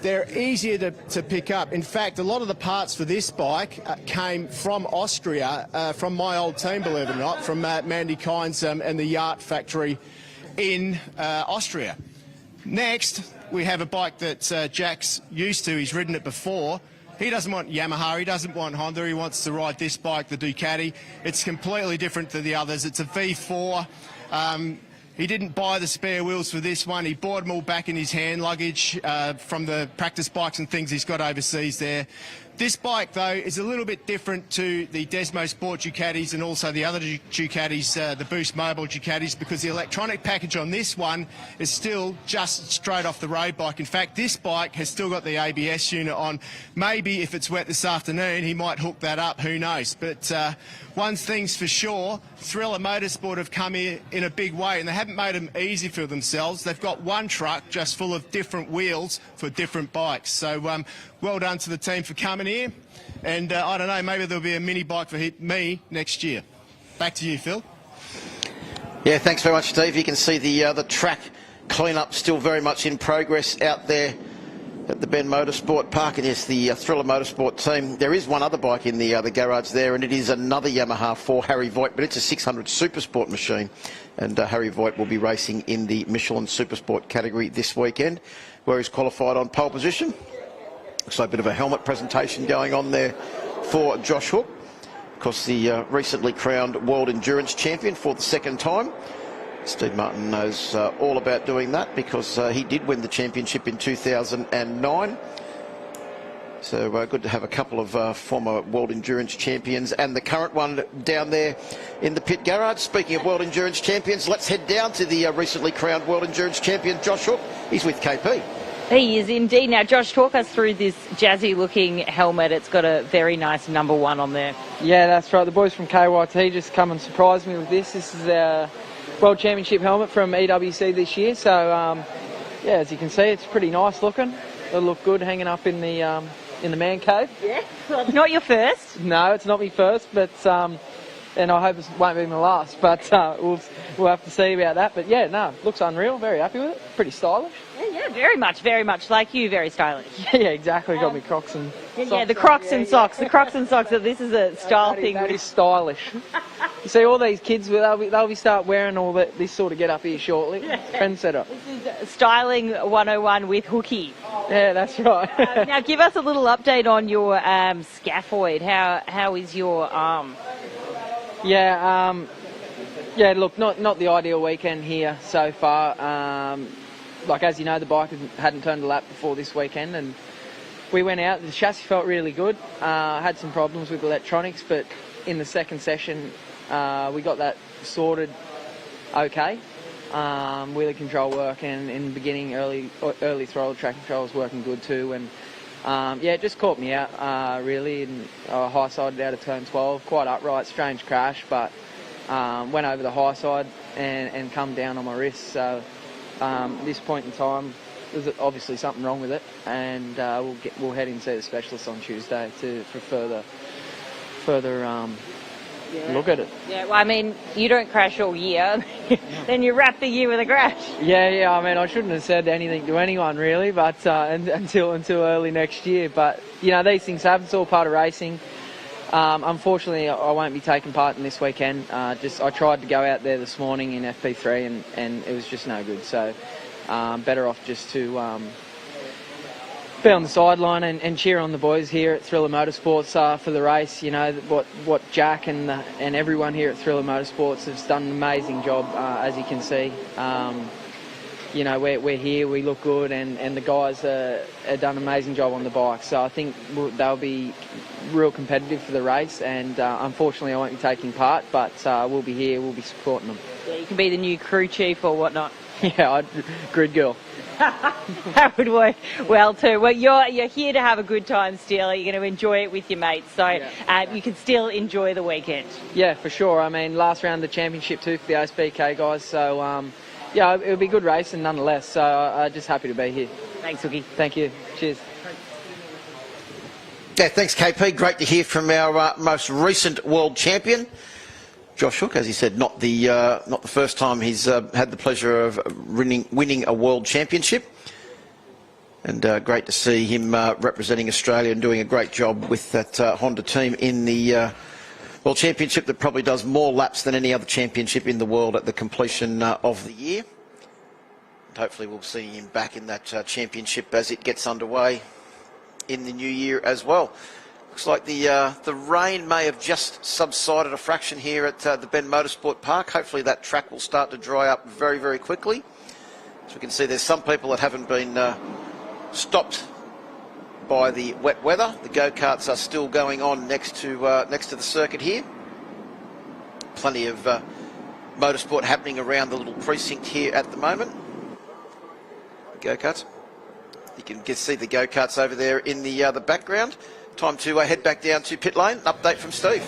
They're easier to pick up. In fact, a lot of the parts for this bike came from Austria, from my old team, believe it or not, from Mandy Kynes and the Yacht factory in Austria. Next, we have a bike that Jack's used to. He's ridden it before. He doesn't want Yamaha, he doesn't want Honda, he wants to ride this bike, the Ducati. It's completely different to the others. It's a V4. He didn't buy the spare wheels for this one. He bought them all back in his hand luggage from the practice bikes and things he's got overseas there. This bike, though, is a little bit different to the Desmo Sport Ducatis and also the other Ducatis, the Boost Mobile Ducatis, because the electronic package on this one is still just straight off the road bike. In fact, this bike has still got the ABS unit on. Maybe if it's wet this afternoon, he might hook that up, who knows. But one thing's for sure, Thriller Motorsport have come here in a big way, and they haven't made them easy for themselves. They've got one truck just full of different wheels for different bikes. So well done to the team for coming here. And I don't know, maybe there'll be a mini bike for me next year. Back to you, Phil. Yeah, thanks very much, Steve. You can see the track clean-up still very much in progress out there at the Bend Motorsport Park. And yes, the Thriller Motorsport team. There is one other bike in the garage there, and it is another Yamaha for Harry Voight, but it's a 600 Supersport machine. And Harry Voight will be racing in the Michelin Supersport category this weekend, where he's qualified on pole position. So a bit of a helmet presentation going on there for Josh Hook. Of course, the recently crowned World Endurance Champion for the second time. Steve Martin knows all about doing that, because he did win the championship in 2009. So good to have a couple of former World Endurance Champions and the current one down there in the pit garage. Speaking of World Endurance Champions, let's head down to the recently crowned World Endurance Champion, Josh Hook. He's with KP. He is indeed. Now, Josh, talk us through this jazzy-looking helmet. It's got a very nice number 1 on there. Yeah, that's right. The boys from KYT just come and surprised me with this. This is our World Championship helmet from EWC this year. So, yeah, as you can see, it's pretty nice looking. It'll look good hanging up in the man cave. Yeah, well, not your first. No, it's not my first, but and I hope it won't be my last. But we'll have to see about that. But yeah, no, looks unreal. Very happy with it. Pretty stylish. Yeah, very much like you. Very stylish. Yeah, exactly. Got me Crocs and socks. Yeah, the Crocs and socks. The Crocs and socks. This is a style thing. That is stylish. You see, all these kids, they'll be start wearing all this sort of get up here shortly. Yeah. Trendsetter. This is Styling 101 with Hookie. Yeah, that's right. Now, give us a little update on your scaphoid. How is your arm? Yeah, look, not the ideal weekend here so far. Like, as you know, the bike hadn't turned a lap before this weekend, and we went out. The chassis felt really good. Had some problems with electronics, but in the second session, we got that sorted okay. With the control work, and in the beginning, early throttle track control was working good too. And yeah, it just caught me out really, and high sided out of turn 12, quite upright, strange crash, but went over the high side and come down on my wrist. So this point in time, there's obviously something wrong with it, and we'll head in and see the specialist on Tuesday for further look at it. Yeah, well, I mean, you don't crash all year, then you wrap the year with a crash. Yeah. I mean, I shouldn't have said anything to anyone really, but until early next year. But these things happen. It's all part of racing. Unfortunately, I won't be taking part in this weekend. I tried to go out there this morning in FP3, and it was just no good. So better off just to be on the sideline and cheer on the boys here at Thriller Motorsports for the race. What Jack and everyone here at Thriller Motorsports has done an amazing job, as you can see. We're here, we look good, and the guys have done an amazing job on the bike. So I think they'll be real competitive for the race, and unfortunately I won't be taking part, but we'll be here, we'll be supporting them. Yeah, you can be the new crew chief or whatnot. Yeah, grid girl. That would work well too. Well, you're here to have a good time still. You're going to enjoy it with your mates, so you can still enjoy the weekend. Yeah, for sure. I mean, last round of the championship too for the OSBK guys, so it'll be a good race and nonetheless. So I'm just happy to be here. Thanks, Hookie. Thank you. Cheers. Yeah, thanks, KP. Great to hear from our most recent world champion, Josh Hook. As he said, not the first time he's had the pleasure of winning a world championship, and great to see him representing Australia and doing a great job with that Honda team in the World Championship that probably does more laps than any other championship in the world at the completion of the year. And hopefully we'll see him back in that championship as it gets underway in the new year as well. Looks like the rain may have just subsided a fraction here at the Bend Motorsport Park. Hopefully that track will start to dry up very, very quickly. As we can see, there's some people that haven't been stopped by the wet weather. The go-karts are still going on next to the circuit here. Plenty of motorsport happening around the little precinct here at the moment. Go-karts. You can see the go-karts over there in the background. Time to head back down to pit lane. An update from Steve.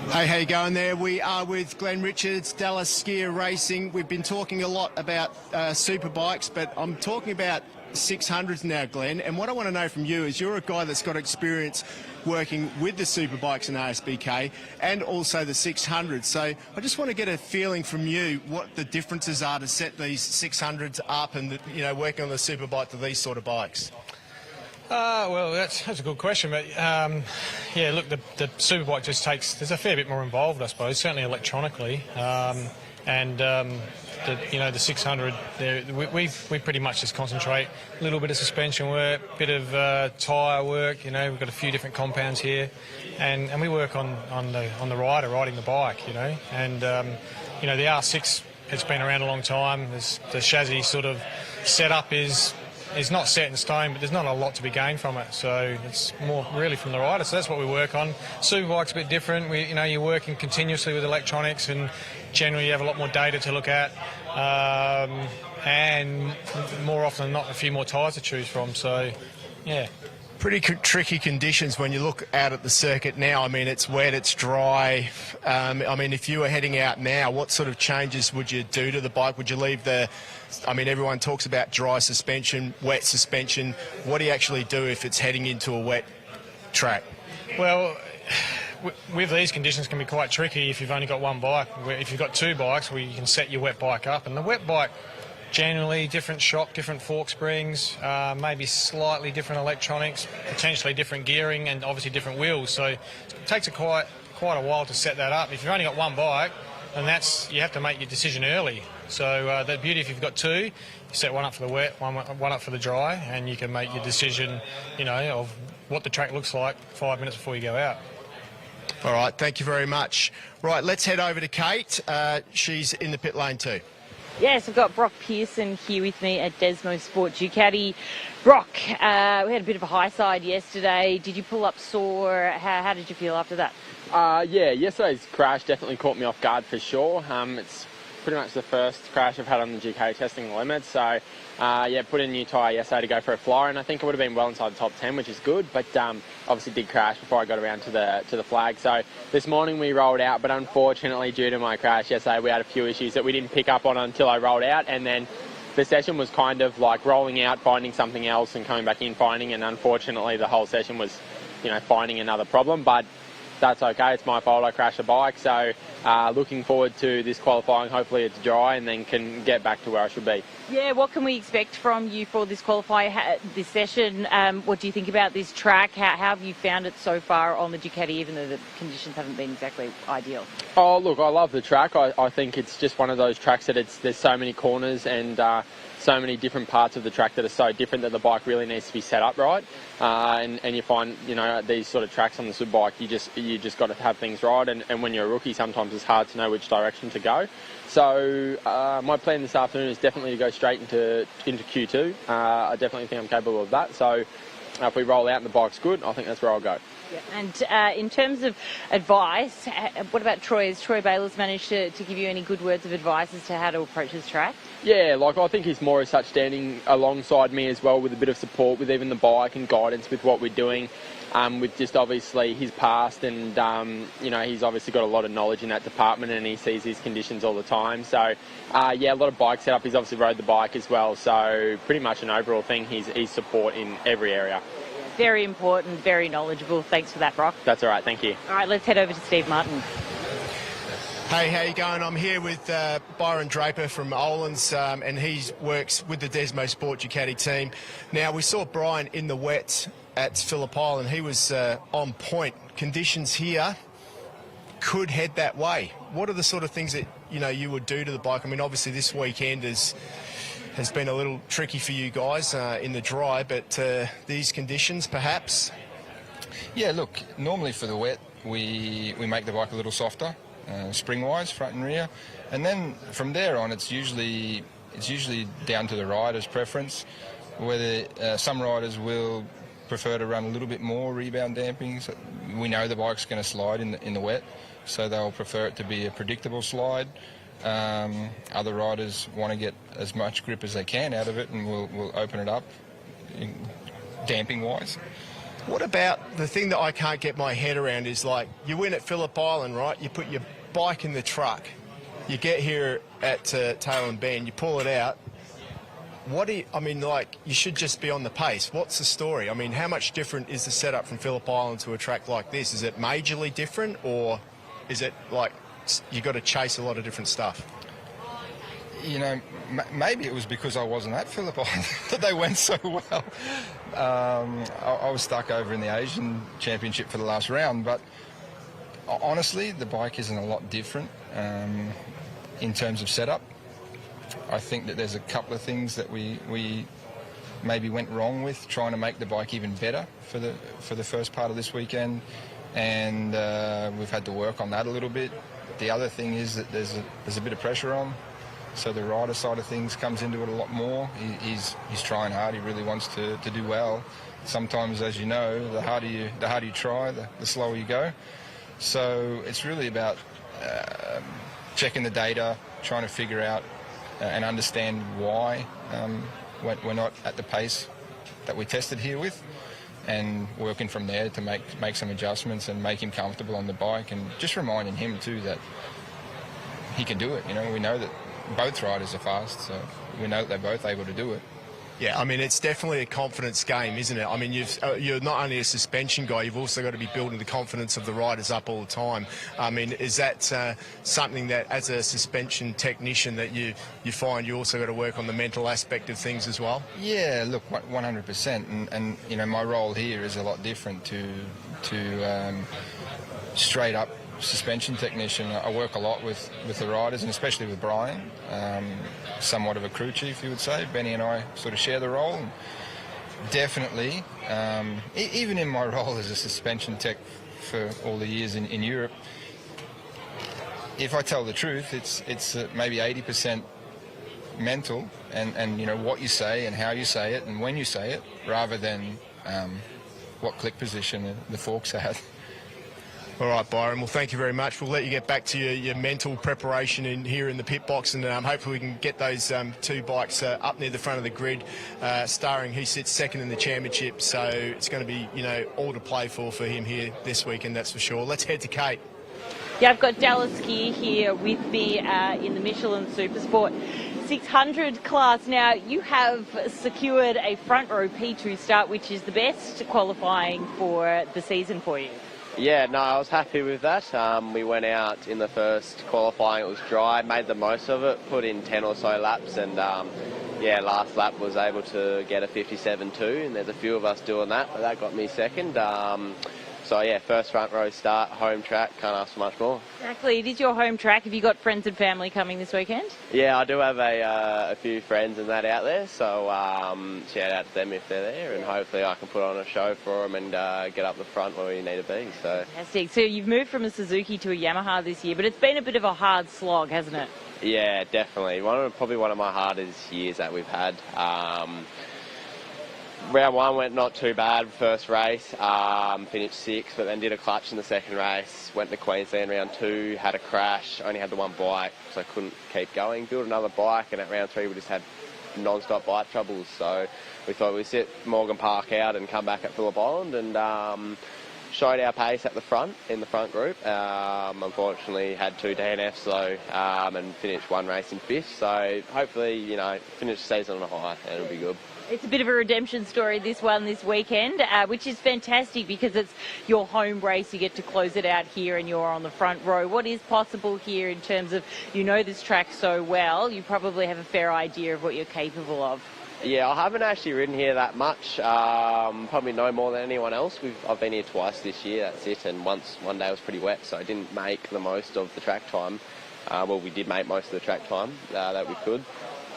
Hey, how you going there? We are with Glenn Richards, Dallas Skier Racing. We've been talking a lot about superbikes, but I'm talking about 600s now, Glenn. And what I want to know from you is you're a guy that's got experience working with the superbikes and ASBK and also the 600s. So I just want to get a feeling from you what the differences are to set these 600s up and, working on the superbike to these sort of bikes. Well, that's a good question, but yeah, look, the superbike just there's a fair bit more involved, I suppose, certainly electronically, and the 600, we pretty much just concentrate a little bit of suspension work, bit of tyre work. We've got a few different compounds here, and we work on the rider riding the bike, and the R6 has been around a long time. The chassis sort of setup is not set in stone, but there's not a lot to be gained from it, so it's more really from the rider. So that's what we work on. Superbike's a bit different. You're working continuously with electronics, and generally you have a lot more data to look at, and more often than not, a few more tyres to choose from. So, yeah. Pretty tricky conditions when you look out at the circuit now. I mean, it's wet, it's dry. If you were heading out now, what sort of changes would you do to the bike? Would you leave everyone talks about dry suspension, wet suspension. What do you actually do if it's heading into a wet track? Well, with these conditions can be quite tricky if you've only got one bike. If you've got two bikes, you can set your wet bike up. And the wet bike, generally different shock, different fork springs, maybe slightly different electronics, potentially different gearing, and obviously different wheels. So it takes quite a while to set that up. If you've only got one bike, then you have to make your decision early. So the beauty, if you've got two, you set one up for the wet, one up for the dry, and you can make your decision, of what the track looks like 5 minutes before you go out. All right, thank you very much. Right, let's head over to Kate. She's in the pit lane too. Yes, I've got Brock Pearson here with me at Desmo Sport Ducati. Brock, we had a bit of a high side yesterday. Did you pull up sore? How did you feel after that? Yeah, yesterday's crash definitely caught me off guard for sure. It's pretty much the first crash I've had on the Ducati testing the limits. So, put in a new tyre yesterday to go for a flyer, and I think I would have been well inside the top 10, which is good. But obviously did crash before I got around to the flag. So this morning we rolled out, but unfortunately due to my crash yesterday, we had a few issues that we didn't pick up on until I rolled out, and then the session was kind of like rolling out, finding something else, and coming back in, finding, and unfortunately the whole session was, finding another problem. But that's okay. It's my fault I crashed the bike. So looking forward to this qualifying. Hopefully it's dry and then can get back to where I should be. Yeah, what can we expect from you for this qualifier, this session? What do you think about this track? How have you found it so far on the Ducati, even though the conditions haven't been exactly ideal? Oh, look, I love the track. I think it's just one of those tracks that there's so many corners and so many different parts of the track that are so different that the bike really needs to be set up right. And you find, these sort of tracks on the Superbike, you just got to have things right. And when you're a rookie, sometimes it's hard to know which direction to go. So my plan this afternoon is definitely to go straight into Q2. I definitely think I'm capable of that. So if we roll out and the bike's good, I think that's where I'll go. Yeah. And in terms of advice, what about Troy? Has Troy Bayliss managed to give you any good words of advice as to how to approach this track? Yeah, I think he's more as such standing alongside me as well with a bit of support with even the bike and guidance with what we're doing, with just obviously his past and, he's obviously got a lot of knowledge in that department and he sees his conditions all the time. So, a lot of bike setup. He's obviously rode the bike as well. So pretty much an overall thing, he's support in every area. Very important, very knowledgeable. Thanks for that, Brock. That's all right, thank you. All right, let's head over to Steve Martin. Hey, how you going? I'm here with Byron Draper from Olin's, and he works with the Desmo Sport Ducati team. Now, we saw Brian in the wet at Phillip Island. He was on point. Conditions here could head that way. What are the sort of things that, you would do to the bike? I mean, obviously this weekend has been a little tricky for you guys in the dry, but these conditions, perhaps? Yeah, look, normally for the wet, we make the bike a little softer, spring-wise, front and rear, and then from there on, it's usually down to the rider's preference. Whether some riders will prefer to run a little bit more rebound damping. So we know the bike's going to slide in the wet, so they'll prefer it to be a predictable slide. Other riders want to get as much grip as they can out of it, and we'll open it up damping wise. What about the thing that I can't get my head around is, like, you win at Phillip Island, right? You put your bike in the truck, you get here at Tail and Bend, you pull it out. You should just be on the pace. What's the story? I mean, how much different is the setup from Phillip Island to a track like this? Is it majorly different, or is it like you got to chase a lot of different stuff? Maybe it was because I wasn't at Phillip Island that they went so well. I was stuck over in the Asian Championship for the last round, but honestly, the bike isn't a lot different in terms of setup. I think that there's a couple of things that we maybe went wrong with trying to make the bike even better for the first part of this weekend, and we've had to work on that a little bit. The other thing is that there's a bit of pressure on, so the rider side of things comes into it a lot more. He's trying hard. He really wants to do well. Sometimes, as you know, the harder you try, the slower you go. So it's really about checking the data, trying to figure out and understand why we're not at the pace that we tested here with, and working from there to make some adjustments and make him comfortable on the bike, and just reminding him too that he can do it. We know that both riders are fast, so we know that they're both able to do it. Yeah, I mean, it's definitely a confidence game, isn't it? I mean, you're not only a suspension guy, you've also got to be building the confidence of the riders up all the time. I mean, is that something that, as a suspension technician, that you find you also got to work on the mental aspect of things as well? Yeah, look, 100%. And my role here is a lot different to straight up suspension technician. I work a lot with the riders, and especially with Brian, somewhat of a crew chief, you would say. Benny and I sort of share the role, and definitely, even in my role as a suspension tech for all the years in Europe, if I tell the truth, it's maybe 80% mental, and what you say and how you say it and when you say it, rather than what click position the forks had. All right, Byron. Well, thank you very much. We'll let you get back to your mental preparation here in the pit box, and hopefully we can get those two bikes up near the front of the grid. Starring, he sits second in the championship, so it's going to be all to play for him here this weekend, that's for sure. Let's head to Kate. Yeah, I've got Dallas Skier here with me in the Michelin Supersport 600 class. Now, you have secured a front row P2 start, which is the best qualifying for the season for you. Yeah, no, I was happy with that. We went out in the first qualifying, it was dry, made the most of it, put in 10 or so laps, and last lap was able to get a 57.2, and there's a few of us doing that, but that got me second. First front row start, home track, can't ask for much more. Exactly, it is your home track. Have you got friends and family coming this weekend? Yeah, I do have a few friends and that out there, so shout out to them if they're there, and hopefully I can put on a show for them and get up the front where we need to be. So. Fantastic. So you've moved from a Suzuki to a Yamaha this year, but it's been a bit of a hard slog, hasn't it? Yeah, definitely. Probably one of my hardest years that we've had. Round one went not too bad, first race, finished 6th, but then did a clutch in the second race, went to Queensland round 2, had a crash, only had the one bike, so I couldn't keep going, built another bike, and at round 3 we just had non-stop bike troubles, so we thought we'd sit Morgan Park out and come back at Phillip Island, and showed our pace at the front, in the front group. Unfortunately had 2 DNFs though, and finished one race in 5th, so hopefully, finish the season on a high, and it'll be good. It's a bit of a redemption story, this weekend, which is fantastic because it's your home race. You get to close it out here and you're on the front row. What is possible here in terms of, this track so well, you probably have a fair idea of what you're capable of? Yeah, I haven't actually ridden here that much, probably no more than anyone else. I've been here twice this year, that's it, and one day was pretty wet, so I didn't make the most of the track time. We did make most of the track time that we could,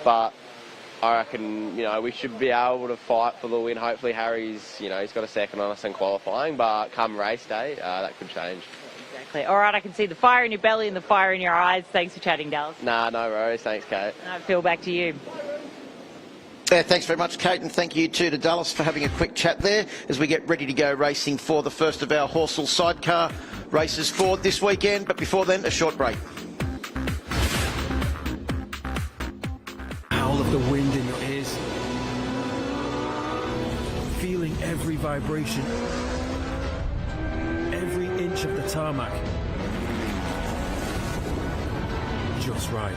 but I reckon, we should be able to fight for the win. Hopefully Harry's, he's got a second on us in qualifying, but come race day, that could change. Exactly. All right, I can see the fire in your belly and the fire in your eyes. Thanks for chatting, Dallas. Nah, no worries. Thanks, Kate. Phil, back to you. Yeah, thanks very much, Kate, and thank you too to Dallas for having a quick chat there as we get ready to go racing for the first of our Horsell sidecar races for this weekend. But before then, a short break. Howl of the wind in your ears, feeling every vibration, every inch of the tarmac. Just right.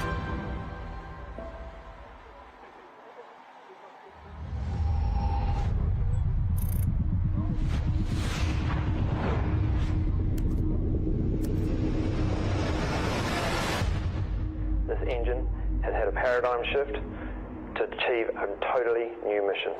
This engine has had a paradigm shift to achieve a totally new mission.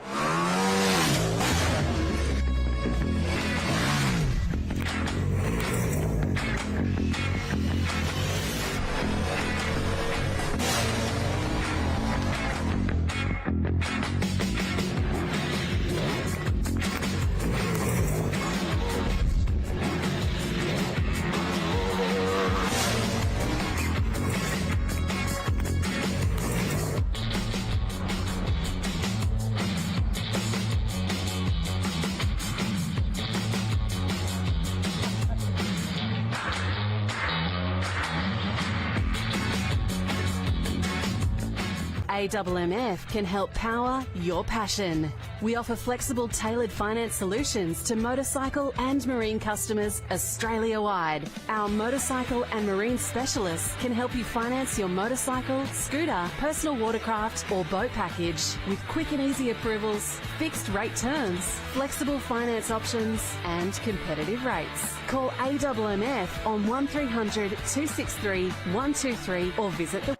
AWMF can help power your passion. We offer flexible, tailored finance solutions to motorcycle and marine customers Australia-wide. Our motorcycle and marine specialists can help you finance your motorcycle, scooter, personal watercraft or boat package with quick and easy approvals, fixed rate terms, flexible finance options and competitive rates. Call AWMF on 1300 263 123 or visit the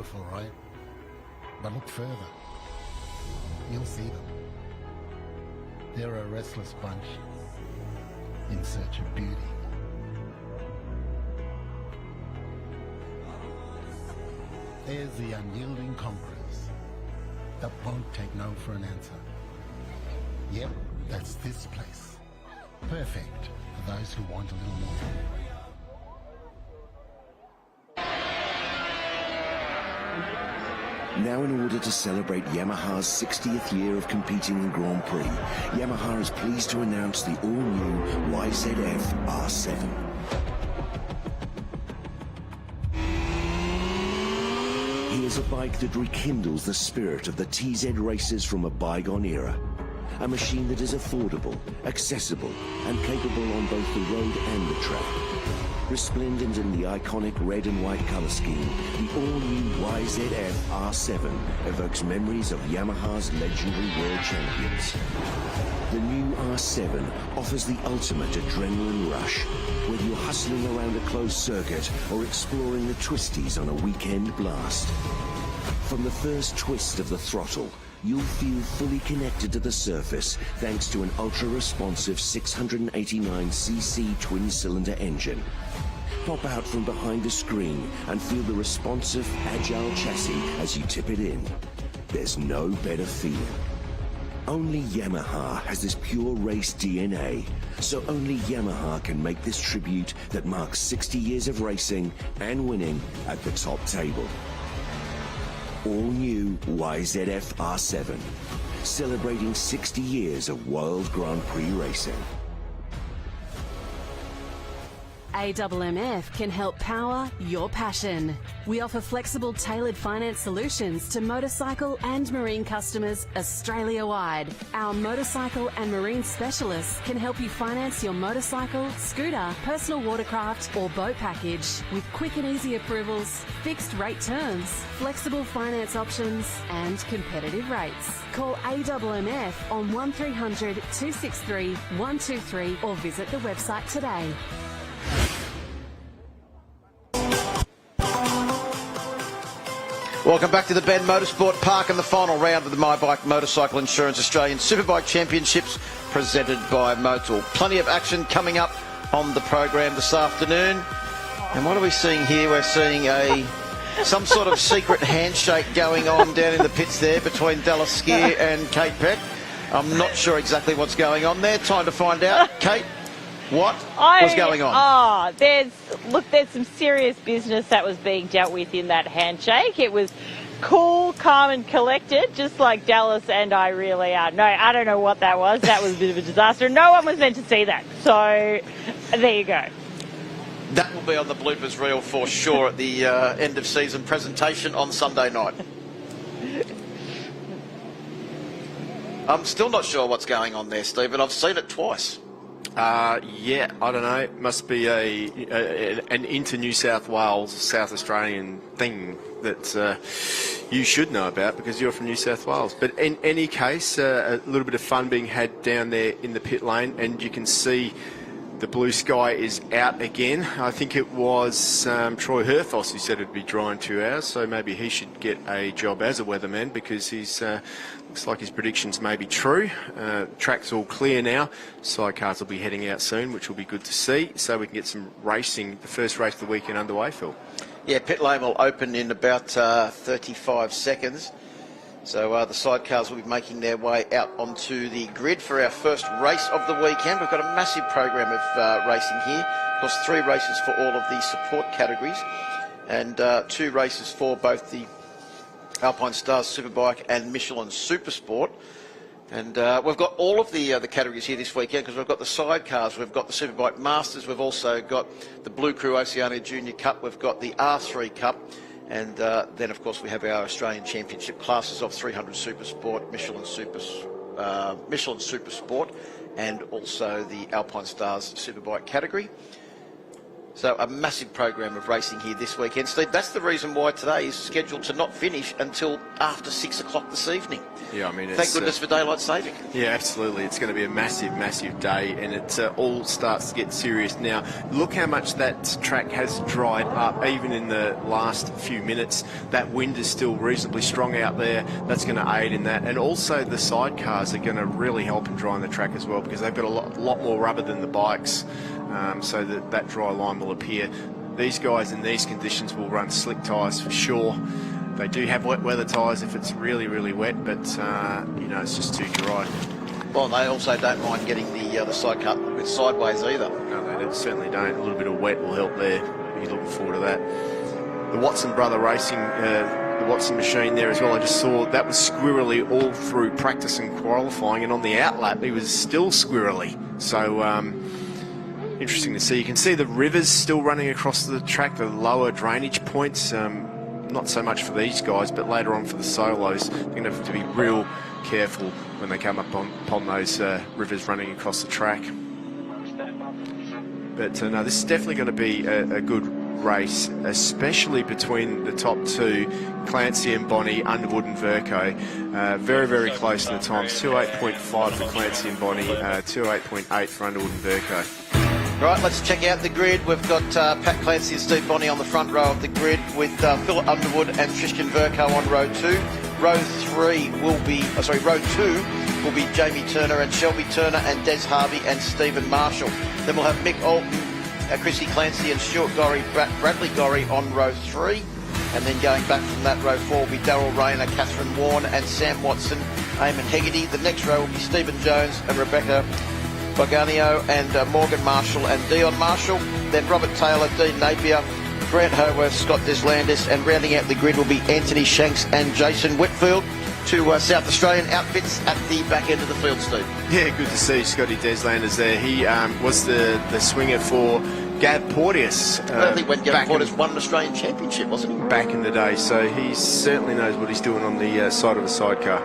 beautiful, right? But look further. You'll see them. They're a restless bunch in search of beauty. There's the unyielding conquerors that won't take no for an answer. Yep, that's this place. Perfect for those who want a little more. Now, in order to celebrate Yamaha's 60th year of competing in Grand Prix, Yamaha is pleased to announce the all-new YZF R7. Here's a bike that rekindles the spirit of the TZ races from a bygone era. A machine that is affordable, accessible, and capable on both the road and the track. Resplendent in the iconic red and white colour scheme, the all-new YZF R7 evokes memories of Yamaha's legendary world champions. The new R7 offers the ultimate adrenaline rush, whether you're hustling around a closed circuit or exploring the twisties on a weekend blast. From the first twist of the throttle, you'll feel fully connected to the surface thanks to an ultra-responsive 689cc twin-cylinder engine. Pop out from behind the screen and feel the responsive, agile chassis as you tip it in. There's no better feeling. Only Yamaha has this pure race DNA, so only Yamaha can make this tribute that marks 60 years of racing and winning at the top table. All new YZF R7, celebrating 60 years of World Grand Prix racing. AMMF can help power your passion. We offer flexible, tailored finance solutions to motorcycle and marine customers Australia-wide. Our motorcycle and marine specialists can help you finance your motorcycle, scooter, personal watercraft or boat package with quick and easy approvals, fixed rate terms, flexible finance options and competitive rates. Call AMMF on 1300 263 123 or visit the website today. Welcome back to the Bend Motorsport Park and the final round of the My Bike Motorcycle Insurance Australian Superbike Championships presented by Motul. Plenty of action coming up on the program this afternoon. And what are we seeing here? We're seeing some sort of secret handshake going on down in the pits there between Dallas Skier and Kate Peck. I'm not sure exactly what's going on there. Time to find out. Kate, what was going on? There's some serious business that was being dealt with in that handshake. It was cool, calm and collected, just like Dallas and I really are. No, I don't know what that was. That was a bit of a disaster. No one was meant to see that. So there you go. That will be on the bloopers reel for sure at the end of season presentation on Sunday night. I'm still not sure what's going on there, Steve, but I've seen it twice. Yeah, I don't know. It must be an inter-New South Wales, South Australian thing that you should know about because you're from New South Wales. But in any case, a little bit of fun being had down there in the pit lane, and you can see the blue sky is out again. I think it was Troy Herthos who said it'd be dry in 2 hours, so maybe he should get a job as a weatherman because he's looks like his predictions may be true. Track's all clear now. Sidecars will be heading out soon, which will be good to see, so we can get some racing, the first race of the weekend underway, Phil. Yeah, pit lane will open in about 35 seconds. So the sidecars will be making their way out onto the grid for our first race of the weekend. We've got a massive program of racing here. Of course, 3 races for all of the support categories and 2 races for both the Alpinestars Superbike and Michelin Supersport. And we've got all of the categories here this weekend because we've got the sidecars, we've got the Superbike Masters, we've also got the Blue Crew Oceania Junior Cup, we've got the R3 Cup, and then of course we have our Australian Championship classes of 300 Supersport, Michelin Supersport, and also the Alpinestars Superbike category. So a massive program of racing here this weekend. Steve, that's the reason why today is scheduled to not finish until after 6 o'clock this evening. Yeah, I mean, thank goodness for daylight saving. Yeah, absolutely. It's going to be a massive, massive day, and it all starts to get serious now. Look how much that track has dried up, even in the last few minutes. That wind is still reasonably strong out there. That's going to aid in that, and also the sidecars are going to really help in drying the track as well, because they've got a lot more rubber than the bikes, so that dry line will appear. These guys in these conditions will run slick tyres for sure. They do have wet weather tyres if it's really, really wet, but you know, it's just too dry. Well, they also don't mind getting the sidecar a little bit sideways either. No, they certainly don't. A little bit of wet will help there. You're looking forward to that. The Watson brother racing, the Watson machine there as well. I just saw that was squirrely all through practice and qualifying, and on the outlap he was still squirrely. So interesting to see. You can see the rivers still running across the track, the lower drainage points. Not so much for these guys, but later on for the solos. They're going to have to be real careful when they come upon those rivers running across the track. But no, this is definitely going to be a good race, especially between the top two, Clancy and Bonnie, Underwood and Verco. Very, very close to the times. 2:08.5 for Clancy and Bonnie, 2:08.8 for Underwood and Verco. Right, let's check out the grid. We've got Pat Clancy and Steve Bonnie on the front row of the grid, with Philip Underwood and Tristan Verco on row 2. Row 2 will be Jamie Turner and Shelby Turner and Des Harvey and Stephen Marshall. Then we'll have Mick Alton, Chrissy Clancy and Stuart Gorry, Bradley Gorry on row 3. And then going back from that, row 4 will be Darryl Rayner, Catherine Warren and Sam Watson, Eamon Hegarty. The next row will be Stephen Jones and Rebecca Boganio and Morgan Marshall and Dion Marshall. Then Robert Taylor, Dean Napier, Grant Howarth, Scott Deslandis, and rounding out the grid will be Anthony Shanks and Jason Whitfield. Two South Australian outfits at the back end of the field, Steve. Yeah, good to see Scotty Deslandis there. He was the swinger for Gav Porteous. I think when Gav Porteous won an Australian Championship, wasn't he? Back in the day, so he certainly knows what he's doing on the side of a sidecar.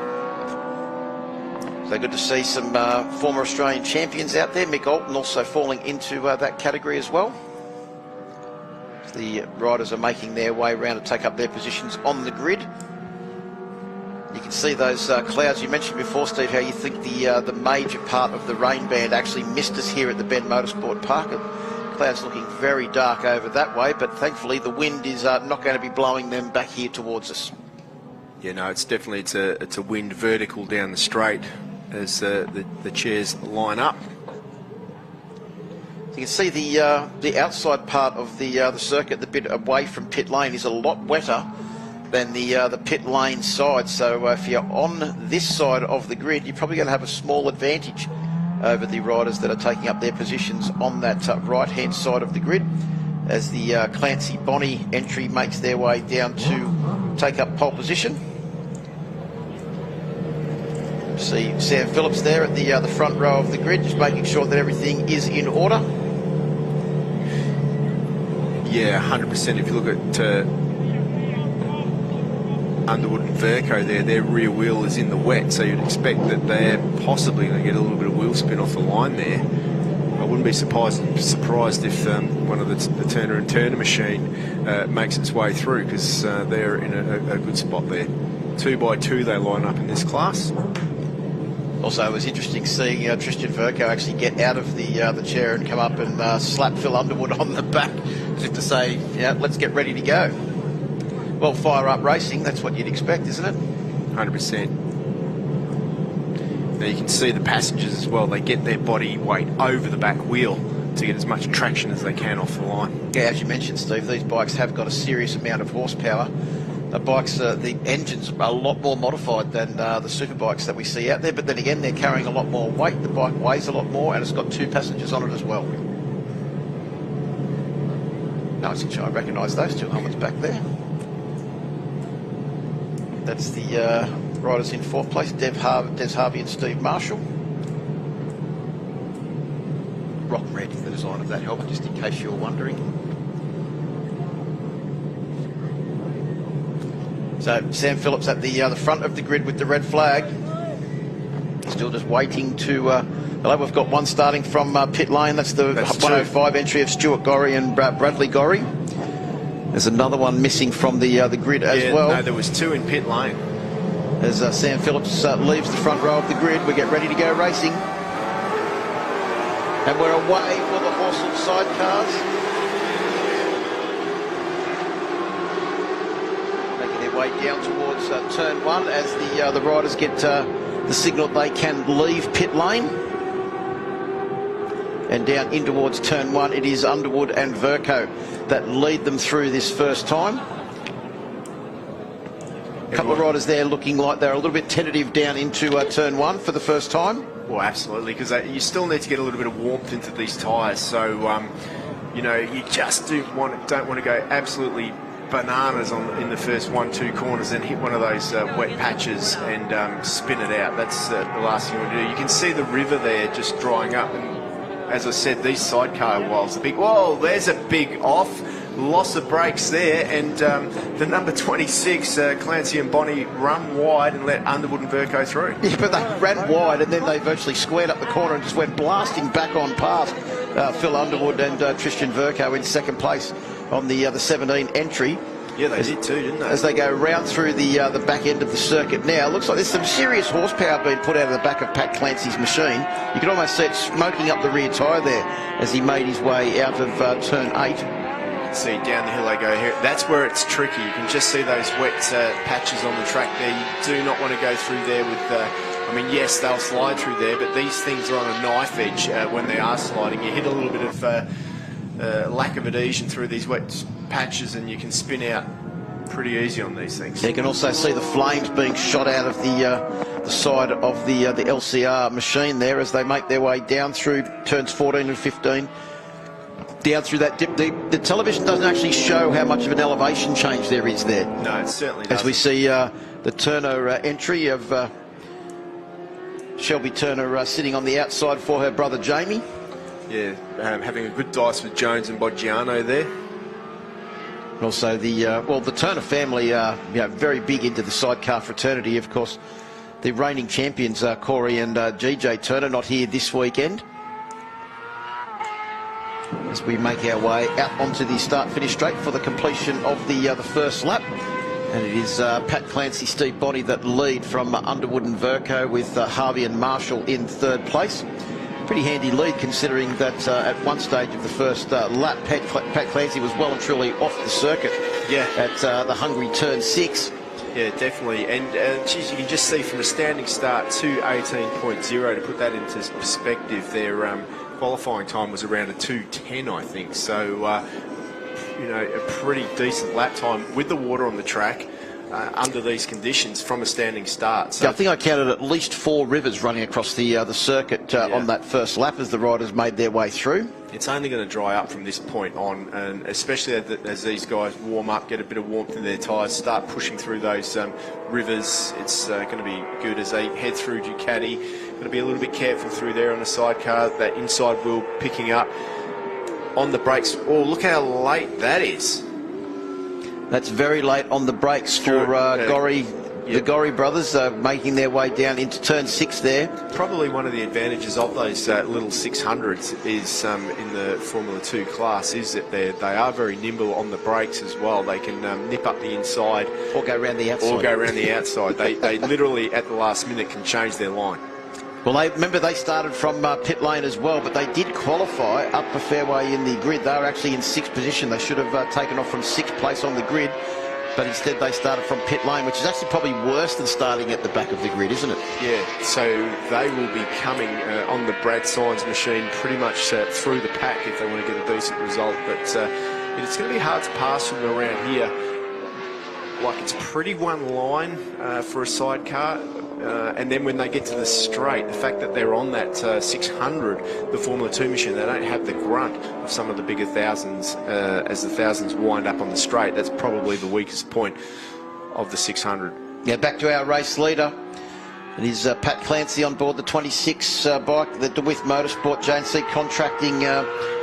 So good to see some former Australian champions out there. Mick Alton also falling into that category as well. The riders are making their way around to take up their positions on the grid. You can see those clouds you mentioned before, Steve, how you think the major part of the rain band actually missed us here at the Bend Motorsport Park. Clouds looking very dark over that way, but thankfully the wind is not going to be blowing them back here towards us. Yeah, no, it's definitely it's a wind vertical down the straight as the chairs line up. You can see the outside part of the circuit, the bit away from pit lane, is a lot wetter than the pit lane side. So if you're on this side of the grid, you're probably going to have a small advantage over the riders that are taking up their positions on that right-hand side of the grid, as the Clancy Bonnie entry makes their way down to take up pole position. See Sam Phillips there at the front row of the grid, just making sure that everything is in order. Yeah, 100%. If you look at Underwood and Verco there, their rear wheel is in the wet, so you'd expect that they're possibly going to get a little bit of wheel spin off the line there. I wouldn't be surprised if one of the Turner and Turner machine makes its way through, because they're in a good spot there. 2x2 they line up in this class. Also, it was interesting seeing Tristan Verco actually get out of the chair and come up and slap Phil Underwood on the back, as if to say, yeah, let's get ready to go. Well, fire up racing, that's what you'd expect, isn't it? 100%. Now you can see the passengers as well. They get their body weight over the back wheel to get as much traction as they can off the line. Yeah, as you mentioned, Steve, these bikes have got a serious amount of horsepower. The bikes, the engines are a lot more modified than the superbikes that we see out there, but then again, they're carrying a lot more weight. The bike weighs a lot more, and it's got 2 passengers on it as well. Nice, I recognise those 2 helmets back there. That's the riders in 4th place, Des Harvey and Steve Marshall. Rock red, the design of that helmet, just in case you're wondering. So Sam Phillips at the front of the grid with the red flag, still just waiting to Hello, we've got one starting from pit lane. That's the 105 entry of Stuart Gorry and Bradley Gorry. There's another one missing from the grid as well. No, there was 2 in pit lane. As Sam Phillips leaves the front row of the grid, we get ready to go racing. And we're away for the Horsell sidecars. Making their way down towards turn 1 as the riders get the signal they can leave pit lane. And down in towards turn 1, it is Underwood and Verco that lead them through this first time. A couple of riders there looking like they're a little bit tentative down into turn 1 for the first time. Well, absolutely, because you still need to get a little bit of warmth into these tyres. So, you know, you just don't want to go absolutely bananas in the first 1-2 corners and hit one of those wet patches and spin it out. That's the last thing you want to do. You can see the river there just drying up, and as I said, these sidecar walls are big. Whoa, there's a big off. Loss of brakes there, and the number 26, Clancy and Bonnie, run wide and let Underwood and Verco through. Yeah, but they ran wide and then they virtually squared up the corner and just went blasting back on past Phil Underwood and Tristan Verco in second place on the 17 entry. Yeah, they did too, didn't they? As they go round through the back end of the circuit now. Looks like there's some serious horsepower being put out of the back of Pat Clancy's machine. You can almost see it smoking up the rear tyre there as he made his way out of turn 8. See, down the hill they go here. That's where it's tricky. You can just see those wet patches on the track there. You do not want to go through there with... I mean, yes, they'll slide through there, but these things are on a knife edge when they are sliding. You hit a little bit of lack of adhesion through these wet patches and you can spin out pretty easy on these things. You can also see the flames being shot out of the side of the LCR machine there as they make their way down through turns 14 and 15. Down through that dip. The television doesn't actually show how much of an elevation change there is there. No, it certainly doesn't. As we see the Turner entry of Shelby Turner sitting on the outside for her brother Jamie. Yeah, having a good dice with Jones and Boggiano there. And also the Turner family are very big into the sidecar fraternity. Of course, the reigning champions Corey and GJ Turner not here this weekend. As we make our way out onto the start-finish straight for the completion of the first lap. And it is Pat Clancy, Steve Bonney that lead from Underwood and Verco with Harvey and Marshall in third place. Pretty handy lead considering that at one stage of the first lap, Pat Clancy was well and truly off the circuit at the hungry turn 6. Yeah, definitely. And geez, you can just see from a standing start to 18.0, to put that into perspective, their qualifying time was around a 2:10, I think. So, you know, a pretty decent lap time with the water on the track under these conditions from a standing start. So I think I counted at least 4 rivers running across the circuit on that first lap as the riders made their way through. It's only going to dry up from this point on, and especially as these guys warm up, get a bit of warmth in their tyres, start pushing through those rivers. It's going to be good as they head through Ducati. Got to be a little bit careful through there on the sidecar, that inside wheel picking up on the brakes. Oh, look how late that is. That's very late on the brakes for Gorry. The Gorry brothers making their way down into turn 6 there. Probably one of the advantages of those little 600s is in the Formula 2 class is that they are very nimble on the brakes as well. They can nip up the inside. Or go around the outside. They literally at the last minute can change their line. Well, remember they started from pit lane as well, but they did qualify up a fair way in the grid. They were actually in 6th position. They should have taken off from 6th place on the grid. But instead they started from pit lane, which is actually probably worse than starting at the back of the grid, isn't it? Yeah, so they will be coming on the Brad Sainz machine pretty much through the pack if they want to get a decent result. But it's going to be hard to pass from around here. Like, it's pretty one line for a sidecar. And then when they get to the straight, the fact that they're on that 600, the Formula 2 machine, they don't have the grunt of some of the bigger thousands as the thousands wind up on the straight. That's probably the weakest point of the 600. Yeah, back to our race leader. It is Pat Clancy on board the 26 bike, the DeWitt Motorsport JNC Contracting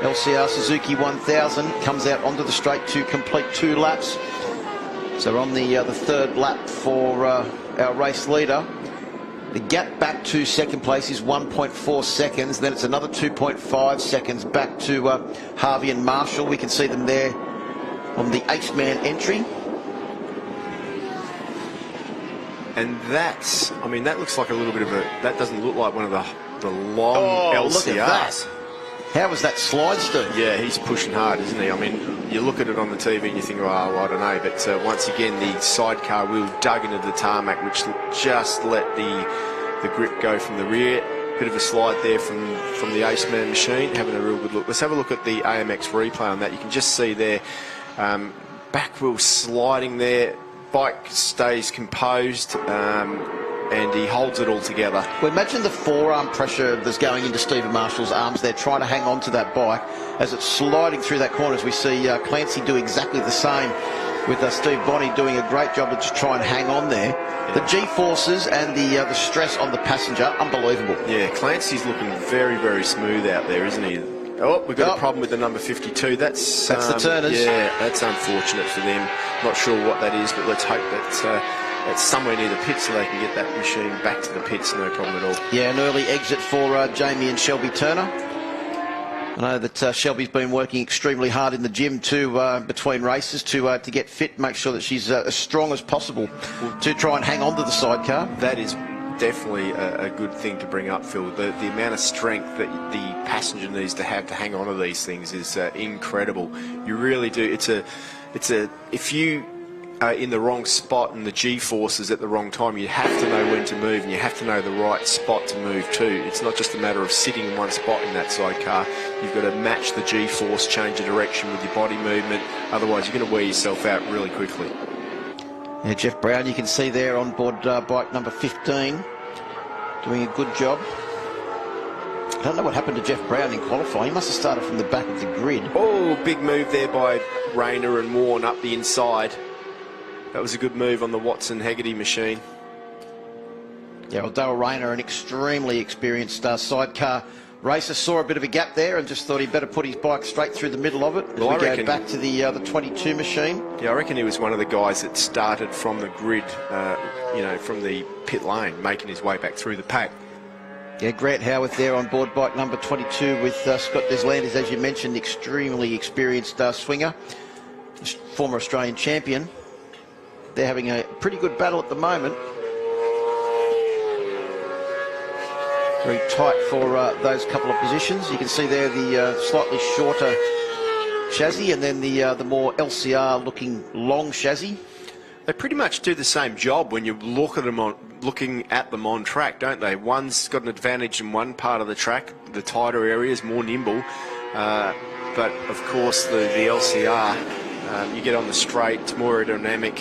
LCR Suzuki 1000. Comes out onto the straight to complete 2 laps. So we're on the third lap for our race leader. The gap back to second place is 1.4 seconds. Then it's another 2.5 seconds back to Harvey and Marshall. We can see them there on the 8-man entry. And that's, I mean, that looks like a little bit of a, that doesn't look like one of the long LCRs. Look at that. How was that slide, Steve? Yeah, he's pushing hard, isn't he? I mean, you look at it on the TV and you think, oh, I don't know. But once again, the sidecar wheel dug into the tarmac, which just let the grip go from the rear. Bit of a slide there from the Aceman machine, having a real good look. Let's have a look at the AMX replay on that. You can just see there, back wheel sliding there. Bike stays composed. And he holds it all together. Well, imagine the forearm pressure that's going into Stephen Marshall's arms there, trying to hang on to that bike as it's sliding through that corner. As we see Clancy do exactly the same, with Steve Bonney doing a great job of just trying to hang on there. Yeah. The G-forces and the stress on the passenger, unbelievable. Yeah, Clancy's looking very, very smooth out there, isn't he? Oh, we've got a problem with the number 52. That's the Turners. Yeah, that's unfortunate for them. Not sure what that is, but let's hope that it's somewhere near the pits so they can get that machine back to the pits, no problem at all. Yeah, an early exit for Jamie and Shelby Turner. I know that Shelby's been working extremely hard in the gym too, between races to get fit, make sure that she's as strong as possible to try and hang on to the sidecar. That is definitely a good thing to bring up, Phil. The amount of strength that the passenger needs to have to hang on to these things is incredible. You really do. If you in the wrong spot and the G-forces at the wrong time, you have to know when to move and you have to know the right spot to move to. It's not just a matter of sitting in one spot in that sidecar. You've got to match the G-force, change the direction with your body movement. Otherwise, you're going to wear yourself out really quickly. Yeah, Jeff Brown, you can see there on board bike number 15, doing a good job. I don't know what happened to Jeff Brown in qualifying. He must have started from the back of the grid. Oh, big move there by Rayner and Warren up the inside. That was a good move on the Watson Hegarty machine. Yeah, well, Dale Rayner, an extremely experienced sidecar racer, saw a bit of a gap there and just thought he'd better put his bike straight through the middle of it as we go back to the 22 machine. Yeah, I reckon he was one of the guys that started from the grid, from the pit lane, making his way back through the pack. Yeah, Grant Howarth there on board bike number 22 with Scott Deslandis, as you mentioned, extremely experienced swinger, former Australian champion. They're having a pretty good battle at the moment. Very tight for those couple of positions. You can see there the slightly shorter chassis and then the more LCR-looking long chassis. They pretty much do the same job when you look at them looking at them on track, don't they? One's got an advantage in one part of the track, the tighter areas, more nimble. But of course, the LCR. You get on the straight, it's more aerodynamic,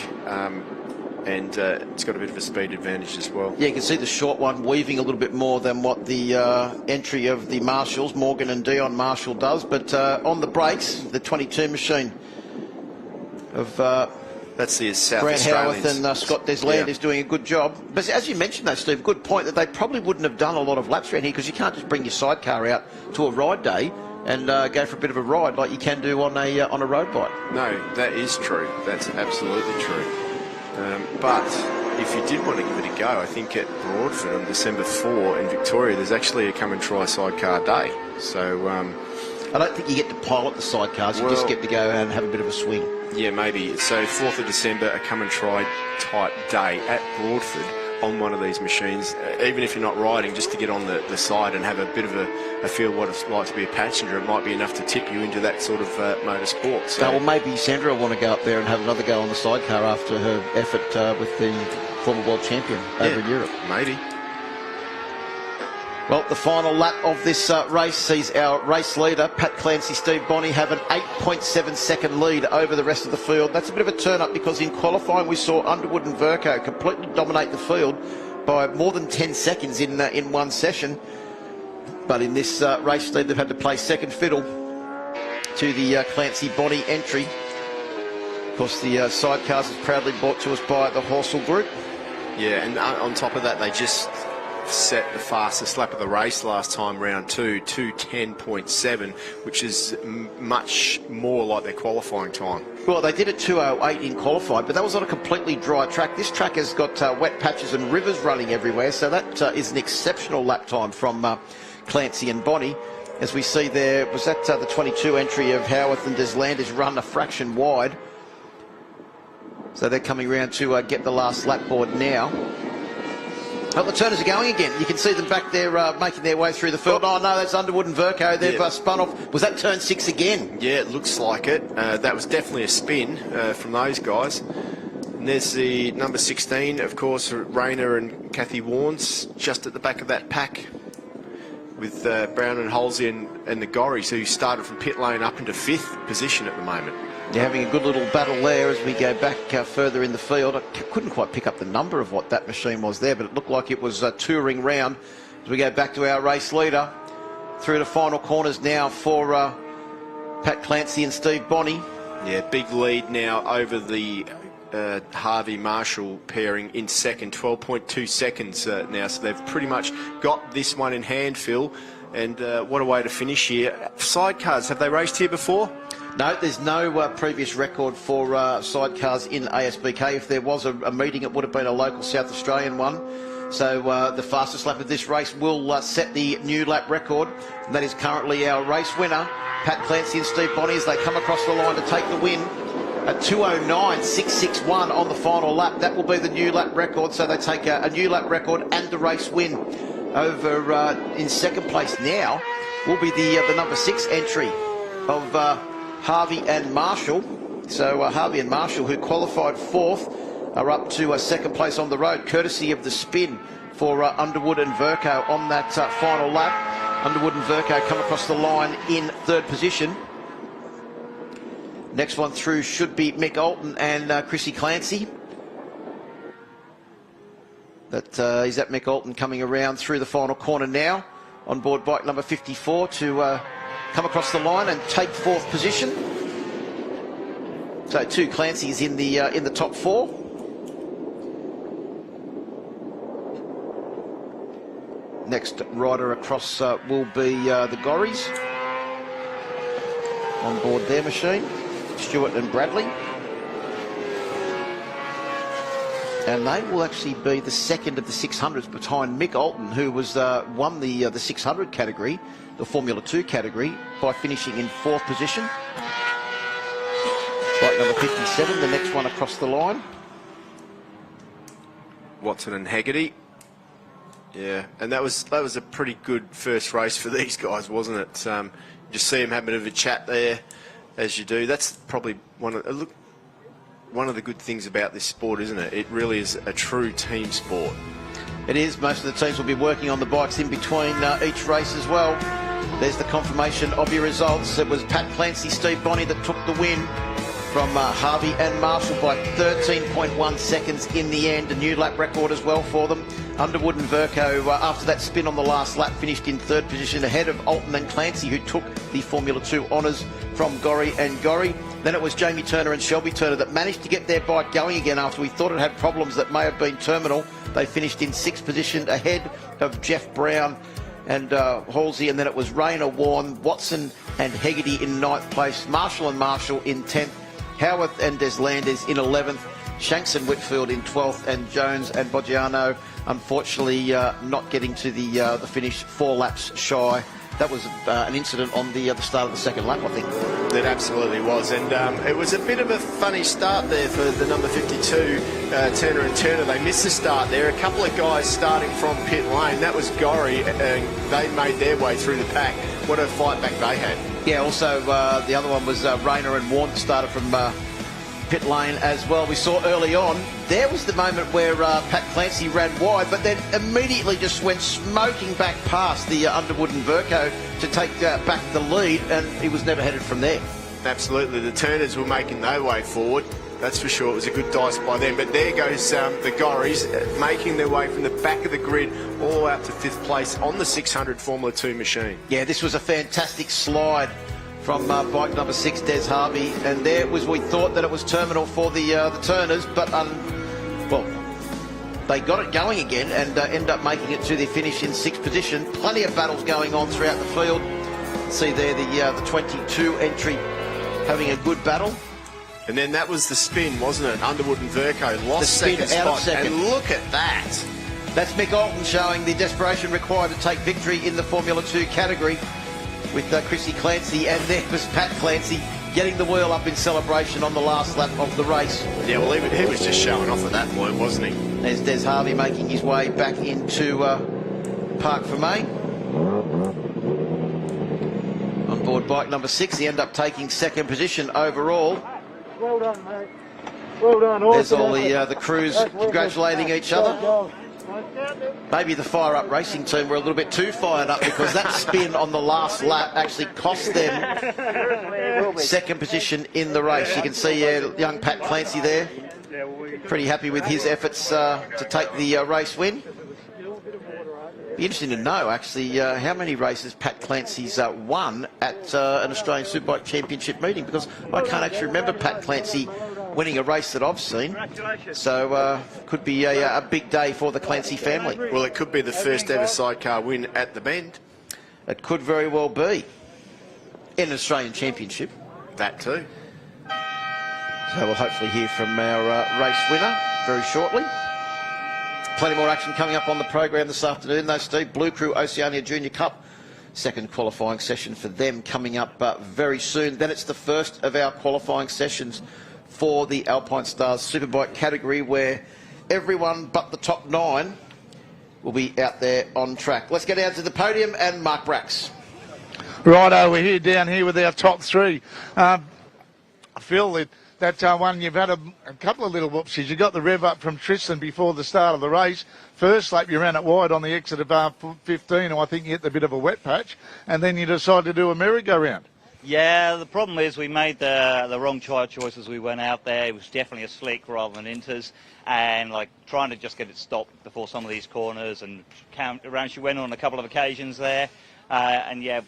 and it's got a bit of a speed advantage as well. Yeah, you can see the short one weaving a little bit more than what the entry of the Marshalls, Morgan and Dion Marshall, does. But on the brakes, the 22 machine of that's the South Grant Australians. Howarth and Scott Desland is doing a good job. But as you mentioned though, Steve, good point that they probably wouldn't have done a lot of laps around here because you can't just bring your sidecar out to a ride day and go for a bit of a ride like you can do on a road bike. No, that is true. That's absolutely true. But if you did want to give it a go, I think at Broadford on December 4 in Victoria, there's actually a come and try sidecar day. So I don't think you get to pilot the sidecars. You just get to go and have a bit of a swing. Yeah, maybe. So 4th of December, a come and try type day at Broadford on one of these machines, even if you're not riding, just to get on the side and have a bit of a feel what it's like to be a passenger. It might be enough to tip you into that sort of motorsport. So well, maybe Sandra will want to go up there and have another go on the sidecar after her effort with the former world champion over in Europe. Maybe. Well, the final lap of this race sees our race leader, Pat Clancy, Steve Bonney, have an 8.7 second lead over the rest of the field. That's a bit of a turn-up because in qualifying we saw Underwood and Verco completely dominate the field by more than 10 seconds in one session. But in this race lead, they've had to play second fiddle to the Clancy Bonney entry. Of course, the sidecars is proudly brought to us by the Horsell Group. Yeah, and on top of that, they just set the fastest lap of the race last time, round 2, 2:10.7, which is much more like their qualifying time. Well, they did a 2:08 in qualified, but that was on a completely dry track. This track has got wet patches and rivers running everywhere, so that is an exceptional lap time from Clancy and Bonnie. As we see there, was that the 22 entry of Howarth and Deslandis run a fraction wide. So they're coming around to get the last lap board now. Oh, the Turners are going again. You can see them back there making their way through the field. Oh, no, that's Underwood and Verco. They've spun off. Was that turn 6 again? Yeah, it looks like it. That was definitely a spin from those guys. And there's the number 16, of course, Rayner and Kathy Warnes, just at the back of that pack, with Brown and Halsey and the Gorries, who started from pit lane up into 5th position at the moment. You're having a good little battle there as we go back further in the field. I couldn't quite pick up the number of what that machine was there, but it looked like it was touring round. As we go back to our race leader, through the final corners now for Pat Clancy and Steve Bonney. Yeah, big lead now over the Harvey Marshall pairing in second, 12.2 seconds now, so they've pretty much got this one in hand, Phil. And what a way to finish here. Sidecars, have they raced here before? No, there's no previous record for sidecars in ASBK. If there was a meeting, it would have been a local South Australian one. So the fastest lap of this race will set the new lap record. And that is currently our race winner, Pat Clancy and Steve Bonney, as they come across the line to take the win. A 2:09.661 on the final lap. That will be the new lap record. So they take a new lap record and the race win. Over in second place now will be the number 6 entry of Harvey and Marshall. So Harvey and Marshall, who qualified 4th, are up to second place on the road, courtesy of the spin for Underwood and Verco on that final lap. Underwood and Verco come across the line in 3rd position. Next one through should be Mick Alton and Chrissy Clancy. That is that Mick Alton coming around through the final corner now on board bike number 54 to come across the line and take 4th position. So 2 Clancy's in the top 4. Next rider across will be the Gorries on board their machine, Stewart and Bradley. And they will actually be the second of the 600s behind Mick Alton, who was won the 600 category, the Formula 2 category, by finishing in 4th position. Bike number 57, the next one across the line. Watson and Haggerty. Yeah, and that was a pretty good first race for these guys, wasn't it? Just see them having a bit of a chat there, as you do. That's probably one of the good things about this sport, isn't it? It really is a true team sport. It is. Most of the teams will be working on the bikes in between each race as well. There's the confirmation of your results. It was Pat Clancy, Steve Bonney that took the win from Harvey and Marshall by 13.1 seconds in the end. A new lap record as well for them. Underwood and Verco, after that spin on the last lap, finished in 3rd position ahead of Alton and Clancy, who took the Formula 2 honours from Gorrie and Gorrie. Then it was Jamie Turner and Shelby Turner that managed to get their bike going again after we thought it had problems that may have been terminal. They finished in 6th position ahead of Jeff Brown and Halsey, and then it was Rayner, Warren, Watson and Hegarty in 9th place, Marshall and Marshall in 10th, Howarth and Deslandis in 11th, Shanks and Whitfield in 12th, and Jones and Boggiano unfortunately not getting to the finish, 4 laps shy. That was an incident on the start of the second lap, I think. It absolutely was, and it was a bit of a funny start there for the number 52, Turner and Turner. They missed the start there. A couple of guys starting from pit lane. That was Gorrie, and they made their way through the pack. What a fight back they had. Yeah, also the other one was Rayner and Warren started from pit lane as well. We saw early on, there was the moment where Pat Clancy ran wide, but then immediately just went smoking back past the Underwood and Verco to take back the lead, and he was never headed from there. Absolutely, the Turners were making their way forward. That's for sure. It was a good dice by them. But there goes the Gorries making their way from the back of the grid all out to 5th place on the 600 Formula 2 machine. Yeah, this was a fantastic slide from bike number 6, Des Harvey, and there was, we thought that it was terminal for the Turners, but well, they got it going again and end up making it to the finish in 6th position. Plenty of battles going on throughout the field. See there the 22 entry having a good battle. And then that was the spin, wasn't it? Underwood and Verco lost The spin second out of spot. second. And look at that. That's Mick Alton showing the desperation required to take victory in the Formula 2 category with Chrissy Clancy, and there was Pat Clancy getting the wheel up in celebration on the last lap of the race. Yeah, well, he was just showing off at that point, wasn't he? There's Des Harvey making his way back into Park for May. On board bike number 6, he ended up taking 2nd position overall. Well done, mate. Well done. There's all the crews congratulating each other. Maybe the Fire Up Racing team were a little bit too fired up because that spin on the last lap actually cost them 2nd position in the race. You can see young Pat Clancy there, pretty happy with his efforts to take the race win. Be interesting to know actually how many races Pat Clancy's won at an Australian Superbike Championship meeting, because I can't actually remember Pat Clancy winning a race that I've seen. So could be a big day for the Clancy family. Well, it could be the first ever sidecar win at the Bend. It could very well be in an Australian Championship. That too. So we'll hopefully hear from our race winner very shortly. Plenty more action coming up on the program this afternoon though, Steve. Blue Crew Oceania Junior Cup, 2nd qualifying session for them coming up very soon. Then it's the first of our qualifying sessions for the Alpinestars Superbike category, where everyone but the top 9 will be out there on track. Let's get down to the podium and Mark Brax. Righto, we're here down here with our top 3. I feel that one, you've had a couple of little whoopsies. You got the rev up from Tristan before the start of the race. First lap you ran it wide on the exit of 15, and I think you hit a bit of a wet patch, and then you decided to do a merry-go-round. Yeah, the problem is we made the wrong tyre choices. We went out there, it was definitely a slick rather than inters, and like trying to just get it stopped before some of these corners and count around. She went on a couple of occasions there, and yeah,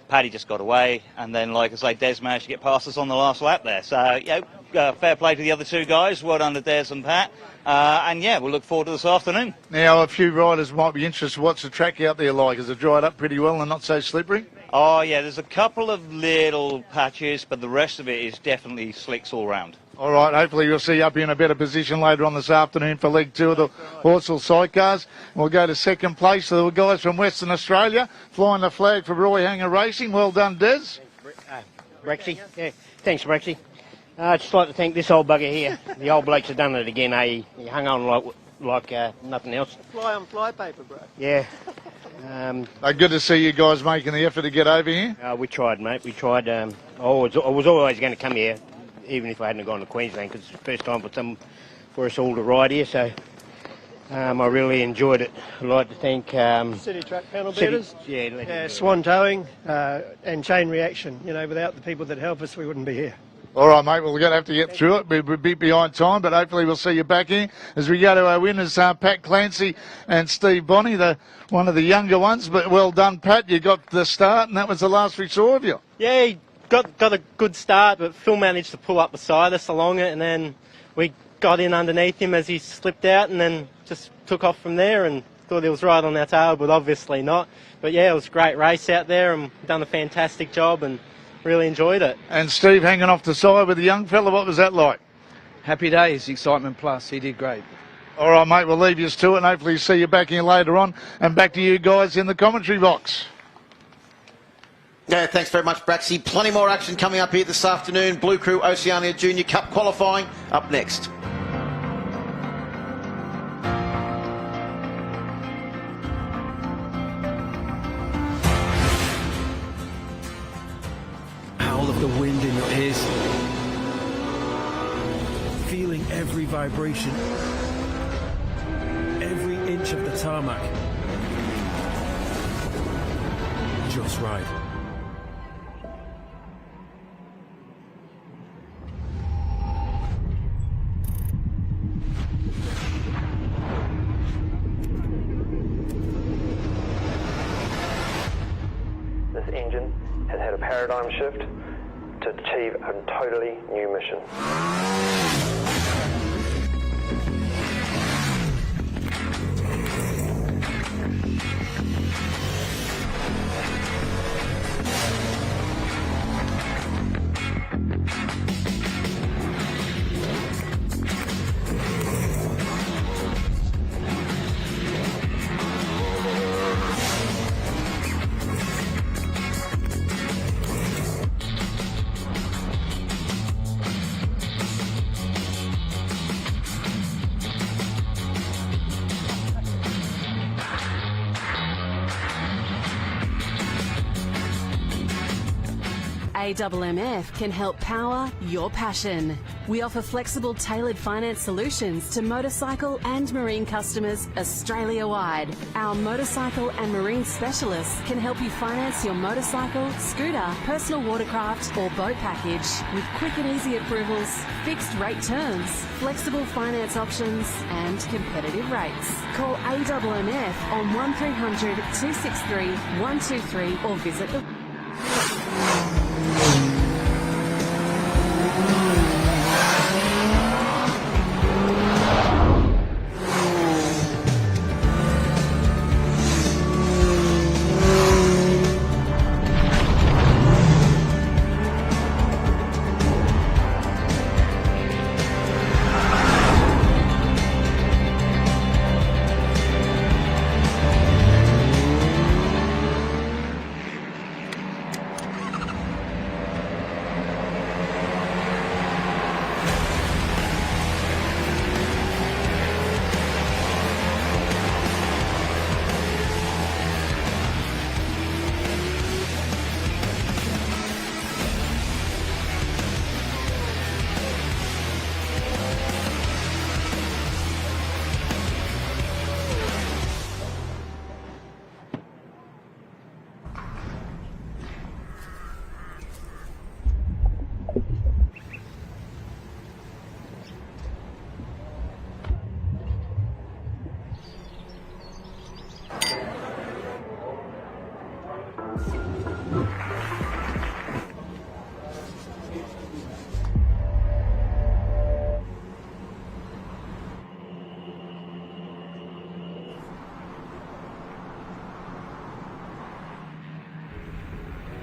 Paddy just got away, and then like I say, Des managed to get past us on the last lap there. So yeah, fair play to the other 2 guys. Well done to Des and Pat, and yeah, we'll look forward to this afternoon. Now a few riders might be interested. What's the track out there like? Is it dried up pretty well and not so slippery? Oh yeah, there's a couple of little patches, but the rest of it is definitely slicks all round. All right, hopefully we'll see you up in a better position later on this afternoon for Leg 2 of the Horsell sidecars. We'll go to 2nd place to the guys from Western Australia, flying the flag for Roy Hanger Racing. Well done, Des. Brexy, yeah, thanks Brexy. I'd just like to thank this old bugger here. The old blokes have done it again, eh? He hung on like nothing else. Fly on fly paper, bro. Yeah. Good to see you guys making the effort to get over here. We tried, mate. We tried. I was always going to come here, even if I hadn't gone to Queensland, because it's the first time for us all to ride here. So I really enjoyed it. I'd like to thank City Truck Panel Beaters, Swan Towing, and Chain Reaction. You know, without the people that help us, we wouldn't be here. All right, mate, well, we're going to have to get through it. We're a bit behind time, but hopefully we'll see you back here as we go to our winners, Pat Clancy and Steve Bonney, one of the younger ones. But well done, Pat. You got the start, and that was the last we saw of you. Yeah, he got a good start, but Phil managed to pull up beside us along it, and then we got in underneath him as he slipped out, and then just took off from there and thought he was right on our tail, but obviously not. But yeah, it was a great race out there, and done a fantastic job, and really enjoyed it. And Steve hanging off the side with the young fella, what was that like? Happy days, excitement plus. He did great. All right, mate, we'll leave you to it and hopefully see you back here later on. And back to you guys in the commentary box. Yeah, thanks very much, Braxy. Plenty more action coming up here this afternoon. Blue Crew Oceania Junior Cup qualifying up next. Howl of the wind in your ears. Feeling every vibration. Every inch of the tarmac. Just right. This engine has had a paradigm shift to achieve a totally new mission. AMMF can help power your passion. We offer flexible, tailored finance solutions to motorcycle and marine customers Australia-wide. Our motorcycle and marine specialists can help you finance your motorcycle, scooter, personal watercraft or boat package with quick and easy approvals, fixed rate terms, flexible finance options and competitive rates. Call AMMF on 1300 263 123 or visit the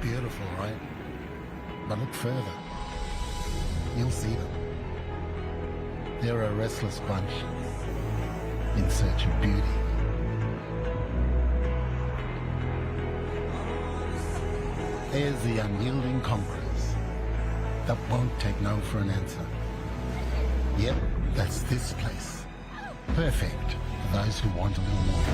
Beautiful, right? But look further. You'll see them. They're a restless bunch in search of beauty. There's the unyielding conquerors that won't take no for an answer. Yep, that's this place. Perfect for those who want a little more.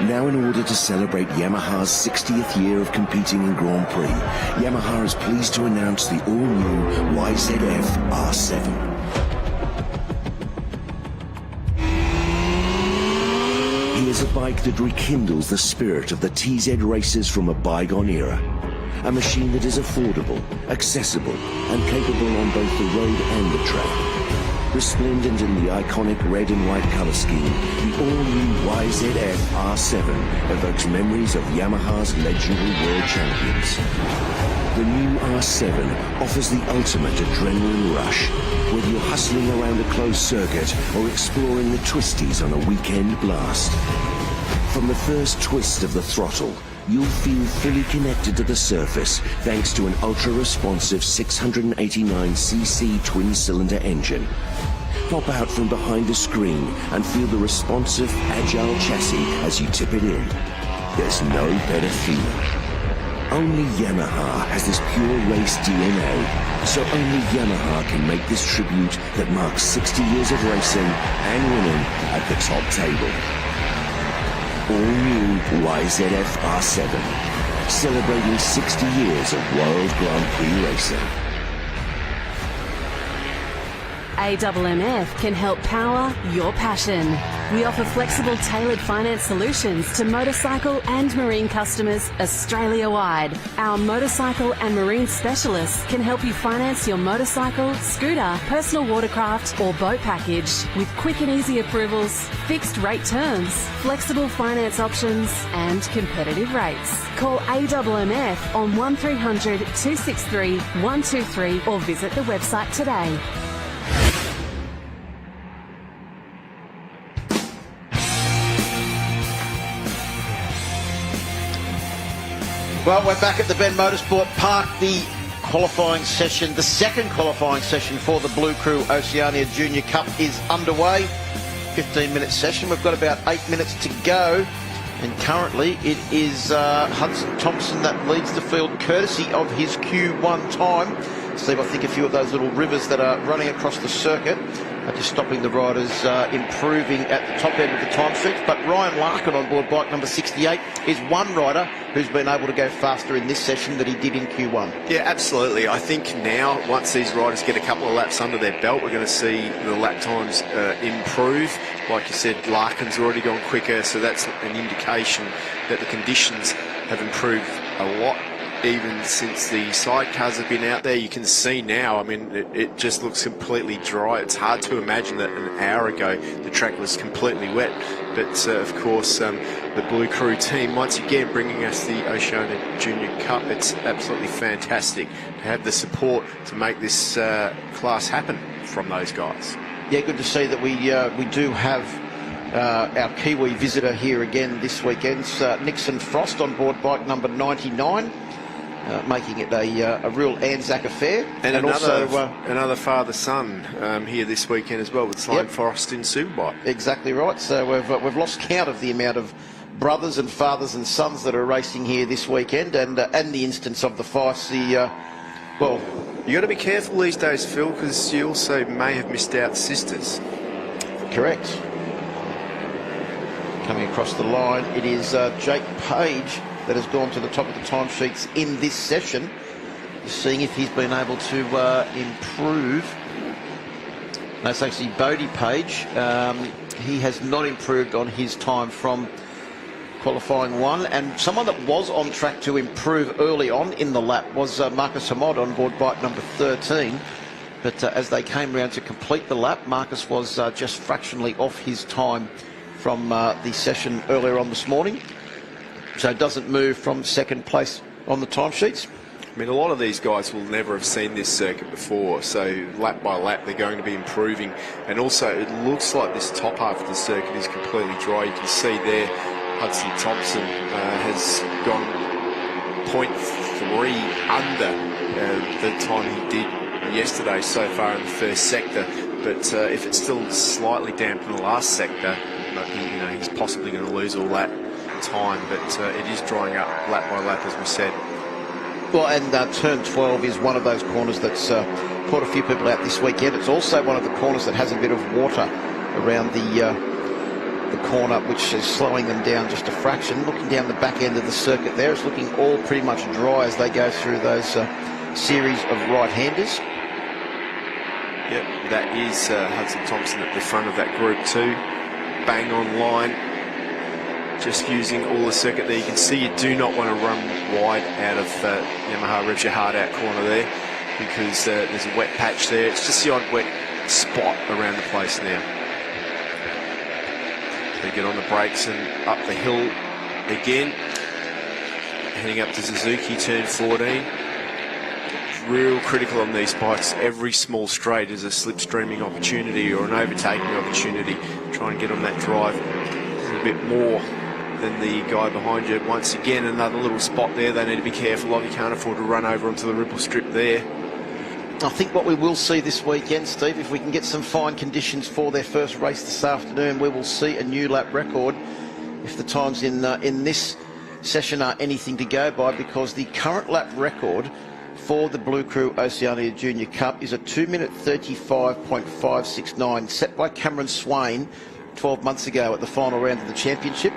Now, in order to celebrate Yamaha's 60th year of competing in Grand Prix, Yamaha is pleased to announce the all-new YZF R7. Here's a bike that rekindles the spirit of the TZ races from a bygone era. A machine that is affordable, accessible, and capable on both the road and the track. Resplendent in the iconic red and white colour scheme, the all-new YZF R7 evokes memories of Yamaha's legendary world champions. The new R7 offers the ultimate adrenaline rush, whether you're hustling around a closed circuit or exploring the twisties on a weekend blast. From the first twist of the throttle, you'll feel fully connected to the surface thanks to an ultra-responsive 689cc twin-cylinder engine. Pop out from behind the screen and feel the responsive, agile chassis as you tip it in. There's no better feeling. Only Yamaha has this pure race DNA, so only Yamaha can make this tribute that marks 60 years of racing and winning at the top table. All-new YZF R7, celebrating 60 years of World Grand Prix racing. AMMF can help power your passion. We offer flexible, tailored finance solutions to motorcycle and marine customers Australia-wide. Our motorcycle and marine specialists can help you finance your motorcycle, scooter, personal watercraft or boat package with quick and easy approvals, fixed rate terms, flexible finance options and competitive rates. Call AMMF on 1300 263 123 or visit the website today. Well, we're back at the Bend Motorsport Park. The qualifying session, the second qualifying session for the Blue Crew Oceania Junior Cup is underway. 15-minute session. We've got about 8 minutes to go. And currently it is Hudson Thompson that leads the field courtesy of his Q1 time. Steve, I think a few of those little rivers that are running across the circuit just stopping the riders improving at the top end of the time sheets. But Ryan Larkin on board bike number 68 is one rider who's been able to go faster in this session than he did in Q1. Yeah, absolutely. I think now, once these riders get a couple of laps under their belt, we're going to see the lap times improve. Like you said, Larkin's already gone quicker, so that's an indication that the conditions have improved a lot. Even since the sidecars have been out there, you can see now, I mean, it just looks completely dry. It's hard to imagine that an hour ago the track was completely wet. But, of course, the Blue Crew team, once again, bringing us the Oceania Junior Cup. It's absolutely fantastic to have the support to make this class happen from those guys. Yeah, good to see that we do have our Kiwi visitor here again this weekend. Nixon Frost on board bike number 99. Making it a real Anzac affair. And another father-son here this weekend as well with Sloane Forrest in Superbike. Exactly right. So we've lost count of the amount of brothers and fathers and sons that are racing here this weekend, and the instance of the Fifes. Well, you got to be careful these days, Phil, because you also may have missed out sisters. Correct. Coming across the line, it is Jake Page that has gone to the top of the timesheets in this session. Just seeing if he's been able to improve. No, it's actually Bodie Page. He has not improved on his time from qualifying 1, and someone that was on track to improve early on in the lap was Marcus Hamod on board bike number 13. But as they came around to complete the lap, Marcus was just fractionally off his time from the session earlier on this morning. So it doesn't move from second place on the timesheets. I mean, a lot of these guys will never have seen this circuit before, so lap by lap they're going to be improving. And also, it looks like this top half of the circuit is completely dry. You can see there, Hudson Thompson has gone 0.3 under the time he did yesterday so far in the first sector. But if it's still slightly damp in the last sector, you know, he's possibly going to lose all that time, but it is drying up lap by lap, as we said. Well, and turn 12 is one of those corners that's caught a few people out this weekend. It's also one of the corners that has a bit of water around the corner, which is slowing them down just a fraction. Looking down the back end of the circuit there, it's looking all pretty much dry as they go through those series of right-handers. Yep, that is Hudson Thompson at the front of that group too. Bang on line. Just using all the circuit there. You can see you do not want to run wide out of Yamaha revs your heart out corner there, because there's a wet patch there. It's just the odd wet spot around the place now. They get on the brakes and up the hill again, heading up to Suzuki turn 14. Real critical on these bikes. Every small straight is a slipstreaming opportunity or an overtaking opportunity. Try and get on that drive a bit more than the guy behind you. Once again, another little spot there they need to be careful of. You can't afford to run over onto the ripple strip there. I think what we will see this weekend, Steve, if we can get some fine conditions for their first race this afternoon, we will see a new lap record if the times in this session are anything to go by, because the current lap record for the Blue Crew Oceania Junior Cup is a 2-minute 35.569, set by Cameron Swain 12 months ago at the final round of the championship,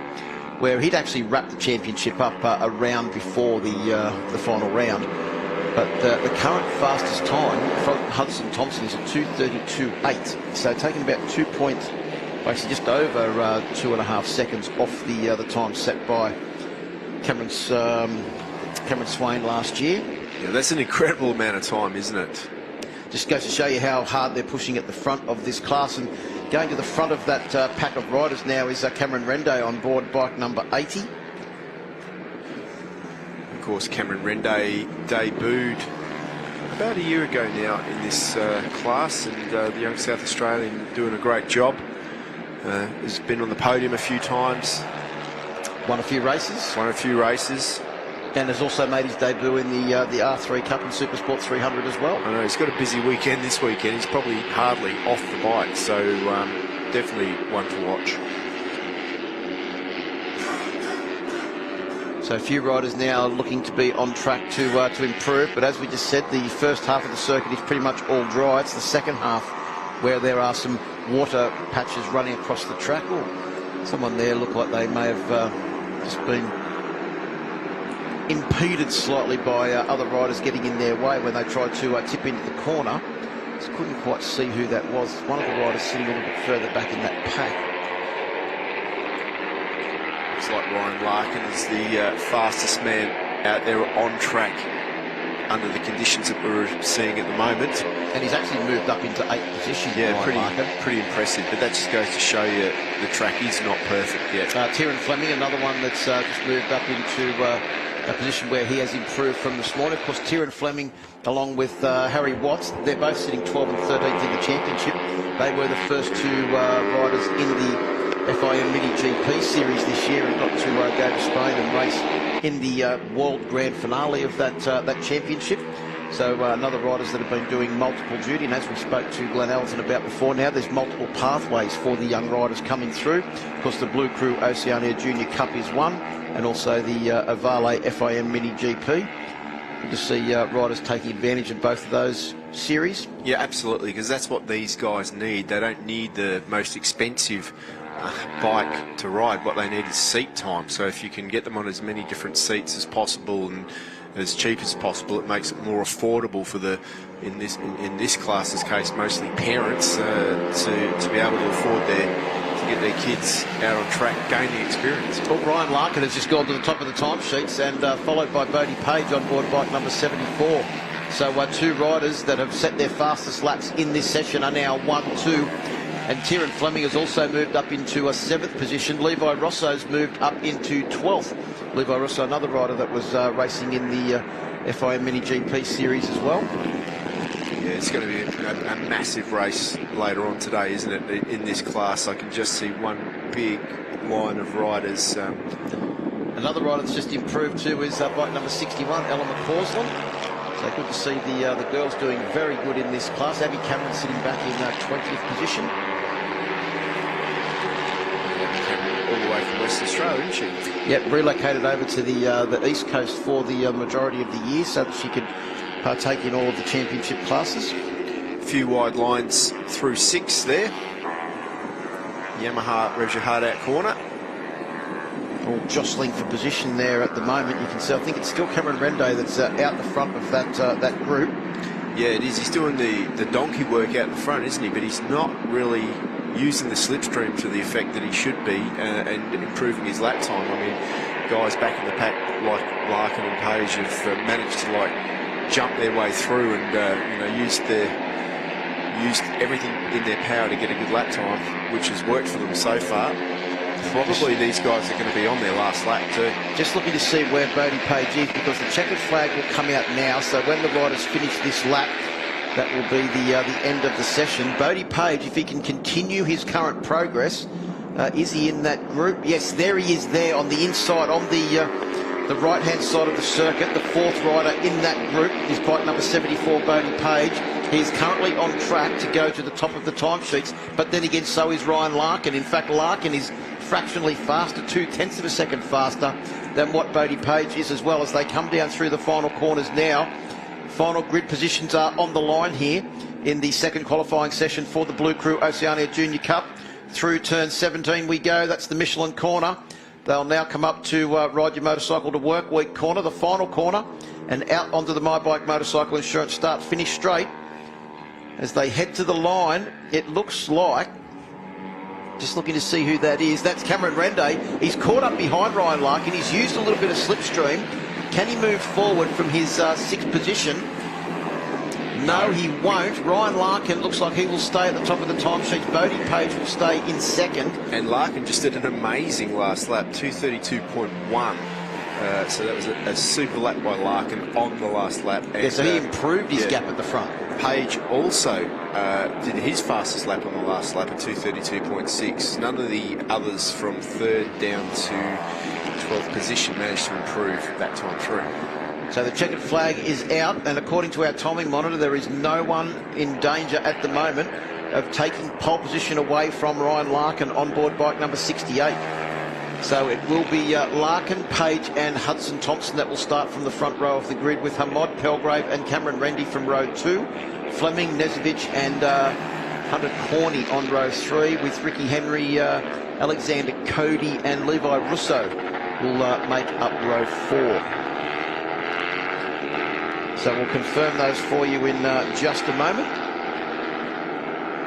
where he'd actually wrapped the championship up a round before the final round. But the current fastest time from Hudson Thompson is a 2:32.8, so taking about 2 points, basically just over 2.5 seconds off the time set by Cameron Swain last year. Yeah, that's an incredible amount of time, isn't it? Just goes to show you how hard they're pushing at the front of this class. And going to the front of that pack of riders now is Cameron Rende on board bike number 80. Of course, Cameron Rende debuted about a year ago now in this class, and the young South Australian doing a great job. Has been on the podium a few times. Won a few races. And has also made his debut in the R3 Cup and Supersport 300 as well. I know, he's got a busy weekend this weekend. He's probably hardly off the bike, so definitely one to watch. So a few riders now looking to be on track to improve, but as we just said, the first half of the circuit is pretty much all dry. It's the second half where there are some water patches running across the track. Or someone there looked like they may have just been impeded slightly by other riders getting in their way when they tried to tip into the corner. Just couldn't quite see who that was. One of the riders sitting a little bit further back in that pack. Looks like Ryan Larkin is the fastest man out there on track under the conditions that we're seeing at the moment. And he's actually moved up into 8th position. Yeah, pretty impressive. But that just goes to show you the track is not perfect yet. Tyrrell Fleming, another one that's just moved up into a position where he has improved from this morning. Of course, Tyrrell Fleming, along with Harry Watts, they're both sitting 12th and 13th in the championship. They were the first two riders in the FIM Mini GP series this year and got to go to Spain and race in the World Grand Finale of that championship. So another riders that have been doing multiple duty, and as we spoke to Glenn Elton about before, now there's multiple pathways for the young riders coming through. Of course, the Blue Crew Oceania Junior Cup is one, and also the Avale FIM Mini GP. Good to see riders taking advantage of both of those series. Yeah, absolutely, because that's what these guys need. They don't need the most expensive bike to ride. What they need is seat time. So if you can get them on as many different seats as possible and as cheap as possible, it makes it more affordable for the, in this class's case, mostly parents, to be able to afford to get their kids out on track, gain the experience. Well, Ryan Larkin has just gone to the top of the timesheets and followed by Bodie Page on board bike number 74. So two riders that have set their fastest laps in this session are now 1, 2. And Tyrrell Fleming has also moved up into a 7th position. Levi Rosso's moved up into 12th. Levi Rosso, another rider that was racing in the FIM Mini GP series as well. Yeah, it's going to be a massive race later on today, isn't it? In this class, I can just see one big line of riders. Another rider that's just improved too is bike number 61, Ella McCausland. So good to see the girls doing very good in this class. Abby Cameron sitting back in 20th position. All the way from Western Australia, isn't she? Yep, relocated over to the East Coast for the majority of the year so that she could partake in all of the championship classes. A few wide lines through 6 there. Yamaha revs your heart out corner. All jostling for position there at the moment. You can see, I think it's still Cameron Rende that's out the front of that group. Yeah, it is. He's doing the donkey work out the front, isn't he? But he's not really using the slipstream to the effect that he should be and improving his lap time. I mean, guys back in the pack like Larkin and Page have managed to jump their way through and used everything in their power to get a good lap time, which has worked for them so far. Probably these guys are going to be on their last lap too. Just looking to see where Bodie Page is, because the checkered flag will come out now. So when the riders finish this lap, that will be the end of the session. Bodie Page, if he can continue his current progress, is he in that group? Yes, there he is there on the inside, on the right-hand side of the circuit. The 4th rider in that group is bike number 74, Bodie Page. He is currently on track to go to the top of the timesheets, but then again, so is Ryan Larkin. In fact, Larkin is fractionally faster, 0.2 of a second faster than what Bodie Page is as well, as they come down through the final corners now. Final grid positions are on the line here in the second qualifying session for the Blue Crew Oceania Junior Cup. Through turn 17 we go. That's the Michelin corner. They'll now come up to Ride Your Motorcycle to Work Week corner, the final corner, and out onto the My Bike Motorcycle Insurance start finish straight. As they head to the line, it looks like, just looking to see who that is, that's Cameron Rende. He's caught up behind Ryan Larkin. He's used a little bit of slipstream. Can he move forward from his 6th position? No, he won't. Ryan Larkin looks like he will stay at the top of the timesheets. Bodie Page will stay in 2nd. And Larkin just did an amazing last lap, 2:32.1. So that was a super lap by Larkin on the last lap. And, yeah, so he improved his gap at the front. Page also did his fastest lap on the last lap at 2:32.6. None of the others from 3rd down to 12th position managed to improve that time through. So the checkered flag is out, and according to our timing monitor, there is no one in danger at the moment of taking pole position away from Ryan Larkin on board bike number 68. So it will be Larkin, Page and Hudson Thompson that will start from the front row of the grid, with Hamad Pelgrave and Cameron Rende from row 2. Fleming, Nezovic and Hunter Corney on row 3 with Ricky Henry, Alexander Cody and Levi Russo will make up row 4. So we'll confirm those for you in just a moment.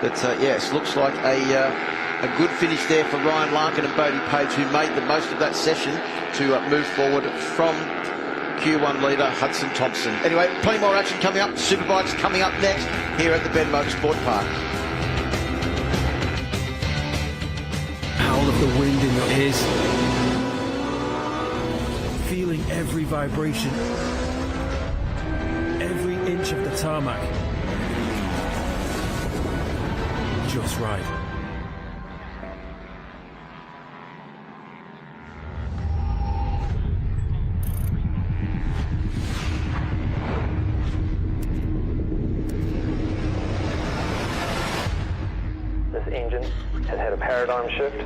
But yes, looks like a good finish there for Ryan Larkin and Bodie Page, who made the most of that session to move forward from Q1 leader Hudson Thompson. Anyway, plenty more action coming up. Superbike's coming up next here at the Bend Motorsport Park. Howl of the wind in your ears. Feeling every vibration. Every inch of the tarmac. Just right. This engine has had a paradigm shift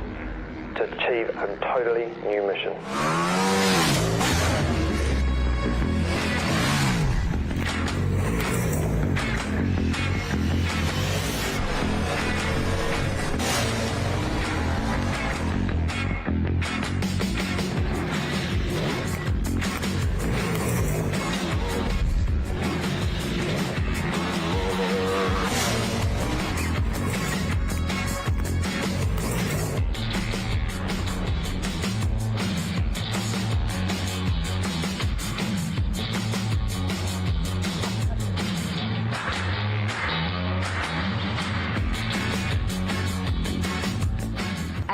to achieve a totally new mission.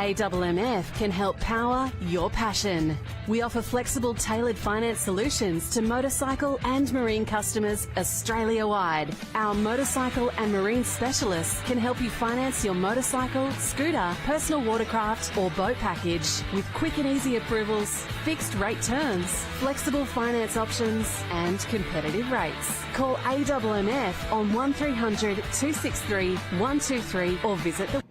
AMMF can help power your passion. We offer flexible, tailored finance solutions to motorcycle and marine customers Australia-wide. Our motorcycle and marine specialists can help you finance your motorcycle, scooter, personal watercraft or boat package with quick and easy approvals, fixed rate terms, flexible finance options and competitive rates. Call AMMF on 1300 263 123 or visit the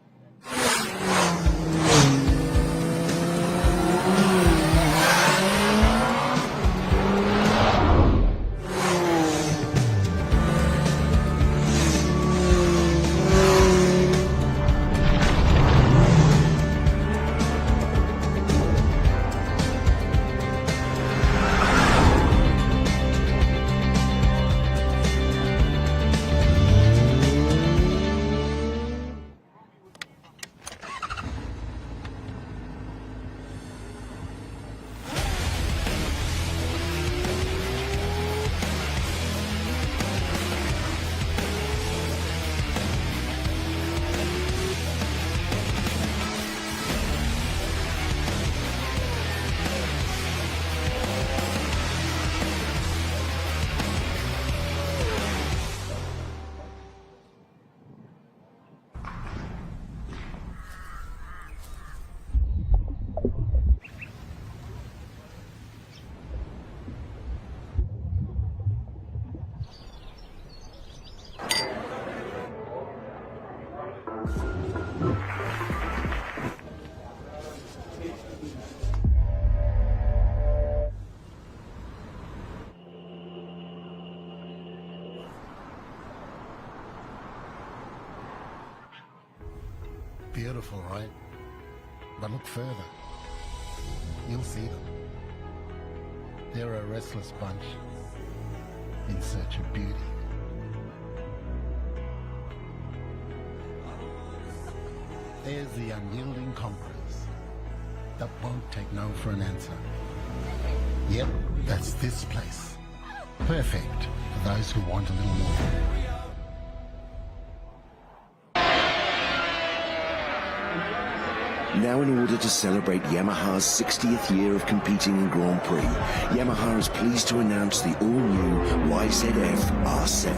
Beautiful, right? But look further. You'll see them. They're a restless bunch in search of beauty. There's the unyielding conquerors that won't take no for an answer. Yep, that's this place. Perfect for those who want a little more. Now, in order to celebrate Yamaha's 60th year of competing in Grand Prix, Yamaha is pleased to announce the all-new YZF R7.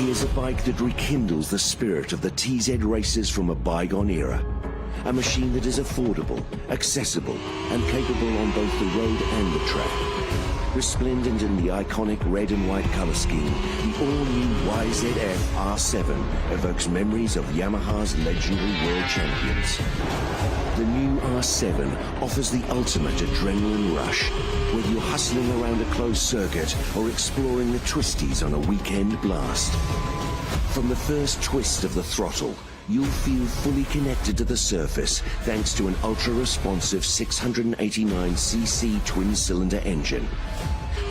Here's a bike that rekindles the spirit of the TZ races from a bygone era. A machine that is affordable, accessible, and capable on both the road and the track. Resplendent in the iconic red and white colour scheme, the all-new YZF R7 evokes memories of Yamaha's legendary world champions. The new R7 offers the ultimate adrenaline rush, whether you're hustling around a closed circuit or exploring the twisties on a weekend blast. From the first twist of the throttle, you'll feel fully connected to the surface thanks to an ultra-responsive 689cc twin-cylinder engine.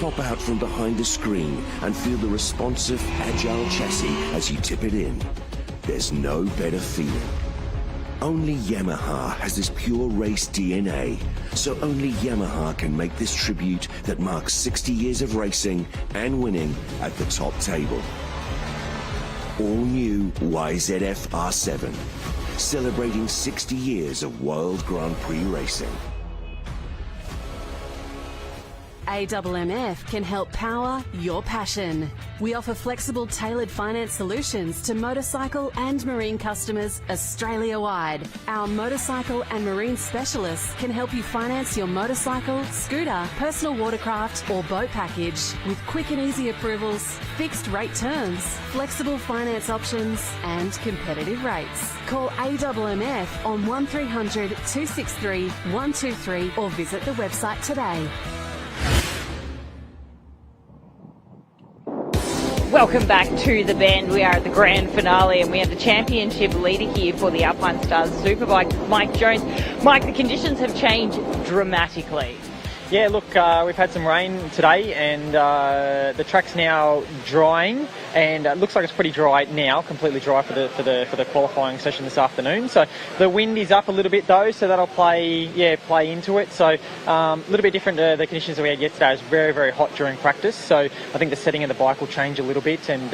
Pop out from behind the screen and feel the responsive, agile chassis as you tip it in. There's no better feeling. Only Yamaha has this pure race DNA, so only Yamaha can make this tribute that marks 60 years of racing and winning at the top table. All new YZF R7, celebrating 60 years of World Grand Prix racing. AMMF can help power your passion. We offer flexible, tailored finance solutions to motorcycle and marine customers Australia-wide. Our motorcycle and marine specialists can help you finance your motorcycle, scooter, personal watercraft or boat package with quick and easy approvals, fixed rate terms, flexible finance options and competitive rates. Call AMMF on 1300 263 123 or visit the website today. Welcome back to the Bend. We are at the grand finale and we have the championship leader here for the Alpinestars Superbike, Mike Jones. Mike, the conditions have changed dramatically. Yeah, look, we've had some rain today and the track's now drying, and it looks like it's pretty dry now, completely dry for the qualifying session this afternoon. So the wind is up a little bit though, so that'll play into it. So a little bit different to the conditions that we had yesterday. It was very, very hot during practice, so I think the setting of the bike will change a little bit, and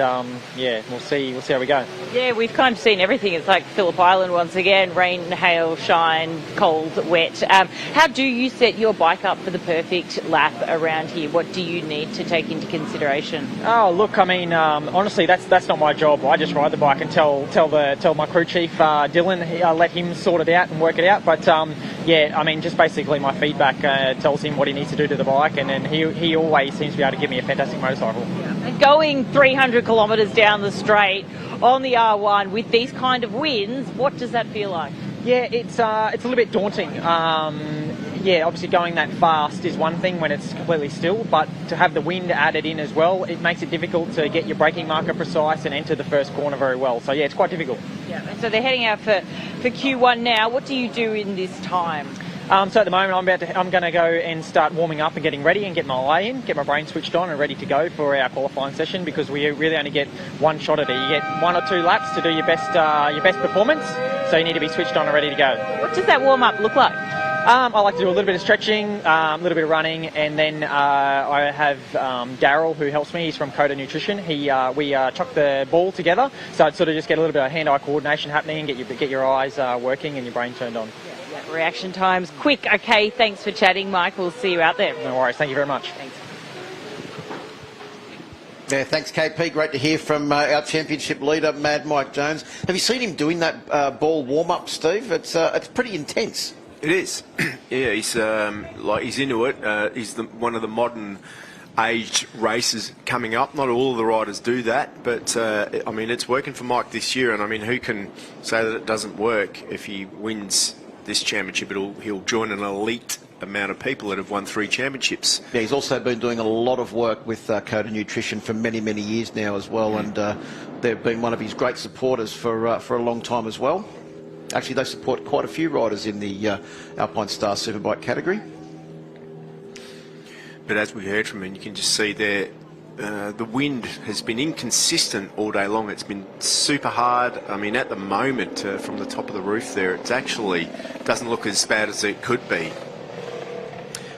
we'll see how we go. Yeah, we've kind of seen everything. It's like Phillip Island once again: rain, hail, shine, cold, wet. How do you set your bike up for the perfect lap around here? What do you need to take into consideration? Oh, look, I mean, honestly, that's not my job. I just ride the bike and tell my crew chief Dylan, let him sort it out and work it out. But I mean, just basically my feedback tells him what he needs to do to the bike, and then he always seems to be able to give me a fantastic motorcycle. And going 300 kilometres down the straight on the R1 with these kind of winds, what does that feel like? Yeah, it's a little bit daunting. Obviously going that fast is one thing when it's completely still, but to have the wind added in as well, it makes it difficult to get your braking marker precise and enter the first corner very well. So yeah, it's quite difficult. Yeah, and so they're heading out for Q1 now. What do you do in this time? So at the moment I'm going to go and start warming up and getting ready and get my lay in, get my brain switched on and ready to go for our qualifying session, because we really only get one shot at it. You get 1 or 2 laps to do your best performance, so you need to be switched on and ready to go. What does that warm up look like? I like to do a little bit of stretching, a little bit of running, and then I have Daryl who helps me. He's from Coda Nutrition. We chuck the ball together, so I'd sort of just get a little bit of hand-eye coordination happening, get your eyes working and your brain turned on. Yeah, reaction times quick. Okay, thanks for chatting, Mike. We'll see you out there. No worries. Thank you very much. Thanks. Yeah, thanks, KP. Great to hear from our championship leader, Mad Mike Jones. Have you seen him doing that ball warm-up, Steve? It's pretty intense. It is. Yeah, he's into it. He's one of the modern age races coming up. Not all of the riders do that, but I mean, it's working for Mike this year, and I mean, who can say that it doesn't work? If he wins this championship, he'll join an elite amount of people that have won 3 championships. Yeah, he's also been doing a lot of work with Coda Nutrition for many, many years now as well, and they've been one of his great supporters for a long time as well. Actually, they support quite a few riders in the Alpinestars Superbike category. But as we heard from him, you can just see there, the wind has been inconsistent all day long. It's been super hard. I mean, at the moment, from the top of the roof there, it's actually doesn't look as bad as it could be.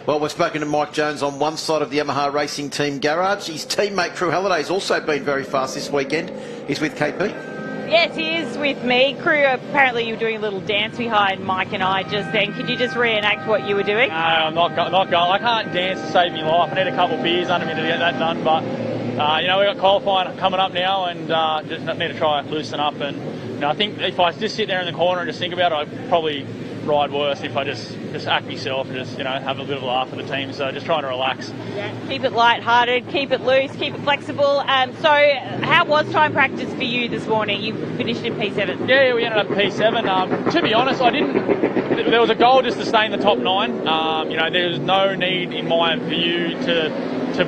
Well, we've spoken to Mike Jones on one side of the Yamaha Racing Team garage. His teammate Crew Halliday's also been very fast this weekend. He's with KP. Yes, he is with me. Crew, apparently you were doing a little dance behind Mike and I just then. Could you just reenact what you were doing? No, I'm not going. I can't dance to save my life. I need a couple of beers under me to get that done. But, we've got qualifying coming up now, and just need to try and loosen up. And, I think if I just sit there in the corner and just think about it, I'd probably ride worse if I just act myself and just, have a bit of a laugh with the team. So just trying to relax. Yeah. Keep it light-hearted, keep it loose, keep it flexible. So how was time practice for you this morning? You finished in P7. Yeah, we ended up P7. To be honest, there was a goal just to stay in the top 9. There's no need, in my view, to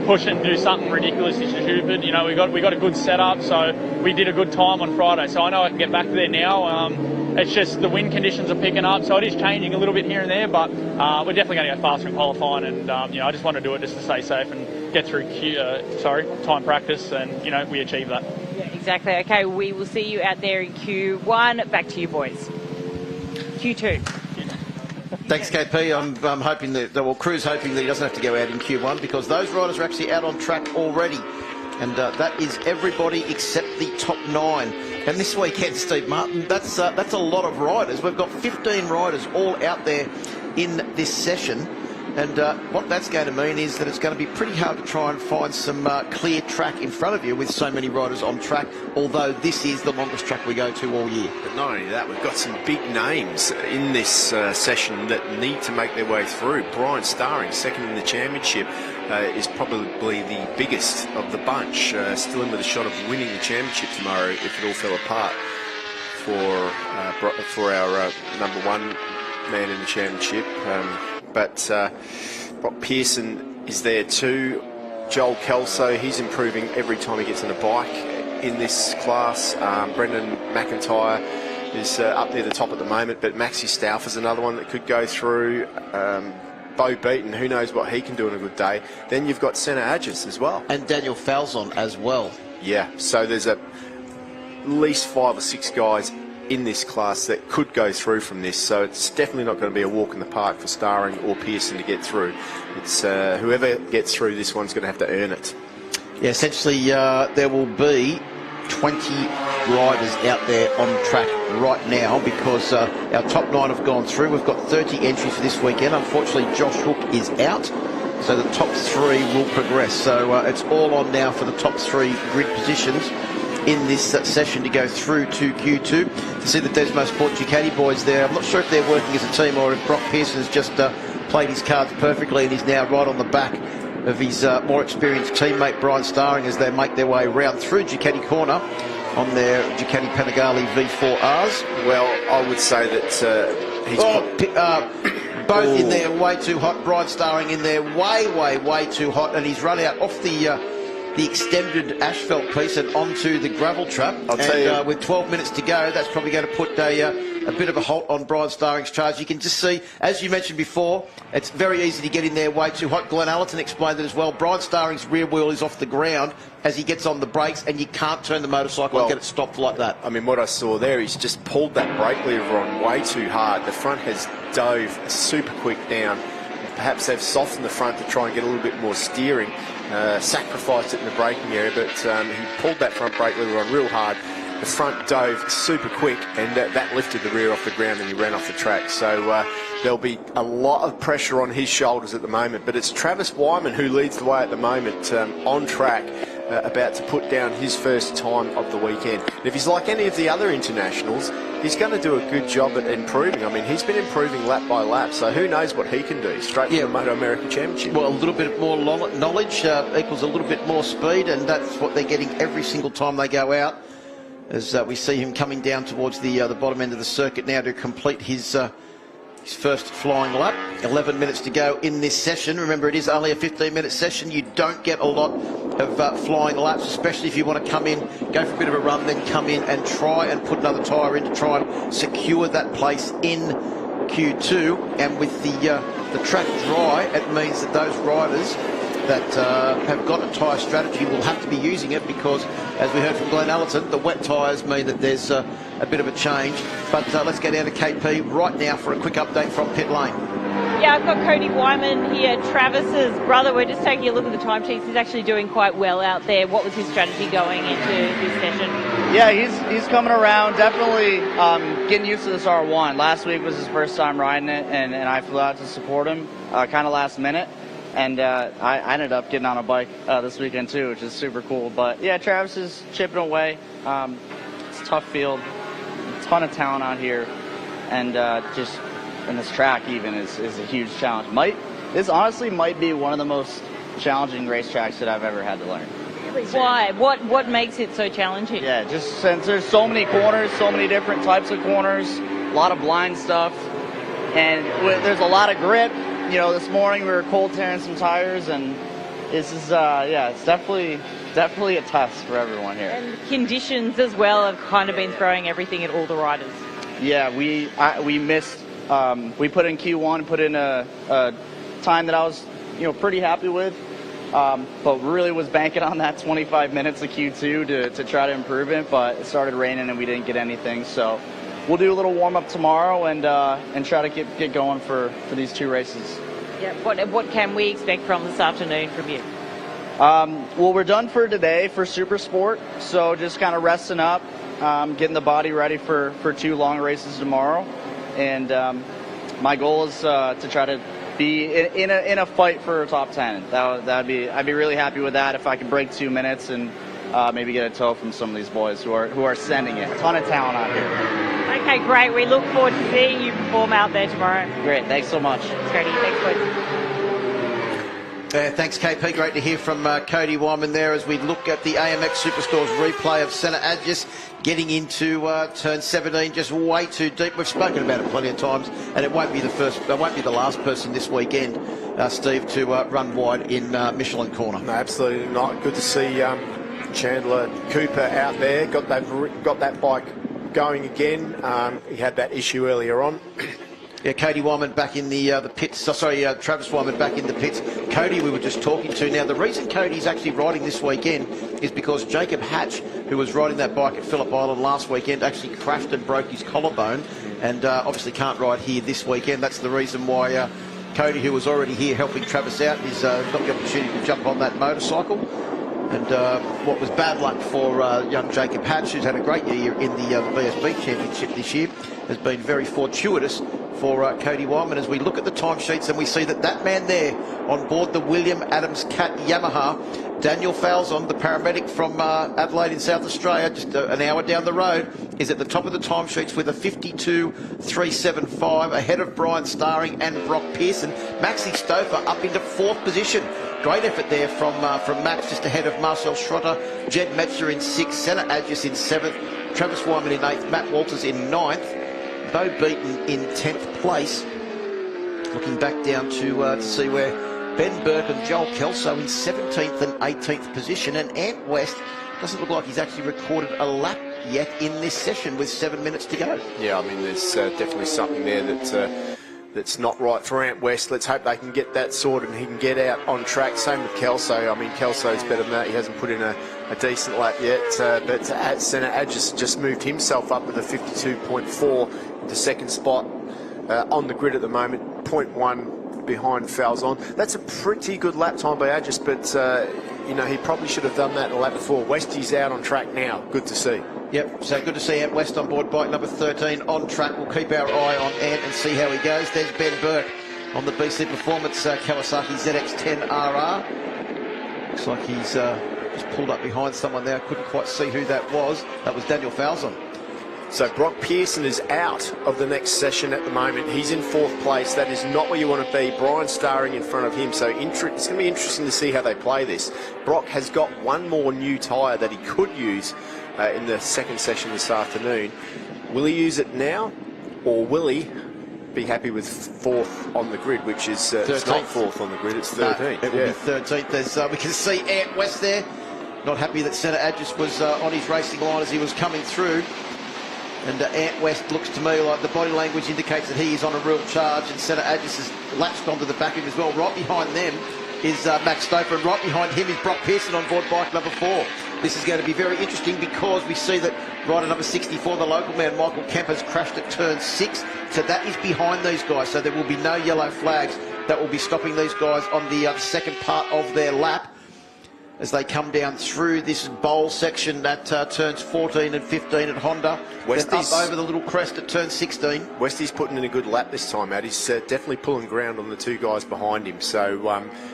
push and do something ridiculously stupid. We got a good setup, so we did a good time on Friday. So I know I can get back there now. It's just the wind conditions are picking up, so it is changing a little bit here and there. But we're definitely going to go faster in qualifying, and I just want to do it just to stay safe and get through time practice, and we achieve that. Yeah, exactly. Okay, we will see you out there in Q1. Back to you, boys. Q2. Thanks, KP. I'm hoping Crew's hoping that he doesn't have to go out in Q1 because those riders are actually out on track already. And that is everybody except the top 9. And this weekend, Steve Martin, that's a lot of riders. We've got 15 riders all out there in this session. And what that's going to mean is that it's going to be pretty hard to try and find some clear track in front of you with so many riders on track, although this is the longest track we go to all year. But not only that, we've got some big names in this session that need to make their way through. Brian Starring, second in the championship, is probably the biggest of the bunch, still in with a shot of winning the championship tomorrow if it all fell apart for our number 1 man in the championship. But Brock Pearson is there too. Joel Kelso, he's improving every time he gets on a bike in this class. Brendan McIntyre is up near the top at the moment, but Maxi Stauffer's another one that could go through. Bo Beaton, who knows what he can do on a good day. Then you've got Senna Agis as well. And Daniel Falzon as well. Yeah, so there's at least 5 or 6 guys in this class that could go through from this, so it's definitely not going to be a walk in the park for Starring or Pearson to get through. It's whoever gets through this one's going to have to earn it. Yeah, essentially there will be 20 riders out there on track right now because our top 9 have gone through. We've got 30 entries for this weekend. Unfortunately, Josh Hook is out, so the top 3 will progress. So it's all on now for the top 3 grid positions in this session to go through to Q2. To see the Desmo Sport Ducati boys there, I'm not sure if they're working as a team or if Brock Pearson's just played his cards perfectly and he's now right on the back of his more experienced teammate Brian Starring as they make their way round through Ducati corner on their Ducati Panigale V4Rs. Well, I would say that he's both in there way too hot. Brian Starring in there way too hot, and he's run out off the extended asphalt piece and onto the gravel trap. I'll tell you, with 12 minutes to go, that's probably going to put a bit of a halt on Brian Starring's charge. You can just see, as you mentioned before, it's very easy to get in there way too hot. Glenn Allerton explained it as well. Brian Starring's rear wheel is off the ground as he gets on the brakes, and you can't turn the motorcycle and get it stopped like that. I mean, what I saw there, he's just pulled that brake lever on way too hard. The front has dove super quick down. Perhaps they've softened the front to try and get a little bit more steering. Sacrificed it in the braking area, but he pulled that front brake lever on real hard. The front dove super quick, and that lifted the rear off the ground, and he ran off the track. So there'll be a lot of pressure on his shoulders at the moment, but it's Travis Wyman who leads the way at the moment on track, about to put down his first time of the weekend. And if he's like any of the other internationals, he's going to do a good job at improving. I mean, he's been improving lap by lap, so who knows what he can do straight from the Moto America Championship. Well, a little bit more knowledge equals a little bit more speed, and that's what they're getting every single time they go out. As we see him coming down towards the bottom end of the circuit now to complete his first flying lap. 11 minutes to go in this session. Remember, it is only a 15-minute session. You don't get a lot of flying laps, especially if you want to come in, go for a bit of a run, then come in and try and put another tyre in to try and secure that place in Q2. And with the track dry, it means that those riders that have got a tyre strategy will have to be using it because, as we heard from Glenn Allerton, the wet tyres mean that there's a bit of a change. But let's go down to KP right now for a quick update from pit lane. Yeah, I've got Cody Wyman here, Travis's brother. We're just taking a look at the time sheets. He's actually doing quite well out there. What was his strategy going into this session? Yeah, he's coming around, definitely getting used to this R1. Last week was his first time riding it, and I flew out to support him kind of last minute. And I ended up getting on a bike this weekend too, which is super cool. But yeah, Travis is chipping away. It's a tough field, a ton of talent out here, and just this track even is a huge challenge. This honestly might be one of the most challenging racetracks that I've ever had to learn. Why? What makes it so challenging? Yeah, just since there's so many corners, so many different types of corners, a lot of blind stuff, and there's a lot of grip. You know, this morning we were cold tearing some tires, and this is it's definitely a test for everyone here. And conditions as well have kind of been throwing everything at all the riders. Yeah, we missed. We put in Q1, put in a time that I was pretty happy with. But really was banking on that 25 minutes of Q2 to try to improve it, but it started raining and we didn't get anything. So we'll do a little warm up tomorrow and try to get going for these 2 races. Yeah. What can we expect from this afternoon from you? Well, we're done for today for Supersport, so just kind of resting up, getting the body ready for 2 long races tomorrow, and my goal is to try to be in a fight for a top 10. I'd be really happy with that if I could break 2 minutes and maybe get a tow from some of these boys who are sending it. A ton of talent out here. Okay, great. We look forward to seeing you perform out there tomorrow. Great. Thanks so much. Cody, thanks, boys. Thanks, KP. Great to hear from Cody Wyman there as we look at the AMX Superstores replay of Senna Adjus getting into turn 17, just way too deep. We've spoken about it plenty of times, and it won't be the last person this weekend, Steve, to run wide in Michelin corner. No, absolutely not. Good to see Chandler Cooper out there. Got that bike going again. He had that issue earlier on. Yeah, Cody Wyman back in the pits. Travis Wyman back in the pits. Cody, we were just talking to. Now, the reason Cody's actually riding this weekend is because Jacob Hatch, who was riding that bike at Phillip Island last weekend, actually crashed and broke his collarbone, and obviously can't ride here this weekend. That's the reason why Cody, who was already here helping Travis out, is got the opportunity to jump on that motorcycle. And what was bad luck for young Jacob Hatch, who's had a great year in the BSB Championship this year, has been very fortuitous for Cody Wyman as we look at the timesheets and we see that man there on board the William Adams Cat Yamaha, Daniel Falzon, the paramedic from Adelaide in South Australia, just an hour down the road, is at the top of the timesheets with a 52.375 ahead of Brian Starring and Brock Pearson. Maxi Stouffer up into 4th position. Great effort there from Max, just ahead of Marcel Schrötter. Jed Metzger in 6th, Senna Adjus in 7th, Travis Wyman in 8th, Matt Walters in 9th, Bo Beaton in 10th place. Looking back down to see where Ben Burke and Joel Kelso in 17th and 18th position, and Ant West doesn't look like he's actually recorded a lap yet in this session with 7 minutes to go. Yeah, I mean, there's definitely something there that's not right for Ant West. Let's hope they can get that sorted and he can get out on track. Same with Kelso. I mean, Kelso's better than that. He hasn't put in a decent lap yet, but Senna Adjus just moved himself up with a 52.4 into 2nd spot on the grid at the moment, 0.1 behind Falzon. That's a pretty good lap time by Adjus, but he probably should have done that in the lap before. Westie's out on track now. Good to see. Yep, so good to see Ant West on board bike number 13 on track. We'll keep our eye on Ant and see how he goes. There's Ben Burke on the BC Performance Kawasaki ZX-10RR. Looks like he's just pulled up behind someone there. I couldn't quite see who that was. That was Daniel Falzon. So Brock Pearson is out of the next session at the moment. He's in 4th place. That is not where you want to be. Brian Starring in front of him. So it's going to be interesting to see how they play this. Brock has got one more new tyre that he could use in the 2nd session this afternoon. Will he use it now, or will he be happy with 4th on the grid, which is it's not 4th on the grid, it's 13th. It will be 13th. As we can see Ant West there, not happy that Senna Adjus was on his racing line as he was coming through. And Ant West looks to me like the body language indicates that he is on a real charge, and Senna Adjus has latched onto the back of him as well. Right behind them is Max Stouffer, and right behind him is Brock Pearson on board bike number 4. This is going to be very interesting because we see that rider number 64, the local man Michael Kemp, has crashed at turn 6. So that is behind these guys. So there will be no yellow flags that will be stopping these guys on the second part of their lap as they come down through this bowl section that turns 14 and 15 at Honda. Then up over the little crest at turn 16. Westie's putting in a good lap this time out. He's definitely pulling ground on the 2 guys behind him. So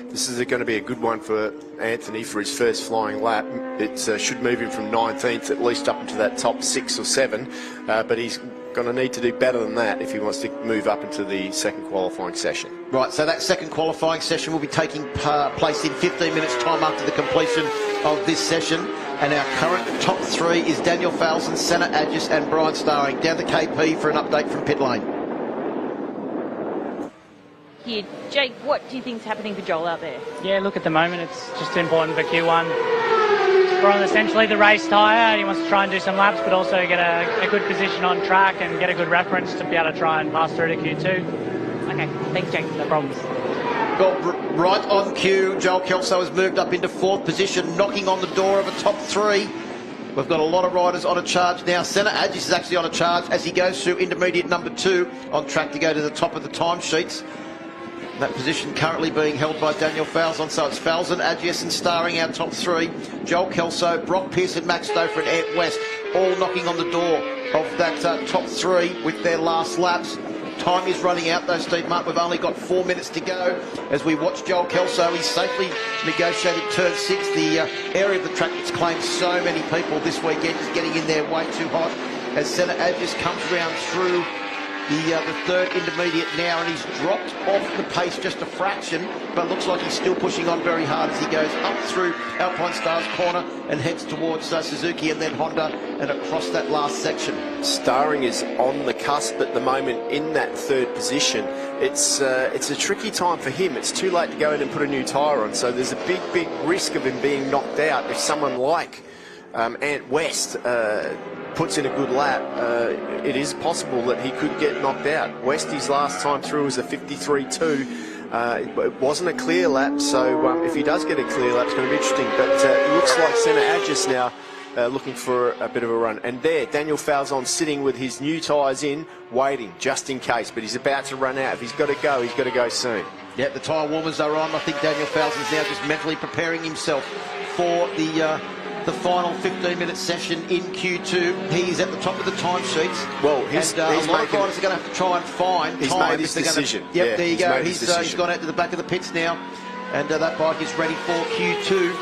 this is going to be a good one for Anthony for his first flying lap. It should move him from 19th at least up into that top 6 or 7. But he's going to need to do better than that if he wants to move up into the second qualifying session. Right, so that second qualifying session will be taking place in 15 minutes' time after the completion of this session. And our current top three is Daniel Falzon, Senna Agis and Brian Starring. Down the KP for an update from pit lane. Here, Jake, what do you think's happening for Joel out there? Yeah, look, at the moment it's just important for Q1. We're on essentially the race tyre. He wants to try and do some laps, but also get a good position on track and get a good reference to be able to try and pass through to Q2. Okay, thanks, Jake. No problems. Got right on cue. Joel Kelso has moved up into fourth position, knocking on the door of a top three. We've got a lot of riders on a charge now. Senna Agis is actually on a charge as he goes through intermediate number 2, on track to go to the top of the timesheets. That position currently being held by Daniel Falzon, so it's Falzon, Agis and Starring, our top three. Joel Kelso, Brock Pearson, Max Stouffer and Ant West all knocking on the door of that top three with their last laps. Time is running out though, Steve Martin. We've only got 4 minutes to go as we watch Joel Kelso. He's safely negotiated turn 6, the area of the track that's claimed so many people this weekend, is getting in there way too hot as Senna Agis comes round through the third intermediate now, and he's dropped off the pace just a fraction, but looks like he's still pushing on very hard as he goes up through Alpinestars corner and heads towards Suzuki and then Honda and across that last section. Starring is on the cusp at the moment in that third position. It's a tricky time for him. It's too late to go in and put a new tyre on, so there's a big risk of him being knocked out if someone like Ant West puts in a good lap. It is possible that he could get knocked out. Westy's last time through was a 53.2. It wasn't a clear lap, so if he does get a clear lap, it's going to be interesting. But it looks like Senna Agis now looking for a bit of a run. And there, Daniel Falzon sitting with his new tyres in, waiting just in case. But he's about to run out. If he's got to go soon. Yeah, the tyre warmers are on. I think Daniel Falzon's now just mentally preparing himself for the final 15-minute session in Q2. He's at the top of the timesheets. Well, a lot of riders are going to have to try and find he's time. Made his decision. There you go. He's gone out to the back of the pits now, and that bike is ready for Q2.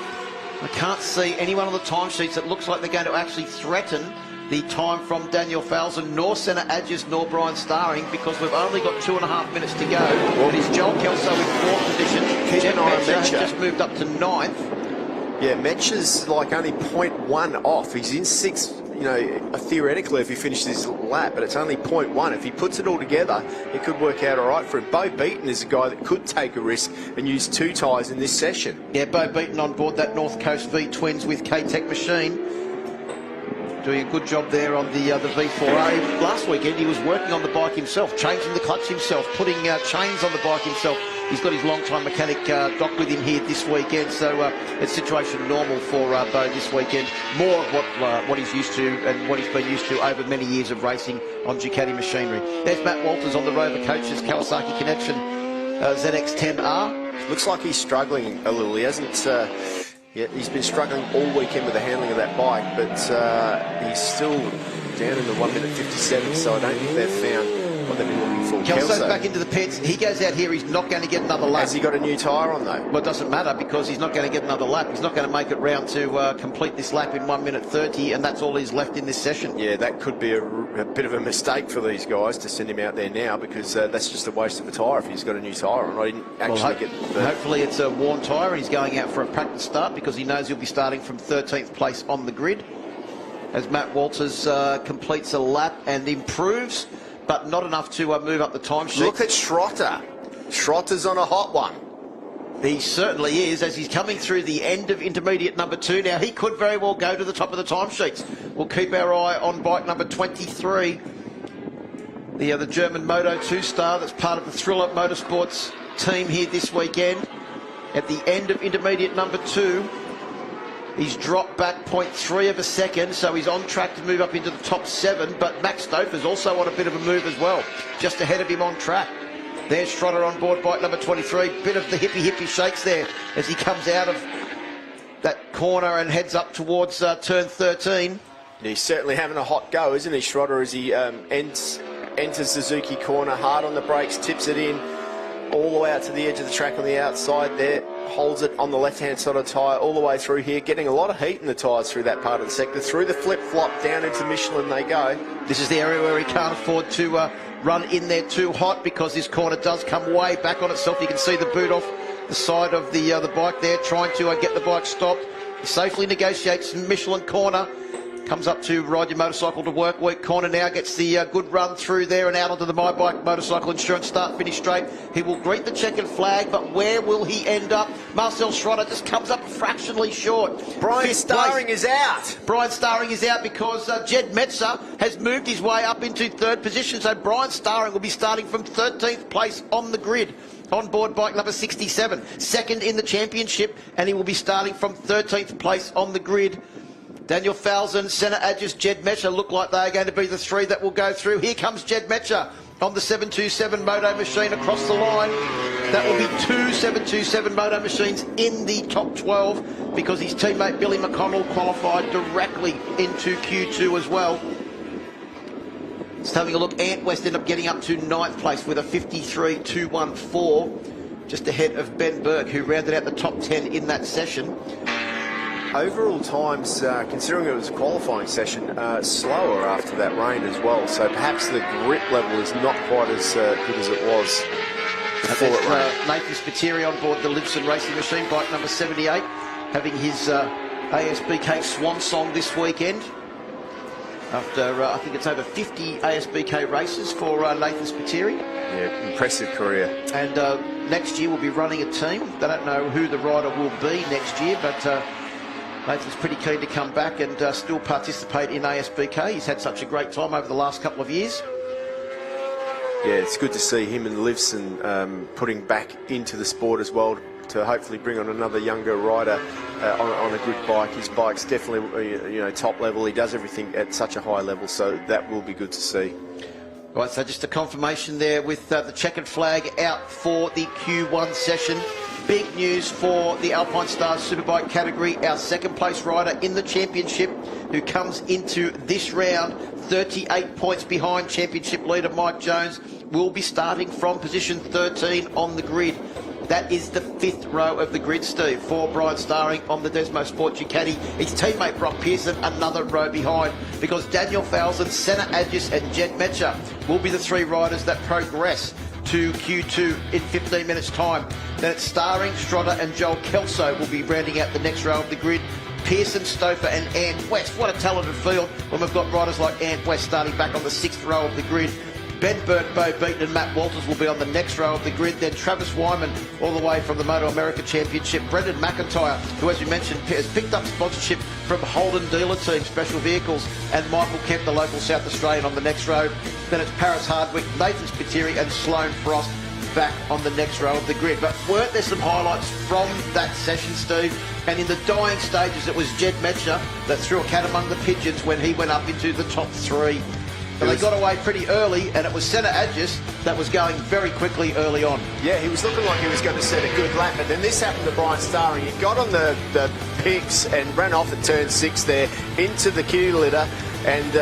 I can't see anyone on the timesheets that looks like they're going to actually threaten the time from Daniel Falzon, nor Senna Agis, nor Brian Starring, because we've only got 2.5 minutes to go. Well, it's Joel Kelso in fourth position. Jeff Metcher has just moved up to ninth. Yeah, Metcher's like only 0.1 off. He's in sixth, theoretically if he finishes his lap, but it's only 0.1. If he puts it all together, it could work out all right for him. Bo Beaton is a guy that could take a risk and use 2 tyres in this session. Yeah, Bo Beaton on board that North Coast V Twins with K-Tech machine. Doing a good job there on the V4A. Last weekend he was working on the bike himself, changing the clutch himself, putting chains on the bike himself. He's got his long-time mechanic Doc with him here this weekend, so it's situation normal for Bo this weekend. More of what he's used to and what he's been used to over many years of racing on Ducati machinery. There's Matt Walters on the Rover Coaches Kawasaki Connection ZX-10R. Looks like he's struggling a little. He hasn't... he's been struggling all weekend with the handling of that bike, but he's still down in the 1 minute 57, so I don't think they've found what they've been looking for. Kelso's back into the pits. He goes out here. He's not going to get another lap. Has he got a new tyre on, though? Well, it doesn't matter because he's not going to get another lap. He's not going to make it round to complete this lap in 1 minute 30, and that's all he's left in this session. Yeah, that could be a bit of a mistake for these guys to send him out there now because that's just a waste of a tyre if he's got a new tyre on. I didn't actually hopefully it's a worn tyre and he's going out for a practice start because he knows he'll be starting from 13th place on the grid as Matt Walters completes a lap and improves, but not enough to move up the timesheet. Look at Schrötter. Schrotter's on a hot one. He certainly is, as he's coming through the end of intermediate number 2. Now, he could very well go to the top of the timesheets. We'll keep our eye on bike number 23, the German Moto 2 star that's part of the Thriller Motorsports team here this weekend. At the end of intermediate number 2, he's dropped back 0.3 of a second, so he's on track to move up into the top 7, but Max Stouffer's also on a bit of a move as well, just ahead of him on track. There's Schrötter on board bike number 23. Bit of the hippie shakes there as he comes out of that corner and heads up towards turn 13. He's certainly having a hot go, isn't he, Schrötter, as he enters Suzuki corner, hard on the brakes, tips it in. all the way out to the edge of the track on the outside there, holds it on the left-hand side of the tyre all the way through here, getting a lot of heat in the tyres through that part of the sector. Through the flip-flop, down into Michelin they go. This is the area where he can't afford to run in there too hot, because this corner does come way back on itself. You can see the boot off the side of the bike there, trying to get the bike stopped. He safely negotiates the Michelin corner. Comes up to Ride Your Motorcycle to Work Week corner now, gets the good run through there and out onto the My Bike Motorcycle Insurance start finish straight. He will greet the checkered flag, but where will he end up? Marcel Schrötter just comes up fractionally short. Brian Starring is out. Brian Starring is out because Jed Metzer has moved his way up into third position, so Brian Starring will be starting from 13th place on the grid. On board bike number 67, second in the championship, and he will be starting from 13th place on the grid. Daniel Falzon, Senna Adjus, Jed Metzer look like they are going to be the three that will go through. Here comes Jed Metzer on the 727 Moto machine across the line. That will be two 727 Moto machines in the top 12, because his teammate Billy McConnell qualified directly into Q2 as well. Just having a look, Ant West ended up getting up to 9th place with a 53.214, just ahead of Ben Burke, who rounded out the top 10 in that session. Overall times, considering it was a qualifying session, slower after that rain as well. So perhaps the grip level is not quite as good as it was before it rained. Nathan Spiteri on board the Libson Racing Machine, bike number 78, having his ASBK swan song this weekend. After, I think it's over 50 ASBK races for Nathan Spiteri. Yeah, impressive career. And next year we'll be running a team. They don't know who the rider will be next year, but Nathan's pretty keen to come back and still participate in ASBK. He's had such a great time over the last couple of years. Yeah, it's good to see him and Livson putting back into the sport as well, to hopefully bring on another younger rider on a good bike. His bike's definitely top level. He does everything at such a high level, so that will be good to see. Right, so just a confirmation there with the checkered flag out for the Q1 session. Big news for the Alpinestars Superbike category. Our second place rider in the championship, who comes into this round 38 points behind championship leader Mike Jones, will be starting from position 13 on the grid. That is the 5th row of the grid, Steve, for Brian Starring on the Desmo Sport Ducati. His teammate Brock Pearson another row behind, because Daniel Falzon, Senna Adjus and Jed Metzer will be the three riders that progress to Q2 in 15 minutes time. Then it's Starring, Schrötter and Joel Kelso will be rounding out the next row of the grid. Pearson, Stouffer and Ant West. What a talented field when we've got riders like Ant West starting back on the 6th row of the grid. Ben Burke, Bo Beaton and Matt Walters will be on the next row of the grid. Then Travis Wyman all the way from the Moto America Championship. Brendan McIntyre, who as we mentioned has picked up sponsorship from Holden Dealer Team Special Vehicles, and Michael Kemp, the local South Australian, on the next row. Then it's Paris Hardwick, Nathan Spiteri and Sloane Frost back on the next row of the grid. But weren't there some highlights from that session, Steve? And in the dying stages, it was Jed Metzer that threw a cat among the pigeons when he went up into the top 3. But they got away pretty early, and it was Senna Adjus that was going very quickly early on. Yeah, he was looking like he was going to set a good lap, but then this happened to Brian Starring. He got on the picks and ran off at turn 6 there into the kitty litter, and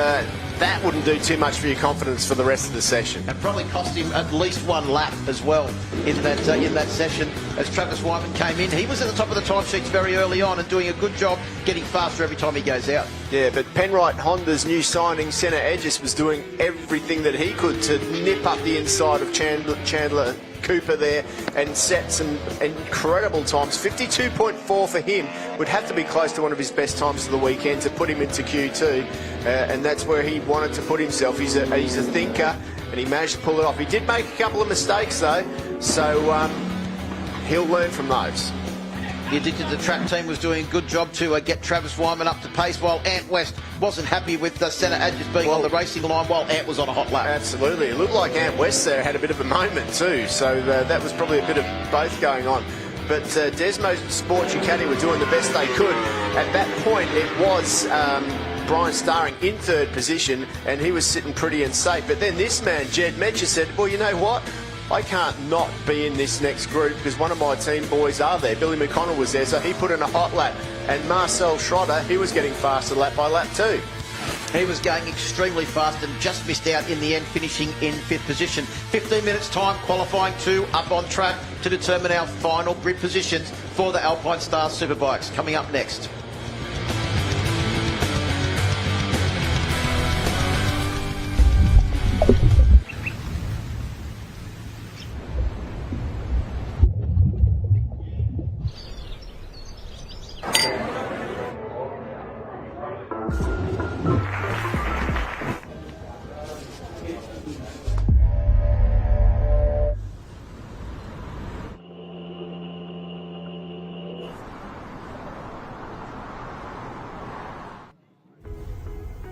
that wouldn't do too much for your confidence for the rest of the session. And probably cost him at least one lap as well in that session. As Travis Wyman came in, he was at the top of the timesheets very early on and doing a good job getting faster every time he goes out. Yeah, but Penrite Honda's new signing, Senna Adjus, was doing everything that he could to nip up the inside of Chandler Cooper there and set some incredible times. 52.4 for him would have to be close to one of his best times of the weekend to put him into Q2, and that's where he wanted to put himself. He's a thinker, and he managed to pull it off. He did make a couple of mistakes though, so he'll learn from those. The Addicted to Track team was doing a good job to get Travis Wyman up to pace, while Ant West wasn't happy with Senna Adjus being on the racing line while Ant was on a hot lap. Absolutely. It looked like Ant West there had a bit of a moment too, so that was probably a bit of both going on. But Desmo Sport Ducati were doing the best they could. At that point, it was Brian Starring in 3rd position, and he was sitting pretty and safe. But then this man, Jed Metzer, said, well, you know what? I can't not be in this next group because one of my team boys are there. Billy McConnell was there, so he put in a hot lap. And Marcel Schrötter, he was getting faster lap by lap too. He was going extremely fast and just missed out in the end, finishing in 5th position. 15 minutes time, qualifying 2 up on track to determine our final grid positions for the Alpinestars Superbikes. Coming up next.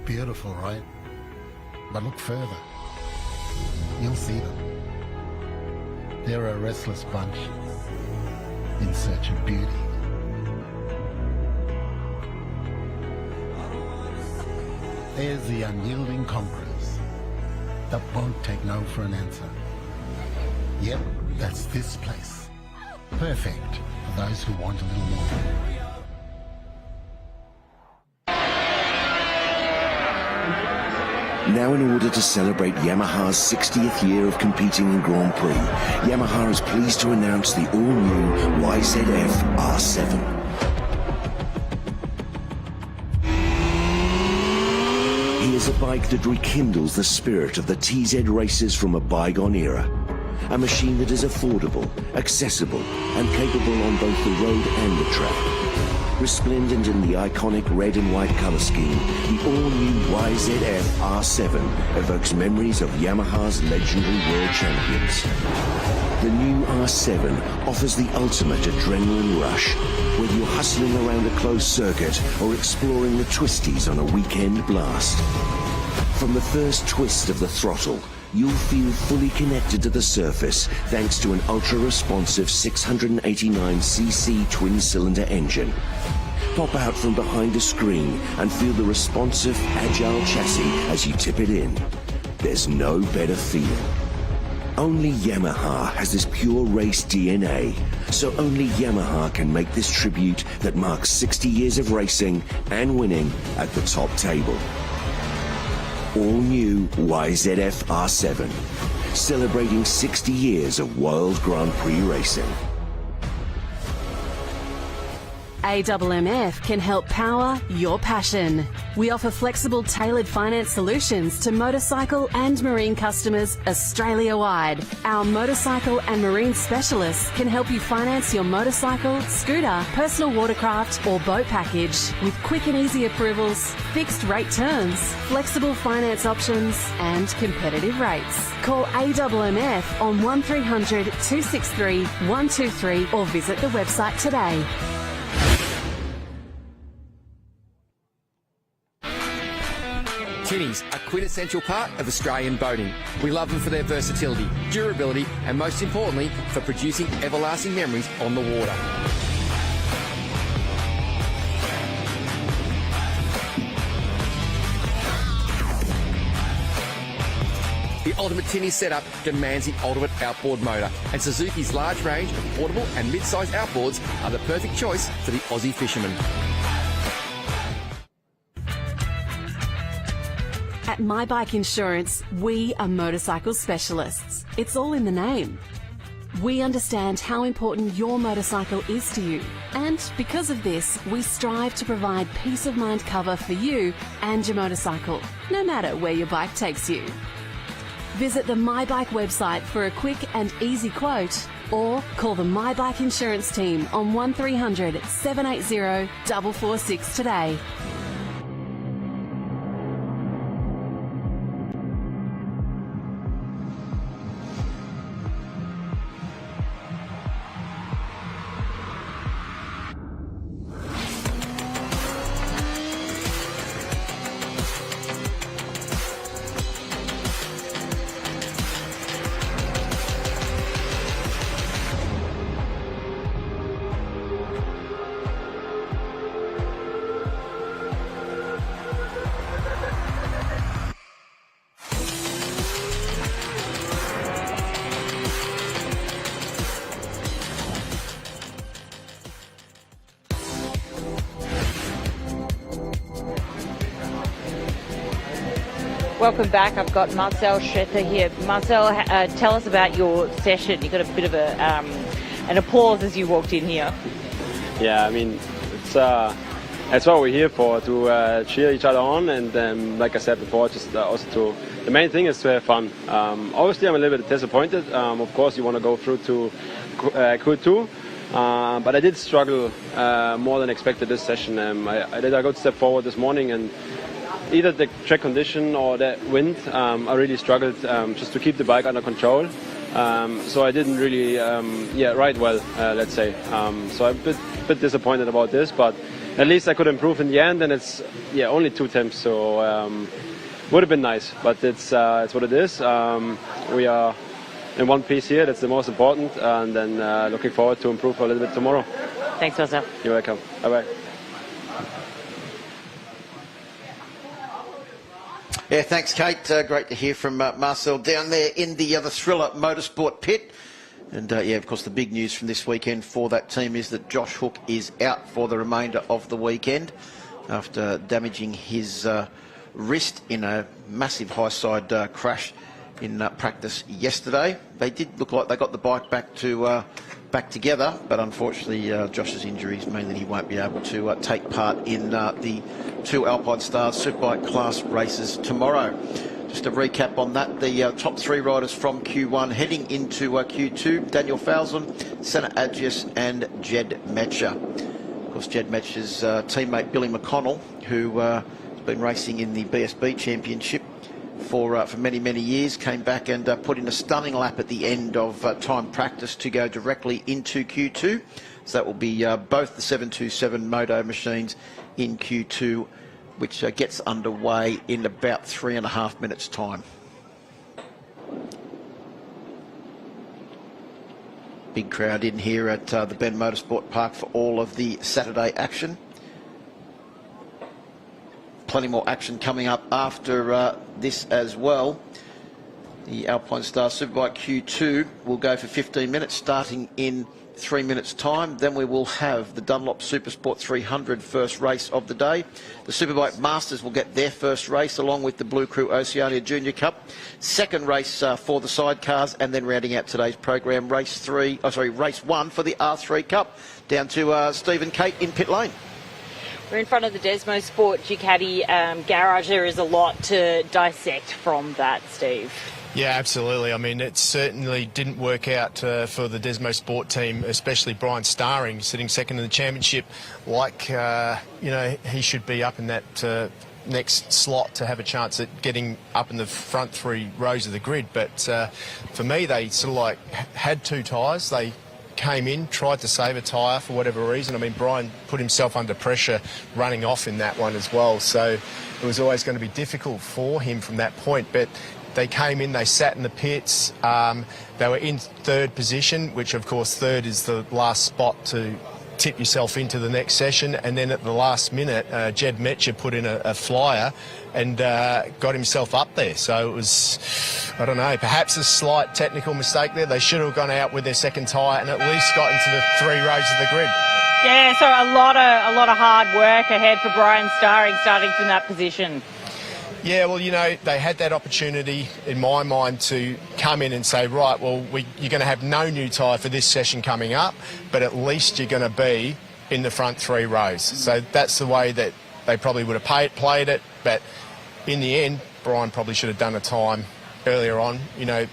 Beautiful, right? But look further. You'll see them. They're a restless bunch in search of beauty. There's the unyielding conquerors that won't take no for an answer. Yep, that's this place. Perfect for those who want a little more. Now, in order to celebrate Yamaha's 60th year of competing in Grand Prix, Yamaha is pleased to announce the all-new YZF R7. Here's a bike that rekindles the spirit of the TZ races from a bygone era. A machine that is affordable, accessible, and capable on both the road and the track. Resplendent in the iconic red and white colour scheme, the all-new YZF R7 evokes memories of Yamaha's legendary world champions. The new R7 offers the ultimate adrenaline rush, whether you're hustling around a closed circuit or exploring the twisties on a weekend blast. From the first twist of the throttle, you'll feel fully connected to the surface thanks to an ultra-responsive 689cc twin-cylinder engine. Pop out from behind a screen and feel the responsive, agile chassis as you tip it in. There's no better feel. Only Yamaha has this pure race DNA, so only Yamaha can make this tribute that marks 60 years of racing and winning at the top table. All new YZF R7, celebrating 60 years of World Grand Prix racing. AMMF can help power your passion. We offer flexible, tailored finance solutions to motorcycle and marine customers Australia-wide. Our motorcycle and marine specialists can help you finance your motorcycle, scooter, personal watercraft or boat package with quick and easy approvals, fixed rate terms, flexible finance options and competitive rates. Call AMMF on 1300 263 123 or visit the website today. Tinnies, a quintessential part of Australian boating. We love them for their versatility, durability, and most importantly, for producing everlasting memories on the water. The ultimate tinny setup demands the ultimate outboard motor, and Suzuki's large range of portable and mid-size outboards are the perfect choice for the Aussie fisherman. At My Bike Insurance, we are motorcycle specialists. It's all in the name. We understand how important your motorcycle is to you, and because of this, we strive to provide peace of mind cover for you and your motorcycle, no matter where your bike takes you. Visit the My Bike website for a quick and easy quote, or call the My Bike Insurance team on 1300 780 446 today. Welcome back. I've got Marcel Schrötter here. Marcel, tell us about your session. You got a bit of an applause as you walked in here. Yeah, I mean, that's what we're here for, to cheer each other on, and like I said before, just also the main thing is to have fun. Obviously, I'm a little bit disappointed. Of course, you want to go through to Q2, but I did struggle more than expected this session. I did a good step forward this morning, and either the track condition or the wind, I really struggled just to keep the bike under control. So I didn't really ride well, let's say. So I'm a bit disappointed about this, but at least I could improve in the end, and it's only 2 attempts, so would have been nice, but it's what it is. We are in one piece here, that's the most important, and then looking forward to improve a little bit tomorrow. Thanks, Marcel. You're welcome. Bye-bye. Yeah, thanks, Kate. Great to hear from Marcel down there in the Thriller Motorsport pit. And of course, the big news from this weekend for that team is that Josh Hook is out for the remainder of the weekend after damaging his wrist in a massive high-side crash in practice yesterday. They did look like they got the bike back together, but unfortunately Josh's injuries mean that he won't be able to take part in the 2 Alpinestars Superbike class races tomorrow. Just a recap on that, the top 3 riders from Q1 heading into Q2, Daniel Falzon, Senna Agius and Jed Metcher. Of course, Jed Metcher's teammate Billy McConnell, who has been racing in the BSB Championship for many, many years, came back and put in a stunning lap at the end of time practice to go directly into Q2. So that will be both the 727 Moto machines in Q2, which gets underway in about 3.5 minutes' time. Big crowd in here at the Bend Motorsport Park for all of the Saturday action. Plenty more action coming up after this as well. The Alpinestars Superbike Q2 will go for 15 minutes, starting in 3 minutes' time. Then we will have the Dunlop Supersport 300 first race of the day. The Superbike Masters will get their first race, along with the Blue Crew Oceania Junior Cup. Second race for the sidecars, and then rounding out today's program, race 1 for the R3 Cup. Down to Steve and Kate in pit lane. We're in front of the Desmo Sport Ducati garage. There is a lot to dissect from that, Steve. Yeah, absolutely. I mean, it certainly didn't work out for the Desmo Sport team, especially Brian Starring, sitting second in the championship. He should be up in that next slot to have a chance at getting up in the front 3 rows of the grid. But for me, they sort of had 2 tyres. They came in, tried to save a tyre for whatever reason. I mean, Brian put himself under pressure running off in that one as well. So it was always going to be difficult for him from that point. But they came in, they sat in the pits. They were in 3rd position, which of course 3rd is the last spot to tip yourself into the next session. And then at the last minute, Jed Metcher put in a flyer and got himself up there. So it was, I don't know, perhaps a slight technical mistake there. They should have gone out with their second tyre and at least got into the 3 rows of the grid. Yeah, so a lot of hard work ahead for Brian Starring, starting from that position. Yeah, well, they had that opportunity, in my mind, to come in and say, right, well, you're going to have no new tyre for this session coming up, but at least you're going to be in the front 3 rows. So that's the way that they probably would have played it, but in the end, Brian probably should have done a time earlier on.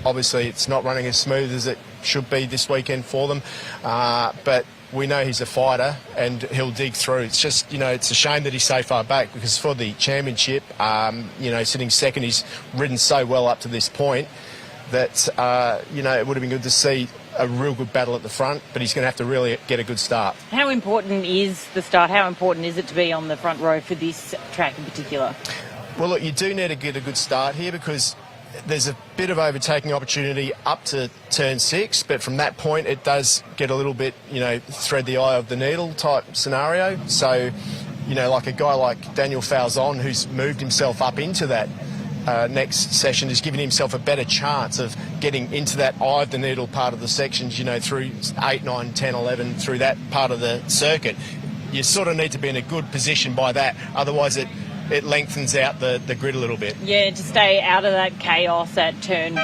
Obviously it's not running as smooth as it should be this weekend for them, but we know he's a fighter and he'll dig through. It's just, it's a shame that he's so far back, because for the championship, sitting second, he's ridden so well up to this point that, it would have been good to see a real good battle at the front, but he's going to have to really get a good start. How important is the start? How important is it to be on the front row for this track in particular? Well, look, you do need to get a good start here, because there's a bit of overtaking opportunity up to turn 6, but from that point it does get a little bit, thread the eye of the needle type scenario. So, like a guy like Daniel Falzon, who's moved himself up into that next session, is giving himself a better chance of getting into that eye of the needle part of the sections, through 8, 9, 10, 11, through that part of the circuit. You sort of need to be in a good position by that, otherwise it it lengthens out the grid a little bit. Yeah, to stay out of that chaos at turn 1.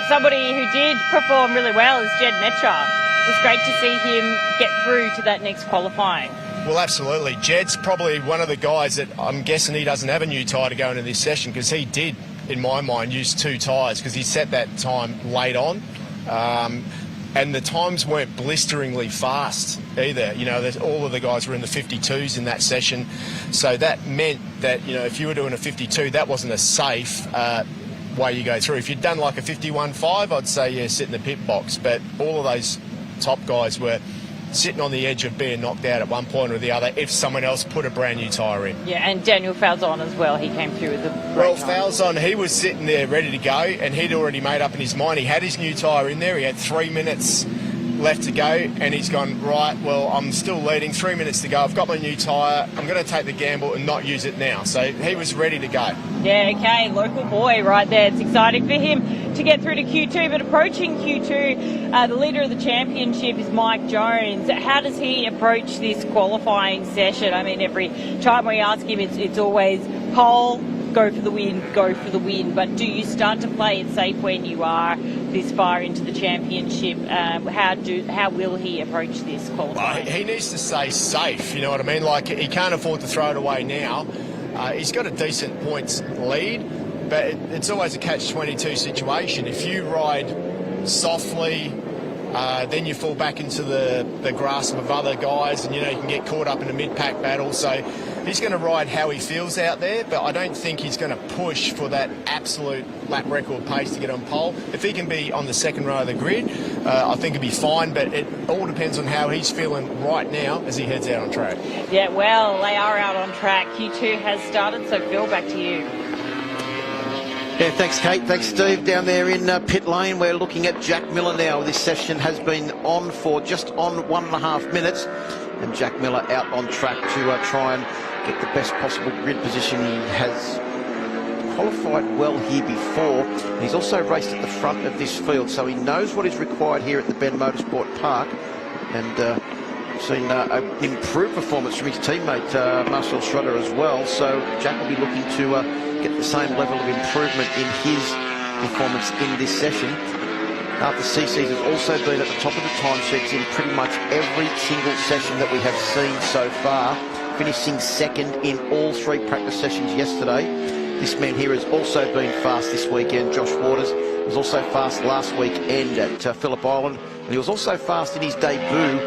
Somebody who did perform really well is Jed Metra. It was great to see him get through to that next qualifying. Well, absolutely. Jed's probably one of the guys that I'm guessing he doesn't have a new tyre to go into this session, because he did, in my mind, use 2 tyres because he set that time late on. And the times weren't blisteringly fast either. You know, all of the guys were in the 52s in that session. So that meant that, you know, if you were doing a 52, that wasn't a safe way you go through. If you'd done like a 51.5, I'd say, yeah, sit in the pit box. But all of those top guys were sitting on the edge of being knocked out at one point or the other if someone else put a brand new tyre in. Yeah, and Daniel Falzon as well. He came through with a great Well, time. Falzon, he was sitting there ready to go, and he'd already made up in his mind. He had his new tyre in there. He had 3 minutes left to go, and he's gone, right, well, I'm still leading, 3 minutes to go. I've got my new tyre. I'm going to take the gamble and not use it now. So he was ready to go. Yeah, okay, local boy right there. It's exciting for him to get through to Q2, but approaching Q2, the leader of the championship is Mike Jones. How does he approach this qualifying session? I mean, every time we ask him, it's always pole, go for the win, go for the win. But do you start to play it safe when you are this far into the championship? How will he approach this qualifying? Well, he needs to stay safe, you know what I mean? Like, he can't afford to throw it away now. He's got a decent points lead, but it's always a catch-22 situation. If you ride softly, then you fall back into the grasp of other guys, and, you know, you can get caught up in a mid-pack battle. So he's going to ride how he feels out there, but I don't think he's going to push for that absolute lap record pace to get on pole. If he can be on the second row of the grid, I think he'll be fine, but it all depends on how he's feeling right now as he heads out on track. Yeah, well, they are out on track. Q2 has started, so Phil, back to you. Yeah, thanks, Kate. Thanks, Steve. Down there in pit lane, we're looking at Jack Miller now. This session has been on for just on 1.5 minutes, and Jack Miller out on track to try and get the best possible grid position. He has qualified well here before. He's also raced at the front of this field, so he knows what is required here at the Bend Motorsport Park, and seen an improved performance from his teammate Marcel Schrötter as well. So Jack will be looking to get the same level of improvement in his performance in this session. Arthur CC's has also been at the top of the timesheets in pretty much every single session that we have seen so far, finishing second in all 3 practice sessions yesterday. This man here has also been fast this weekend. Josh Waters was also fast last weekend at Phillip Island, and he was also fast in his debut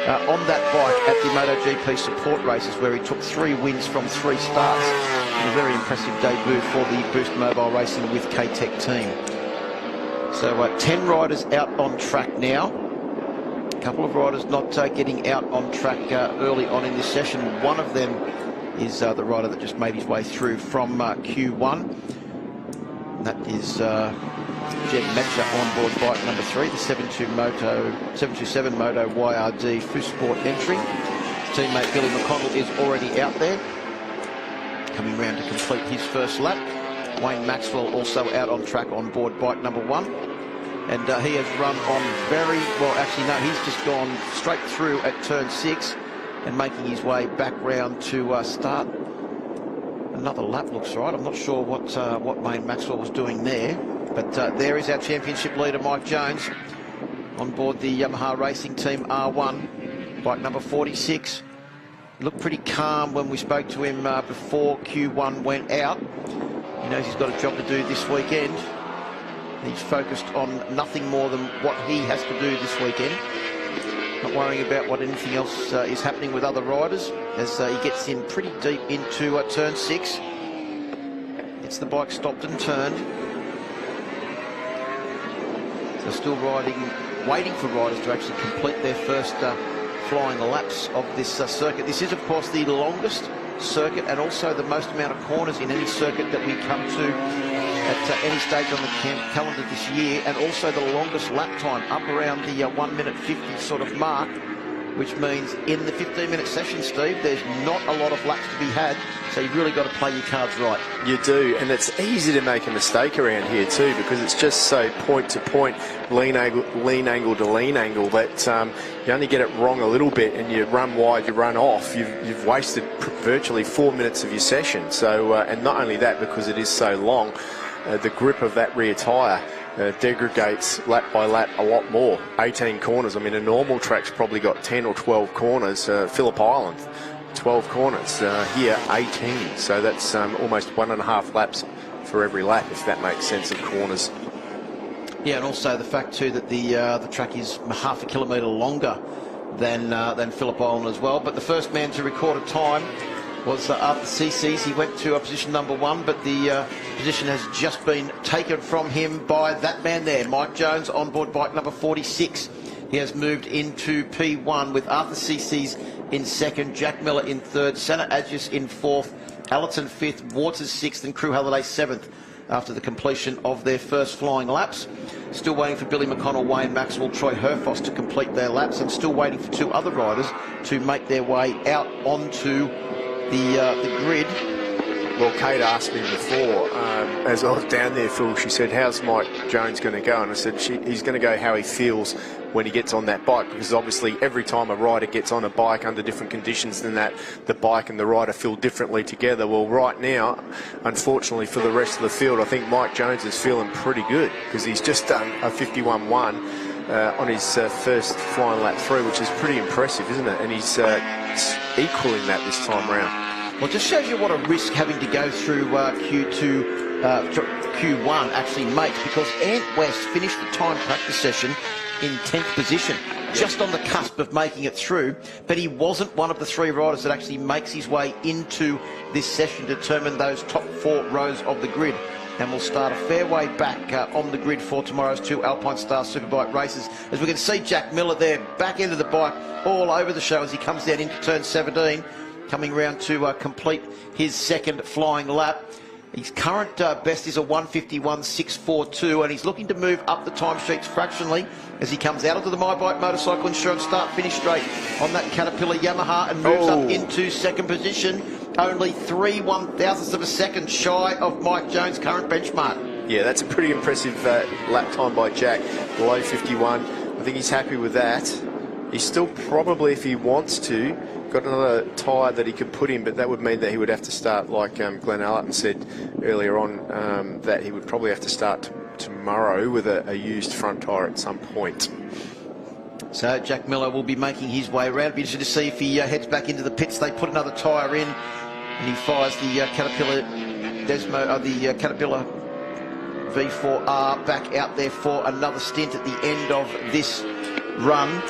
on that bike at the MotoGP support races, where he took 3 wins from 3 starts. A very impressive debut for the Boost Mobile Racing with K-Tech team. So 10 riders out on track now. A couple of riders not getting out on track early on in this session. One of them is the rider that just made his way through from Q1. And that is Jed Metra on board bike number 3, the 727 Moto YRD Supersport entry. His teammate Billy McConnell is already out there, coming round to complete his first lap. Wayne Maxwell also out on track on board bike number 1. And he has run on very well. Actually, no, he's just gone straight through at turn 6 and making his way back round to start another lap, looks right. I'm not sure what Wayne Maxwell was doing there. But there is our championship leader, Mike Jones, on board the Yamaha Racing Team R1, bike number 46. Looked pretty calm when we spoke to him before Q1 went out. He knows he's got a job to do this weekend. He's focused on nothing more than what he has to do this weekend. Not worrying about what anything else is happening with other riders as he gets in pretty deep into turn 6. It's the bike stopped and turned. So still waiting for riders to actually complete their first flying laps of this circuit. This is, of course, the longest circuit and also the most amount of corners in any circuit that we come to at any stage on the calendar this year, and also the longest lap time, up around the 1 minute 50 sort of mark. which means in the 15-minute session, Steve, there's not a lot of laps to be had, so you've really got to play your cards right. You do, and it's easy to make a mistake around here too, because it's just so point to point, lean angle to lean angle, that you only get it wrong a little bit and you run wide, you run off, you've wasted virtually 4 minutes of your session. So, and not only that, because it is so long, the grip of that rear tyre degradates lap by lap a lot more. 18 corners. I mean, a normal track's probably got 10 or 12 corners. Phillip Island, 12 corners. Here, 18. So that's almost 1.5 laps for every lap, if that makes sense, of corners. Yeah, and also the fact too that the track is half a kilometre longer than Phillip Island as well. But the first man to record a time was Arthur CC's. He went to position number 1, but the position has just been taken from him by that man there, Mike Jones, on board bike number 46. He has moved into P1 with Arthur CC's in second, Jack Miller in third, Santa Agius in fourth, Allerton fifth, Waters sixth, and Crew Halliday seventh after the completion of their first flying laps. Still waiting for Billy McConnell, Wayne Maxwell, Troy Herfoss to complete their laps, and still waiting for 2 other riders to make their way out onto the grid. Well, Kate asked me before, as I was down there, Phil, she said, how's Mike Jones going to go? And I said, he's going to go how he feels when he gets on that bike, because obviously every time a rider gets on a bike under different conditions than that, the bike and the rider feel differently together. Well, right now, unfortunately for the rest of the field, I think Mike Jones is feeling pretty good, because he's just done a 51.1 on his first flying lap through, which is pretty impressive, isn't it? And he's equaling that this time round. Well, it just shows you what a risk having to go through Q1 actually makes, because Ant West finished the time practice session in 10th position, just on the cusp of making it through, but he wasn't one of the 3 riders that actually makes his way into this session to determine those top 4 rows of the grid. And we'll start a fair way back on the grid for tomorrow's 2 Alpinestars Superbike races. As we can see Jack Miller there, back into the bike, all over the show as he comes down into turn 17, coming round to complete his second flying lap. His current best is a 151.642, and he's looking to move up the timesheets fractionally as he comes out onto the My Bike Motorcycle Insurance start-finish straight on that Caterpillar Yamaha and moves up into second position, only 3 1/1000ths of a second shy of Mike Jones' current benchmark. Yeah, that's a pretty impressive lap time by Jack, below 51. I think he's happy with that. He's still probably, if he wants to, got another tyre that he could put in, but that would mean that he would have to start, like Glenn Allerton said earlier on, that he would probably have to start tomorrow with a used front tyre at some point. So Jack Miller will be making his way around. It'll be interesting to see if he heads back into the pits. They put another tyre in, and he fires the Caterpillar Caterpillar V4R back out there for another stint at the end of this run.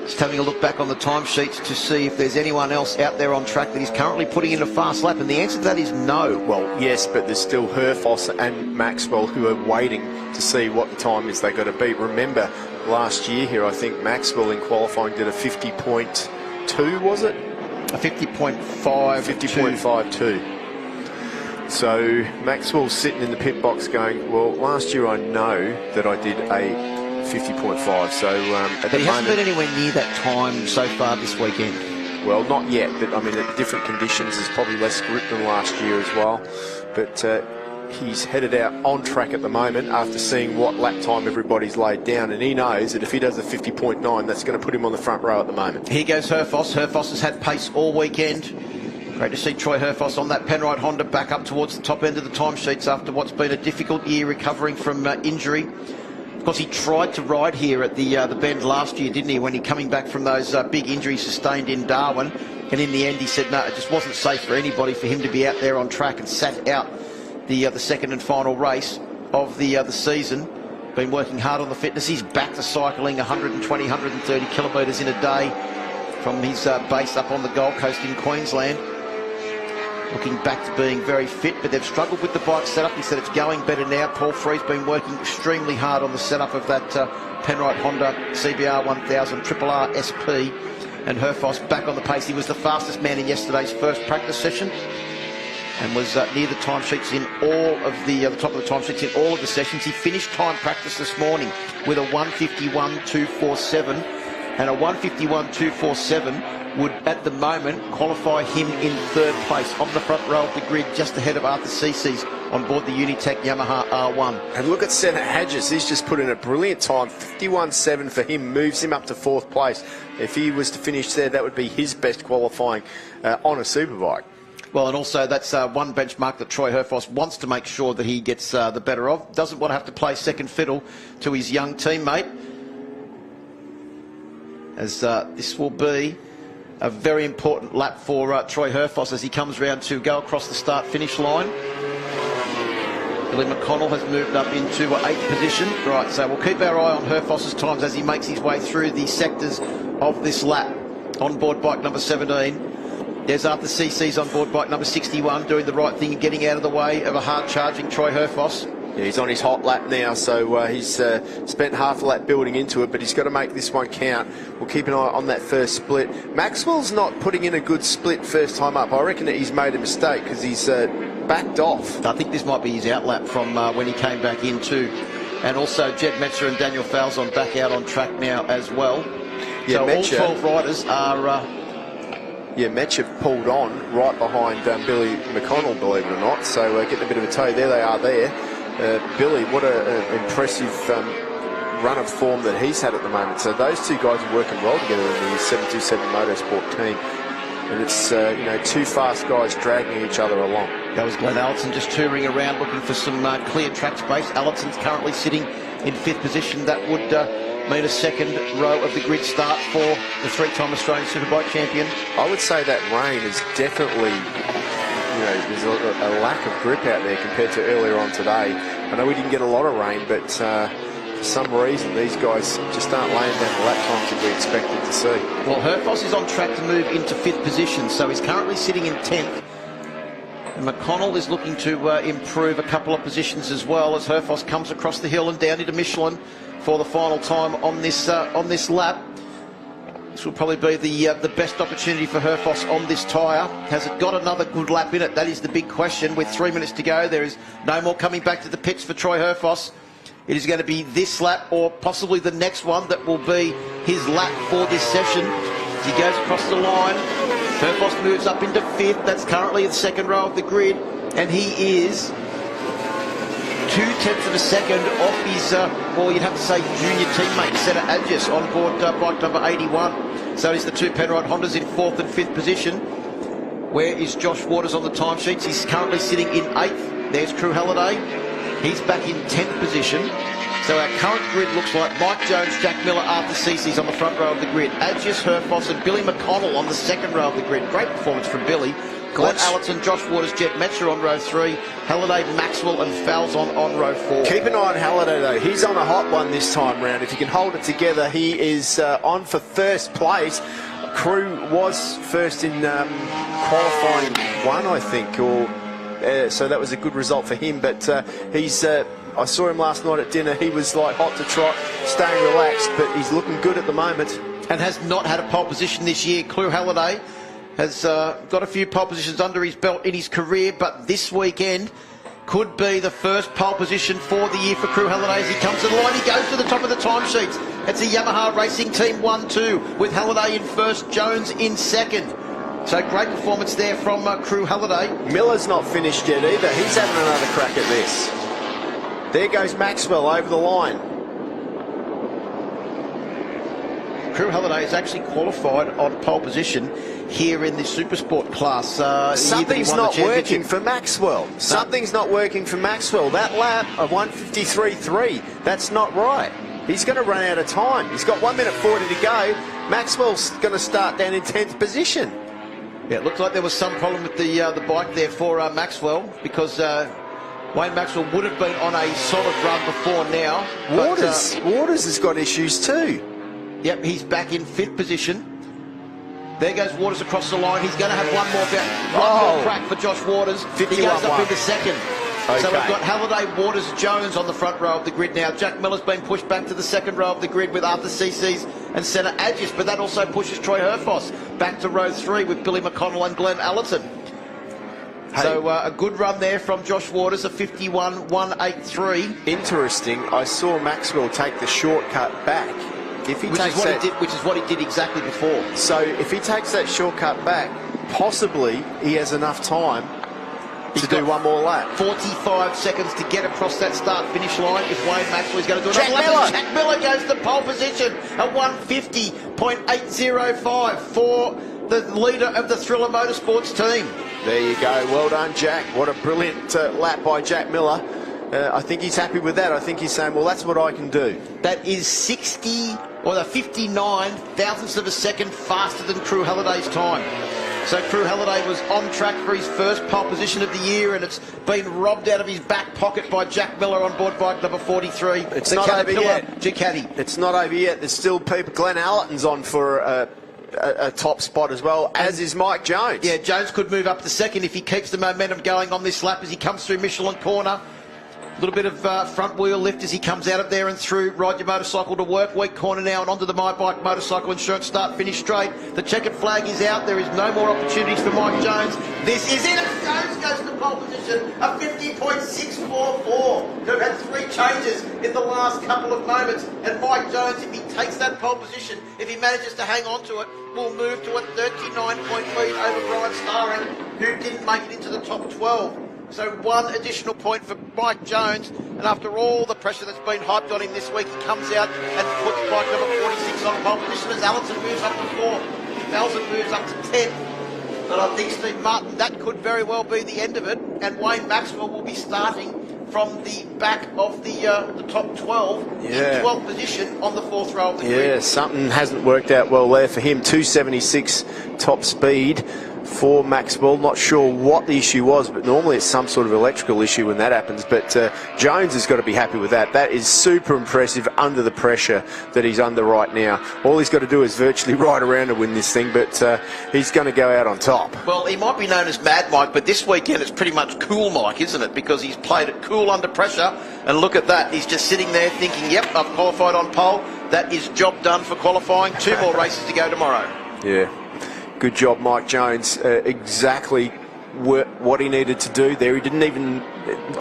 Just having a look back on the timesheets to see if there's anyone else out there on track that is currently putting in a fast lap, and the answer to that is no. Well, yes, but there's still Herfoss and Maxwell who are waiting to see what the time is they got to beat. Remember, last year here, I think Maxwell in qualifying did a 50.2, was it? A 50.5. 50.52. So Maxwell's sitting in the pit box going, well, last year I know that I did a 50.5, so but he hasn't been anywhere near that time so far this weekend. Well, not yet, but I mean at different conditions there's probably less grip than last year as well, but he's headed out on track at the moment after seeing what lap time everybody's laid down, and he knows that if he does a 50.9, that's going to put him on the front row at the moment. Here goes Herfoss. Herfoss has had pace all weekend. Great to see Troy Herfoss on that Penrite Honda back up towards the top end of the timesheets after what's been a difficult year recovering from injury. Of course, he tried to ride here at the Bend last year, didn't he, when he coming back from those big injuries sustained in Darwin. And in the end, he said, no, it just wasn't safe for anybody for him to be out there on track, and sat out the second and final race of the season. Been working hard on the fitness. He's back to cycling 120, 130 kilometres in a day from his base up on the Gold Coast in Queensland. Looking back to being very fit, but they've struggled with the bike setup. He said it's going better now. Paul Free's been working extremely hard on the setup of that Penrite Honda CBR 1000 RRR SP, and Herfoss back on the pace. He was the fastest man in yesterday's first practice session, and was near the timesheets in all of the top of the timesheets in all of the sessions. He finished time practice this morning with a 151.247. and a 151.247 would, at the moment, qualify him in third place on the front row of the grid, just ahead of Arthur Cece's on board the Unitec Yamaha R1. And look at Senna Hadges. He's just put in a brilliant time. 51.7 for him, moves him up to fourth place. If he was to finish there, that would be his best qualifying on a Superbike. Well, and also that's one benchmark that Troy Herfoss wants to make sure that he gets the better of. Doesn't want to have to play second fiddle to his young teammate, as this will be a very important lap for Troy Herfoss as he comes round to go across the start-finish line. Billy McConnell has moved up into 8th position. Right, so we'll keep our eye on Herfoss's times as he makes his way through the sectors of this lap. On board bike number 17. There's Arthur Cece's on board bike number 61, doing the right thing and getting out of the way of a hard-charging Troy Herfoss. Yeah, he's on his hot lap now, so he's spent half a lap building into it, but he's got to make this one count. We'll keep an eye on that first split. Maxwell's not putting in a good split first time up. I reckon that he's made a mistake because he's backed off. I think this might be his outlap from when he came back in too. And also Jed Metzer and Daniel Falzon back out on track now as well. Yeah, so Metzer, all 12 riders are... yeah, Metzer pulled on right behind Billy McConnell, believe it or not. So getting a bit of a tow. There they are there. Billy, what an impressive run of form that he's had at the moment. So those two guys are working well together in the 727 Motorsport team. And it's, you know, two fast guys dragging each other along. That was Glenn Allison just touring around looking for some clear track space. Allison's currently sitting in 5th position. That would mean a second row of the grid start for the 3-time Australian Superbike champion. I would say that rain is definitely, you know, there's a lack of grip out there compared to earlier on today. I know we didn't get a lot of rain, but for some reason these guys just aren't laying down the lap times that we expected to see. Well, Herfoss is on track to move into 5th position, so he's currently sitting in 10th. And McConnell is looking to improve a couple of positions as well as Herfoss comes across the hill and down into Michelin for the final time on this lap. This will probably be the best opportunity for Herfoss on this tyre. Has it got another good lap in it? That is the big question. With 3 minutes to go, there is no more coming back to the pits for Troy Herfoss. It is going to be this lap or possibly the next one that will be his lap for this session. As he goes across the line, Herfoss moves up into 5th. That's currently the second row of the grid, and he is 0.2 of a second off his, well, you'd have to say junior teammate, Senna Hadges, on board bike number 81. So it's the two Penrite Hondas in 4th and 5th position. Where is Josh Waters on the timesheets? He's currently sitting in 8th. There's Crew Halliday. He's back in 10th position. So our current grid looks like Mike Jones, Jack Miller, Arthur Cece's on the front row of the grid. Hadges, Herfoss and Billy McConnell on the second row of the grid. Great performance from Billy. Glenn Allison, Josh Waters, Jet Metzer on row 3. Halliday, Maxwell and Falzon on row 4. Keep an eye on Halliday though. He's on a hot one this time round. If he can hold it together, he is on for first place. Crew was first in qualifying 1, I think, or so that was a good result for him. But he's I saw him last night at dinner. He was like hot to trot, staying relaxed, but he's looking good at the moment. And has not had a pole position this year. Crew Halliday has got a few pole positions under his belt in his career, but this weekend could be the first pole position for the year for Crew Halliday as he comes to the line. He goes to the top of the timesheets. It's a Yamaha Racing Team 1-2 with Halliday in first, Jones in second. So great performance there from Crew Halliday. Miller's not finished yet either. He's having another crack at this. There goes Maxwell over the line. Crew Halliday is actually qualified on pole position here in the Supersport class. Something's not working for Maxwell. Something's not working for Maxwell. That lap of 153.3, that's not right. He's going to run out of time. He's got 1 minute 40 to go. Maxwell's going to start down in 10th position. Yeah, it looked like there was some problem with the bike there for Maxwell, because Wayne Maxwell would have been on a solid run before now. Waters has got issues too. Yep, he's back in 5th position. There goes Waters across the line. He's going to have one more crack for Josh Waters. He goes up into second. Okay. So we've got Halliday, Waters, Jones on the front row of the grid now. Jack Miller's been pushed back to the second row of the grid with Arthur Cece's and Senna Hadges, but that also pushes Troy Herfoss back to row 3 with Billy McConnell and Glenn Allison. Hey. So a good run there from Josh Waters, a 51.183. Interesting, I saw Maxwell take the shortcut back If he which takes is what he did exactly before. So if he takes that shortcut back, possibly he has enough time to do one more lap. 45 seconds to get across that start-finish line if Wayne Maxwell is going to do another lap. Jack Miller goes to pole position at 150.805 for the leader of the Thriller Motorsports team. There you go. Well done, Jack. What a brilliant lap by Jack Miller. I think he's happy with that. I think he's saying, well, that's what I can do. That is 59 thousandths of a second faster than Crew Halliday's time. So Crew Halliday was on track for his first pole position of the year, and it's been robbed out of his back pocket by Jack Miller on board bike number 43. It's not over yet. Ducati. It's not over yet. There's still people. Glenn Allerton's on for a top spot as well, as is Mike Jones. Yeah, Jones could move up to second if he keeps the momentum going on this lap as he comes through Michelin corner. A little bit of front wheel lift as he comes out of there and through Ride Your Motorcycle to Work Week corner now and onto the My Bike Motorcycle Insurance start finish straight. The checkered flag is out. There is no more opportunities for Mike Jones. This is it. Jones goes to pole position at 50.644. They've had 3 changes in the last couple of moments. And Mike Jones, if he takes that pole position, if he manages to hang on to it, will move to a 39-point lead over Brian Starring, who didn't make it into the top 12. So 1 additional point for Mike Jones, and after all the pressure that's been hyped on him this week, he comes out and puts bike number 46 on pole position as Allerton moves up to 4, Nelson moves up to 10. But I think, Steve Martin, that could very well be the end of it, and Wayne Maxwell will be starting from the back of the top 12 in 12th position on the 4th row of the grid. Yeah, something hasn't worked out well there for him. 276 top speed for Maxwell. Not sure what the issue was, but normally it's some sort of electrical issue when that happens. But Jones has got to be happy with that. That is super impressive under the pressure that he's under right now. All he's got to do is virtually ride around to win this thing, but he's going to go out on top. Well, he might be known as Mad Mike, but this weekend it's pretty much Cool Mike, isn't it? Because he's played it cool under pressure, and look at that. He's just sitting there thinking, yep, I've qualified on pole. That is job done for qualifying. 2 more races to go tomorrow. Yeah. Good job, Mike Jones. Exactly what he needed to do there. He didn't even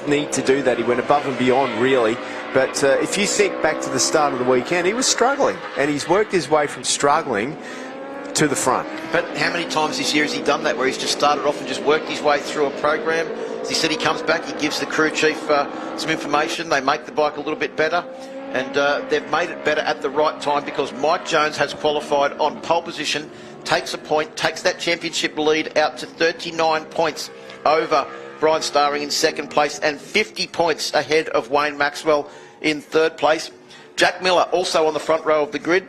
need to do that. He went above and beyond, really. But if you think back to the start of the weekend, he was struggling, and he's worked his way from struggling to the front. But how many times this year has he done that, where he's just started off and just worked his way through a program? As he said, he comes back, he gives the crew chief some information, they make the bike a little bit better, and they've made it better at the right time because Mike Jones has qualified on pole position, takes a point, takes that championship lead out to 39 points over Brian Starring in 2nd place and 50 points ahead of Wayne Maxwell in 3rd place. Jack Miller also on the front row of the grid.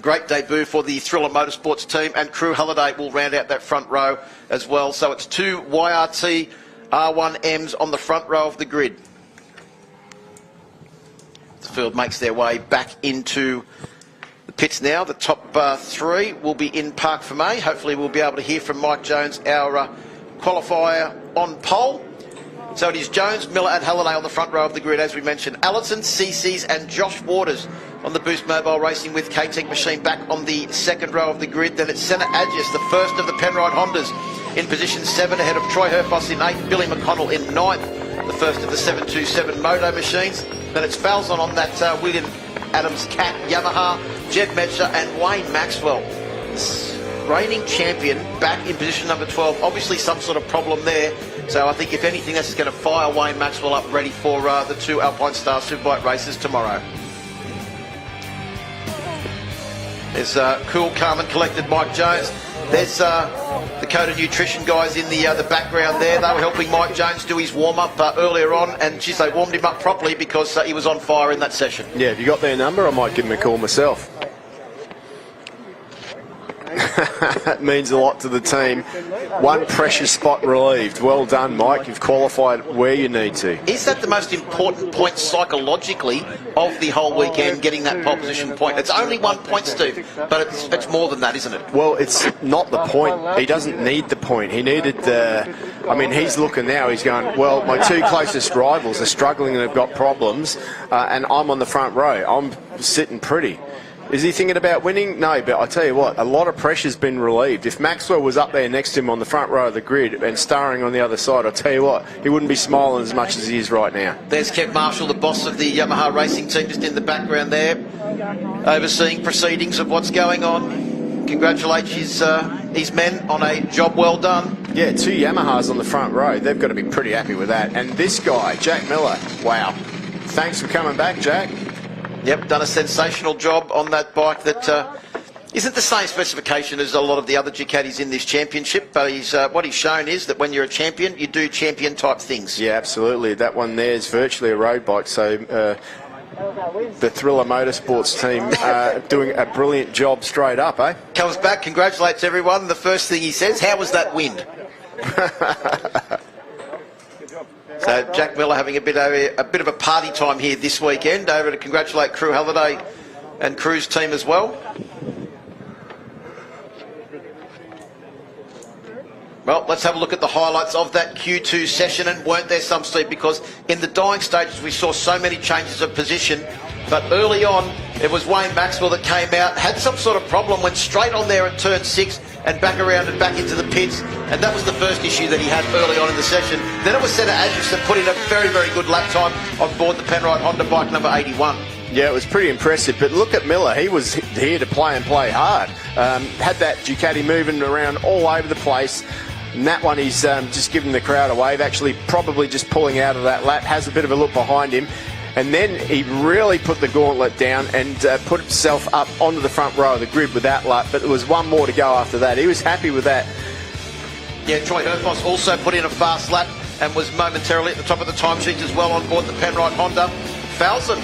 Great debut for the Thriller Motorsports team, and Crew Halliday will round out that front row as well. So it's 2 YRT R1Ms on the front row of the grid. The field makes their way back into the pits now. The top 3 will be in Park for May. Hopefully we'll be able to hear from Mike Jones, our qualifier on pole. So it is Jones, Miller and Halliday on the front row of the grid, as we mentioned. Allerton, CC's and Josh Waters on the Boost Mobile Racing with K-Tech Machine back on the 2nd row of the grid. Then it's Senna Adjus, the first of the Penrite Hondas, in position 7 ahead of Troy Herfoss in 8th, Billy McConnell in 9th, the first of the 727 Moto machines. Then it's Falzon on that William Adams Cat Yamaha, Jed Metcher and Wayne Maxwell. Reigning champion back in position number 12. Obviously some sort of problem there. So I think if anything, this is going to fire Wayne Maxwell up ready for the 2 Alpinestars Superbike races tomorrow. There's cool, calm and collected Mike Jones. There's the Coda Nutrition guys in the background there. They were helping Mike Jones do his warm-up earlier on, and geez, they warmed him up properly because he was on fire in that session. Yeah, have you got their number? I might give them a call myself. That means a lot to the team. 1 pressure spot relieved. Well done, Mike. You've qualified where you need to. Is that the most important point psychologically of the whole weekend, getting that pole position point? It's only 1 point, Steve, but it's more than that, isn't it? Well, it's not the point. He doesn't need the point. He needed the... I mean, he's looking now. He's going, well, my 2 closest rivals are struggling and have got problems, and I'm on the front row. I'm sitting pretty. Is he thinking about winning? No, but I tell you what, a lot of pressure's been relieved. If Maxwell was up there next to him on the front row of the grid and starring on the other side, I tell you what, he wouldn't be smiling as much as he is right now. There's Kev Marshall, the boss of the Yamaha racing team, just in the background there, overseeing proceedings of what's going on. Congratulate his men on a job well done. Yeah, 2 Yamahas on the front row. They've got to be pretty happy with that. And this guy, Jack Miller, wow. Thanks for coming back, Jack. Yep, done a sensational job on that bike that isn't the same specification as a lot of the other Ducatis in this championship, but what he's shown is that when you're a champion, you do champion-type things. Yeah, absolutely. That one there is virtually a road bike, so the Thriller Motorsports team doing a brilliant job straight up, eh? Comes back, congratulates everyone. The first thing he says, how was that wind? So Jack Miller having a bit of a party time here this weekend. Over to congratulate Crew Halliday and Crew's team as well. Well, let's have a look at the highlights of that Q2 session, and weren't there some, Steve? Because in the dying stages we saw so many changes of position, but early on it was Wayne Maxwell that came out, had some sort of problem, went straight on there at turn 6 and back around and back into the pits, and that was the first issue that he had early on in the session. Then it was Senna Adjus that put in a very, very good lap time on board the Penrite Honda bike number 81. Yeah, it was pretty impressive, but look at Miller. He was here to play and play hard. Had that Ducati moving around all over the place. And that one, he's just giving the crowd a wave, actually probably just pulling out of that lap, has a bit of a look behind him. And then he really put the gauntlet down and put himself up onto the front row of the grid with that lap. But there was one more to go after that. He was happy with that. Yeah, Troy Herfoss also put in a fast lap and was momentarily at the top of the timesheets as well on board the Penrite Honda. Falson,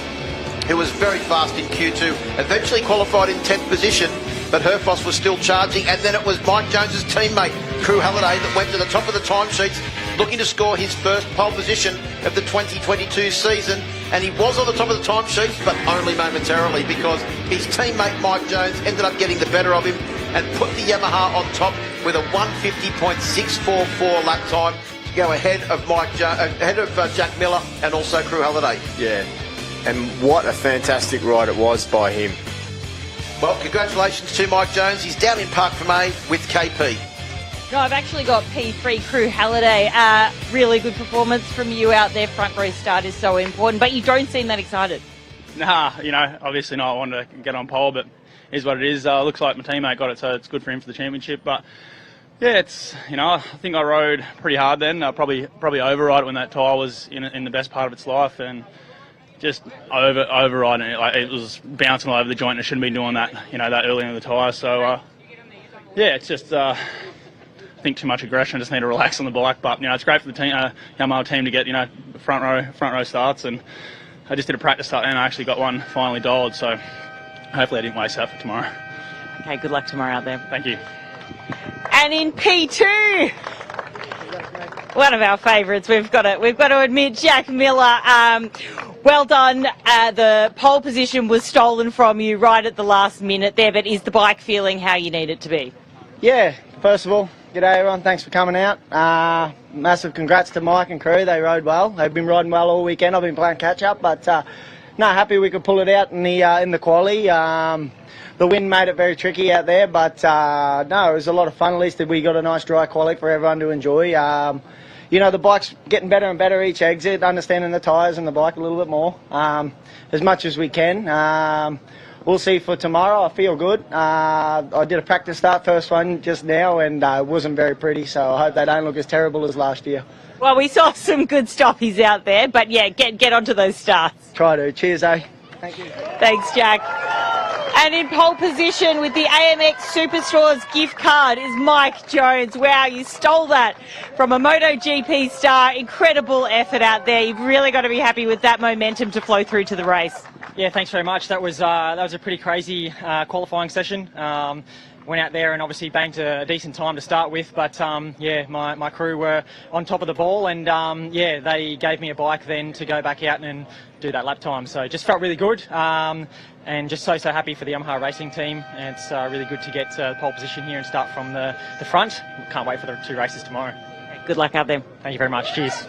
who was very fast in Q2, eventually qualified in 10th position, but Herfoss was still charging. And then it was Mike Jones's teammate, Crew Halliday, that went to the top of the timesheets, looking to score his first pole position of the 2022 season. And he was on the top of the timesheets, but only momentarily, because his teammate Mike Jones ended up getting the better of him and put the Yamaha on top with a 150.644 lap time to go ahead of Jack Miller and also Crew Halliday. Yeah, and what a fantastic ride it was by him. Well, congratulations to Mike Jones. He's down in Park from A with KP. No, I've actually got P3 Crew Halliday. Really good performance from you out there. Front row start is so important, but you don't seem that excited. Nah, obviously not. I wanted to get on pole, but it is what it is. Looks like my teammate got it, so it's good for him for the championship. But yeah, it's I think I rode pretty hard then. Probably override it when that tyre was in the best part of its life, and just overriding it. Like, it was bouncing all over the joint. And I shouldn't be doing that, that early in the tyre. So yeah, it's just. I think too much aggression. I just need to relax on the bike, but it's great for the team, Yamaha team to get front row starts, and I just did a practice start and I actually got one finally dialed, so hopefully I didn't waste that for tomorrow. Okay, good luck tomorrow out there. Thank you. And in P2, one of our favourites, we've got to admit, Jack Miller. Well done. The pole position was stolen from you right at the last minute there, but is the bike feeling how you need it to be? Yeah, first of all, g'day everyone, thanks for coming out. Massive congrats to Mike and crew, they rode well. They've been riding well all weekend. I've been playing catch up, but happy we could pull it out in the quali. The wind made it very tricky out there, but it was a lot of fun. At least we got a nice dry quali for everyone to enjoy. The bike's getting better and better each exit, understanding the tyres and the bike a little bit more, as much as we can. We'll see for tomorrow. I feel good. I did a practice start, first one just now, and it wasn't very pretty, so I hope they don't look as terrible as last year. Well, we saw some good stoppies out there, but yeah, get onto those starts. Try to. Cheers, eh? Thank you. Thanks, Jack. And in pole position with the AMX Superstores gift card is Mike Jones. Wow, you stole that from a MotoGP star. Incredible effort out there. You've really got to be happy with that momentum to flow through to the race. Yeah, thanks very much. That was a pretty crazy qualifying session. Went out there and obviously banked a decent time to start with, but my crew were on top of the ball, and they gave me a bike then to go back out and do that lap time. So just felt really good, and just so happy for the Yamaha racing team. And it's really good to get pole position here and start from the front. Can't wait for the 2 races tomorrow. Good luck out there. Thank you very much. Cheers.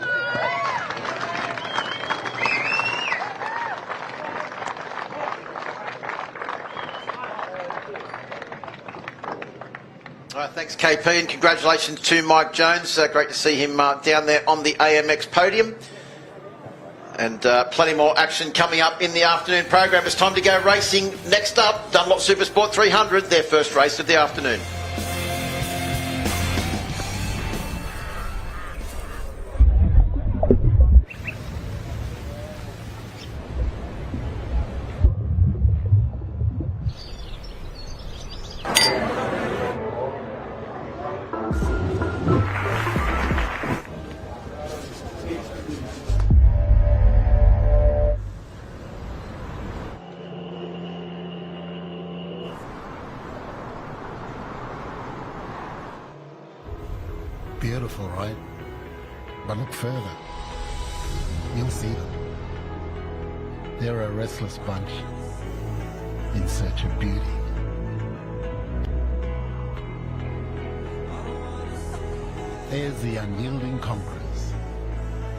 Thanks, KP, and congratulations to Mike Jones. Great to see him down there on the AMX podium. And plenty more action coming up in the afternoon program. It's time to go racing. Next up, Dunlop Supersport 300, their first race of the afternoon. Beautiful, right? But look further. You'll see them. They're a restless bunch in search of beauty. There's the unyielding conquerors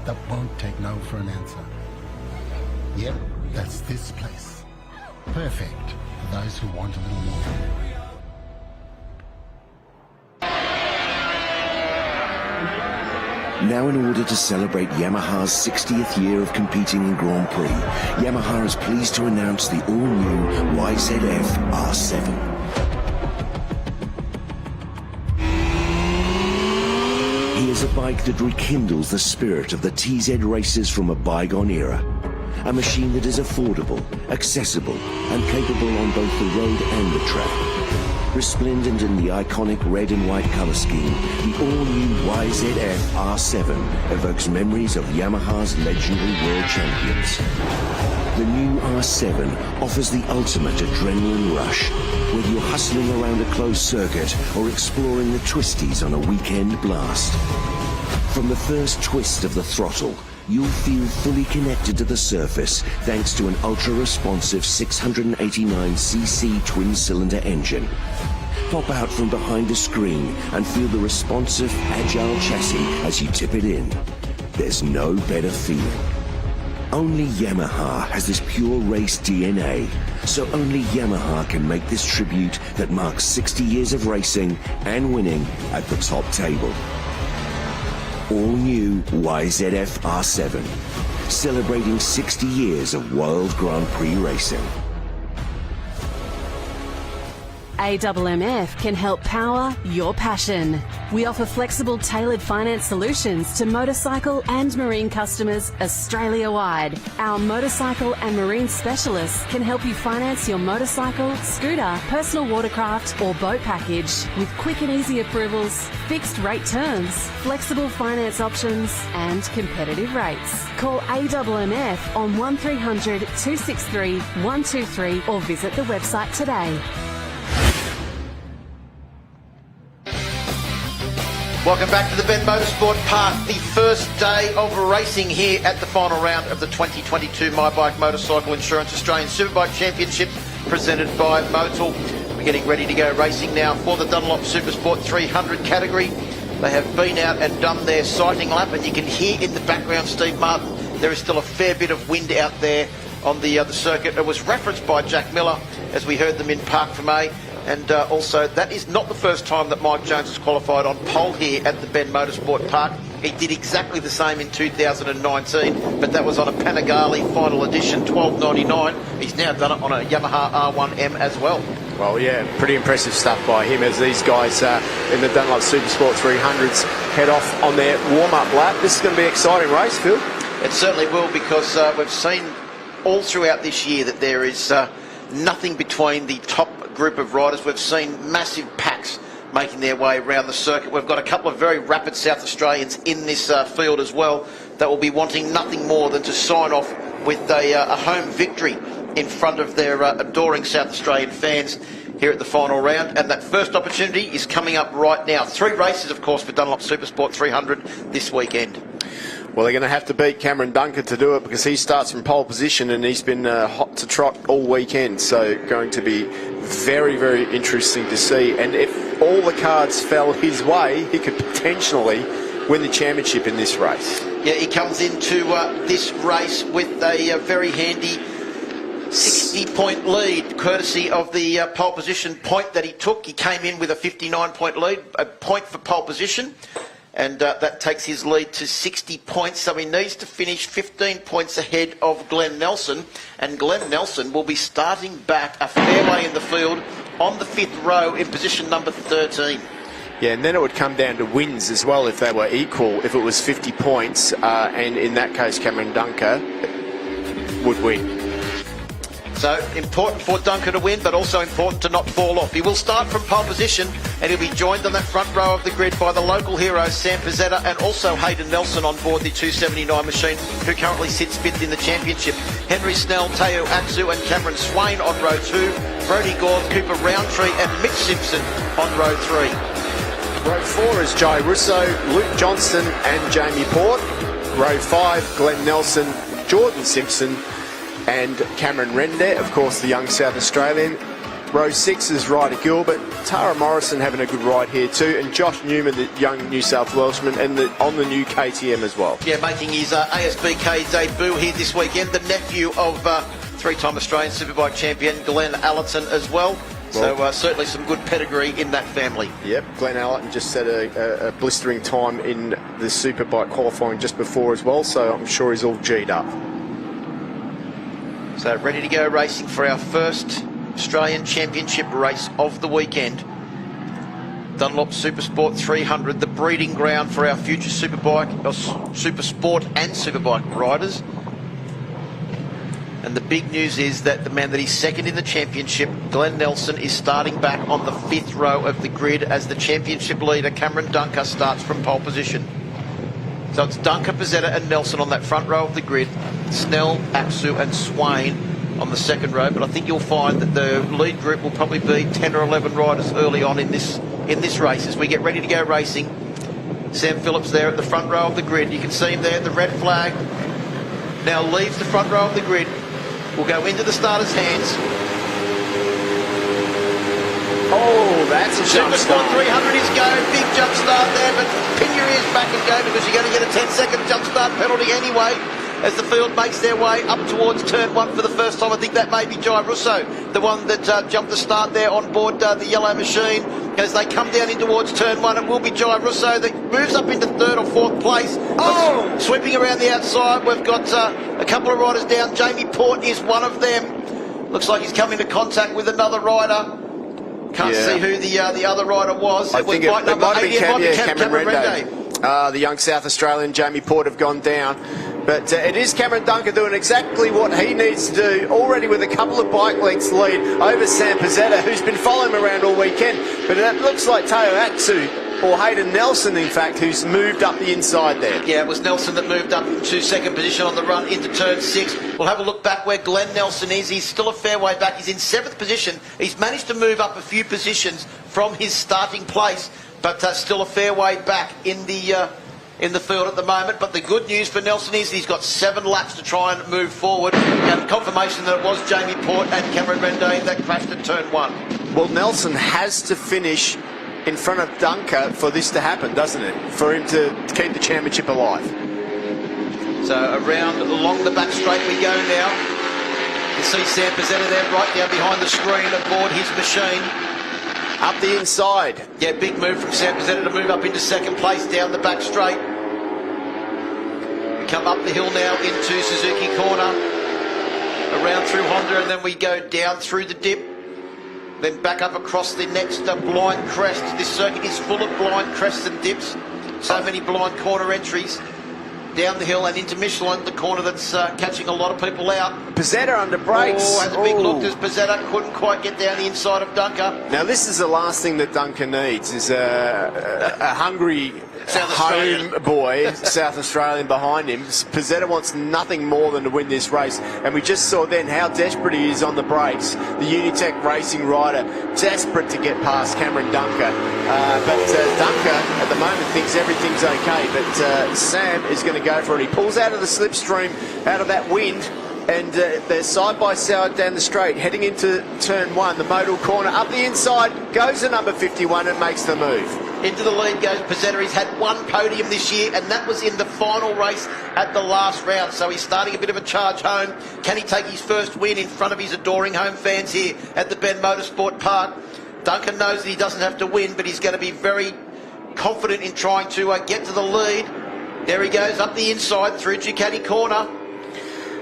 that won't take no for an answer. Yep, that's this place. Perfect for those who want a little more. Now, in order to celebrate Yamaha's 60th year of competing in Grand Prix, Yamaha is pleased to announce the all-new YZF R7. Here's a bike that rekindles the spirit of the TZ races from a bygone era. A machine that is affordable, accessible, and capable on both the road and the track. Resplendent in the iconic red and white colour scheme, the all-new YZF R7 evokes memories of Yamaha's legendary world champions. The new R7 offers the ultimate adrenaline rush, whether you're hustling around a closed circuit or exploring the twisties on a weekend blast. From the first twist of the throttle, you'll feel fully connected to the surface thanks to an ultra-responsive 689cc twin-cylinder engine. Pop out from behind the screen and feel the responsive, agile chassis as you tip it in. There's no better feeling. Only Yamaha has this pure race DNA, so only Yamaha can make this tribute that marks 60 years of racing and winning at the top table. All new YZF R7, celebrating 60 years of World Grand Prix racing. AMMF can help power your passion. We offer flexible, tailored finance solutions to motorcycle and marine customers Australia-wide. Our motorcycle and marine specialists can help you finance your motorcycle, scooter, personal watercraft or boat package with quick and easy approvals, fixed rate terms, flexible finance options and competitive rates. Call AMMF on 1300 263 123 or visit the website today. Welcome back to the Bend Motorsport Park, the first day of racing here at the final round of the 2022 My Bike Motorcycle Insurance Australian Superbike Championships presented by Motul. We're getting ready to go racing now for the Dunlop Supersport 300 category. They have been out and done their sighting lap, and you can hear in the background, Steve Martin, there is still a fair bit of wind out there on the circuit. It was referenced by Jack Miller as we heard them in Park for May. And also, that is not the first time that Mike Jones has qualified on pole here at the Bend Motorsport Park. He did exactly the same in 2019, but that was on a Panigale final edition 1299. He's now done it on a Yamaha R1M as well. Well, yeah, pretty impressive stuff by him as these guys in the Dunlop Supersport 300s head off on their warm-up lap. This is going to be an exciting race, Phil. It certainly will, because we've seen all throughout this year that there is nothing between the top group of riders. We've seen massive packs making their way around the circuit. We've got a couple of very rapid South Australians in this field as well that will be wanting nothing more than to sign off with a home victory in front of their adoring South Australian fans here at the final round. And that first opportunity is coming up right now. 3 races, of course, for Dunlop Supersport 300 this weekend. Well, they're going to have to beat Cameron Duncan to do it, because he starts from pole position and he's been hot to trot all weekend. So going to be very, very interesting to see. And if all the cards fell his way, he could potentially win the championship in this race. Yeah, he comes into this race with a very handy 60-point lead, courtesy of the pole position point that he took. He came in with a 59-point lead, a point for pole position, and that takes his lead to 60 points. So he needs to finish 15 points ahead of Glenn Nelson, and Glenn Nelson will be starting back a fair way in the field on the 5th row in position number 13. Yeah, and then it would come down to wins as well if they were equal, if it was 50 points, and in that case Cameron Dunker would win. So important for Dunker to win, but also important to not fall off. He will start from pole position, and he'll be joined on that front row of the grid by the local heroes Sam Pizzetta and also Hayden Nelson on board the 279 machine, who currently sits 5th in the championship. Henry Snell, Teo Atsu and Cameron Swain on row 2. Brody Gorth, Cooper Roundtree and Mitch Simpson on row 3. Row 4 is Jai Russo, Luke Johnston and Jamie Port. Row 5, Glenn Nelson, Jordan Simpson and Cameron Render, of course the young South Australian. Row 6 is Ryder Gilbert, Tara Morrison having a good ride here too, and Josh Newman, the young New South Welshman, and on the new KTM as well. Yeah, making his ASBK debut here this weekend, the nephew of 3-time Australian Superbike champion Glenn Allerton as well. So certainly some good pedigree in that family. Yep, Glenn Allerton just set a blistering time in the Superbike qualifying just before as well, so I'm sure he's all G'd up. So ready to go racing for our first Australian Championship race of the weekend. Dunlop Supersport 300, the breeding ground for our future Superbike, Supersport and Superbike riders. And the big news is that the man that is second in the championship, Glenn Nelson, is starting back on the 5th row of the grid as the championship leader, Cameron Dunker, starts from pole position. So it's Dunker, Pizzetta and Nelson on that front row of the grid. Snell, Apsu and Swain on the second row. But I think you'll find that the lead group will probably be 10 or 11 riders early on in this race as we get ready to go racing. Sam Phillips there at the front row of the grid. You can see him there, the red flag. Now leaves the front row of the grid. Will go into the starter's hands. Oh, that's a jump Supersport start. 300 is go. Big jump start there, but pin your ears back and go because you're going to get a 10-second jump start penalty anyway as the field makes their way up towards turn 1 for the first time. I think that may be Jai Russo, the one that jumped the start there on board the yellow machine. As they come down in towards turn 1, it will be Jai Russo that moves up into 3rd or 4th place. Oh! Sweeping around the outside, we've got a couple of riders down. Jamie Port is one of them. Looks like he's come into contact with another rider. Can't see who the other rider was. I think it might have been Cameron Rende. The young South Australian Jamie Port have gone down. But it is Cameron Dunker doing exactly what he needs to do, already with a couple of bike lengths lead over Sam Pizzetta, who's been following him around all weekend. But it looks like Teo Atsu, or Hayden Nelson, in fact, who's moved up the inside there. Yeah, it was Nelson that moved up to second position on the run into turn 6. We'll have a look back where Glenn Nelson is. He's still a fair way back. He's in 7th position. He's managed to move up a few positions from his starting place, but still a fair way back in the field at the moment. But the good news for Nelson is he's got 7 laps to try and move forward. And confirmation that it was Jamie Port and Cameron Rende that crashed at turn 1. Well, Nelson has to finish in front of Dunker for this to happen, doesn't it? For him to keep the championship alive. So around along the back straight we go now. You see Sam Pizzetta there right down behind the screen aboard his machine. Up the inside. Yeah, big move from Sam Pizzetta to move up into second place down the back straight. We come up the hill now into Suzuki Corner. Around through Honda, and then we go down through the dip. Then back up across the next blind crest. This circuit is full of blind crests and dips. So many blind corner entries. Down the hill and into Michelin, the corner that's catching a lot of people out. Pizzetta under brakes. Oh, has a big look as Pizzetta couldn't quite get down the inside of Dunker. Now this is the last thing that Dunker needs, is a hungry home boy, South Australian behind him. Pizzetta wants nothing more than to win this race, and we just saw then how desperate he is on the brakes. The Unitech Racing rider, desperate to get past Cameron Dunker. But Dunker at the moment thinks everything's okay, but Sam is going to go for it. He pulls out of the slipstream, out of that wind, and they're side by side down the straight, heading into turn 1, the Motul corner. Up the inside goes the number 51 and makes the move. Into the lead goes Pizzetta. He's had one podium this year, and that was in the final race at the last round. So he's starting a bit of a charge home. Can he take his first win in front of his adoring home fans here at the Bend Motorsport Park? Duncan knows that he doesn't have to win, but he's going to be very confident in trying to get to the lead. There he goes up the inside through Ducati corner.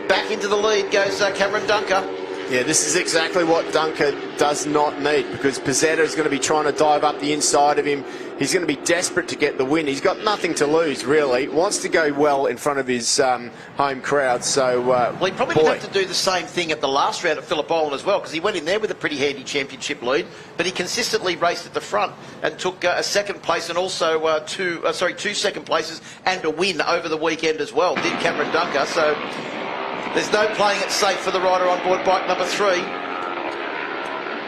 Back into the lead goes Cameron Dunker. Yeah, this is exactly what Dunker does not need, because Pizzetta is going to be trying to dive up the inside of him. He's going to be desperate to get the win. He's got nothing to lose, really. Wants to go well in front of his home crowd. So, well, he probably didn't have to do the same thing at the last round at Phillip Island as well, because he went in there with a pretty handy championship lead, but he consistently raced at the front and took a second place and also two second places and a win over the weekend as well, did Cameron Dunker. So there's no playing it safe for the rider on board bike number 3.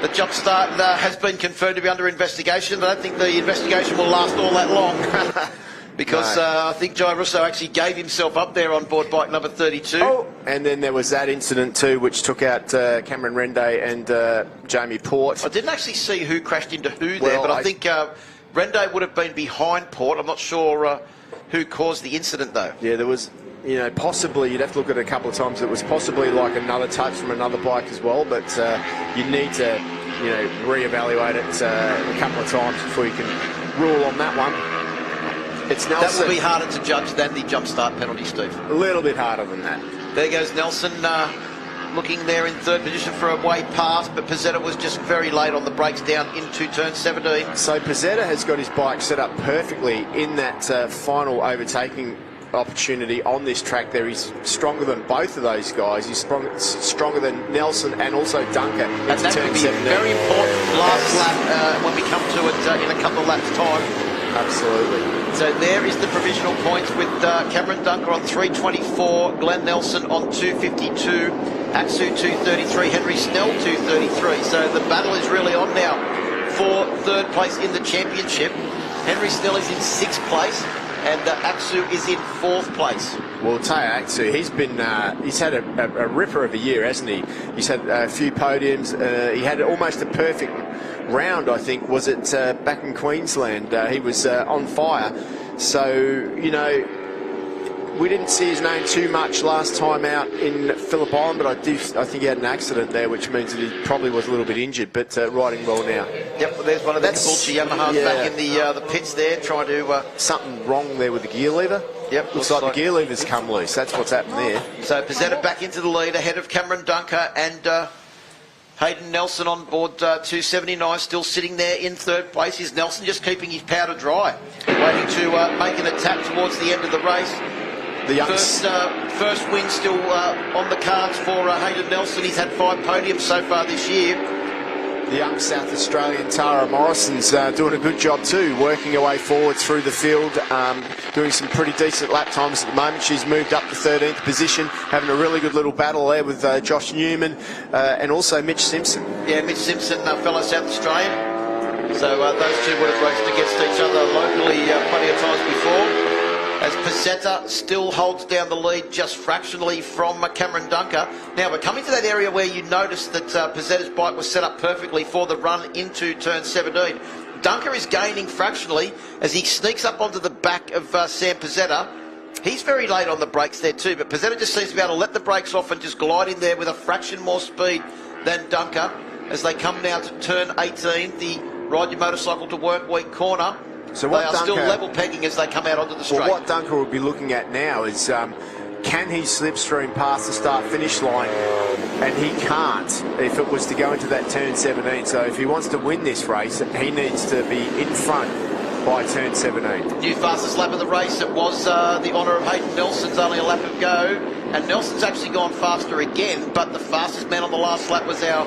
The jump start has been confirmed to be under investigation. I don't think the investigation will last all that long because I think Jai Russo actually gave himself up there on board bike number 32. Oh, and then there was that incident too, which took out Cameron Rende and Jamie Port. I didn't actually see who crashed into who there, but I think Rende would have been behind Port. I'm not sure who caused the incident though. Yeah, there was, you know, possibly, you'd have to look at it a couple of times. It was possibly like another touch from another bike as well, but you need to, you know, reevaluate it a couple of times before you can rule on that one. It's Nelson. That will be harder to judge than the jump start penalty, Steve. A little bit harder than that. There goes Nelson, looking there in third position for a way past, but Pizzetta was just very late on the brakes down into turn 17. So Pizzetta has got his bike set up perfectly in that final overtaking opportunity on this track there. He's stronger than both of those guys. He's stronger than Nelson and also Dunker. And that will be a very important last lap when we come to it in a couple of laps' time. Absolutely. So there is the provisional points with Cameron Dunker on 324, Glenn Nelson on 252, Atsu 233, Henry Snell 233. So the battle is really on now for third place in the championship. Henry Snell is in 6th place. And Atsu is in 4th place. Well, Taya Atsu, he's had a ripper of a year, hasn't he? He's had a few podiums. He had almost a perfect round, I think, was it back in Queensland. He was on fire. So, you know, we didn't see his name too much last time out in Phillip Island, but I think he had an accident there, which means that he probably was a little bit injured, but riding well now. Yep, well, there's one of the Caboolture Yamahas back in the pits there, trying to... Something wrong there with the gear lever. Yep, looks like the gear lever's come loose. That's what's happened there. So Pizzetta back into the lead ahead of Cameron Dunker and Hayden Nelson on board 279, still sitting there in 3rd place. Is Nelson just keeping his powder dry, waiting to make an attack towards the end of the race. First win still on the cards for Hayden Nelson. He's had 5 podiums so far this year. The young South Australian Tara Morrison's doing a good job too, working her way forward through the field, doing some pretty decent lap times at the moment. She's moved up to 13th position, having a really good little battle there with Josh Newman and also Mitch Simpson. Yeah, Mitch Simpson, fellow South Australian. So those two would have raced against each other locally plenty of times before. As Pizzetta still holds down the lead just fractionally from Cameron Dunker. Now we're coming to that area where you notice that Pizzetta's bike was set up perfectly for the run into turn 17. Dunker is gaining fractionally as he sneaks up onto the back of Sam Pizzetta. He's very late on the brakes there too, but Pizzetta just seems to be able to let the brakes off and just glide in there with a fraction more speed than Dunker as they come now to turn 18, the Ride Your Motorcycle to Work Week corner. So they are still level pegging as they come out onto the straight. Well, what Dunker will be looking at now is can he slipstream past the start-finish line? And he can't if it was to go into that turn 17. So if he wants to win this race, he needs to be in front by turn 17. New fastest lap of the race. It was the honour of Hayden Nelson's, only a lap of go. And Nelson's actually gone faster again, but the fastest man on the last lap was our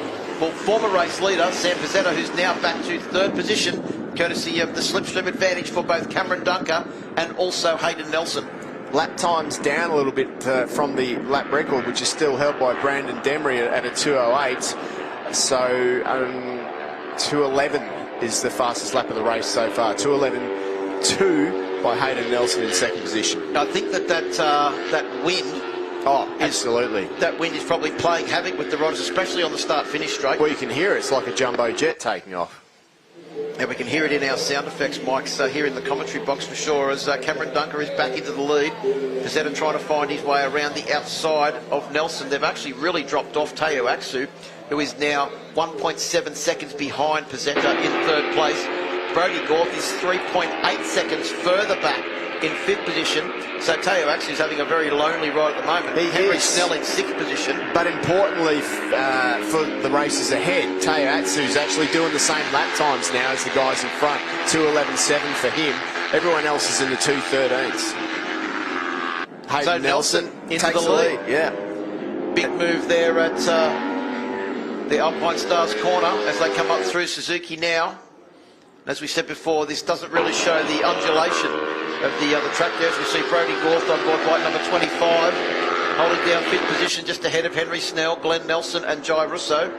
former race leader, Sam Pizzetta, who's now back to 3rd position, courtesy of the slipstream advantage for both Cameron Dunker and also Hayden Nelson. Lap times down a little bit from the lap record, which is still held by Brandon Demery at a 2:08. So 2:11 is the fastest lap of the race so far. 2:11.2 by Hayden Nelson in 2nd position. I think that wind... Oh, absolutely. That wind is probably playing havoc with the riders, especially on the start-finish straight. Well, you can hear it. It's like a jumbo jet taking off. And we can hear it in our sound effects, Mike, so here in the commentary box for sure, as Cameron Dunker is back into the lead. Pezzetta trying to find his way around the outside of Nelson. They've actually really dropped off Teo Aksu, who is now 1.7 seconds behind Pezzetta in third place. Brody Gorth is 3.8 seconds further back in fifth position. So Teo Aksu is having a very lonely ride at the moment. Henry Snell in sixth position. But importantly for the races ahead, Teo Aksu is actually doing the same lap times now as the guys in front. 2:11.7 for him. Everyone else is in the 2:13s. Hayden So Nelson into the lead. Yeah. Big move there at the Alpinestars corner as they come up through Suzuki now. As we said before, this doesn't really show the undulation of the track there. As we see Brody Gorth on board bike number 25, holding down fifth position just ahead of Henry Snell, Glenn Nelson and Jai Russo.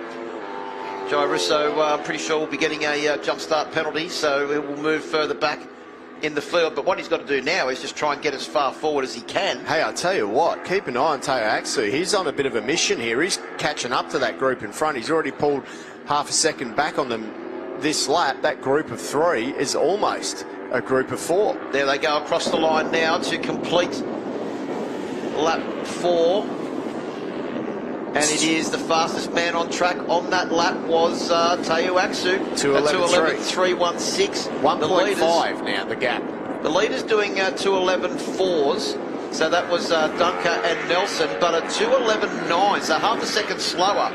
Jai Russo, I'm pretty sure will be getting a jump start penalty, so he will move further back in the field. But what he's got to do now is just try and get as far forward as he can. Hey, I'll tell you what, keep an eye on Teo Aksu. He's on a bit of a mission here. He's catching up to that group in front. He's already pulled half a second back on them this lap. That group of three is almost a group of four. There they go across the line now to complete lap 4. And it is the fastest man on track on that lap was Teo Aksu. 2:11.316. 1.5 now, the gap. The leader's doing 2:11.4s. So that was Dunker and Nelson, but a 2:11.9, so half a second slower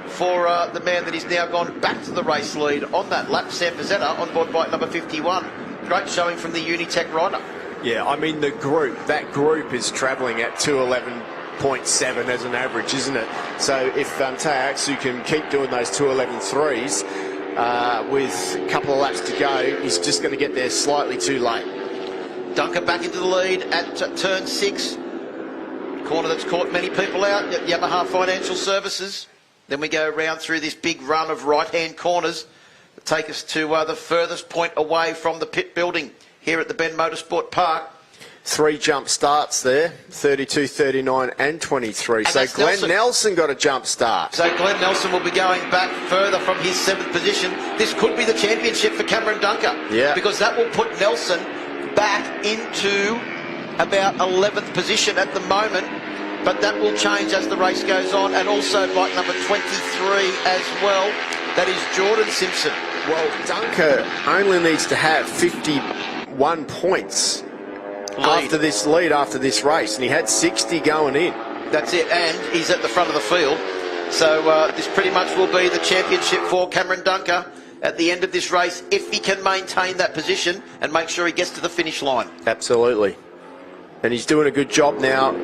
for the man that is now gone back to the race lead on that lap, Sam Pezzetta, on board bike number 51. Great showing from the Unitech rider. Yeah, I mean, that group is travelling at 2:11.7 as an average, isn't it? So if Teo Aksu can keep doing those 2:11.3s with a couple of laps to go, he's just going to get there slightly too late. Dunker back into the lead at turn 6. Corner that's caught many people out at Yamaha Financial Services. Then we go round through this big run of right-hand corners that take us to the furthest point away from the pit building here at the Bend Motorsport Park. 3 jump starts there, 32, 39 and 23. And so Glenn Nelson got a jump start. So Glenn Nelson will be going back further from his 7th position. This could be the championship for Cameron Dunker. Yeah. Because that will put Nelson back into about 11th position at the moment. But that will change as the race goes on, and also bike number 23 as well. That is Jordan Simpson. Well, Dunker only needs to have 51 points after this race, and he had 60 going in. That's it, and he's at the front of the field. So this pretty much will be the championship for Cameron Dunker at the end of this race, if he can maintain that position and make sure he gets to the finish line. Absolutely. And he's doing a good job now.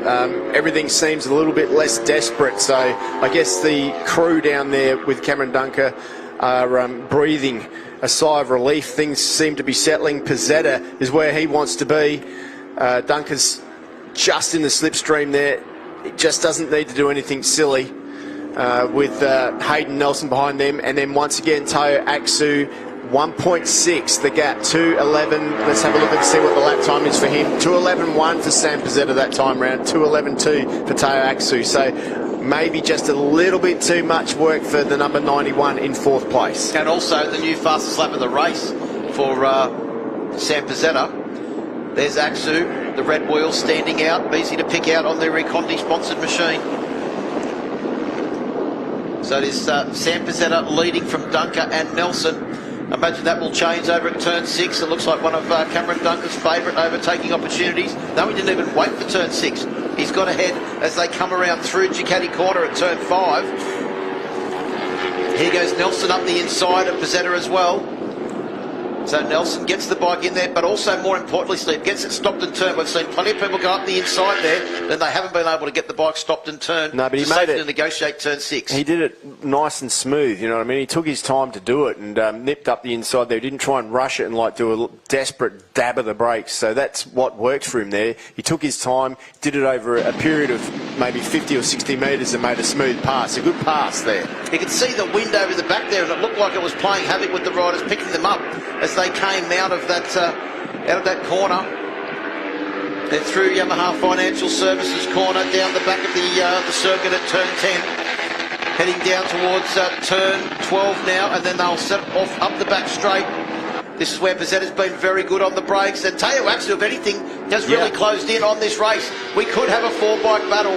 Everything seems a little bit less desperate, so I guess the crew down there with Cameron Dunker are breathing a sigh of relief. Things seem to be settling. Pezzetta is where he wants to be. Dunker's just in the slipstream there. It just doesn't need to do anything silly with Hayden Nelson behind them. And then once again, Teo Aksu, 1.6 the gap, 2:11. Let's have a look and see what the lap time is for him. 2:11.1 for Sam Pezzetta that time round, 2:11.2 for Teo Aksu. So maybe just a little bit too much work for the number 91 in 4th place. And also the new fastest lap of the race for Sam Pezzetta. There's Aksu, the red wheels standing out, easy to pick out on the Recondi sponsored machine. So it is Sam Pezzetta leading from Dunker and Nelson. Imagine that will change over at turn 6. It looks like one of Cameron Dunker's favourite overtaking opportunities. No, he didn't even wait for turn 6. He's got ahead as they come around through Ducati corner at turn 5. Here goes Nelson up the inside of Pezzetta as well. So Nelson gets the bike in there, but also more importantly, Steve, gets it stopped and turned. We've seen plenty of people go up the inside there, then they haven't been able to get the bike stopped and turned. No, but he made it to negotiate turn 6. He did it nice and smooth, you know what I mean? He took his time to do it and nipped up the inside there. He didn't try and rush it and like do a desperate dab of the brakes. So that's what worked for him there. He took his time, did it over a period of maybe 50 or 60 metres and made a smooth pass. A good pass there. You could see the wind over the back there, and it looked like it was playing havoc with the riders, picking them up as they came out of that corner. They're through Yamaha Financial Services corner, down the back of the circuit at turn 10, heading down towards turn 12 now, and then they'll set off up the back straight This is where Pezzetta's been very good on the brakes, and Teo Axu, if anything, has really closed in on this race. We could have a 4-bike battle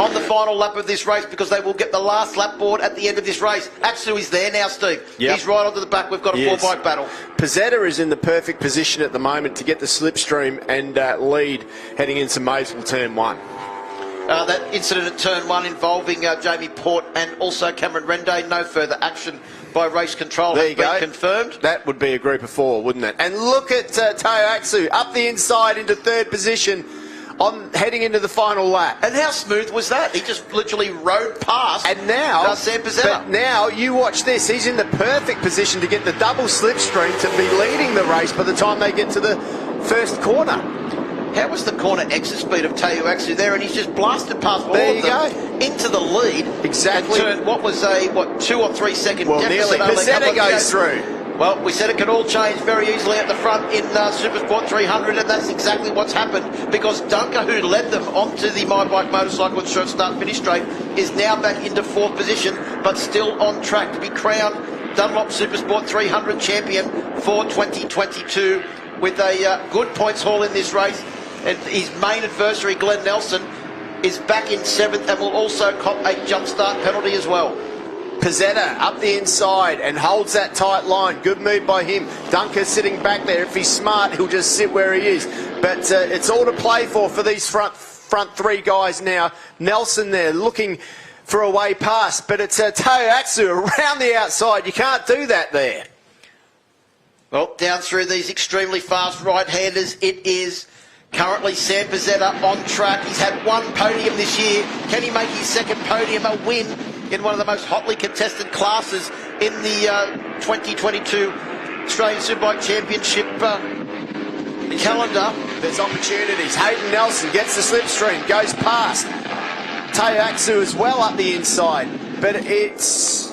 on the final lap of this race because they will get the last lap board at the end of this race. Axu is there now, Steve. Yep. He's right onto the back. We've got a 4-bike battle. Pezzetta is in the perfect position at the moment to get the slipstream and lead heading into Motul turn 1. That incident at turn 1 involving Jamie Port and also Cameron Rende, no further action by race control has been confirmed. That would be a group of 4, wouldn't it? And look at Teo Axu up the inside into 3rd position on heading into the final lap. And how smooth was that? He just literally rode past. And now, Sam Pezzetta. but now you watch this. He's in the perfect position to get the double slipstream to be leading the race by the time they get to the first corner. How was the corner exit speed of Teo Axu there? And he's just blasted past all of them into the lead. Exactly. And turned what was a 2 or 3 second deficit. Nearly. Pezzetta goes through. Well, we said it could all change very easily at the front in Supersport 300, and that's exactly what's happened, because Dunker, who led them onto the My Bike Motorcycle Insurance Start Finish Straight, is now back into 4th position, but still on track to be crowned Dunlop Supersport 300 champion for 2022 with a good points haul in this race. And his main adversary, Glenn Nelson, is back in 7th and will also cop a jump start penalty as well. Pezzetta up the inside and holds that tight line. Good move by him. Dunker sitting back there. If he's smart, he'll just sit where he is. But it's all to play for these front 3 guys now. Nelson there looking for a way past, but it's Teo Axu around the outside. You can't do that there. Well, down through these extremely fast right-handers, it is currently Sam Pezzetta on track. He's had 1 podium this year. Can he make his 2nd podium a win in one of the most hotly contested classes in the 2022 Australian Superbike Championship calendar? There's opportunities. Hayden Nelson gets the slipstream, goes past Teo Axu as well up the inside, but it's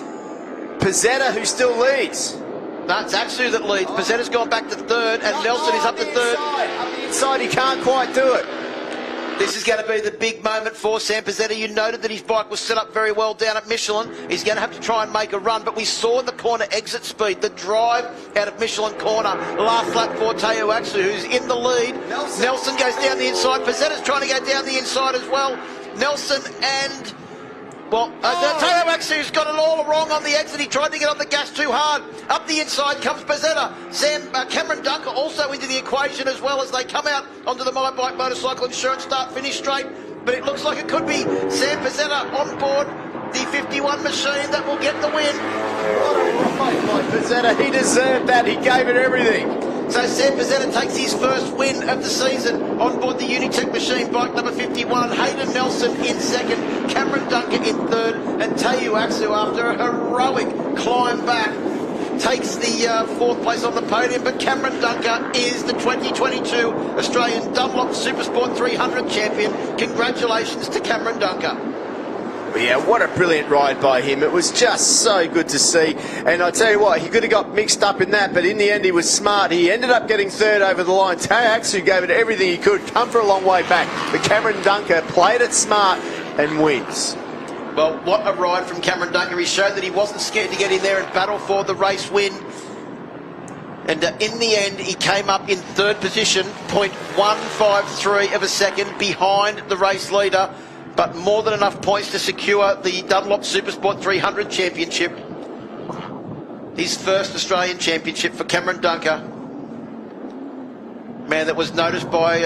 Pezzetta who still leads. No, it's Axu that leads. Pezzetta's gone back to 3rd, and Nelson is up to 3rd. Up the inside, he can't quite do it. This is going to be the big moment for Sam Pezzetta. You noted that his bike was set up very well down at Michelin. He's going to have to try and make a run, but we saw the corner exit speed, the drive out of Michelin corner. Last lap for Teo Axu, who's in the lead. Nelson goes down the inside. Pezzetta's trying to go down the inside as well. Nelson and... Well, Teo Axu's got it all wrong on the exit. He tried to get on the gas too hard. Up the inside comes Pezzetta. Cameron Dunker also into the equation as well as they come out onto the My Bike Motorcycle Insurance Start Finish Straight. But it looks like it could be Sam Pezzetta on board the 51 machine that will get the win. What a ride by Pezzetta. He deserved that. He gave it everything. So Sam Pezzetta takes his first win of the season on board the Unitech machine, bike number 51. Hayden Nelson in 2nd, Cameron Dunker in 3rd, and Teo Axu, after a heroic climb back, takes the 4th place on the podium. But Cameron Dunker is the 2022 Australian Dunlop Supersport 300 champion. Congratulations to Cameron Dunker. Yeah, what a brilliant ride by him. It was just so good to see. And I tell you what, he could have got mixed up in that, but in the end he was smart. He ended up getting 3rd over the line. Teo Axu gave it everything he could, come for a long way back. But Cameron Dunker played it smart and wins. Well, what a ride from Cameron Dunker. He showed that he wasn't scared to get in there and battle for the race win. And in the end, he came up in 3rd position, 0.153 of a second behind the race leader, but more than enough points to secure the Dunlop Supersport 300 championship. His first Australian championship for Cameron Dunker. Man that was noticed by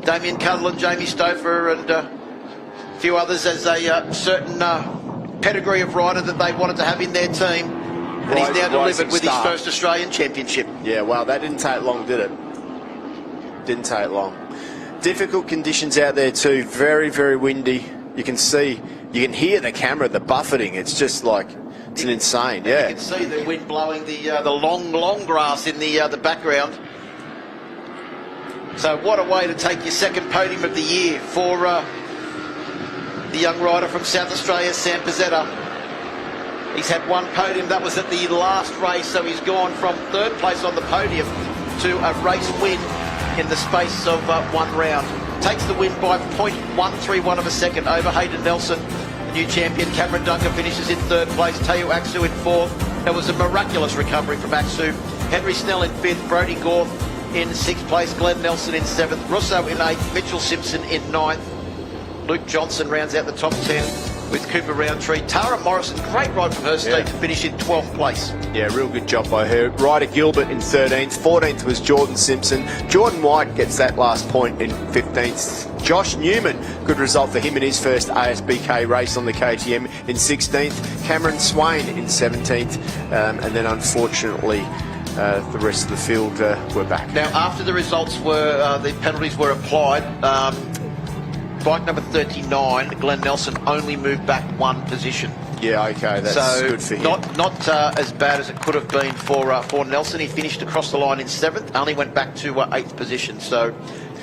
Damien Cuddle and Jamie Stouffer and a few others as a certain pedigree of rider that they wanted to have in their team. And he's now delivered with his first Australian championship. Yeah, wow, that didn't take long, did it? Didn't take long. Difficult conditions out there too, very, very windy. You can see, you can hear the camera, the buffeting. It's just like, it's an insane, yeah. You can see the wind blowing the long grass in the background. So what a way to take your 2nd podium of the year for the young rider from South Australia, Sam Pezzetta. He's had 1 podium, that was at the last race, so he's gone from 3rd place on the podium to a race win in the space of 1 round. Takes the win by 0.131 of a second over Hayden Nelson. The new champion Cameron Dunker finishes in 3rd place. Teo Axu in 4th. That was a miraculous recovery from Axu. Henry Snell in 5th, Brodie Gorth in 6th place, Glenn Nelson in 7th, Russo in 8th, Mitchell Simpson in 9th, Luke Johnson rounds out the top 10 with Cooper Roundtree. Tara Morrison, great ride from her, Steve, to finish in 12th place. Yeah, real good job by her. Ryder Gilbert in 13th. 14th was Jordan Simpson. Jordan White gets that last point in 15th. Josh Newman, good result for him in his first ASBK race on the KTM in 16th. Cameron Swain in 17th. And then unfortunately, the rest of the field were back. Now, after the results were, the penalties were applied, bike number 39, Glenn Nelson, only moved back 1 position. Yeah, okay, that's good for him. Not as bad as it could have been for Nelson. He finished across the line in 7th, only went back to 8th position, so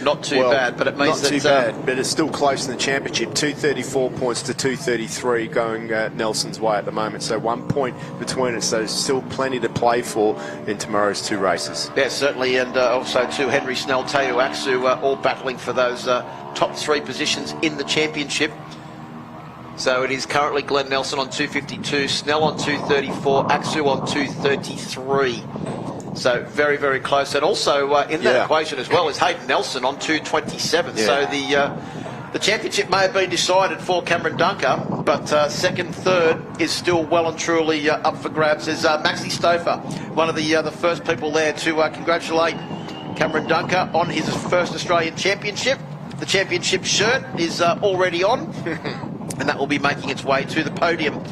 not too bad. But it means not too bad, but it's still close in the championship. 234 points to 233 going Nelson's way at the moment, so 1 point between us, so there's still plenty to play for in tomorrow's 2 races. Yeah, certainly, and also too, Henry Snell, Teo Aksu, all battling for those top 3 positions in the championship. So it is currently Glenn Nelson on 252, Snell on 234, Aksu on 233. So very, very close. And also in that equation as well is Hayden Nelson on 227. Yeah. So the championship may have been decided for Cameron Dunker, but second, third is still well and truly up for grabs. There's Maxi Stouffer, one of the first people there to congratulate Cameron Dunker on his first Australian championship. The championship shirt is already on. And that will be making its way to the podium.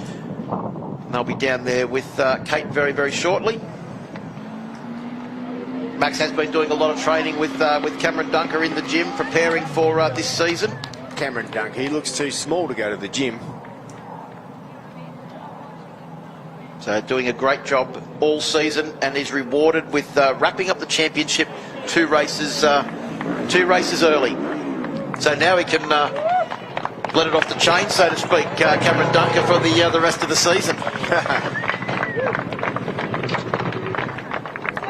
They'll be down there with Kate very, very shortly. Max has been doing a lot of training with Cameron Dunker in the gym, preparing for this season. Cameron Dunker, he looks too small to go to the gym. So doing a great job all season, and is rewarded with wrapping up the championship 2 races early. So now he can let it off the chain, so to speak, Cameron Dunker, for the rest of the season.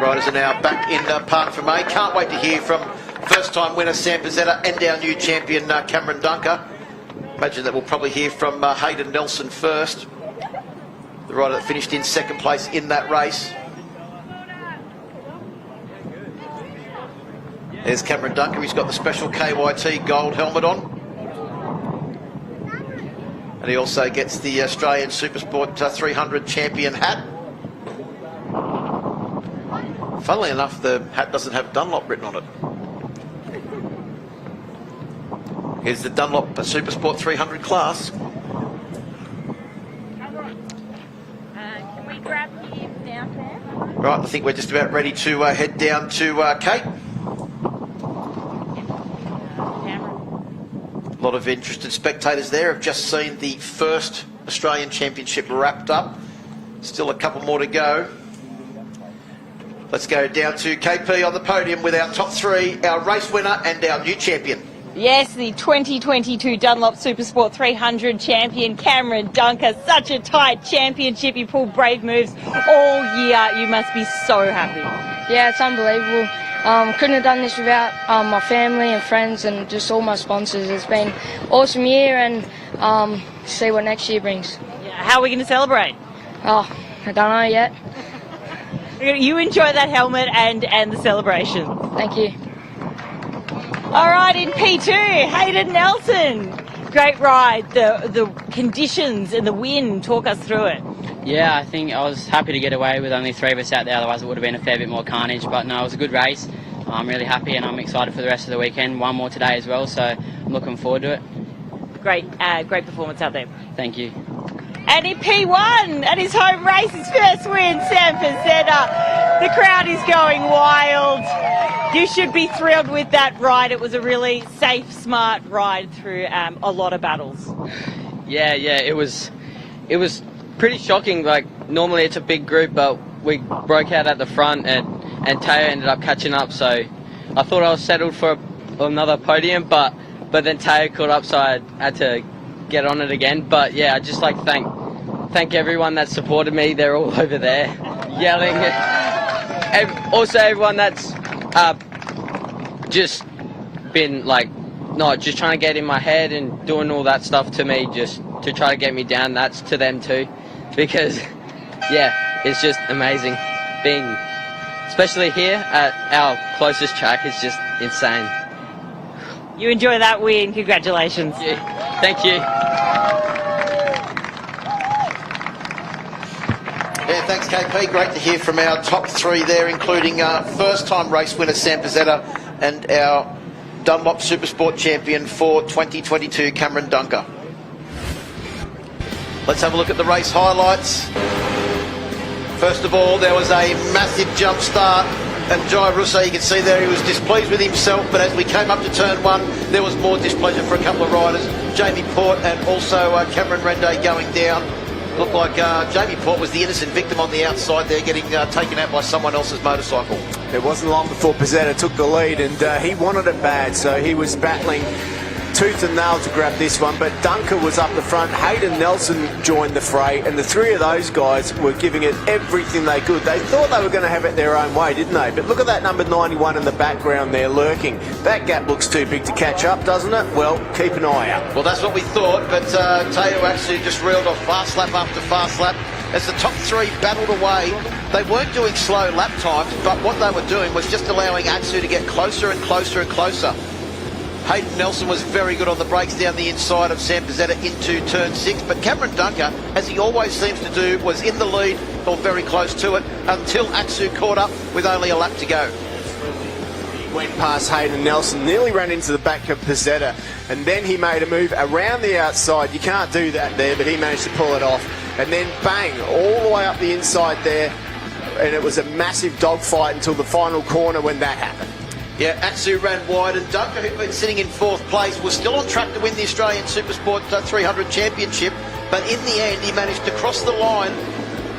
Riders are now back in Park for May. Can't wait to hear from first-time winner Sam Pizzetta and our new champion Cameron Dunker. Imagine that we'll probably hear from Hayden Nelson first, the rider that finished in 2nd place in that race. There's Cameron Dunker. He's got the special KYT gold helmet on. And he also gets the Australian Supersport 300 champion hat. Funnily enough, the hat doesn't have Dunlop written on it. Here's the Dunlop Supersport 300 class. Can we grab him down there? Right, I think we're just about ready to head down to Kate. A lot of interested spectators there have just seen the first Australian Championship wrapped up. Still a couple more to go. Let's go down to KP on the podium with our top 3, our race winner and our new champion. Yes, the 2022 Dunlop Supersport 300 champion, Cameron Dunker. Such a tight championship. You pulled brave moves all year. You must be so happy. Yeah, it's unbelievable. Couldn't have done this without my family and friends and just all my sponsors. It's been an awesome year, and see what next year brings. Yeah, how are we going to celebrate? Oh, I don't know yet. You enjoy that helmet and the celebration. Thank you. All right, in P2, Hayden Nelson. Great ride. The conditions and the wind, talk us through it. Yeah, I think I was happy to get away with only 3 of us out there, otherwise it would have been a fair bit more carnage. But no, it was a good race. I'm really happy and I'm excited for the rest of the weekend. 1 more today as well, so I'm looking forward to it. Great performance out there. Thank you. And in P1, at his home race, his first win, Sam Pizzetta. The crowd is going wild. You should be thrilled with that ride. It was a really safe, smart ride through a lot of battles. Yeah, it was pretty shocking. Like, normally it's a big group, but we broke out at the front and Teo ended up catching up, so I thought I was settled for another podium, but then Teo caught up, so I had to get on it again. But yeah, I'd just like to thank everyone that supported me. They're all over there yelling. And also everyone that's just been like, just trying to get in my head and doing all that stuff to me just to try to get me down. That's to them too, because yeah, it's just amazing being especially here at our closest track, is just insane. You enjoy that win. Congratulations. Thank you. Yeah, thanks, KP. Great to hear from our top three there, including first-time race winner Sam Pizzetta and our Dunlop Supersport champion for 2022, Cameron Dunker. Let's have a look at the race highlights. First of all, there was a massive jump start, and Jai Russo, you can see there, he was displeased with himself, but as we came up to turn one, there was more displeasure for a couple of riders, Jamie Port and also Cameron Rende going down. Looked like Jamie Port was the innocent victim on the outside there, getting taken out by someone else's motorcycle. It wasn't long before Pizzetta took the lead, and he wanted it bad, so he was battling tooth and nail to grab this one, but Dunker was up the front. Hayden Nelson joined the fray, and the three of those guys were giving it everything they could. They thought they were going to have it their own way, didn't they? But look at that number 91 in the background there lurking. That gap looks too big to catch up, doesn't it? Well, keep an eye out. Well, that's what we thought, but Teo actually just reeled off fast lap after fast lap as the top three battled away. They weren't doing slow lap times, but what they were doing was just allowing Atsu to get closer and closer and closer. Hayden Nelson was very good on the brakes down the inside of Sam Pizzetta into turn 6, but Cameron Dunker, as he always seems to do, was in the lead or very close to it until Atsu caught up with only a lap to go. He went past Hayden Nelson, nearly ran into the back of Pizzetta, and then he made a move around the outside. You can't do that there, but he managed to pull it off, and then bang, all the way up the inside there, and it was a massive dogfight until the final corner when that happened. Yeah, Atsu ran wide, and Dunker, who'd been sitting in 4th place, was still on track to win the Australian Supersport 300 Championship, but in the end he managed to cross the line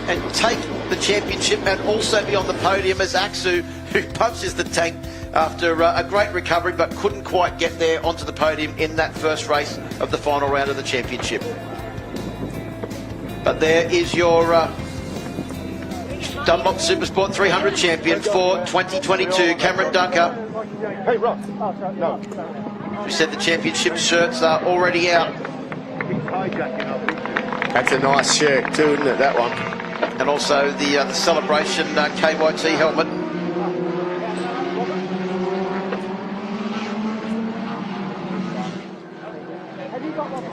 and take the championship and also be on the podium as Atsu, who punches the tank after a great recovery but couldn't quite get there onto the podium in that first race of the final round of the championship. But there is your Dunlop Supersport 300 champion for 2022, Cameron Dunker. Hey, Ross. No. We said the championship shirts are already out. That's a nice shirt too, isn't it, that one? And also the celebration KYT helmet.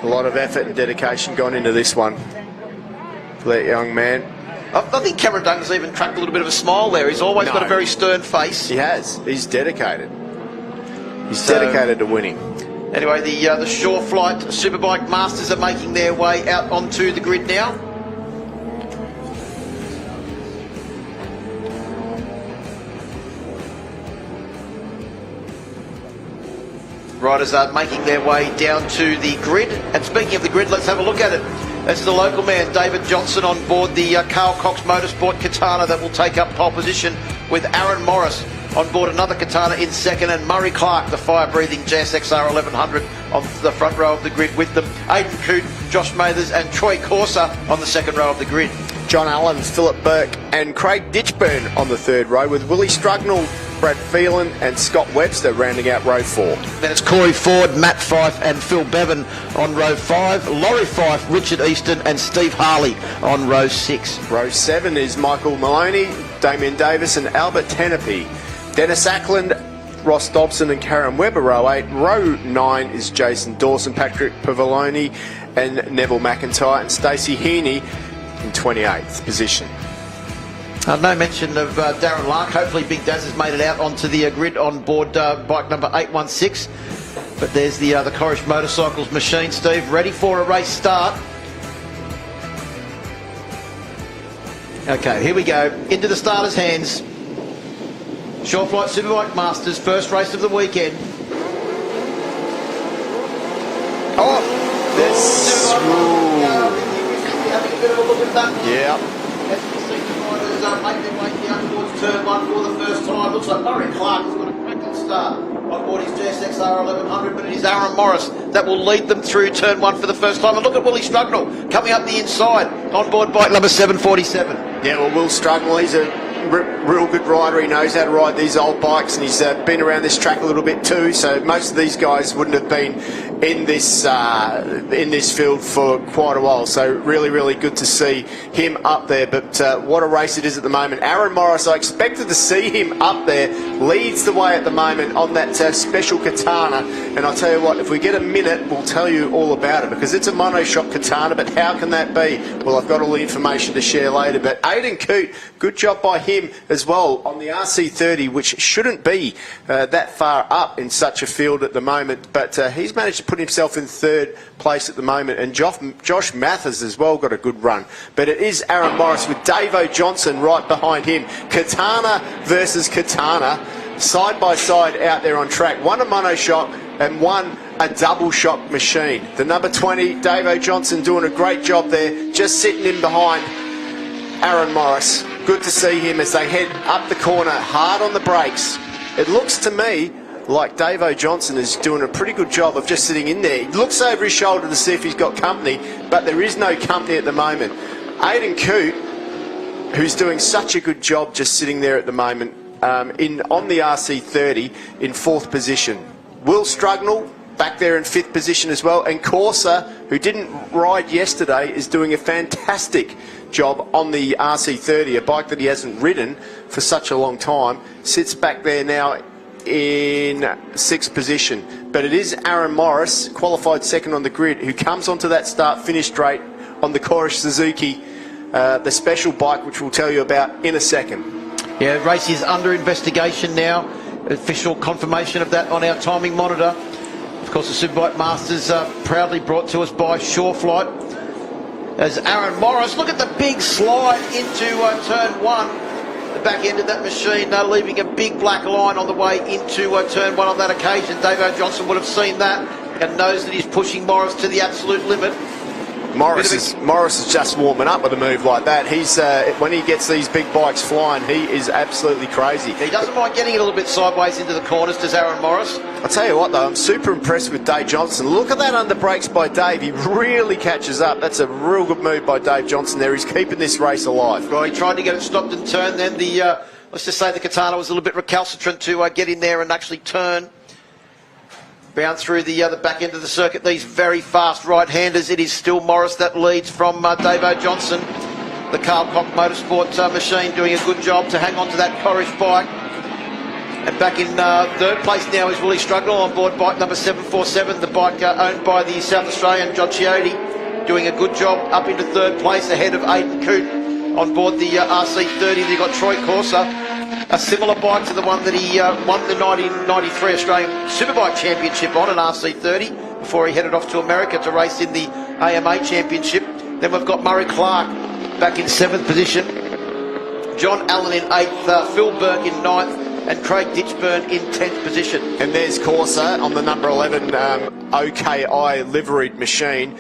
A lot of effort and dedication gone into this one for that young man. I think Cameron Dunker's even cracked a little bit of a smile there. He's always got a very stern face. He has. He's dedicated. He's dedicated to winning. Anyway, the Shore Flight Superbike Masters are making their way out onto the grid now. Riders are making their way down to the grid. And speaking of the grid, let's have a look at it. This is the local man, David Johnson, on board the Carl Cox Motorsport Katana that will take up pole position, with Aaron Morris on board another Katana in second, and Murray Clark, the fire-breathing JSXR 1100, on the front row of the grid with them. Aidan Coote, Josh Mathers and Troy Corser on the second row of the grid. John Allen, Philip Burke and Craig Ditchburn on the third row, with Willie Strugnell, Brad Phelan and Scott Webster rounding out row 4. Then it's Corey Ford, Matt Fife and Phil Bevan on row 5. Laurie Fife, Richard Easton and Steve Harley on row 6. Row 7 is Michael Maloney, Damien Davis and Albert Tenepe. Dennis Ackland, Ross Dobson and Karen Webber, row 8. Row 9 is Jason Dawson, Patrick Pavoloni and Neville McIntyre, and Stacey Heaney in 28th position. No mention of Darren Lark. Hopefully Big Daz has made it out onto the grid on board bike number 816. But there's the Corrish Motorcycles machine, Steve, ready for a race start. Okay, here we go. Into the starter's hands. Shore Flight Superbike Masters, first race of the weekend. Oh! This... Having a bit of a look at that. Yeah. As you can see, the riders make their way down towards turn 1 for the first time. Looks like Murray Clark has got a cracking start on board his JSXR 1100, but it is Aaron Morris that will lead them through turn 1 for the first time. And look at Willie Strugnell coming up the inside on board bike number 747. Yeah, well, Will Strugnell, he's a real good rider. He knows how to ride these old bikes, and he's been around this track a little bit too, so most of these guys wouldn't have been in this field for quite a while. So really, really good to see him up there. But what a race it is at the moment. Aaron Morris, I expected to see him up there, leads the way at the moment on that special Katana. And I'll tell you what, if we get a minute, we'll tell you all about it, because it's a monoshock Katana. But how can that be? Well, I've got all the information to share later. But Aidan Coote, good job by him as well on the RC30, which shouldn't be that far up in such a field at the moment. But he's managed to put himself in third place at the moment. And Josh Mathers as well got a good run. But it is Aaron Morris with Davo Johnson right behind him. Katana versus Katana, side by side out there on track. One a monoshock and one a double shock machine. The number 20, Davo Johnson, doing a great job there, just sitting in behind Aaron Morris. Good to see him as they head up the corner, hard on the brakes. It looks to me like Davo Johnson is doing a pretty good job of just sitting in there. He looks over his shoulder to see if he's got company, but there is no company at the moment. Aidan Coote, who's doing such a good job just sitting there at the moment, on the RC30 in 4th position. Will Strugnall back there in 5th position as well, and Corsa, who didn't ride yesterday, is doing a fantastic job on the RC30, a bike that he hasn't ridden for such a long time, sits back there now in 6th position. But it is Aaron Morris, qualified 2nd on the grid, who comes onto that start-finish straight on the Korish Suzuki, the special bike, which we'll tell you about in a second. Yeah, the race is under investigation now. Official confirmation of that on our timing monitor. Of course, the Superbike Masters proudly brought to us by Shoreflight. As Aaron Morris, look at the big slide into turn 1. The back end of that machine, leaving a big black line on the way into turn 1 on that occasion. Davo Johnson would have seen that and knows that he's pushing Morris to the absolute limit. Morris is just warming up with a move like that. He's when he gets these big bikes flying, he is absolutely crazy. He doesn't mind getting a little bit sideways into the corners, does Aaron Morris. I'll tell you what though, I'm super impressed with Dave Johnson. Look at that under brakes by Dave. He really catches up. That's a real good move by Dave Johnson there. He's keeping this race alive. Well, he tried to get it stopped and turn. Then the let's just say the Katana was a little bit recalcitrant to get in there and actually turn. Bound through the back end of the circuit. These very fast right-handers. It is still Morris that leads from Davo Johnson. The Carl Koch Motorsport machine doing a good job to hang on to that Korish bike. And back in 3rd place now is Willie Strugnall on board bike number 747, the bike owned by the South Australian John Chiotti, doing a good job up into 3rd place ahead of Aidan Coote on board the RC30. You've got Troy Corsa, a similar bike to the one that he won the 1993 Australian Superbike Championship on, an RC30, before he headed off to America to race in the AMA Championship. Then we've got Murray Clark back in 7th position, John Allen in 8th, Phil Burke in 9th, and Craig Ditchburn in 10th position. And there's Corsa on the number 11 OKI liveried machine,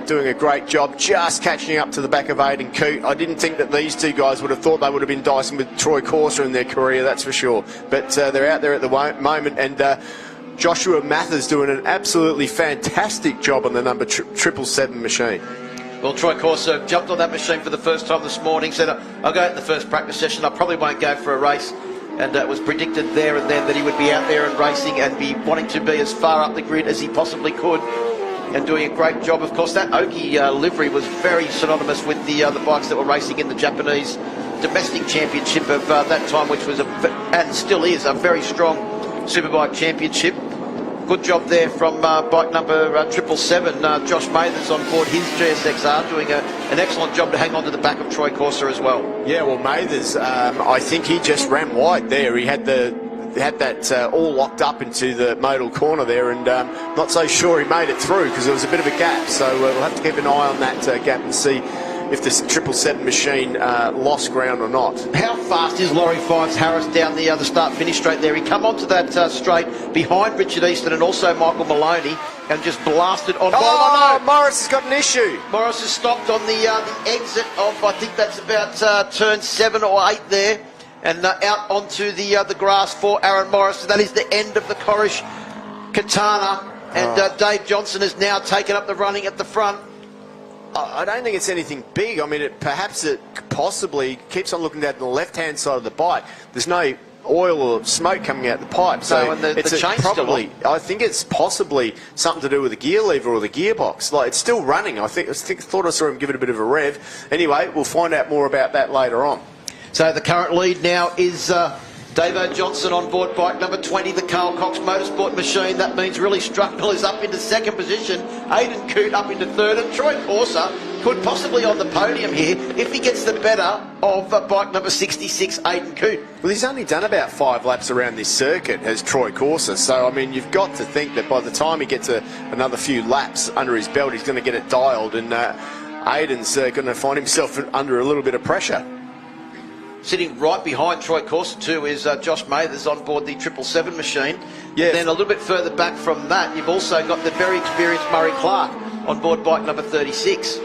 doing a great job, just catching up to the back of Aidan Coote. I didn't think that these two guys would have thought they would have been dicing with Troy Corsa in their career, that's for sure. But they're out there at the moment, and Joshua Mathers doing an absolutely fantastic job on the number 777 machine. Well, Troy Corsa jumped on that machine for the first time this morning, said, I'll go out in the first practice session, I probably won't go for a race. And it was predicted there and then that he would be out there and racing and be wanting to be as far up the grid as he possibly could, and doing a great job. Of course, that Oki livery was very synonymous with the bikes that were racing in the Japanese domestic championship of that time, which was and still is a very strong Superbike championship. Good job there from bike number 777, Josh Mathers on board his GSXR, doing an excellent job to hang on to the back of Troy Corsa as well. Yeah, well, Mathers, I think he just ran wide there. He had that all locked up into the modal corner there, and not so sure he made it through because there was a bit of a gap. So we'll have to keep an eye on that gap and see if this 777 machine lost ground or not. How fast is Laurie Fives Harris down the start-finish straight there? He come onto that straight behind Richard Easton and also Michael Maloney and just blasted on. Oh, no, Morris has got an issue. Morris has stopped on the exit of, I think that's about turn 7 or 8 there, and out onto the grass for Aaron Morris. So that is the end of the Korish Katana, and Dave Johnson has now taken up the running at the front. I don't think it's anything big. I mean, perhaps it possibly keeps on looking down the left-hand side of the bike. There's no oil or smoke coming out the pipe. So No, and the it's chain's still on. I think it's possibly something to do with the gear lever or the gearbox. Like, it's still running. I thought I saw him give it a bit of a rev. Anyway, we'll find out more about that later on. So the current lead now is Davo Johnson on board bike number 20, the Carl Cox Motorsport machine. That means Willie Strucknell is up into second position, Aidan Coote up into third, and Troy Corser could possibly on the podium here if he gets the better of bike number 66, Aidan Coote. Well, he's only done about 5 laps around this circuit as Troy Corser, so I mean, you've got to think that by the time he gets another few laps under his belt, he's going to get it dialed, and Aidan's going to find himself under a little bit of pressure. Sitting right behind Troy Corser too is Josh Mathers on board the 777 machine. Yeah. And then a little bit further back from that, you've also got the very experienced Murray Clark on board bike number 36.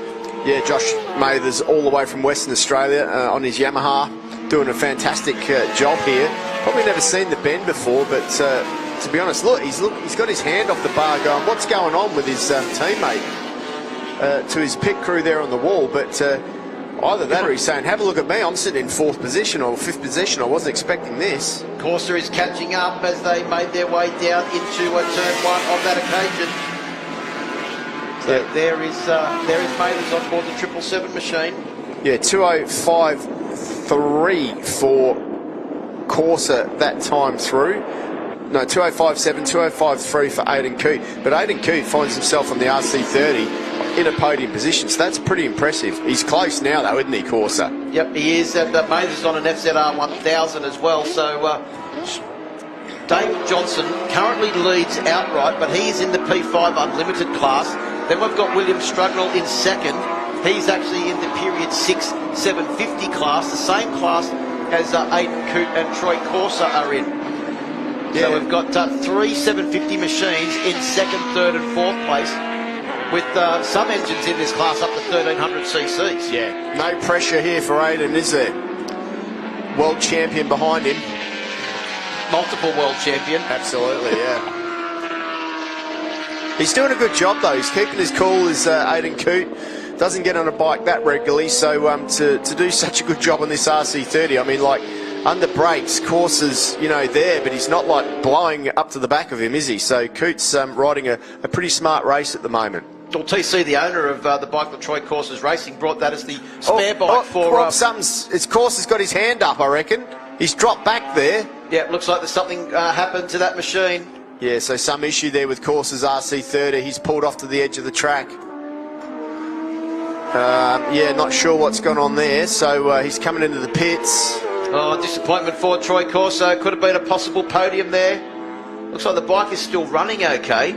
Yeah, Josh Mathers all the way from Western Australia on his Yamaha, doing a fantastic job here. Probably never seen the Bend before, but to be honest, he's got his hand off the bar going, what's going on with his teammate to his pit crew there on the wall, but either that or he's saying, have a look at me, I'm sitting in 4th position or 5th position, I wasn't expecting this. Corser is catching up as they made their way down into turn 1 on that occasion. So there is Mathers on board the 777 machine. Yeah, 2:05.3 for Corser that time through. No, 2:05.7, 2:05.3 for Aidan Coote. But Aidan Coote finds himself on the RC30 in a podium position, so that's pretty impressive. He's close now though, isn't he, Corser? Yep, he is, and Mathers on an FZR 1000 as well, so David Johnson currently leads outright, but he's in the P5 Unlimited class. Then we've got William Strugnell in second. He's actually in the period 6 750 class, the same class as Aidan Coote and Troy Corser are in. Yeah. So we've got 3 750 machines in second, third and fourth place, with some engines in this class up to 1300 cc's. Yeah, no pressure here for Aidan, is there? World champion behind him. Multiple world champion. Absolutely, yeah. He's doing a good job though. He's keeping his cool as Aidan Coote. Doesn't get on a bike that regularly, so to do such a good job on this RC30, I mean, like, under brakes, Corser's, there, but he's not like blowing up to the back of him, is he? So Coote's riding a pretty smart race at the moment. Well, TC, the owner of the bike that Troy Corser's racing, brought that as the spare bike for... It's Corser's got his hand up, I reckon. He's dropped back there. Yeah, it looks like there's something happened to that machine. Yeah, so some issue there with Corser's RC30. He's pulled off to the edge of the track. Yeah, not sure what's gone on there. So he's coming into the pits. Oh, disappointment for Troy Corser. Could have been a possible podium there. Looks like the bike is still running okay.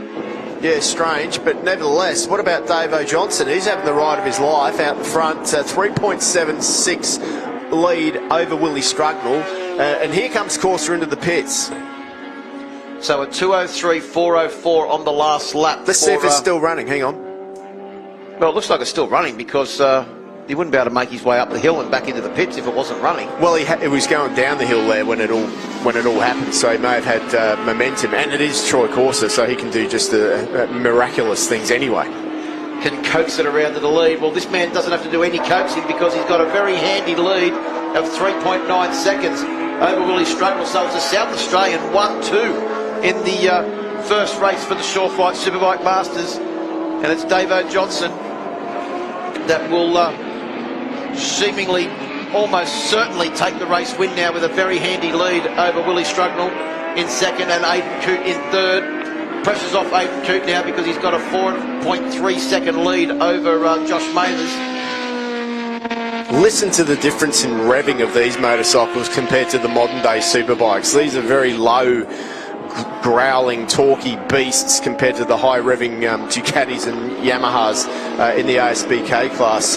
Yeah, strange, but nevertheless, what about Davo Johnson? He's having the ride of his life out the front. 3.76 lead over Willie Strugnell. And here comes Corser into the pits. So a 2:03.404 on the last lap. Let's see if it's still running. Hang on. Well, it looks like it's still running because he wouldn't be able to make his way up the hill and back into the pits if it wasn't running. Well, it was going down the hill there when it all happened, so he may have had momentum. And it is Troy Corser, so he can do just miraculous things anyway. Can coax it around to the lead. Well, this man doesn't have to do any coaxing because he's got a very handy lead of 3.9 seconds over Willie Strugnell. So it's a South Australian 1-2 in the first race for the Shore Flight Superbike Masters, and it's Davo Johnson that will seemingly almost certainly take the race win now with a very handy lead over Willie Strugnell in second and Aidan Coote in third. Pressure's off Aidan Coote now because he's got a 4.3 second lead over Josh Mathers. Listen to the difference in revving of these motorcycles compared to the modern day superbikes. These are very low, growling, torquey beasts compared to the high revving Ducatis and Yamahas in the ASBK class.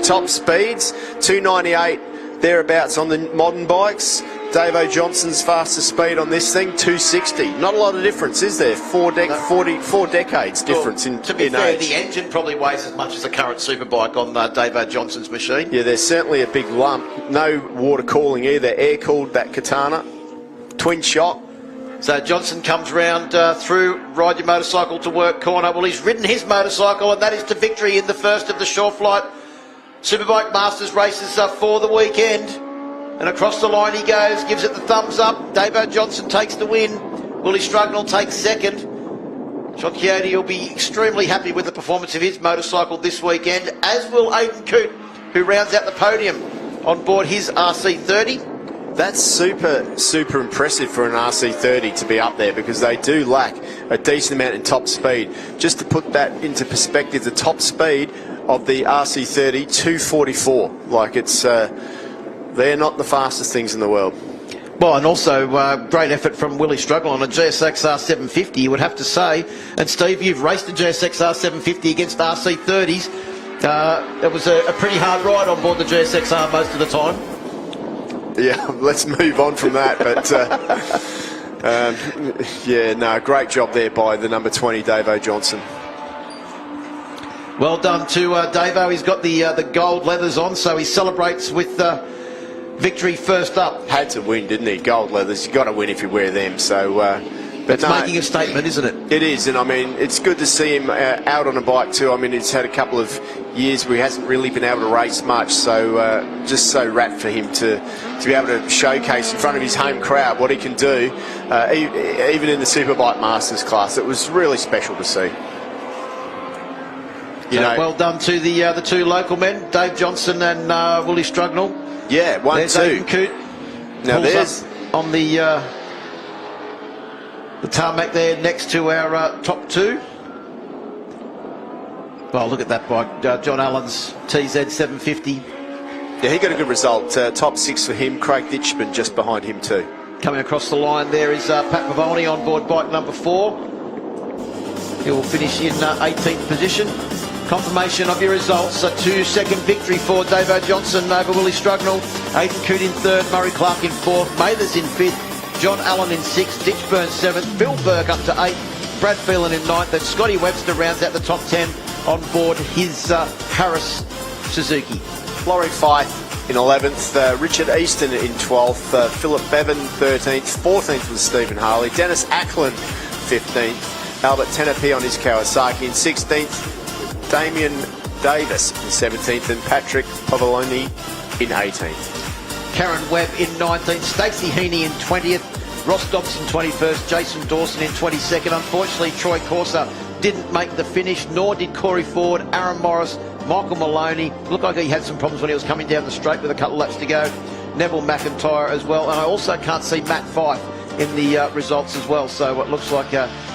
Top speeds, 298 thereabouts on the modern bikes. Davo Johnson's fastest speed on this thing, 260. Not a lot of difference, is there? 4 decades difference in To be fair, age. the engine probably weighs as much as the current superbike on Davo Johnson's machine. Yeah, there's certainly a big lump. No water cooling either. Air cooled that Katana. Twin shock. So Johnson comes round through Ride Your Motorcycle to Work corner. Well, he's ridden his motorcycle, and that is to victory in the first of the Shore Flight Superbike Masters races for the weekend. And across the line he goes, gives it the thumbs up. Davo Johnson takes the win. Willie Strugnell takes second. John Quixote will be extremely happy with the performance of his motorcycle this weekend, as will Aidan Coote, who rounds out the podium on board his RC30. That's super impressive for an RC30 to be up there, because they do lack a decent amount in top speed. Just to put that into perspective, the top speed of the RC30, 244. Like, it's they're not the fastest things in the world. Well, and also great effort from Willie Strugnell on a GSXR 750, you would have to say. And Steve, you've raced a GSXR 750 against RC30s. It was a pretty hard ride on board the GSXR most of the time. Yeah, let's move on from that. But yeah, no, great job there by the number 20, Davo Johnson. Well done to Davo. He's got the gold leathers on, so he celebrates with victory first up. Had to win, didn't he? Gold leathers, you've got to win if you wear them. So that's making a statement, isn't it? It is, and I mean, it's good to see him out on a bike too. I mean, he's had a couple of years where he hasn't really been able to race much, so just so rapt for him to be able to showcase in front of his home crowd what he can do, even in the Superbike Masters class. It was really special to see. You know, well done to the two local men, Dave Johnson and Willie Strugnell. Yeah, 1-2. Coote. Now there's on the tarmac there next to our top two. Well, look at that bike, John Allen's TZ 750. Yeah, he got a good result. Top 6 for him. Craig Ditchman just behind him too. Coming across the line there is Pat Pavoni on board bike number 4. He will finish in 18th position. Confirmation of your results, a 2-second victory for Davo Johnson over Willie Strugnell. Aidan Coote in 3rd, Murray Clark in 4th, Mathers in 5th, John Allen in 6th, Ditchburn 7th, Phil Burke up to 8th, Brad Phelan in 9th, and Scotty Webster rounds out the top 10 on board his Harris Suzuki. Laurie Fife in 11th, Richard Easton in 12th, Philip Bevan 13th, 14th was Stephen Harley, Dennis Ackland 15th, Albert Tenape on his Kawasaki in 16th, Damien Davis in 17th, and Patrick Povoloni in 18th. Karen Webb in 19th, Stacey Heaney in 20th, Ross Dobson 21st, Jason Dawson in 22nd. Unfortunately, Troy Corser didn't make the finish, nor did Corey Ford, Aaron Morris, Michael Maloney. Looked like he had some problems when he was coming down the straight with a couple of laps to go. Neville McIntyre as well, and I also can't see Matt Fife in the results as well, so it looks like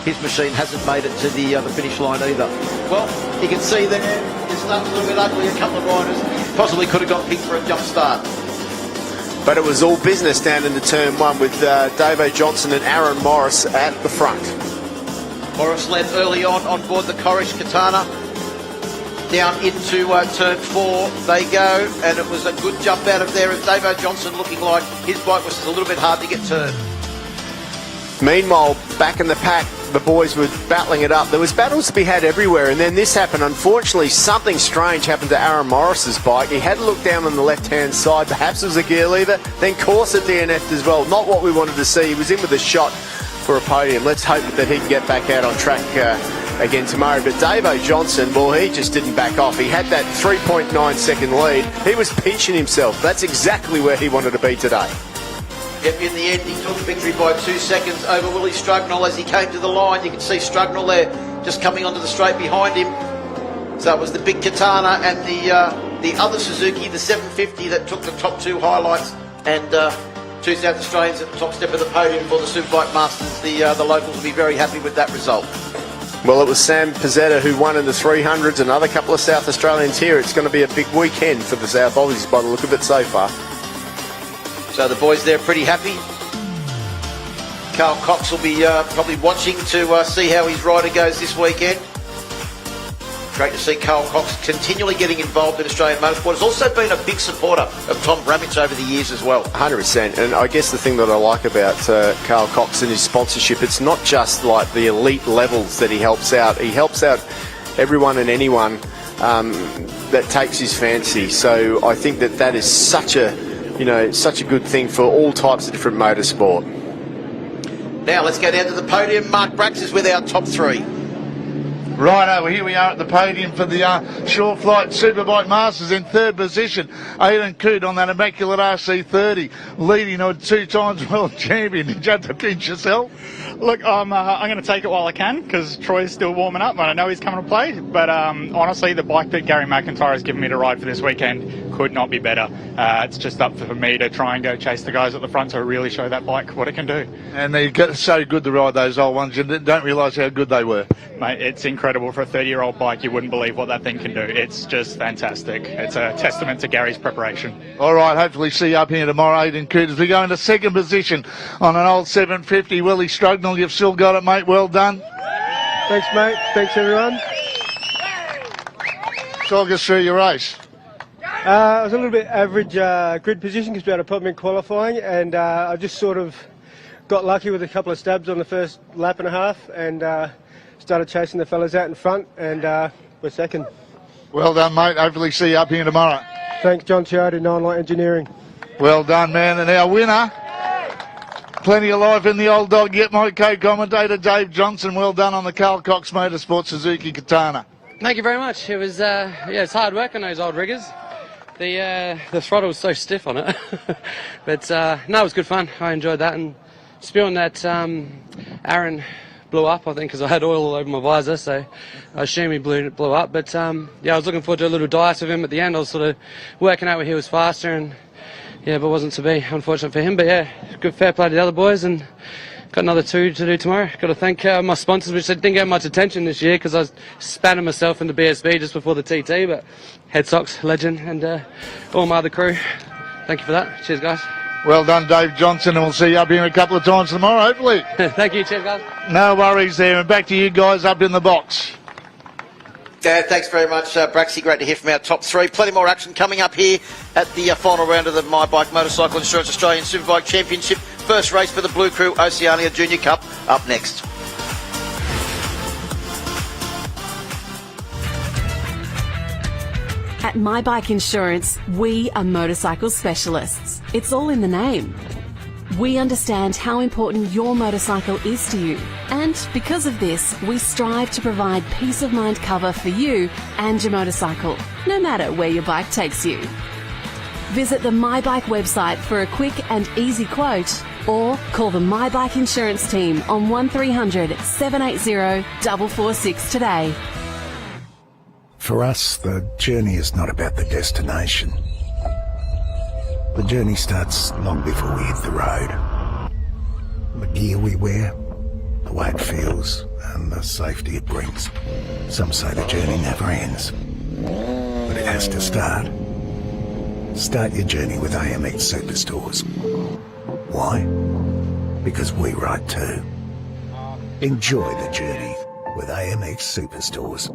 his machine hasn't made it to the finish line either. Well, you can see there, it starts a little bit ugly. A couple of riders possibly could have got picked for a jump start. But it was all business down into turn 1 with Davo Johnson and Aaron Morris at the front. Morris led early on board the Corish Katana. Down into turn 4 they go, and it was a good jump out of there, and Davo Johnson looking like his bike was just a little bit hard to get turned. Meanwhile, back in the pack, the boys were battling it up. There was battles to be had everywhere, and then this happened. Unfortunately, something strange happened to Aaron Morris's bike. He had to look down on the left-hand side. Perhaps it was a gear lever. Then Corsa DNF'd as well. Not what we wanted to see. He was in with a shot for a podium. Let's hope that he can get back out on track again tomorrow. But Davo Johnson, well, he just didn't back off. He had that 3.9 second lead. He was pinching himself. That's exactly where he wanted to be today. Yep, in the end, he took victory by 2 seconds over Willie Strugnell as he came to the line. You can see Strugnell there just coming onto the straight behind him. So it was the big Katana and the other Suzuki, the 750, that took the top 2 highlights, and 2 South Australians at the top step of the podium for the Superbike Masters. The locals will be very happy with that result. Well, it was Sam Pizzetta who won in the 300s, another couple of South Australians here. It's going to be a big weekend for the South Aussies by the look of it so far. So the boys there pretty happy. Carl Cox will be probably watching to see how his rider goes this weekend. Great to see Carl Cox continually getting involved in Australian motorsport. He's also been a big supporter of Tom Bramich over the years as well. 100%. And I guess the thing that I like about Carl Cox and his sponsorship, it's not just like the elite levels that he helps out. He helps out everyone and anyone that takes his fancy. So I think that is such a good thing for all types of different motorsport. Now let's go down to the podium. Mark Brax is with our top 3. Righto, well, here we are at the podium for the Short Flight Superbike Masters in third position. Aidan Coote on that immaculate RC30, leading a 2-time world champion. Did you have to pinch yourself? Look, I'm going to take it while I can because Troy's still warming up and I know he's coming to play. But honestly, the bike that Gary McIntyre has given me to ride for this weekend could not be better. It's just up for me to try and go chase the guys at the front to really show that bike what it can do. And they're so good to ride those old ones. You don't realise how good they were. Mate, it's incredible. For a 30-year-old bike, you wouldn't believe what that thing can do. It's just fantastic. It's a testament to Gary's preparation. All right, hopefully see you up here tomorrow, Aidan Coote, as we go into second position on an old 750. Willie Strugnell, you've still got it, mate. Well done. Thanks, mate. Thanks, everyone. Talk us through your race. I was a little bit average grid position because we had a problem in qualifying, and I just sort of got lucky with a couple of stabs on the first lap and a half, and started chasing the fellas out in front, and we're second. Well done, mate. Hopefully see you up here tomorrow. Thanks, John Chiodi, Nine Light Engineering. Well done, man. And our winner, plenty of life in the old dog yet, my co-commentator Dave Johnson. Well done on the Carl Cox Motorsport Suzuki Katana. Thank you very much. It was, it's hard work on those old riggers. The throttle was so stiff on it. But, no, it was good fun. I enjoyed that. And spewing that, Aaron blew up, I think, because I had oil all over my visor, so I assume he blew up. But, yeah, I was looking forward to a little dice with him at the end. I was sort of working out where he was faster, and, yeah, but wasn't to be, unfortunate for him. But, yeah, good fair play to the other boys, and got another 2 to do tomorrow. Got to thank my sponsors, which didn't get much attention this year because I was spanning myself into BSB just before the TT, but Head Sox, legend, and all my other crew. Thank you for that. Cheers, guys. Well done, Dave Johnson, and we'll see you up here a couple of times tomorrow, hopefully. Thank you. Cheers, guys. No worries there. And back to you guys up in the box. Thanks very much, Braxy. Great to hear from our top three. Plenty more action coming up here at the final round of the My Bike Motorcycle Insurance Australian Superbike Championship. First race for the Blue Crew Oceania Junior Cup up next. At My Bike Insurance, we are motorcycle specialists. It's all in the name. We understand how important your motorcycle is to you, and because of this, we strive to provide peace of mind cover for you and your motorcycle, no matter where your bike takes you. Visit the My Bike website for a quick and easy quote, or call the My Bike Insurance team on 1300 780 446 today. For us, the journey is not about the destination. The journey starts long before we hit the road. The gear we wear, the way it feels, and the safety it brings. Some say the journey never ends, but it has to start. Start your journey with AMX Superstores. Why? Because we ride too. Enjoy the journey with AMX Superstores.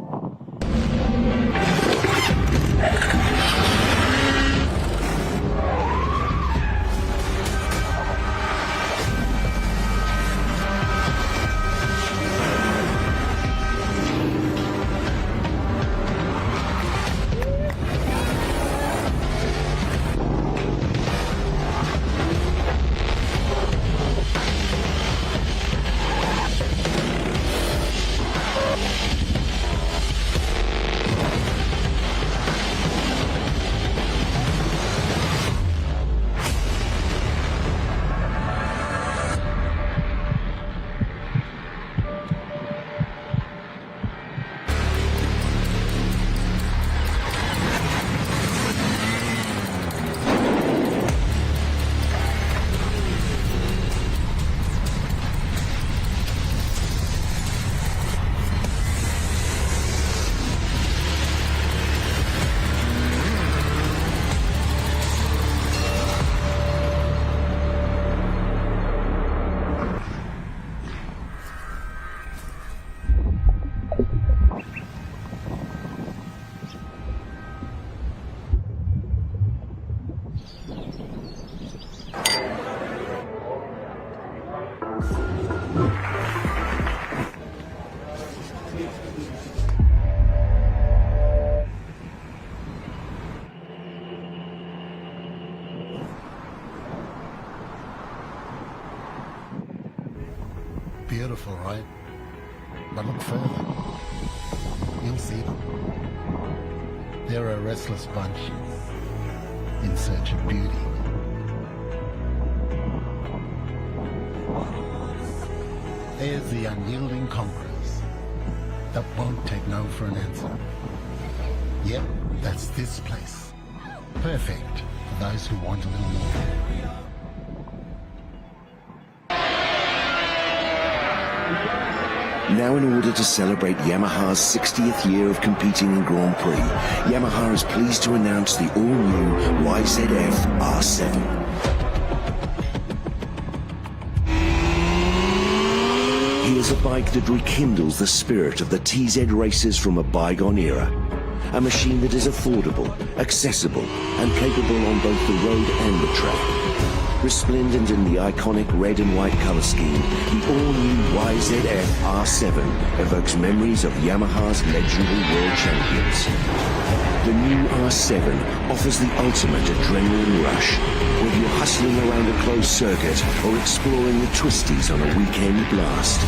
Beautiful, right? But look further. you'll see them. They're a restless bunch in search of beauty. There's the unyielding conquerors that won't take no for an answer. Yep, that's this place. Perfect for those who want a little more. Now, in order to celebrate Yamaha's 60th year of competing in Grand Prix, Yamaha is pleased to announce the all-new YZF R7. Here's a bike that rekindles the spirit of the TZ races from a bygone era. A machine that is affordable, accessible, and capable on both the road and the track. Resplendent in the iconic red and white colour scheme, the all-new YZF R7 evokes memories of Yamaha's legendary world champions. The new R7 offers the ultimate adrenaline rush, whether you're hustling around a closed circuit or exploring the twisties on a weekend blast.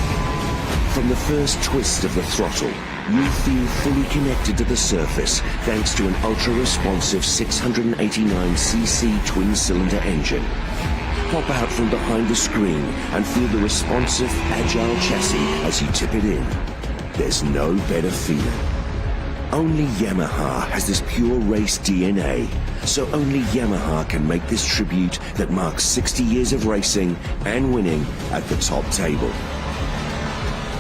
From the first twist of the throttle, you'll feel fully connected to the surface thanks to an ultra-responsive 689cc twin-cylinder engine. Pop out from behind the screen and feel the responsive, agile chassis as you tip it in. There's no better feeling. Only Yamaha has this pure race DNA, so only Yamaha can make this tribute that marks 60 years of racing and winning at the top table.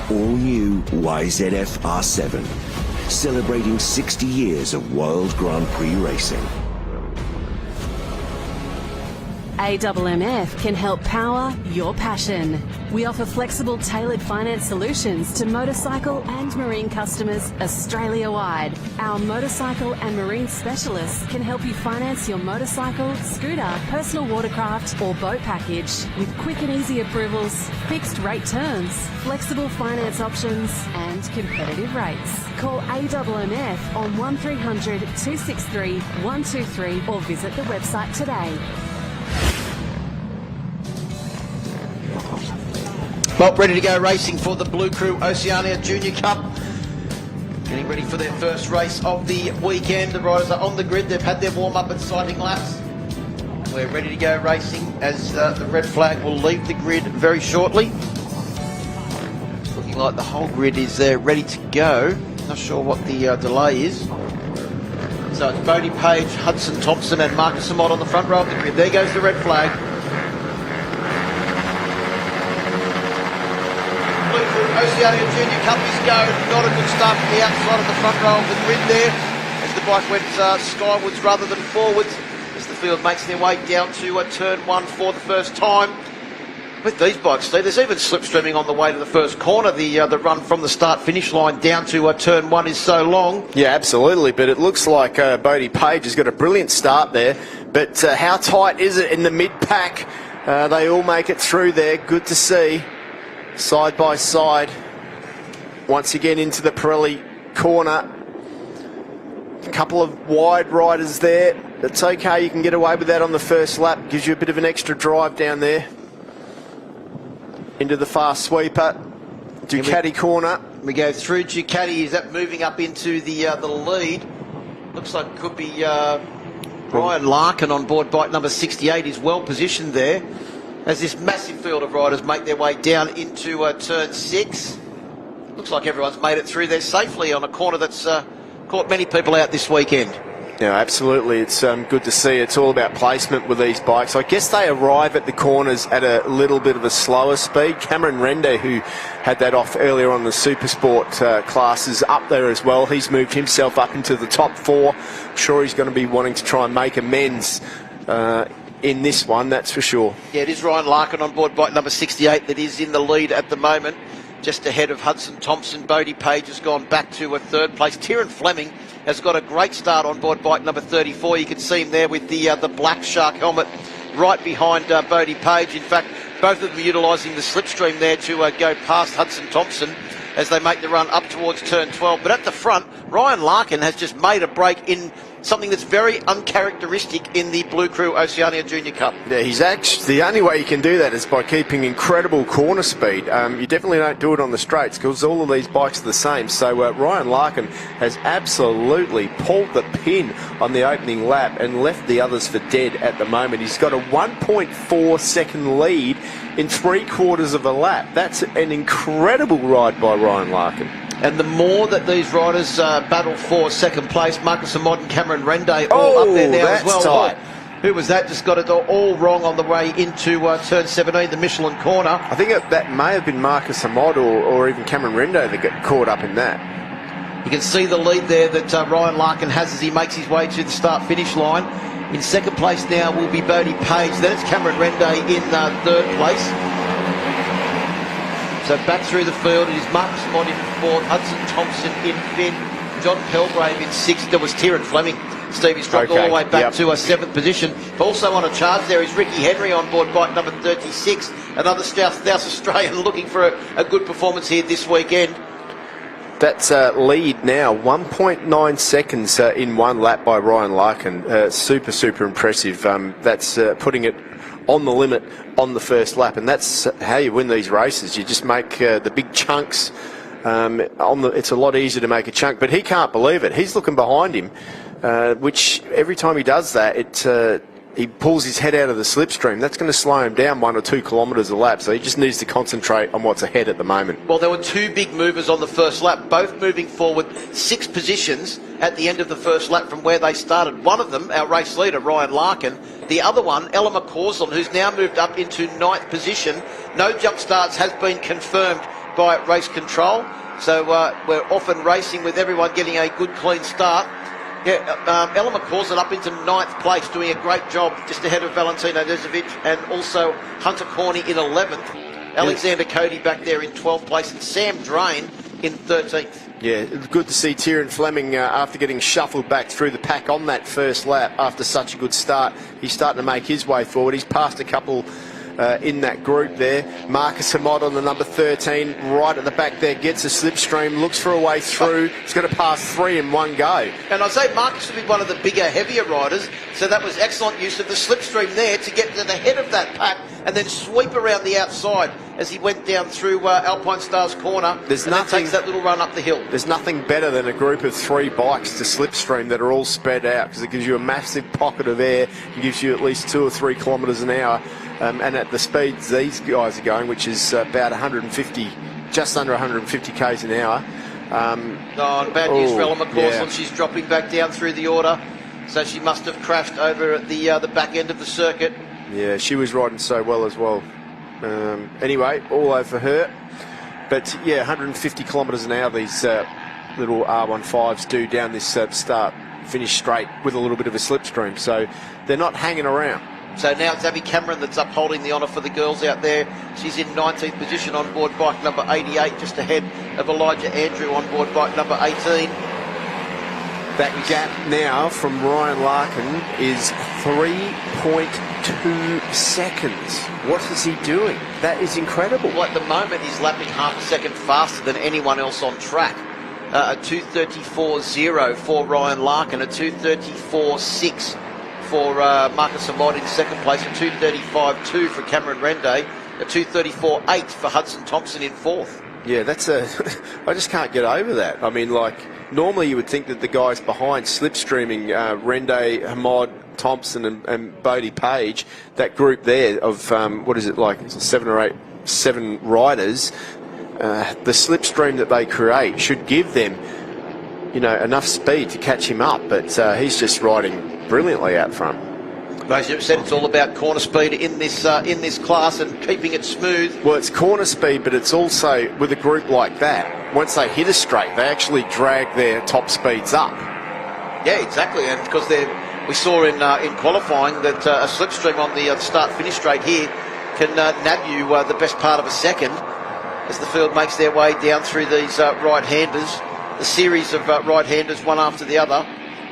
All new YZF R7, celebrating 60 years of World Grand Prix racing. AMMF can help power your passion. We offer flexible, tailored finance solutions to motorcycle and marine customers Australia-wide. Our motorcycle and marine specialists can help you finance your motorcycle, scooter, personal watercraft or boat package with quick and easy approvals, fixed rate terms, flexible finance options and competitive rates. Call AMMF on 1300 263 123 or visit the website today. Well, ready to go racing for the Blue Crew Oceania Junior Cup. Getting ready for their first race of the weekend. The riders are on the grid. They've had their warm-up and sighting laps. We're ready to go racing as the red flag will leave the grid very shortly. It's looking like the whole grid is ready to go. Not sure what the delay is. So it's Bodie Page, Hudson Thompson and Marcus Amott on the front row of the grid. There goes the red flag. Oceania Junior Cup is go. Not a good start from the outside of the front row of the grid there as the bike went skywards rather than forwards as the field makes their way down to turn one for the first time. With these bikes, Steve, there's even slipstreaming on the way to the first corner. The run from the start-finish line down to turn one is so long. Yeah, absolutely, but it looks like Bodie Page has got a brilliant start there, but how tight is it in the mid-pack? They all make it through there. Good to see. Side by side, once again into the Pirelli corner. A couple of wide riders there. It's okay, you can get away with that on the first lap. Gives you a bit of an extra drive down there. Into the fast sweeper. Ducati corner. We go through Ducati. Is that moving up into the lead? Looks like it could be Ryan Larkin on board bike number 68. Is well positioned there as this massive field of riders make their way down into turn 6. Looks like everyone's made it through there safely on a corner that's caught many people out this weekend. Yeah, absolutely. It's good to see. It's all about placement with these bikes. I guess they arrive at the corners at a little bit of a slower speed. Cameron Rende, who had that off earlier on the Supersport classes, up there as well. He's moved himself up into the top 4. I'm sure he's going to be wanting to try and make amends in this one, that's for sure. Yeah, it is Ryan Larkin on board bike number 68 that is in the lead at the moment, just ahead of Hudson Thompson. Bodie Page has gone back to a third place. Tyrrell Fleming has got a great start on board bike number 34. You can see him there with the black shark helmet right behind Bodie Page. In fact, both of them utilising the slipstream there to go past Hudson Thompson as they make the run up towards turn 12. But at the front, Ryan Larkin has just made a break in something that's very uncharacteristic in the Blue Crew Oceania Junior Cup. Yeah, he's actually, the only way you can do that is by keeping incredible corner speed. You definitely don't do it on the straights because all of these bikes are the same. So Ryan Larkin has absolutely pulled the pin on the opening lap and left the others for dead at the moment. He's got a 1.4 second lead in 3/4 of a lap. That's an incredible ride by Ryan Larkin. And the more that these riders battle for second place, Marcus Amott and Cameron Rende all up there now as well. Tight. Who was that? Just got it all wrong on the way into turn 17, the Michelin corner. I think that may have been Marcus Amott or even Cameron Rende that got caught up in that. You can see the lead there that Ryan Larkin has as he makes his way to the start-finish line. In second place now will be Bodie Page. Then it's Cameron Rende in third place. So back through the field, it is Marcus Amott in fourth, Hudson Thompson in fifth, John Pelgrave in sixth. There was Tyrrell Fleming. Stevie's dropped all the way back to a seventh position. Also on a charge there is Ricky Henry on board bike number 36. Another South Australian looking for a good performance here this weekend. That's lead now, 1.9 seconds in one lap by Ryan Larkin. Super impressive. That's putting it on the limit on the first lap, and that's how you win these races. You just make the big chunks. It's a lot easier to make a chunk, but he can't believe it. He's looking behind him, which every time he does that, he pulls his head out of the slipstream. That's going to slow him down 1 or 2 kilometres a lap, so he just needs to concentrate on what's ahead at the moment. Well, there were two big movers on the first lap, both moving forward 6 positions at the end of the first lap from where they started. One of them, our race leader, Ryan Larkin. The other one, Ella McCausland, who's now moved up into 9th position. No jump starts has been confirmed by race control, so we're often racing with everyone getting a good, clean start. Yeah, Ella McCausland up into 9th place, doing a great job just ahead of Valentino Dezovic and also Hunter Corney in 11th. Alexander Cody back there in 12th place and Sam Drain in 13th. Yeah, it's good to see Tyrrell Fleming after getting shuffled back through the pack on that first lap after such a good start. He's starting to make his way forward. He's passed a couple in that group there. Marcus Amott on the number 13, right at the back there, gets a slipstream, looks for a way through. He's going to pass 3 in one go. And I'd say Marcus will be one of the bigger, heavier riders, so that was excellent use of the slipstream there to get to the head of that pack and then sweep around the outside as he went down through Alpinestars corner. Then takes that little run up the hill. There's nothing better than a group of 3 bikes to slipstream that are all spread out, because it gives you a massive pocket of air. It gives you at least 2 or 3 kilometres an hour. And at the speeds these guys are going, which is about 150, just under 150 k's an hour. And bad news for Ella McCausland. Yeah. She's dropping back down through the order, so she must have crashed over at the back end of the circuit. Yeah, she was riding so well as well. Anyway, all over her. But yeah, 150 kilometres an hour these little R15s do down this start finish straight with a little bit of a slipstream, so they're not hanging around. So now it's Abby Cameron that's upholding the honour for the girls out there. She's in 19th position on board bike number 88, just ahead of Elijah Andrew on board bike number 18. That gap now from Ryan Larkin is 3.2 seconds. What is he doing? That is incredible. Well, at the moment, he's lapping half a second faster than anyone else on track. A 2:34.0 for Ryan Larkin, a 2:34.6 for Marcus Amott in second place, a 2:35.2 for Cameron Rende, a 2:34.8 for Hudson Thompson in fourth. Yeah, that's I just can't get over that. I mean, like, normally you would think that the guys behind slipstreaming, Rende, Amott, Thompson and Bodie Page, that group there of, 7 riders, the slipstream that they create should give them, enough speed to catch him up, but he's just riding brilliantly out front. As you said, it's all about corner speed in this class and keeping it smooth. Well, it's corner speed, but it's also, with a group like that, once they hit a straight, they actually drag their top speeds up. Yeah, exactly, and because we saw in qualifying that a slipstream on the start-finish straight here can nab you the best part of a second as the field makes their way down through these right-handers, the series of right-handers one after the other.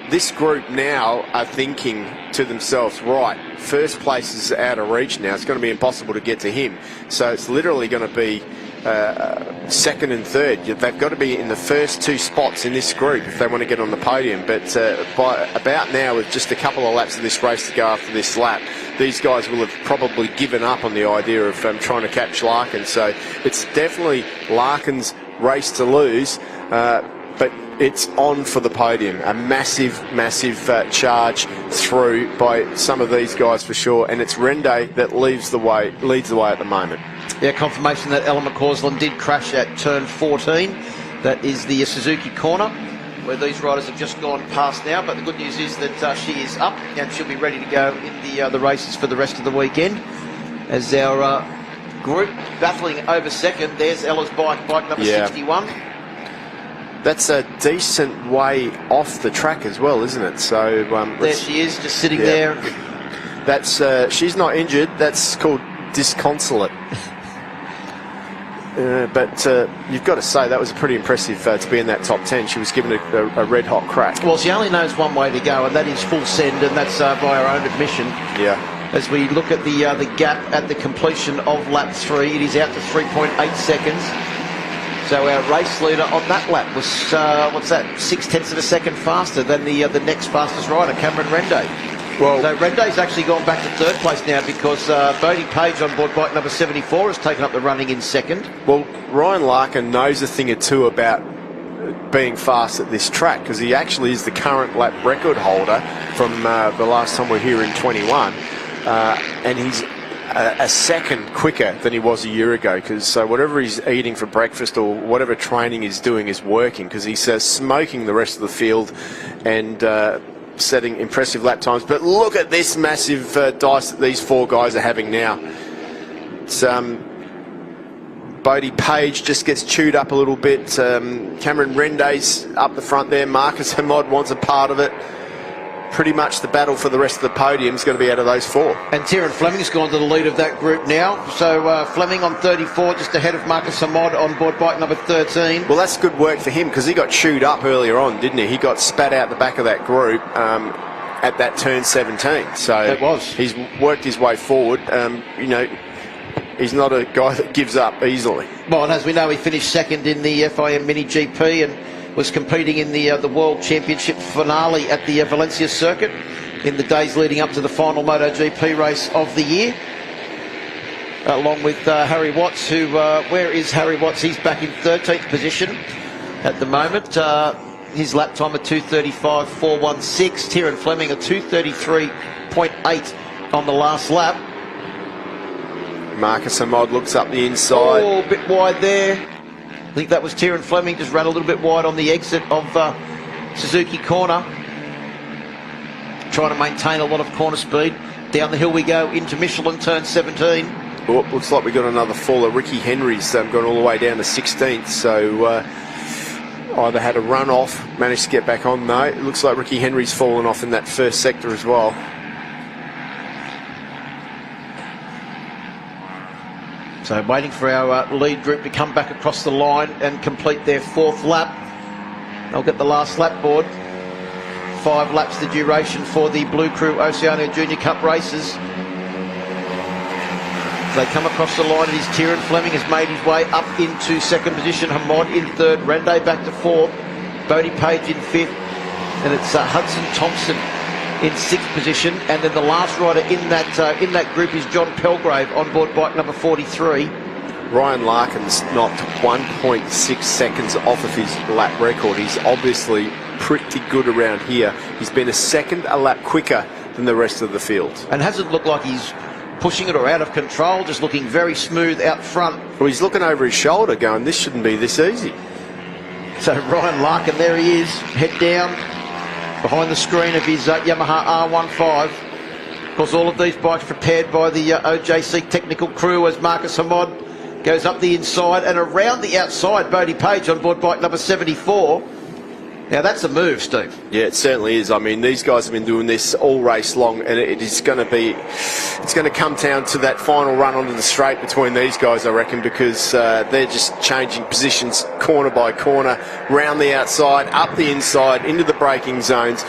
This group now are thinking to themselves, right, first place is out of reach now. It's going to be impossible to get to him. So it's literally going to be second and third. They've got to be in the first 2 spots in this group if they want to get on the podium. But by about now, with just a couple of laps of this race to go after this lap, these guys will have probably given up on the idea of trying to catch Larkin. So it's definitely Larkin's race to lose, but it's on for the podium. A massive, massive charge through by some of these guys for sure, and it's Rende that leads the way at the moment. Yeah, confirmation that Ellen McCausland did crash at turn 14. That is the Suzuki corner, where these riders have just gone past now. But the good news is that she is up and she'll be ready to go in the races for the rest of the weekend. As our group battling over second, there's Ella's bike number 61. That's a decent way off the track as well, isn't it? So there she is, just sitting there. That's she's not injured. That's called disconsolate. But you've got to say that was pretty impressive to be in that top 10. She was given a red-hot crack. Well, she only knows one way to go, and that is full send, and that's by her own admission. Yeah. As we look at the gap at the completion of lap 3, it is out to 3.8 seconds. So our race leader on that lap was, 0.6 of a second faster than the next fastest rider, Cameron Rende. Well, so Rende's actually gone back to 3rd place now because Bodie Page on board bike number 74 has taken up the running in 2nd. Well, Ryan Larkin knows a thing or two about being fast at this track because he actually is the current lap record holder from the last time we were here in 21, and he's a second quicker than he was a year ago because whatever he's eating for breakfast or whatever training he's doing is working because he's smoking the rest of the field and setting impressive lap times. But look at this massive dice that these 4 guys are having now. It's Bodie Page just gets chewed up a little bit. Cameron Rende's up the front there. Marcus Hamod wants a part of it. Pretty much the battle for the rest of the podium is going to be out of those 4. And Tyrrell Fleming's gone to the lead of that group now. So Fleming on 34, just ahead of Marcus Hamod on board bike number 13. Well, that's good work for him because he got chewed up earlier on, didn't he? He got spat out the back of that group at that turn 17. So it was. He's worked his way forward. He's not a guy that gives up easily. Well, and as we know, he finished 2nd in the FIM Mini GP and was competing in the World Championship finale at the Valencia circuit in the days leading up to the final MotoGP race of the year, along with Harry Watts, who, where is Harry Watts? He's back in 13th position at the moment. His lap time at 2:35.416. Tyrrell Fleming at 2:33.8 on the last lap. Marcus Hamod looks up the inside. Oh, a bit wide there. I think that was Tyrrell Fleming, just ran a little bit wide on the exit of Suzuki corner. Trying to maintain a lot of corner speed. Down the hill we go into Michelin, turn 17. Oh, looks like we got another faller. Ricky Henry's gone all the way down to 16th, so either had a run off, managed to get back on. No, it looks like Ricky Henry's fallen off in that first sector as well. So waiting for our lead group to come back across the line and complete their 4th lap. They'll get the last lap board. 5 laps the duration for the Blue Crew Oceania Junior Cup races. They come across the line. It is Tyrrell Fleming has made his way up into 2nd position. Hamod in 3rd. Rende back to 4th. Bodie Page in 5th. And it's Hudson Thompson in 6th position, and then the last rider in that group is John Pelgrave on board bike number 43. Ryan Larkin's knocked 1.6 seconds off of his lap record. He's obviously pretty good around here. He's been a second a lap quicker than the rest of the field. And hasn't looked like he's pushing it or out of control, just looking very smooth out front. Well, he's looking over his shoulder going, this shouldn't be this easy. So Ryan Larkin, there he is, head down, behind the screen of his Yamaha R15. Of course, all of these bikes prepared by the OJC technical crew as Marcus Hamod goes up the inside and around the outside. Bodie Page on board bike number 74. Now that's a move, Steve. Yeah, it certainly is. I mean, these guys have been doing this all race long, and it's going to come down to that final run onto the straight between these guys, I reckon, because they're just changing positions corner by corner, round the outside, up the inside, into the braking zones.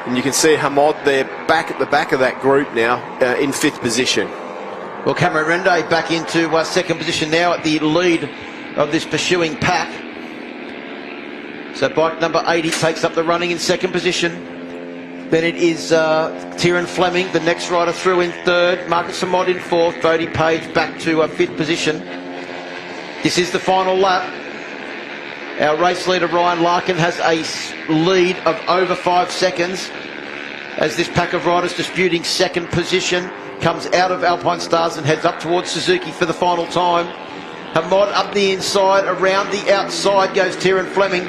And you can see Hamod there back at the back of that group now in 5th position. Well, Cameron Rende back into 2nd position now at the lead of this pursuing pack. So bike number 80 takes up the running in second position. Then it is Tyrrell Fleming, the next rider through, in third. Marcus Amod in fourth. Bodie Page back to fifth position. This is the final lap. Our race leader Ryan Larkin has a lead of over 5 seconds as this pack of riders disputing second position comes out of Alpinestars and heads up towards Suzuki for the final time. Hamod up the inside, around the outside goes Tyrrell Fleming.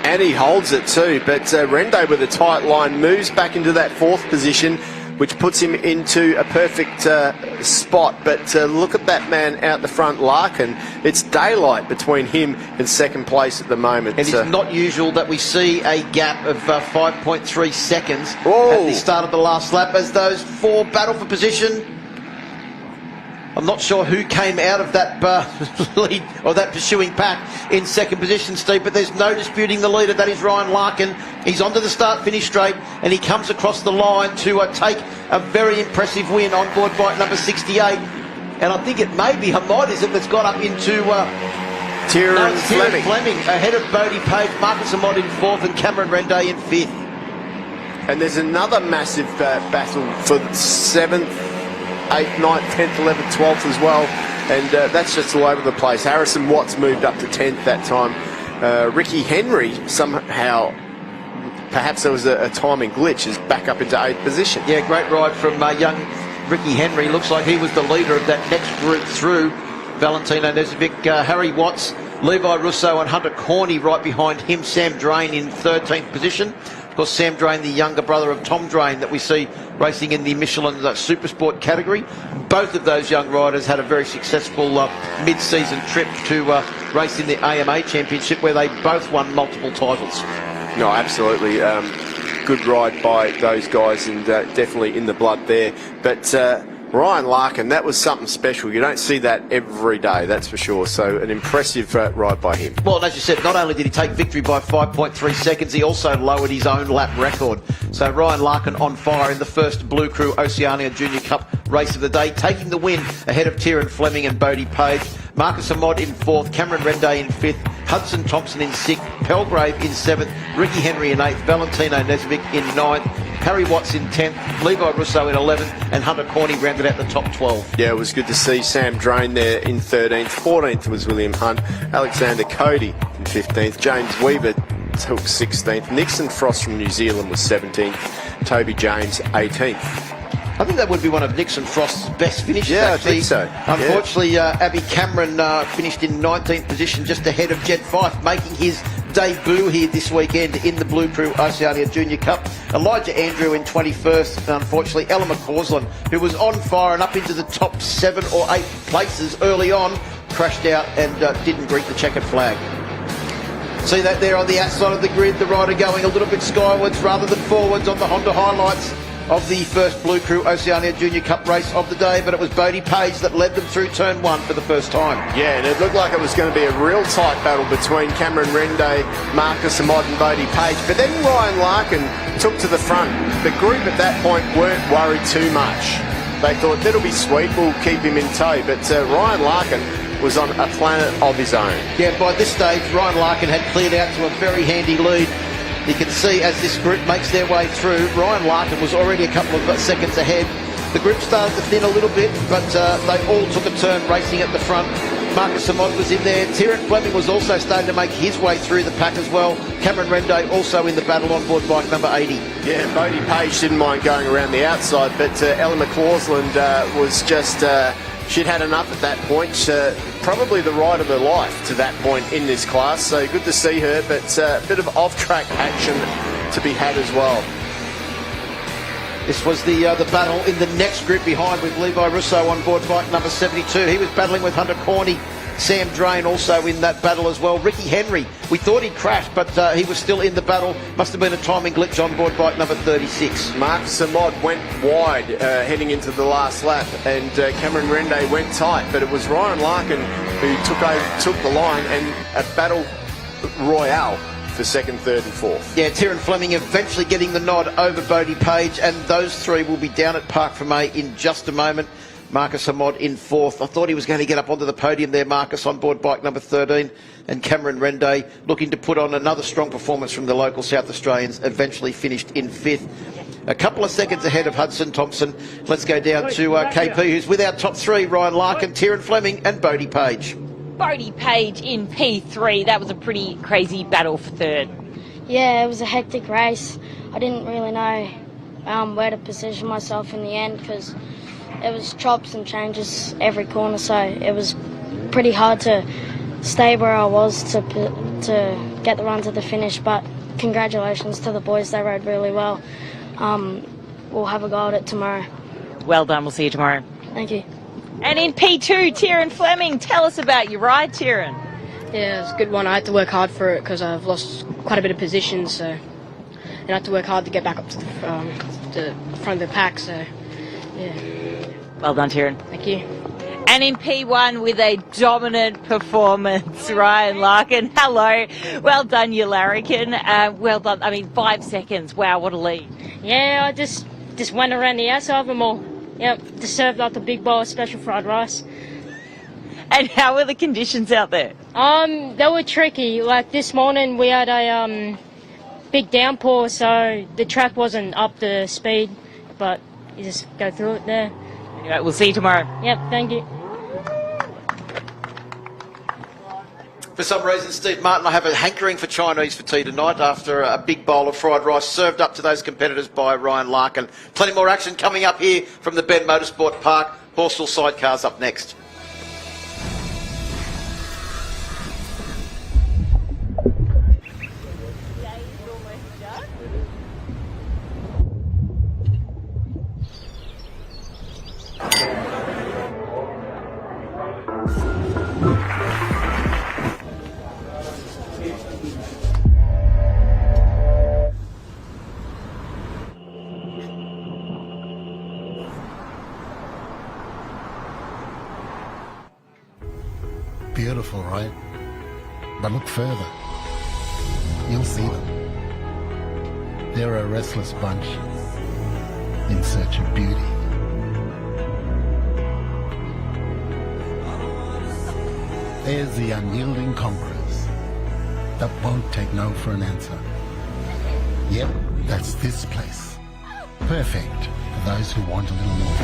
And he holds it too, but Rende with a tight line moves back into that fourth position, which puts him into a perfect spot. But look at that man out the front, Larkin. It's daylight between him and second place at the moment. And it's not usual that we see a gap of 5.3 seconds at the start of the last lap as those four battle for position. I'm not sure who came out of that lead or that pursuing pack in second position, Steve, but there's no disputing the leader. That is Ryan Larkin. He's onto the start-finish straight, and he comes across the line to take a very impressive win on board bike number 68. And I think it may be Hamad, is it, that's got up into Tyrrell Fleming ahead of Bodie Page, Marcus Amod in fourth, and Cameron Rende in fifth. And there's another massive battle for 7th, 8th, 9th, 10th, 11th, 12th as well, and that's just all over the place. Harrison Watts moved up to 10th that time. Ricky Henry, somehow, perhaps there was a timing glitch, is back up into 8th position. Yeah, great ride from young Ricky Henry. Looks like he was the leader of that next group through. Valentino Nezovic, Harry Watts, Levi Russo and Hunter Corney right behind him. Sam Drain in 13th position. Of course, Sam Drain, the younger brother of Tom Drain that we see racing in the Michelin Supersport category. Both of those young riders had a very successful mid-season trip to race in the AMA Championship where they both won multiple titles. No, absolutely. Good ride by those guys and definitely in the blood there. But Ryan Larkin, that was something special. You don't see that every day, that's for sure. So an impressive ride by him. Well, as you said, not only did he take victory by 5.3 seconds, he also lowered his own lap record. So Ryan Larkin on fire in the first Blue Crew Oceania Junior Cup race of the day, taking the win ahead of Tyrrell Fleming and Bodie Page. Marcus Amod in fourth, Cameron Rende in fifth, Hudson Thompson in sixth, Pelgrave in seventh, Ricky Henry in eighth, Valentino Nezovic in ninth, Harry Watts in 10th, Levi Russo in 11th, and Hunter Corney rounded out the top 12. Yeah, it was good to see Sam Drain there in 13th. 14th was William Hunt, Alexander Cody in 15th, James Weaver took 16th, Nixon Frost from New Zealand was 17th, Toby James 18th. I think that would be one of Nixon Frost's best finishes. Yeah, actually. I think so. Unfortunately, Abby Cameron finished in 19th position, just ahead of Jed Fife, making his debut here this weekend in the Blue Crew Oceania Junior Cup. Elijah Andrew in 21st, and unfortunately Ella McCausland, who was on fire and up into the top 7 or 8 places early on, crashed out and didn't greet the checkered flag. See that there on the outside of the grid, the rider going a little bit skywards rather than forwards on the Honda highlights of the first Blue Crew Oceania Junior Cup race of the day, but it was Bodie Page that led them through turn 1 for the first time. Yeah, and it looked like it was going to be a real tight battle between Cameron Rende, Marcus Amod and Bodie Page, but then Ryan Larkin took to the front. The group at that point weren't worried too much. They thought, that'll be sweet, we'll keep him in tow, but Ryan Larkin was on a planet of his own. Yeah, by this stage, Ryan Larkin had cleared out to a very handy lead. You can see as this group makes their way through, Ryan Larkin was already a couple of seconds ahead. The group started to thin a little bit, but they all took a turn racing at the front. Marcus Amod was in there. Tyrrell Fleming was also starting to make his way through the pack as well. Cameron Rende also in the battle on board bike number 80. Yeah, Bodie Page didn't mind going around the outside, but Ella McCausland was just... she'd had enough at that point. Probably the ride of her life to that point in this class. So good to see her, but a bit of off-track action to be had as well. This was the battle in the next group behind with Levi Russo on board bike number 72. He was battling with Hunter Corney. Sam Drain also in that battle as well. Ricky Henry, we thought he'd crashed, but he was still in the battle. Must have been a timing glitch on board bike number 36. Marcus Amod went wide heading into the last lap, and Cameron Rende went tight, but it was Ryan Larkin who took the line, and a battle royale for second, third and fourth. Yeah, Tyrrell Fleming eventually getting the nod over Bodie Page, and those three will be down at Park for May in just a moment. Marcus Hamod in 4th. I thought he was going to get up onto the podium there, Marcus, on board bike number 13. And Cameron Rende looking to put on another strong performance from the local South Australians, eventually finished in 5th. A couple of seconds ahead of Hudson Thompson. Let's go down to KP, who's with our top 3, Ryan Larkin, Tyrrell Fleming and Bodie Page. Bodie Page in P3. That was a pretty crazy battle for 3rd. Yeah, it was a hectic race. I didn't really know where to position myself in the end because it was chops and changes every corner, so it was pretty hard to stay where I was to get the run to the finish. But congratulations to the boys, they rode really well. We'll have a go at it tomorrow. Well done, we'll see you tomorrow. Thank you. And in P2, Tyrrell Fleming, tell us about your ride, Tyrrell. Yeah, it was a good one. I had to work hard for it because I've lost quite a bit of position, so and I had to work hard to get back up to the front of the pack, so yeah. Well done, Tyrrell. Thank you. And in P1 with a dominant performance, Ryan Larkin. Hello. Well done, you larrikin. Well done. I mean, 5 seconds. Wow, what a lead. Yeah, I just went around the outside of them all. Yep, just served up the big bowl of special fried rice. And how were the conditions out there? They were tricky. Like this morning we had a big downpour, so the track wasn't up to speed, but you just go through it there. Anyway, we'll see you tomorrow. Yep, thank you. For some reason, Steve Martin, I have a hankering for Chinese for tea tonight after a big bowl of fried rice served up to those competitors by Ryan Larkin. Plenty more action coming up here from the Bend Motorsport Park. Horseshoe sidecars up next. Beautiful, right? But look further. You'll see them. They're a restless bunch in search of beauty. There's the unyielding conquerors that won't take no for an answer. Yep, that's this place. Perfect for those who want a little more.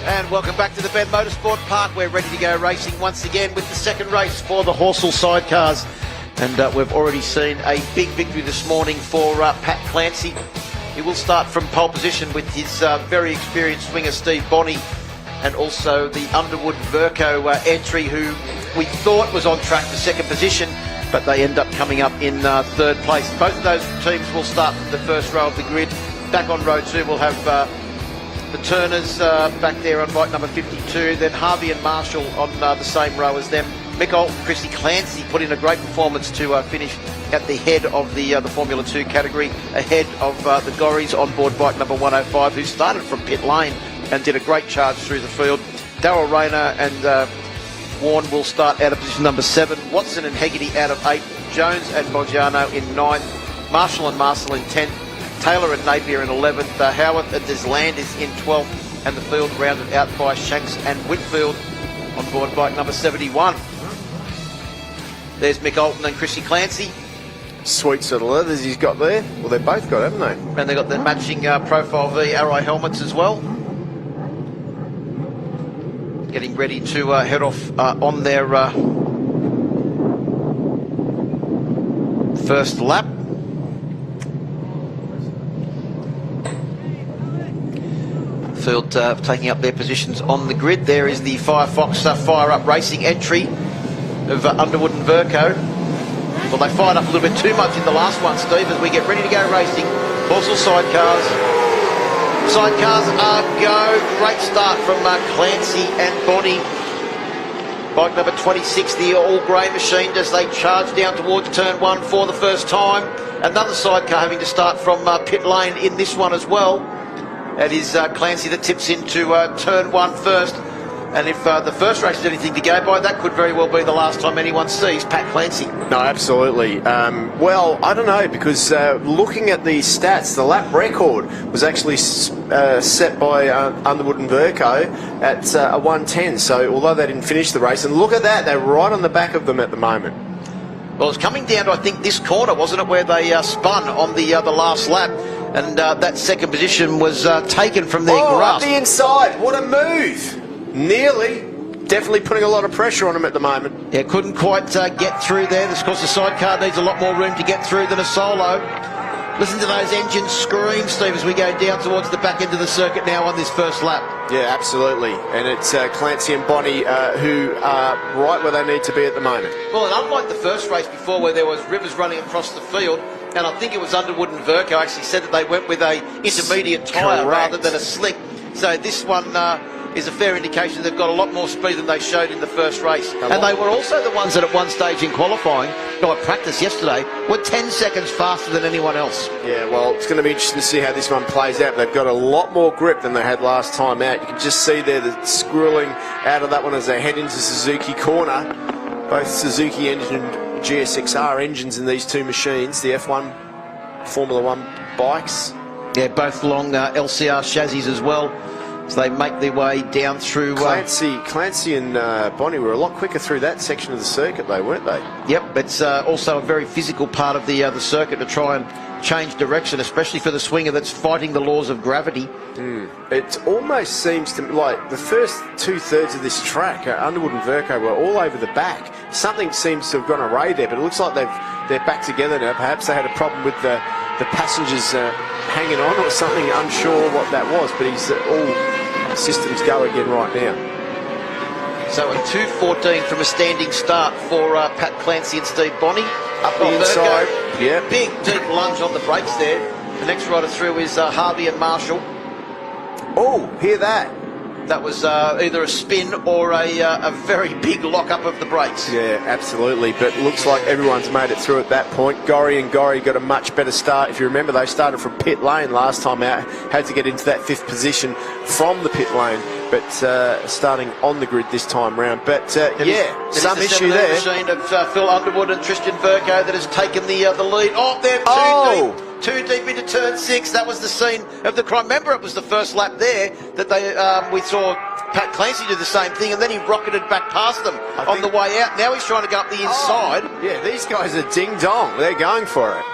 And welcome back to the Bend Motorsport Park. We're ready to go racing once again with the second race for the Horseshoe sidecars. And we've already seen a big victory this morning for Pat Clancy. He will start from pole position with his very experienced swinger Steve Bonney, and also the Underwood Verco entry, who we thought was on track for second position, but they end up coming up in 3rd place. Both of those teams will start from the first row of the grid. Back on row 2 we'll have the Turners back there on bike number 52, then Harvey and Marshall on the same row as them. Mick Alton, Chrissy Clancy put in a great performance to finish at the head of the Formula 2 category, ahead of the Gorries on board bike number 105, who started from pit lane and did a great charge through the field. Darryl Rayner and Warren will start out of position number 7, Watson and Hegarty out of 8, Jones and Boggiano in 9th, Marshall and Marcel in 10th, Taylor and Napier in 11th, Howarth and Deslandis in 12th, and the field rounded out by Shanks and Whitfield on board bike number 71. There's Mick Alton and Chrissy Clancy. Sweet sort of leathers he's got there. Well, they've both got, haven't they? And they've got the matching Profile V Arrow helmets as well. Getting ready to head off on their first lap. Field taking up their positions on the grid. There is the Firefox Fire Up Racing entry of Underwood and Verco. Well, they fired up a little bit too much in the last one, Steve, as we get ready to go racing. Horseshoe sidecars. Sidecars are go. Great start from Clancy and Bonney. Bike number 26, the all-grey machine, as they charge down towards turn 1 for the first time. Another sidecar having to start from pit lane in this one as well. That is Clancy that tips into turn 1 first. And if the first race is anything to go by, that could very well be the last time anyone sees Pat Clancy. No, absolutely. Well, I don't know, because looking at the stats, the lap record was actually set by Underwood and Verco at a 1:10. So although they didn't finish the race, and look at that, they're right on the back of them at the moment. Well, it's coming down to, I think, this corner, wasn't it, where they spun on the last lap, and that second position was taken from their grasp. Up the inside, what a move! Nearly. Definitely putting a lot of pressure on them at the moment. Yeah, couldn't quite get through there. Of course, the sidecar needs a lot more room to get through than a solo. Listen to those engines scream, Steve, as we go down towards the back end of the circuit now on this first lap. Yeah, absolutely. And it's Clancy and Bonnie who are right where they need to be at the moment. Well, and unlike the first race before where there was rivers running across the field, and I think it was Underwood and Verco actually said that they went with a intermediate tyre rather than a slick. So this one is a fair indication they've got a lot more speed than they showed in the first race. And they were also the ones that at one stage in qualifying, at practice yesterday, were 10 seconds faster than anyone else. Yeah, well, it's going to be interesting to see how this one plays out. They've got a lot more grip than they had last time out. You can just see there the squirreling out of that one as they head into Suzuki corner. Both Suzuki engine and GSXR engines in these two machines, the F1 Formula 1 bikes. Yeah, both long LCR chassis as well. So they make their way down through... Clancy and Bonnie were a lot quicker through that section of the circuit, though, weren't they? Yep, it's also a very physical part of the circuit to try and change direction, especially for the swinger that's fighting the laws of gravity. It almost seems to like the first two-thirds of this track, Underwood and Verco were all over the back. Something seems to have gone awry there, but it looks like they're back together now. Perhaps they had a problem with the passengers hanging on or something, unsure what that was, but he's all systems go again right now. So a 2:14 from a standing start for Pat Clancy and Steve Bonnie. Up the inside, yeah. Big deep lunge on the brakes there. The next rider through is Harvey and Marshall. Oh, hear that. That was either a spin or a very big lock-up of the brakes. Yeah, absolutely. But looks like everyone's made it through at that point. Gorry got a much better start. If you remember, they started from pit lane last time out. Had to get into that 5th position from the pit lane. But starting on the grid this time round. But some issue there. Machine of Phil Underwood and Tristan Verco that has taken the lead. Oh, they're too deep into turn 6. That was the scene of the crime. Remember, it was the first lap there that we saw Pat Clancy do the same thing, and then he rocketed back past them on the way out. Now he's trying to go up the inside. Yeah, these guys are ding-dong. They're going for it.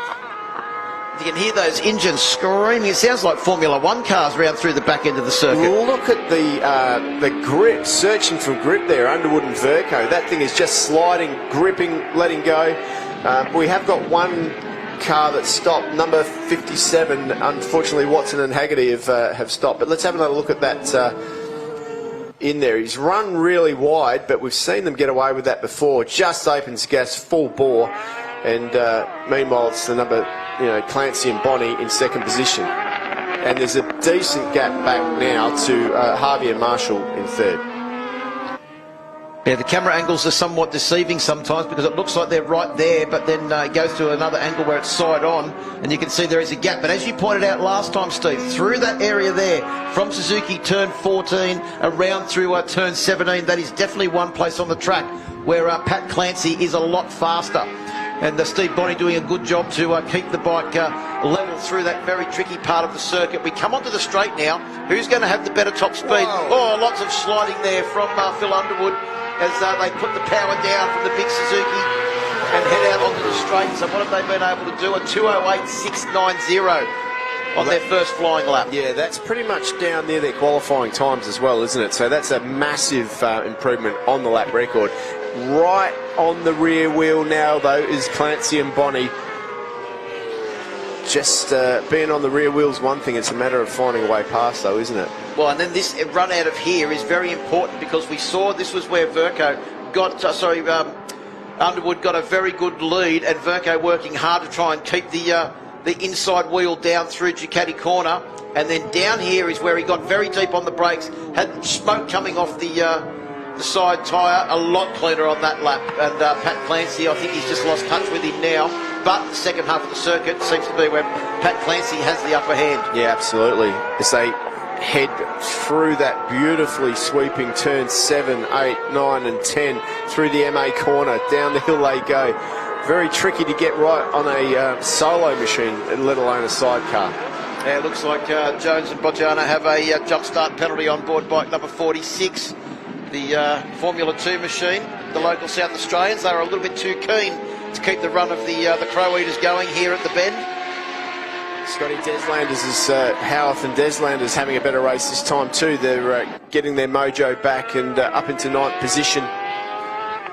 You can hear those engines screaming. It sounds like Formula 1 cars round through the back end of the circuit. Look at the grip, searching for grip there, Underwood and Verco. That thing is just sliding, gripping, letting go. We have got one car that stopped, number 57. Unfortunately, Watson and Haggerty have stopped. But let's have another look at that in there. He's run really wide, but we've seen them get away with that before. Just opens gas full bore, and meanwhile it's the number, Clancy and Bonnie in second position. And there's a decent gap back now to Harvey and Marshall in third. Yeah, the camera angles are somewhat deceiving sometimes because it looks like they're right there, but then it goes to another angle where it's side on, and you can see there is a gap. But as you pointed out last time, Steve, through that area there, from Suzuki turn 14, around through turn 17, that is definitely one place on the track where Pat Clancy is a lot faster. And Steve Bonnie doing a good job to keep the bike level through that very tricky part of the circuit. We come onto the straight now. Who's going to have the better top speed? Whoa. Oh, lots of sliding there from Phil Underwood as they put the power down from the big Suzuki and head out onto the straight. So what have they been able to do? A 2:08.690 on their first flying lap. Yeah, that's pretty much down near their qualifying times as well, isn't it? So that's a massive improvement on the lap record. Right on the rear wheel now, though, is Clancy and Bonnie. Just being on the rear wheel's one thing. It's a matter of finding a way past, though, isn't it? Well, and then this run out of here is very important because we saw this was where Verco got, Underwood got a very good lead, and Verco working hard to try and keep the inside wheel down through Ducati corner. And then down here is where he got very deep on the brakes, had smoke coming off the side tyre, a lot cleaner on that lap. And Pat Clancy, I think he's just lost touch with him now. But the second half of the circuit seems to be where Pat Clancy has the upper hand. Yeah, absolutely. As they head through that beautifully sweeping turn 7, 8, 9 and 10 through the MA corner. Down the hill they go. Very tricky to get right on a solo machine, let alone a sidecar. Yeah, it looks like Jones and Bojana have a jump start penalty on board bike number 46. The Formula 2 machine, the local South Australians, they were a little bit too keen to keep the run of the Crow Eaters going here at the Bend. Scotty Deslanders is Howarth and Deslanders having a better race this time too. They're getting their mojo back and up into 9th position.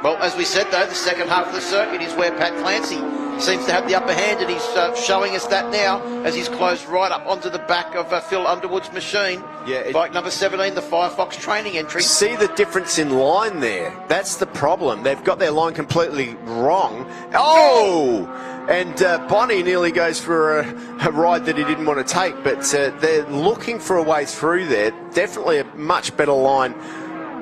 Well, as we said though, the second half of the circuit is where Pat Clancy seems to have the upper hand, and he's showing us that now as he's closed right up onto the back of Phil Underwood's machine. Yeah, bike number 17, the Firefox training entry. See the difference in line there? That's the problem. They've got their line completely wrong. Oh! And Bonnie nearly goes for a ride that he didn't want to take, but they're looking for a way through there. Definitely a much better line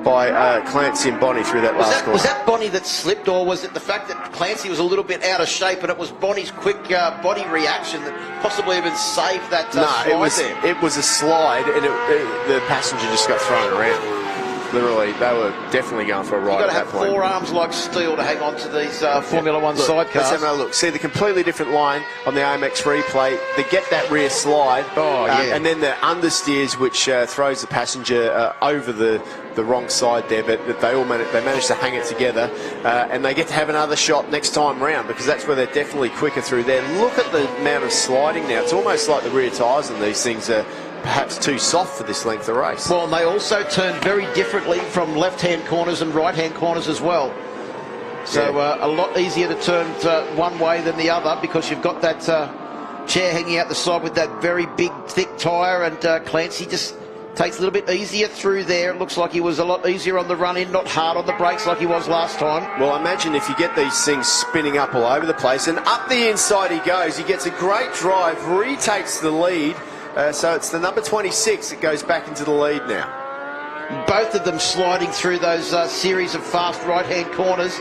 by Clancy and Bonnie through that last corner. Was that Bonnie that slipped, or was it the fact that Clancy was a little bit out of shape and it was Bonnie's quick body reaction that possibly even saved that slide there? It was a slide, and the passenger just got thrown around. Literally, they were definitely going for a ride at that point. You've got to have 4 arms like steel to hang on to these Formula 1 sidecars. Let's have another look. See the completely different line on the AMX replay. They get that rear slide, and then the understeers, which throws the passenger over the wrong side there, but they manage to hang it together, and they get to have another shot next time round, because that's where they're definitely quicker through there. Look at the amount of sliding now. It's almost like the rear tyres on these things are perhaps too soft for this length of race. Well, and they also turn very differently from left-hand corners and right-hand corners as well. So a lot easier to turn one way than the other, because you've got that chair hanging out the side with that very big, thick tyre, and Clancy just takes a little bit easier through there. It looks like he was a lot easier on the run-in, not hard on the brakes like he was last time. Well, imagine if you get these things spinning up all over the place, and up the inside he goes. He gets a great drive, retakes the lead. So it's the number 26 that goes back into the lead now. Both of them sliding through those series of fast right-hand corners.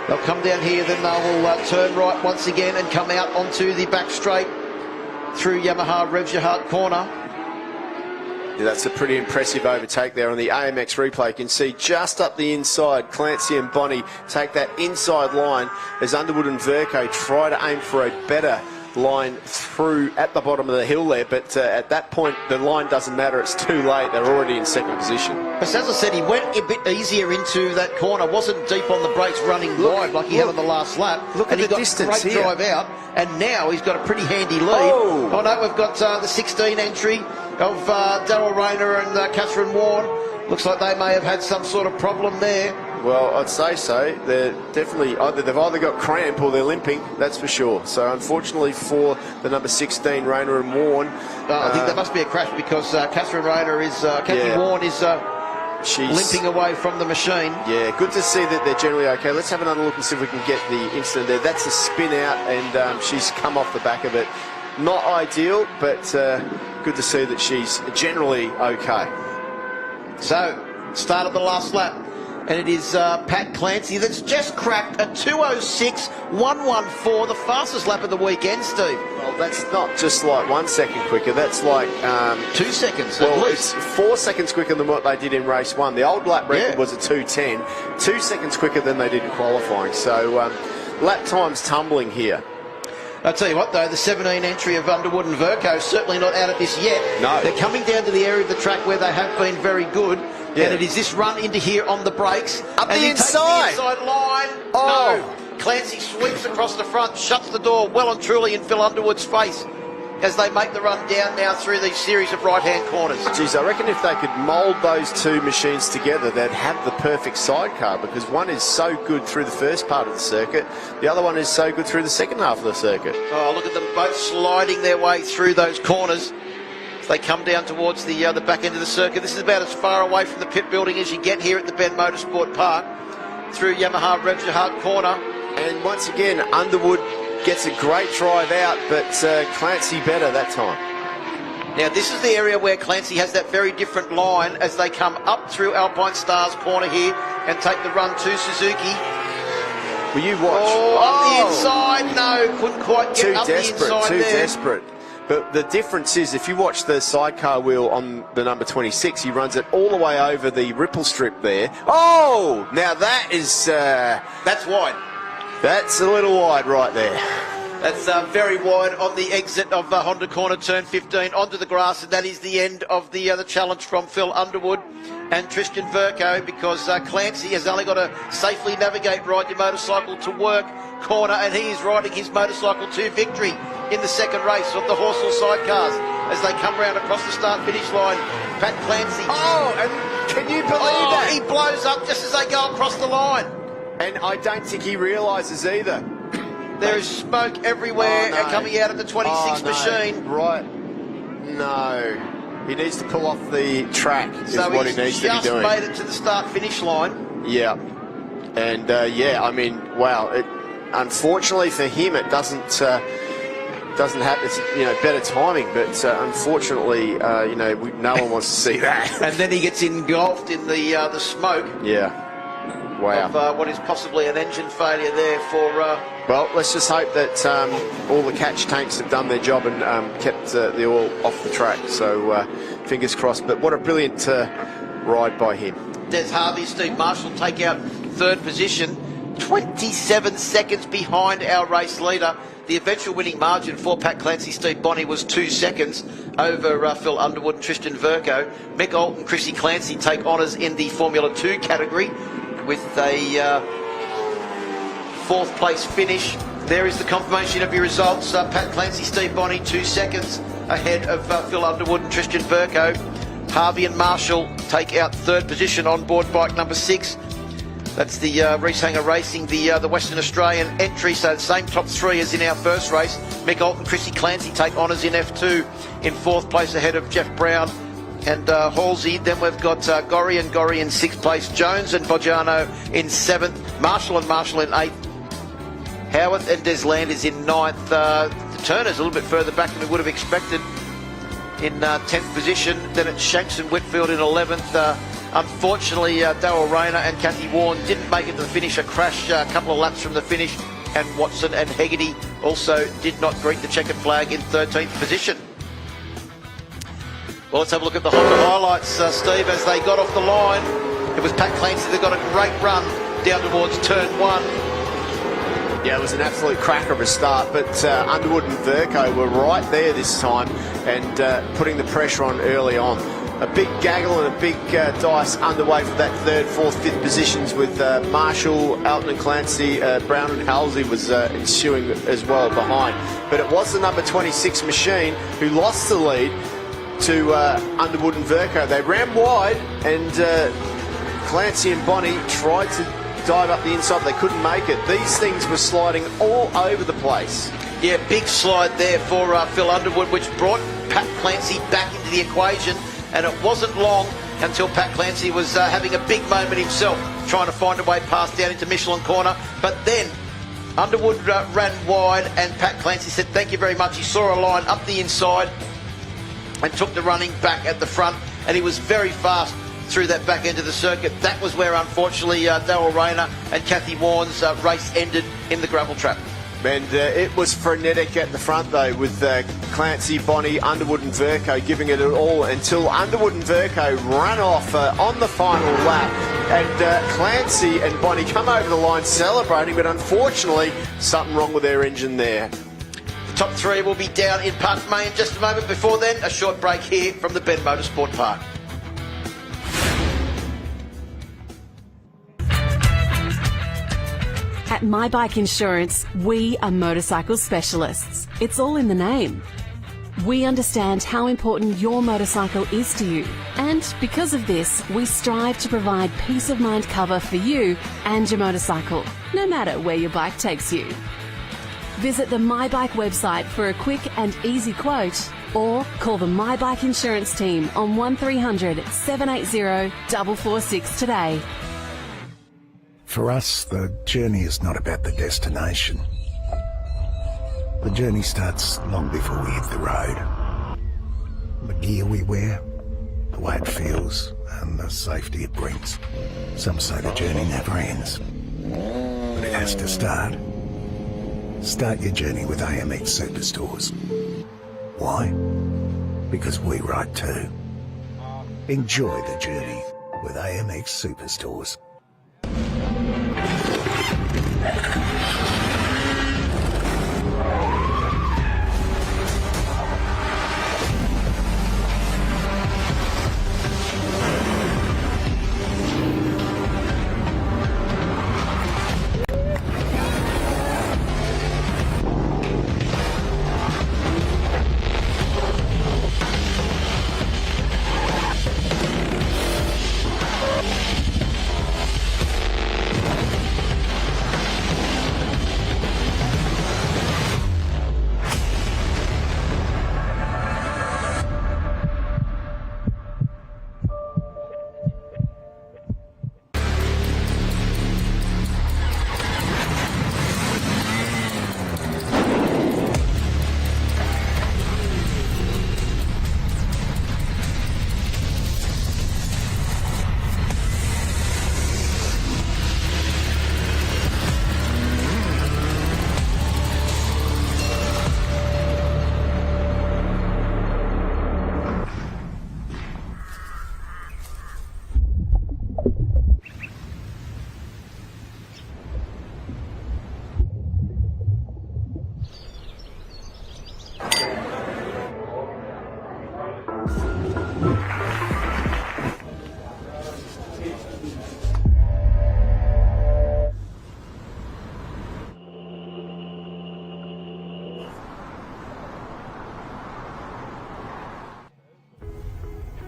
They'll come down here, then they will turn right once again and come out onto the back straight through Yamaha Revs Your Heart corner. Yeah, that's a pretty impressive overtake there on the AMX replay. You can see just up the inside, Clancy and Bonnie take that inside line as Underwood and Verco try to aim for a better line through at the bottom of the hill there, but at that point the line doesn't matter. It's too late. They're already in second position. But as I said, he went a bit easier into that corner, wasn't deep on the brakes running wide like he had on the last lap. Look at the distance great here. Drive out, and now he's got a pretty handy lead. Oh no, we've got the 16 entry of Daryl Rayner and Catherine Warren. Looks like they may have had some sort of problem there. Well, I'd say so. They're definitely they've either got cramp or they're limping, that's for sure. So unfortunately for the number 16, Rayner and Warren, I think there must be a crash, because Catherine Rayner is Cathy Warren is she's limping away from the machine. Yeah, good to see that they're generally okay. Let's have another look and see if we can get the incident there. That's a spin out, and she's come off the back of it. Not ideal, but good to see that she's generally okay. So, start of the last lap. And it is Pat Clancy that's just cracked a 2:06.114, the fastest lap of the weekend, Steve. Well, that's not just like 1 second quicker, that's like 2 seconds. Well, it's 4 seconds quicker than what they did in race 1. The old lap record was a 2:10, 2 seconds quicker than they did in qualifying. So lap time's tumbling here. I'll tell you what though, the 17 entry of Underwood and Verco certainly not out of this yet. No. They're coming down to the area of the track where they have been very good. Yeah. And it is this run into here on the brakes. Up and the inside. Takes the inside line. Oh. No. Clancy sweeps across the front, shuts the door well and truly in Phil Underwood's face as they make the run down now through these series of right-hand corners. Geez, I reckon if they could mould those two machines together, they'd have the perfect sidecar, because one is so good through the first part of the circuit, the other one is so good through the second half of the circuit. Oh, look at them both sliding their way through those corners. They come down towards the back end of the circuit. This is about as far away from the pit building as you get here at the Bend Motorsport Park, through Yamaha Revs Your Heart corner. And once again, Underwood gets a great drive out, but Clancy better that time. Now this is the area where Clancy has that very different line as they come up through Alpinestars corner here and take the run to Suzuki. Will you watch? Oh, up the inside. No, couldn't quite get up the inside there. Too desperate. But the difference is, if you watch the sidecar wheel on the number 26, he runs it all the way over the ripple strip there. Oh, now that is... that's wide. That's a little wide right there. That's very wide on the exit of Honda Corner, turn 15, onto the grass, and that is the end of the challenge from Phil Underwood and Tristan Verco, because Clancy has only got to safely navigate, ride your motorcycle to work corner, and he is riding his motorcycle to victory in the second race of the Horsell sidecars as they come round across the start-finish line. Pat Clancy. Oh, and can you believe that? He blows up just as they go across the line. And I don't think he realises either. There is smoke everywhere coming out of the 26 machine. Right. No. He needs to pull off the track is so what he needs to be doing. He's just made it to the start-finish line. Yeah. And, I mean, wow. Unfortunately for him, it doesn't have, it's, better timing, but unfortunately, no one wants to see that. And then he gets engulfed in the smoke. Yeah. Wow. Of what is possibly an engine failure there for... Well, let's just hope that all the catch tanks have done their job and kept the oil off the track. So fingers crossed. But what a brilliant ride by him. Des Harvey, Steve Marshall take out third position, 27 seconds behind our race leader. The eventual winning margin for Pat Clancy, Steve Bonney was 2 seconds over Phil Underwood and Tristan Verco. Mick Alt and Chrissy Clancy take honours in the Formula 2 category with a fourth place finish. There is the confirmation of your results. Pat Clancy, Steve Bonney, 2 seconds ahead of Phil Underwood and Tristan Verco. Harvey and Marshall take out third position on board bike number 6. That's the Reese Hanger Racing, the Western Australian entry, so the same top three as in our first race. Mick Alt and Chrissy Clancy take honours in F2 in fourth place ahead of Jeff Brown and Halsey. Then we've got Gorry in 6th place, Jones and Boggiano in 7th, Marshall and Marshall in 8th, Howarth and Des Landers in 9th. The Turner's a little bit further back than we would have expected in 10th position. Then it's Shanks and Whitfield in 11th. Unfortunately, Darryl Rayner and Kathy Warren didn't make it to the finish. A crash a couple of laps from the finish, and Watson and Hegarty also did not greet the checkered flag in 13th position. Well, let's have a look at the Honda highlights, Steve, as they got off the line. It was Pat Clancy that got a great run down towards turn 1. Yeah, it was an absolute cracker of a start, but Underwood and Verco were right there this time and putting the pressure on early on. A big gaggle and a big dice underway for that 3rd, 4th, 5th positions with Marshall, Elton and Clancy, Brown and Halsey was ensuing as well behind. But it was the number 26 machine who lost the lead to Underwood and Verco. They ran wide and Clancy and Bonney tried to dive up the inside. They couldn't make it. These things were sliding all over the place. Yeah, big slide there for Phil Underwood, which brought Pat Clancy back into the equation. And it wasn't long until Pat Clancy was having a big moment himself, trying to find a way past down into Michelin corner. But then Underwood ran wide and Pat Clancy said thank you very much. He saw a line up the inside and took the running back at the front, and he was very fast through that back end of the circuit. That was where, unfortunately, Darryl Rayner and Kathy Warren's race ended in the gravel trap. And it was frenetic at the front, though, with Clancy, Bonney, Underwood and Verco giving it all until Underwood and Verco ran off on the final lap. And Clancy and Bonney come over the line celebrating, but unfortunately, something wrong with their engine there. The top three will be down in Park May in just a moment. Before then, a short break here from the Bend Motorsport Park. At My Bike Insurance, we are motorcycle specialists. It's all in the name. We understand how important your motorcycle is to you, and because of this, we strive to provide peace of mind cover for you and your motorcycle, no matter where your bike takes you. Visit the My Bike website for a quick and easy quote, or call the My Bike Insurance team on 1300 780 446 today. For us, the journey is not about the destination. The journey starts long before we hit the road. The gear we wear, the way it feels, and the safety it brings. Some say the journey never ends, but it has to start. Start your journey with AMX Superstores. Why? Because we ride too. Enjoy the journey with AMX Superstores.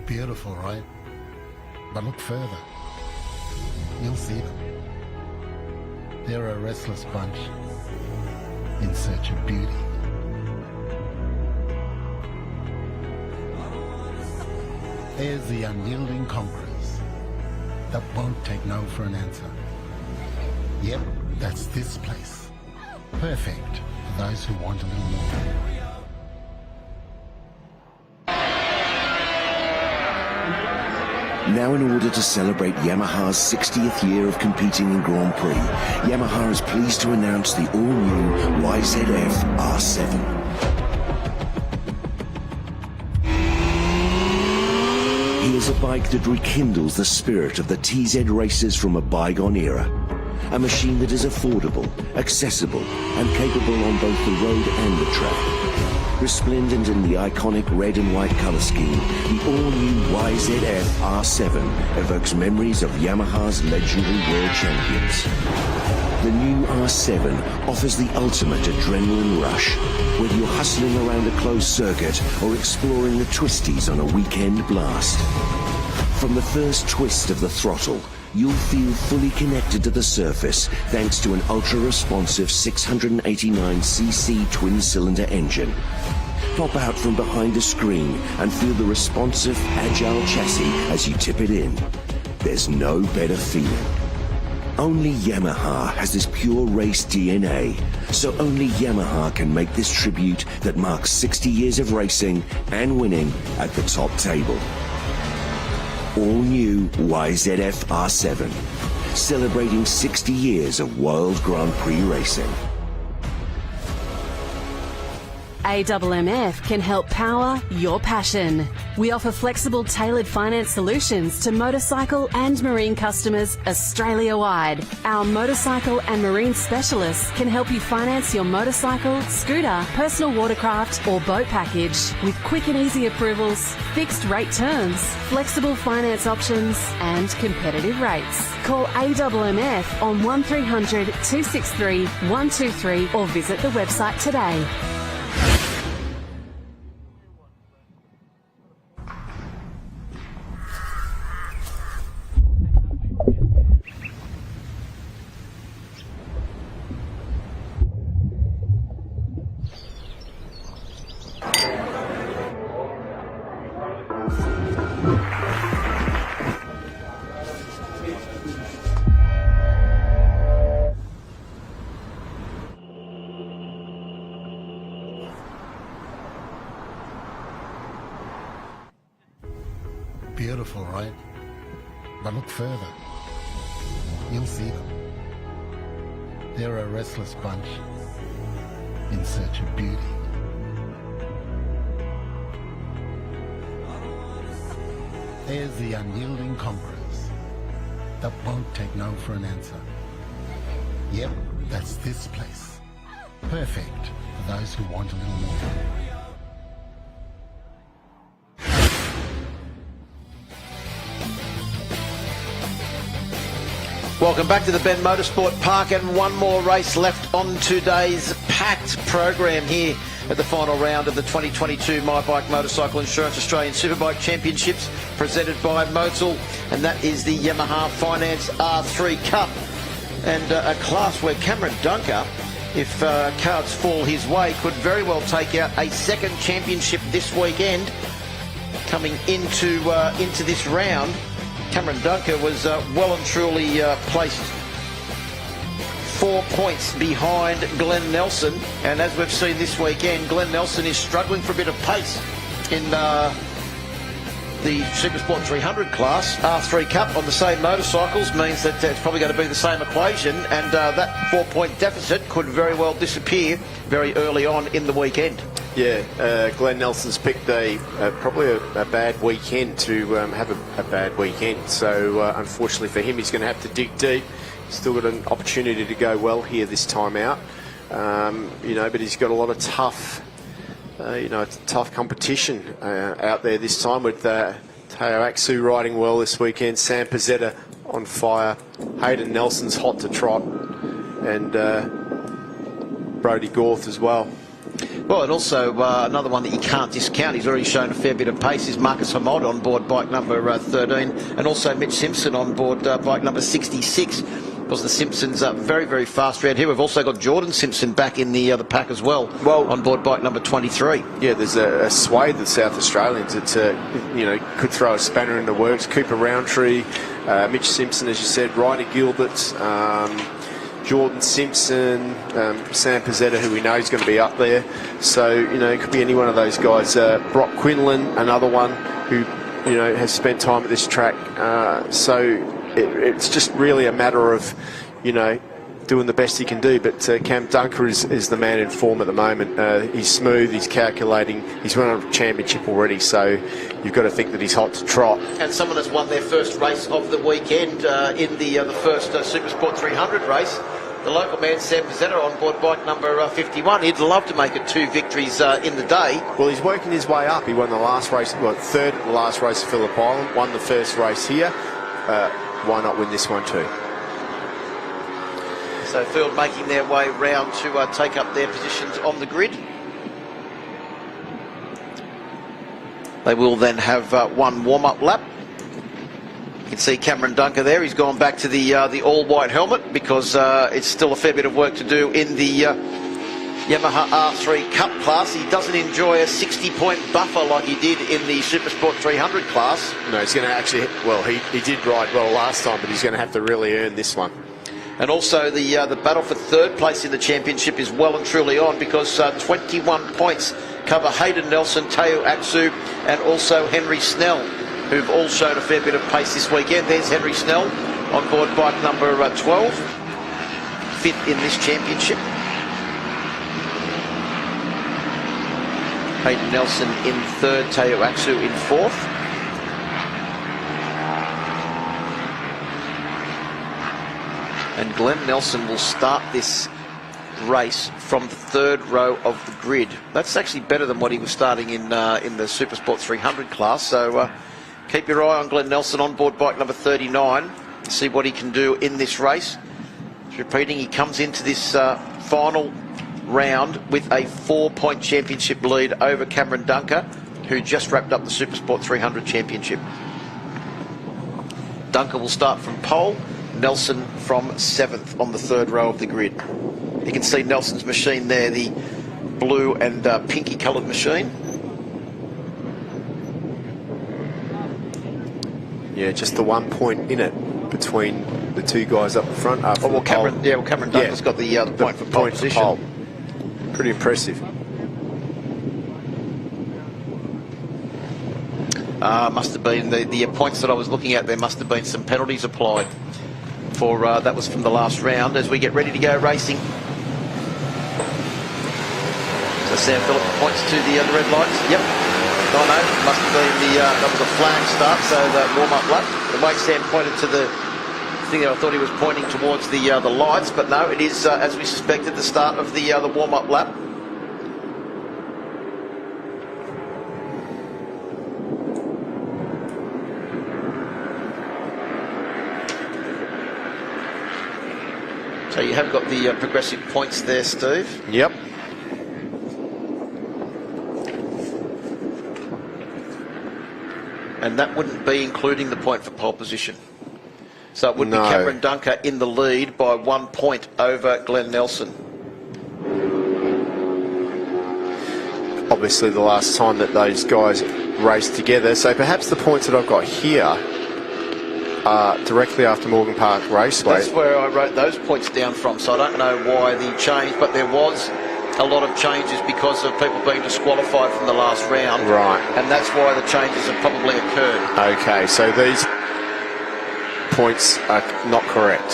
Beautiful, right? But look further. You'll see them. They're a restless bunch in search of beauty. There's the unyielding conquerors that won't take no for an answer. Yep, that's this place. Perfect for those who want a little more. Now, in order to celebrate Yamaha's 60th year of competing in Grand Prix, Yamaha is pleased to announce the all-new YZF R7. Here's a bike that rekindles the spirit of the TZ races from a bygone era. A machine that is affordable, accessible, and capable on both the road and the track. Resplendent in the iconic red and white colour scheme, the all-new YZF R7 evokes memories of Yamaha's legendary world champions. The new R7 offers the ultimate adrenaline rush, whether you're hustling around a closed circuit or exploring the twisties on a weekend blast. From the first twist of the throttle, you'll feel fully connected to the surface thanks to an ultra-responsive 689cc twin-cylinder engine. Pop out from behind the screen and feel the responsive, agile chassis as you tip it in. There's no better feeling. Only Yamaha has this pure race DNA, so only Yamaha can make this tribute that marks 60 years of racing and winning at the top table. All new YZF R7, celebrating 60 years of World Grand Prix racing. AMMF can help power your passion. We offer flexible, tailored finance solutions to motorcycle and marine customers Australia-wide. Our motorcycle and marine specialists can help you finance your motorcycle, scooter, personal watercraft or boat package with quick and easy approvals, fixed rate terms, flexible finance options and competitive rates. Call AMMF on 1300 263 123 or visit the website today. Beautiful, right? But look further. You'll see them. They're a restless bunch in search of beauty. There's the unyielding conquerors that won't take no for an answer. Yep, that's this place. Perfect for those who want a little more. Welcome back to the Bend Motorsport Park, and one more race left on today's packed program here at the final round of the 2022 My Bike Motorcycle Insurance Australian Superbike Championships presented by Motul, and that is the Yamaha Finance R3 Cup, and a class where Cameron Dunker, if cards fall his way, could very well take out a second championship this weekend. Coming into this round, Cameron Dunker was well and truly placed 4 points behind Glenn Nelson, and as we've seen this weekend, Glenn Nelson is struggling for a bit of pace in the Supersport 300 class. R3 Cup on the same motorcycles means that it's probably going to be the same equation, and that 4 point deficit could very well disappear very early on in the weekend. Yeah, Glenn Nelson's picked probably a bad weekend to have a bad weekend. So unfortunately for him, he's going to have to dig deep. He's still got an opportunity to go well here this time out, but he's got a lot of tough competition out there this time, with Teo Aksu riding well this weekend, Sam Pizzetta on fire, Hayden Nelson's hot to trot, and Brodie Gorth as well. Well, and also another one that you can't discount, he's already shown a fair bit of pace, is Marcus Hamod on board bike number 13, and also Mitch Simpson on board bike number 66. Because the Simpsons are very, very fast around here. We've also got Jordan Simpson back in the pack as well on board bike number 23. Yeah, there's a swathe of South Australians that could throw a spanner in the works. Cooper Roundtree, Mitch Simpson, as you said, Ryder Gilbert, Jordan Simpson, Sam Pizzetta, who we know is going to be up there. So, it could be any one of those guys. Brock Quinlan, another one who, has spent time at this track. It's just really a matter of, doing the best he can do. But Cam Dunker is the man in form at the moment. He's smooth, he's calculating, he's won a championship already, so you've got to think that he's hot to trot. And someone has won their first race of the weekend in the first Supersport 300 race. The local man, Sam Pizzetta, on board bike number 51. He'd love to make it 2 victories in the day. Well, he's working his way up. He won the last race, third at the last race of Phillip Island, won the first race here. Why not win this one too? So field making their way round to take up their positions on the grid. They will then have one warm-up lap. You can see Cameron Dunker there. He's gone back to the all-white helmet because it's still a fair bit of work to do in the Yamaha R3 Cup class. He doesn't enjoy a 60-point buffer like he did in the Supersport 300 class. No, he's going to actually, he did ride well last time, but he's going to have to really earn this one. And also the battle for third place in the championship is well and truly on, because 21 points cover Hayden Nelson, Teo Aksu, and also Henry Snell, who've all shown a fair bit of pace this weekend. There's Henry Snell on board bike number 12, 5th in this championship. Hayden Nelson in 3rd, Teo Aksu in 4th. And Glenn Nelson will start this race from the 3rd row of the grid. That's actually better than what he was starting in the Supersport 300 class. So keep your eye on Glenn Nelson on board bike number 39 to see what he can do in this race. Just repeating, he comes into this final round with a 4-point championship lead over Cameron Dunker, who just wrapped up the Supersport 300 championship. Dunker will start from pole, Nelson from 7th on the 3rd row of the grid. You can see Nelson's machine there, the blue and pinky coloured machine. Yeah, just the 1 point in it between the two guys up the front. Cameron Dunker's got the point for pole position. Pretty impressive. Must have been the points that I was looking at. There must have been some penalties applied for that was from the last round. As we get ready to go racing, so Sam Phillip points to the red lights. Yep. Oh no, must been that was a flag start, so the warm-up lap. The way Sam pointed to the thing there, I thought he was pointing towards the lights, but no, it is, as we suspected, the start of the warm-up lap. So you have got the progressive points there, Steve. Yep. And that wouldn't be including the point for pole position. So it would be Cameron Dunker in the lead by 1 point over Glenn Nelson. Obviously the last time that those guys raced together, so perhaps the points that I've got here are directly after Morgan Park Raceway. That's where I wrote those points down from, so I don't know why the change, but there was a lot of changes because of people being disqualified from the last round. Right. And that's why the changes have probably occurred. Okay, so these points are not correct.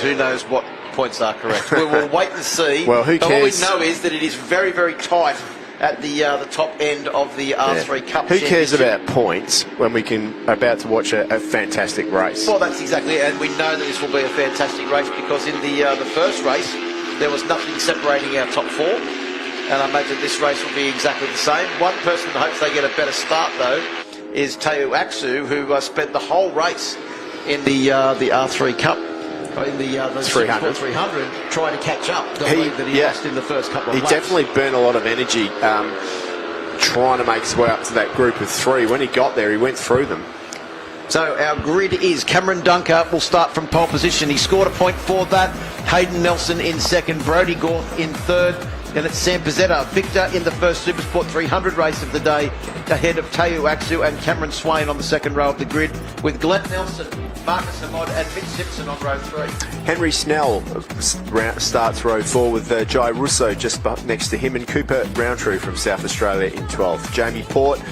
Who knows what points are correct? We'll wait and see. Well, who but cares? what we know is that it is very, very tight at the top end of the R3 Cup. Who cares about points when we can about to watch a fantastic race? Well, that's exactly it, and we know that this will be a fantastic race because in the first race there was nothing separating our top four, and I imagine this race will be exactly the same. One person that hopes they get a better start though is Teo Aksu, who spent the whole race in the R3 Cup. In the 300 trying to catch up the lead that he lost in the first couple of laps. He definitely burned a lot of energy trying to make his way up to that group of three. When he got there, he went through them. So our grid is Cameron Dunker will start from pole position. He scored a point for that. Hayden Nelson in second, Brodie Gorth in third. Then it's Sam Pizzetta, victor in the first Supersport 300 race of the day, ahead of Teo Aksu and Cameron Swain on the second row of the grid, with Glenn Nelson, Marcus Amod and Mitch Simpson on row 3. Henry Snell starts row 4 with Jai Russo just next to him, and Cooper Roundtree from South Australia in 12th. Jamie Port,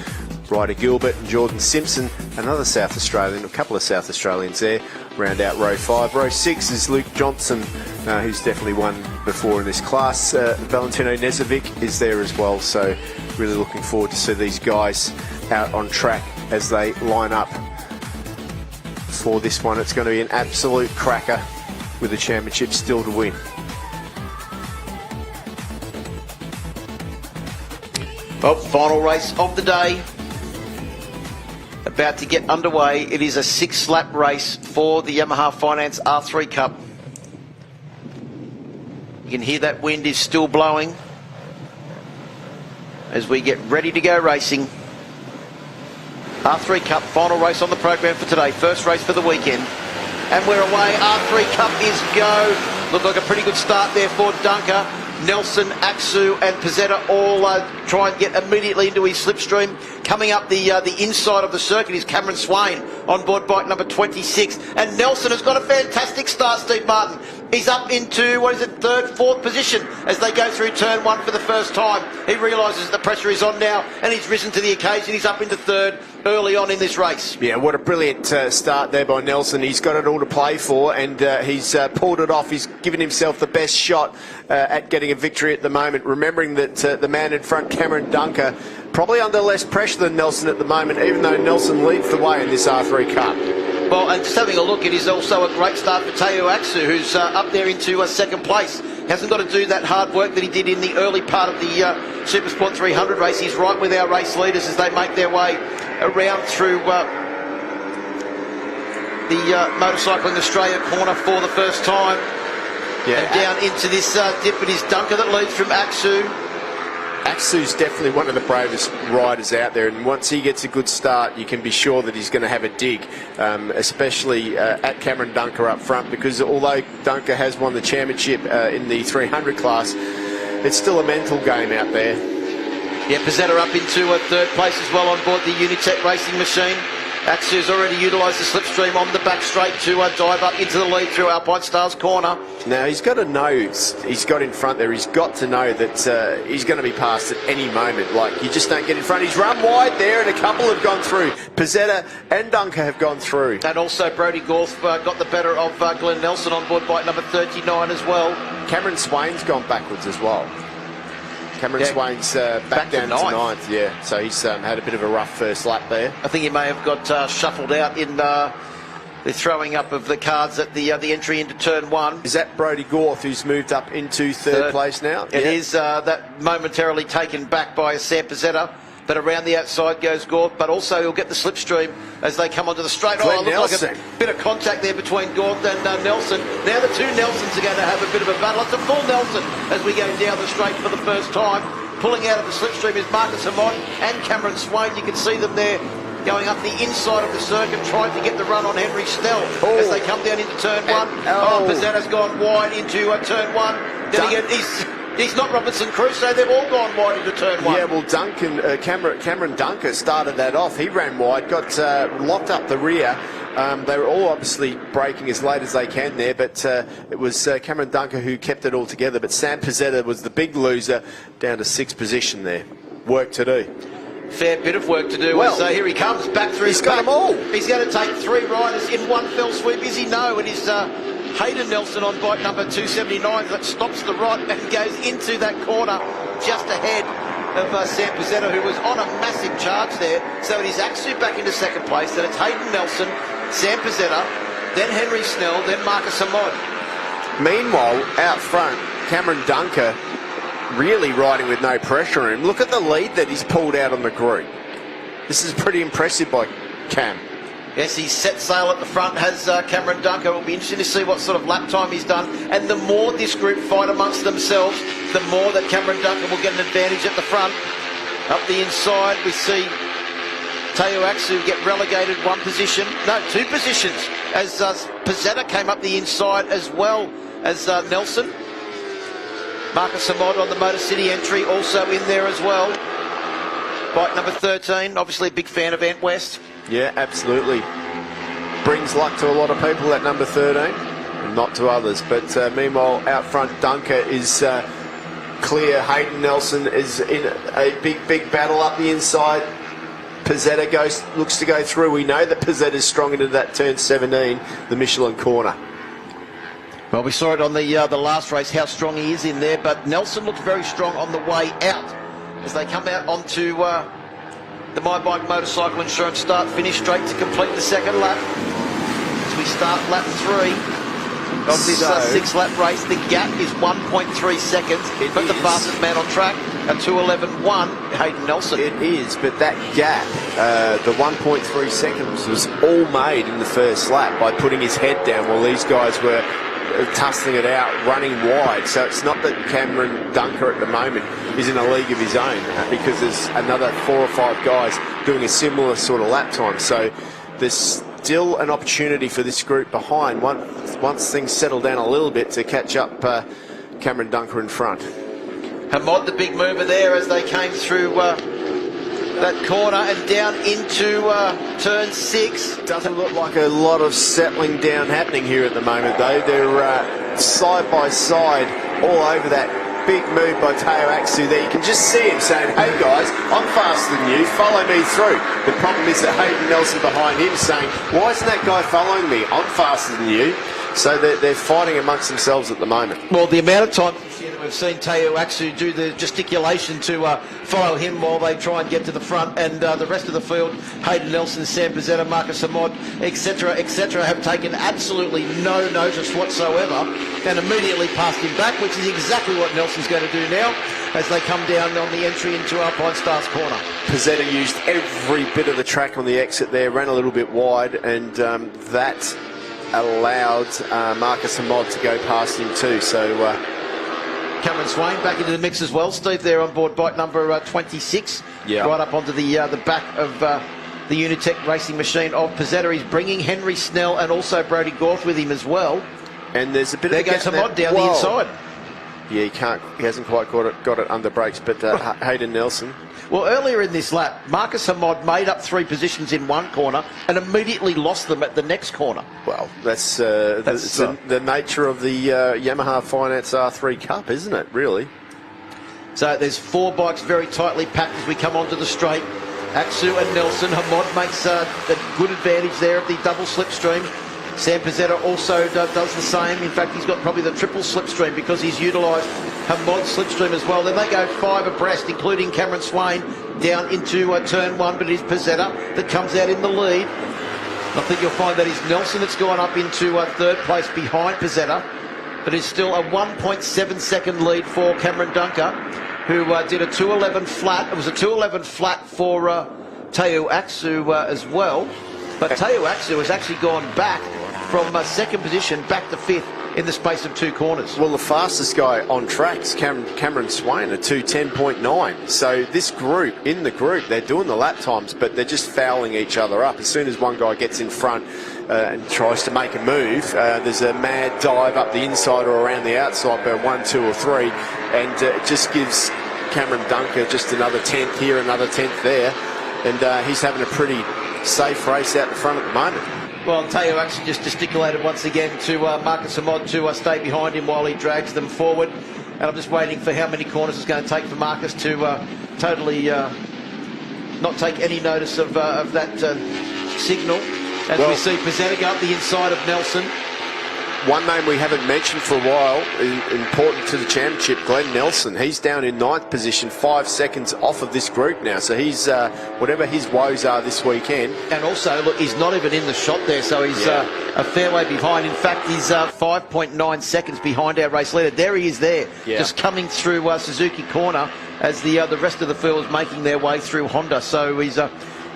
Ryder Gilbert and Jordan Simpson, another South Australian, a couple of South Australians there, round out row 5. Row 6 is Luke Johnson, who's definitely won before in this class. Valentino Nezovic is there as well, so really looking forward to see these guys out on track as they line up for this one. It's going to be an absolute cracker with the championship still to win. Well, final race of the day about to get underway. It is a 6-lap race for the Yamaha Finance R3 Cup. You can hear that wind is still blowing as we get ready to go racing. R3 Cup, final race on the program for today. First race for the weekend. And we're away. R3 Cup is go. Looked like a pretty good start there for Dunker. Nelson, Aksu and Pizzetta all try and get immediately into his slipstream. Coming up the inside of the circuit is Cameron Swain on board bike number 26. And Nelson has got a fantastic start, Steve Martin. He's up into, third, fourth position as they go through turn 1 for the first time. He realises the pressure is on now and he's risen to the occasion. He's up into third early on in this race. Yeah, what a brilliant start there by Nelson. He's got it all to play for, and he's pulled it off. He's given himself the best shot at getting a victory at the moment, remembering that the man in front, Cameron Dunker, probably under less pressure than Nelson at the moment, even though Nelson leads the way in this R3 Cup. Well, and just having a look, it is also a great start for Teo Aksu, who's up there into second place. Hasn't got to do that hard work that he did in the early part of the Supersport 300 race. He's right with our race leaders as they make their way around through the Motorcycling Australia corner for the first time. Yeah. And down into this dip, it is Dunker that leads from Aksu. Aksu's definitely one of the bravest riders out there, and once he gets a good start, you can be sure that he's going to have a dig, especially at Cameron Dunker up front, because although Dunker has won the championship in the 300 class, it's still a mental game out there. Yeah, Pizzetta up into third place as well on board the Unitec racing machine. Aksu's already utilised the slipstream on the back straight to dive up into the lead through Alpinestars corner. Now, he's got to know, he's got in front there, he's got to know that he's going to be passed at any moment. Like, you just don't get in front. He's run wide there, and a couple have gone through. Pizzetta and Dunker have gone through. And also Brodie Gorth got the better of Glenn Nelson on board bike number 39 as well. Cameron Swain's gone backwards as well. Cameron Swain's back down to ninth. Yeah, so he's had a bit of a rough first lap there. I think he may have got shuffled out in the throwing up of the cards at the entry into turn 1. Is that Brodie Gorth, who's moved up into third place now? It is that momentarily taken back by Sam Pizzetta. But around the outside goes Gorth, but also he'll get the slipstream as they come onto the straight. Glenn Looks Nelson. like a bit of contact there between Gorth and Nelson. Now the two Nelsons are going to have a bit of a battle. It's a full Nelson as we go down the straight for the first time. Pulling out of the slipstream is Marcus Amott and Cameron Swain. You can see them there going up the inside of the circuit, trying to get the run on Henry Snell as they come down into turn 1. Pizzetta's gone wide into turn 1. Then again, he's not Robinson Crusoe. They've all gone wide into turn 1. Yeah, well, Cameron Dunker started that off. He ran wide, got locked up the rear. They were all obviously braking as late as they can there, but it was Cameron Dunker who kept it all together. But Sam Pizzetta was the big loser, down to 6th position there. Work to do. Fair bit of work to do. Well, so here he comes back through. He's got them all. He's going to take 3 riders in one fell swoop. Is he? No. It is Hayden Nelson on bike number 279 that stops the right and goes into that corner just ahead of Sam Pizzetta, who was on a massive charge there. So it is Axu back into second place. Then it's Hayden Nelson, Sam Pizzetta, then Henry Snell, then Marcus Amott. Meanwhile, out front, Cameron Dunker really riding with no pressure on him. Look at the lead that he's pulled out on the group. This is pretty impressive by Cam. Yes, he's set sail at the front, has Cameron Dunker. It will be interesting to see what sort of lap time he's done. And the more this group fight amongst themselves, the more that Cameron Dunker will get an advantage at the front. Up the inside, we see Teo Aksu get relegated 1 position. No, 2 positions, as Pizzetta came up the inside as well as Nelson. Marcus Amott on the Motor City entry, also in there as well. Bike number 13, obviously a big fan of Ant West. Yeah, absolutely. Brings luck to a lot of people, that number 13, and not to others. But meanwhile, out front, Dunker is clear. Hayden Nelson is in a big battle up the inside. Pizzetta looks to go through. We know that Pizzetta is strong into that turn 17, the Michelin corner. Well, we saw it on the last race, how strong he is in there, but Nelson looked very strong on the way out as they come out onto the My Bike Motorcycle Insurance start-finish straight to complete the second lap. As we start lap 3 of this 6-lap race, the gap is 1.3 seconds, but the fastest man on track, a 2:11.1, Hayden Nelson. It is, but that gap, the 1.3 seconds, was all made in the first lap by putting his head down while these guys were tussling it out, running wide. So it's not that Cameron Dunker at the moment is in a league of his own, because there's another 4 or 5 guys doing a similar sort of lap time. So there's still an opportunity for this group behind, once things settle down a little bit, to catch up Cameron Dunker in front. Hamod, the big mover there as they came through that corner and down into turn 6. Doesn't look like a lot of settling down happening here at the moment, though. They're side by side all over that big move by Teo Aksu there. You can just see him saying, hey guys, I'm faster than you, follow me through. The problem is that Hayden Nelson behind him saying, why isn't that guy following me? I'm faster than you. So they're fighting amongst themselves at the moment. Well, the amount of time we've seen Teo Aksu do the gesticulation to follow him while they try and get to the front, and the rest of the field, Hayden Nelson, Sam Pizzetta, Marcus Amott, etc., have taken absolutely no notice whatsoever and immediately passed him back, which is exactly what Nelson's going to do now as they come down on the entry into Alpinestars corner. Pizzetta used every bit of the track on the exit there, ran a little bit wide, and that allowed Marcus Amott to go past him too. So Cameron Swain back into the mix as well. Steve there on board bike number 26. Yeah. Right up onto the back of the Unitec racing machine of Pizzetta. He's bringing Henry Snell and also Brodie Gorth with him as well. And there's a bit there of a goes Amott down the inside. Yeah, he hasn't quite got it under brakes, but Hayden Nelson. Well, earlier in this lap, Marcus Amott made up 3 positions in one corner and immediately lost them at the next corner. Well, that's the nature of the Yamaha Finance R3 Cup, isn't it, really? So there's 4 bikes very tightly packed as we come onto the straight. Aksu and Nelson. Amott makes a good advantage there of the double slipstream. Sam Pizzetta also does the same. In fact, he's got probably the triple slipstream because he's utilised Hamod slipstream as well. Then they go 5 abreast, including Cameron Swain, down into turn 1, but it is Pizzetta that comes out in the lead. I think you'll find that is Nelson that's gone up into third place behind Pizzetta, but it's still a 1.7 second lead for Cameron Dunker, who did a 2:11 flat. It was a 2:11 flat for Teo Aksu as well, but Teo Aksu has actually gone back from second position back to 5th in the space of 2 corners. Well, the fastest guy on track's Cameron Swain at 2:10.9. So this group, they're doing the lap times, but they're just fouling each other up. As soon as one guy gets in front and tries to make a move, there's a mad dive up the inside or around the outside by 1, 2 or 3, and it just gives Cameron Dunker just another 10th here, another 10th there, and he's having a pretty safe race out the front at the moment. Well, Teo actually just gesticulated once again to Marcus Amod to stay behind him while he drags them forward. And I'm just waiting for how many corners it's going to take for Marcus to totally not take any notice of that signal. As we see Pizzetta go up the inside of Nelson. One name we haven't mentioned for a while, important to the championship, Glenn Nelson. He's down in 9th position, 5 seconds off of this group now. So he's, whatever his woes are this weekend. And also, look, he's not even in the shot there, so he's a fair way behind. In fact, he's 5.9 seconds behind our race leader. There he is there, just coming through Suzuki corner as the rest of the field is making their way through Honda. So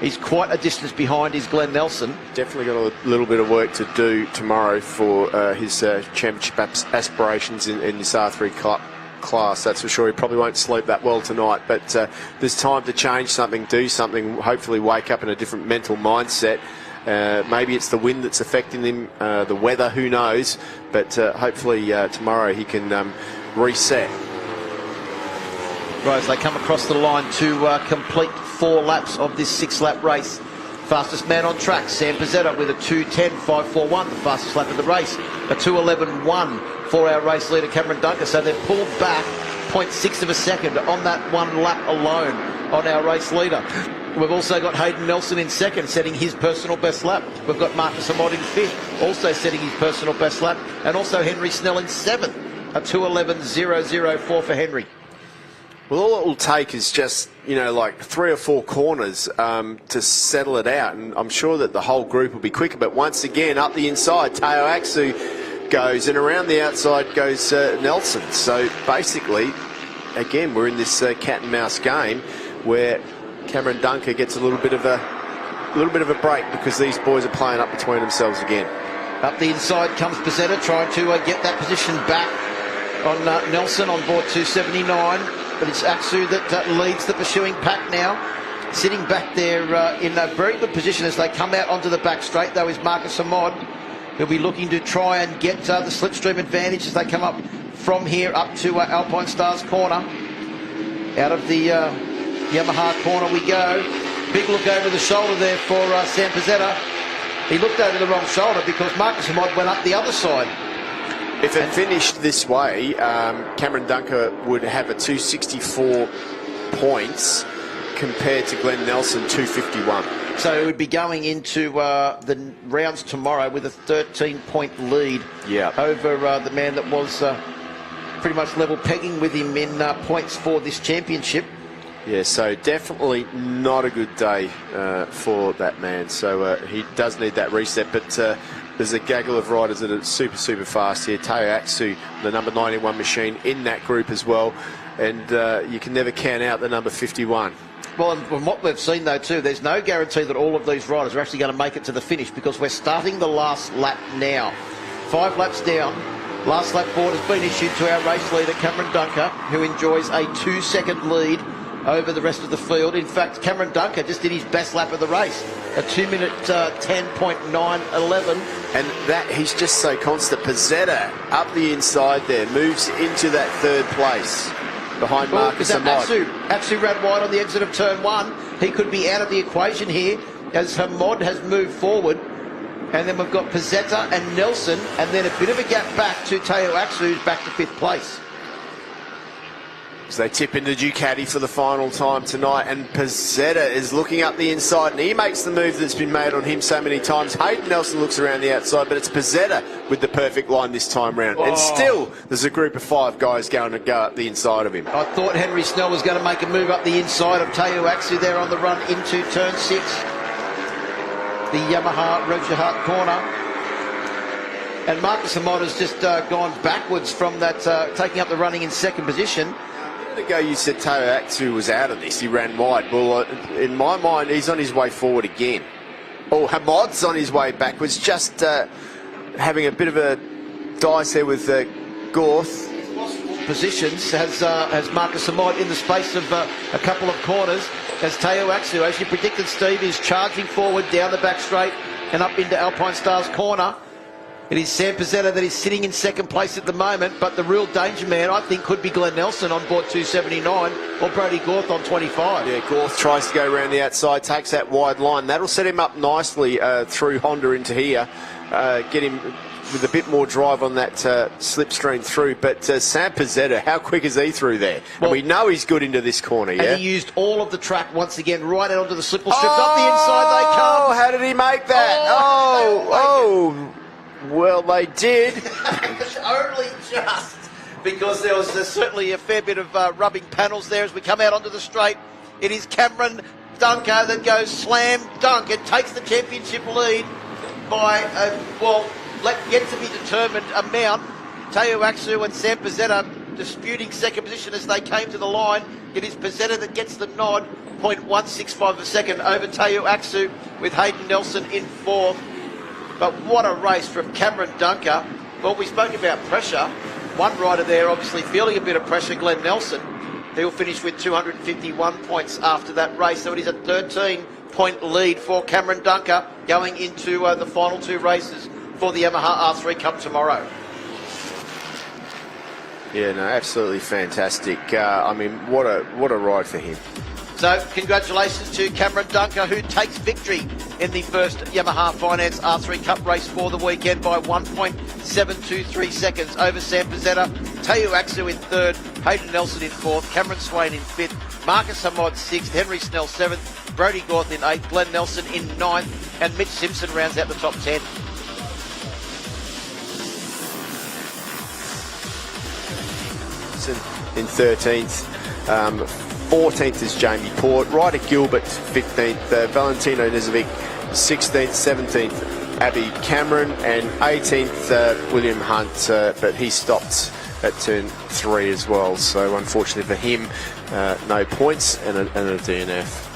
he's quite a distance behind his Glenn Nelson. Definitely got a little bit of work to do tomorrow for his championship aspirations in this R3 class, that's for sure. He probably won't sleep that well tonight, but there's time to change something, do something, hopefully wake up in a different mental mindset. Maybe it's the wind that's affecting him, the weather, who knows, but hopefully tomorrow he can reset. Right, as they come across the line to complete 4 laps of this 6-lap race. Fastest man on track, Sam Pizzetta, with a 2:10.541, the fastest lap of the race. A 2:11.1 for our race leader, Cameron Dunker. So they've pulled back 0.6 of a second on that 1 lap alone on our race leader. We've also got Hayden Nelson in second, setting his personal best lap. We've got Marcus Amod in 5th, also setting his personal best lap. And also Henry Snell in 7th, a 2:11.004 for Henry. Well, all it will take is just, like 3 or 4 corners to settle it out. And I'm sure that the whole group will be quicker. But once again, up the inside, Teo Aksu goes, and around the outside goes Nelson. So basically, again, we're in this cat and mouse game where Cameron Dunker gets a little bit of a break because these boys are playing up between themselves again. Up the inside comes Pizzetta, trying to get that position back on Nelson on board 279. But it's Aksu that leads the pursuing pack now. Sitting back there in a very good position as they come out onto the back straight, though, is Marcus Amod. He'll be looking to try and get the slipstream advantage as they come up from here up to Alpinestars corner. Out of the Yamaha corner we go. Big look over the shoulder there for Sam Pizzetta. He looked over the wrong shoulder because Marcus Amod went up the other side. If it finished this way, Cameron Dunker would have a 264 points compared to Glenn Nelson 251. So he would be going into the rounds tomorrow with a 13-point lead over the man that was pretty much level pegging with him in points for this championship. Yeah, so definitely not a good day for that man. So he does need that reset, but there's a gaggle of riders that are super, super fast here. Teo Aksu, the number 91 machine, in that group as well. And you can never count out the number 51. Well, and from what we've seen, though, too, there's no guarantee that all of these riders are actually going to make it to the finish because we're starting the last lap now. 5 laps down. Last lap board has been issued to our race leader, Cameron Dunker, who enjoys a 2-second lead over the rest of the field. In fact, Cameron Dunker just did his best lap of the race, a 2-minute 10.911. And that he's just so constant. Pizzetta up the inside there, moves into that 3rd place behind Marcus Amod. Aksu ran wide on the exit of turn 1. He could be out of the equation here as Amod has moved forward. And then we've got Pizzetta and Nelson, and then a bit of a gap back to Teo Aksu, who's back to 5th place. So they tip into Ducati for the final time tonight, and Pezzetta is looking up the inside, and he makes the move that's been made on him so many times. Hayden Nelson looks around the outside, but it's Pezzetta with the perfect line this time round. And still, there's a group of 5 guys going to go up the inside of him. I thought Henry Snell was going to make a move up the inside of Teo Aksu there on the run into turn 6. The Yamaha Roger Hart corner. And Marcus Amott has just gone backwards from that, taking up the running in second position. A minute ago you said Teo Aksu was out of this, he ran wide. Well, in my mind, he's on his way forward again. Oh, Hamad's on his way backwards, just having a bit of a dice there with Gorth. Positions has Marcus Amott in the space of a couple of corners, as Teo Aksu, as you predicted, Steve, is charging forward down the back straight and up into Alpinestars corner. It is Sam Pezzetta that is sitting in second place at the moment, but the real danger man, I think, could be Glenn Nelson on board 279 or Brody Gorth on 25. Yeah, Gorth tries to go around the outside, takes that wide line. That'll set him up nicely through Honda into here, get him with a bit more drive on that slipstream through. But Sam Pezzetta, how quick is he through there? Well, and we know he's good into this corner, yeah? And he used all of the track once again, right out onto the slipple strip. Up the inside they come. Oh, how did he make that? Well, they did. Only just, because there was certainly a fair bit of rubbing panels there as we come out onto the straight. It is Cameron Dunker that goes slam dunk and takes the championship lead by, yet to be determined amount. Teo Aksu and Sam Pezzetta disputing second position as they came to the line. It is Pezzetta that gets the nod, 0.165 of a second over Teo Aksu, with Hayden Nelson in 4th. But what a race from Cameron Dunker. Well, we spoke about pressure. One rider there obviously feeling a bit of pressure, Glenn Nelson. He'll finish with 251 points after that race. So it is a 13-point lead for Cameron Dunker going into the final 2 races for the Yamaha R3 Cup tomorrow. Yeah, no, absolutely fantastic. I mean, what a ride for him. So congratulations to Cameron Dunker, who takes victory in the first Yamaha Finance R3 Cup race for the weekend by 1.723 seconds over Sam Pezzetta. Teo Aksu in 3rd, Hayden Nelson in 4th, Cameron Swain in 5th, Marcus Amott 6th, Henry Snell 7th, Brody Gorth in 8th, Glenn Nelson in 9th, and Mitch Simpson rounds out the top 10. In 13th. 14th is Jamie Port, Ryder Gilbert 15th, Valentino Nizovic 16th, 17th Abby Cameron, and 18th William Hunt, but he stopped at turn 3 as well, so unfortunately for him, no points and a DNF.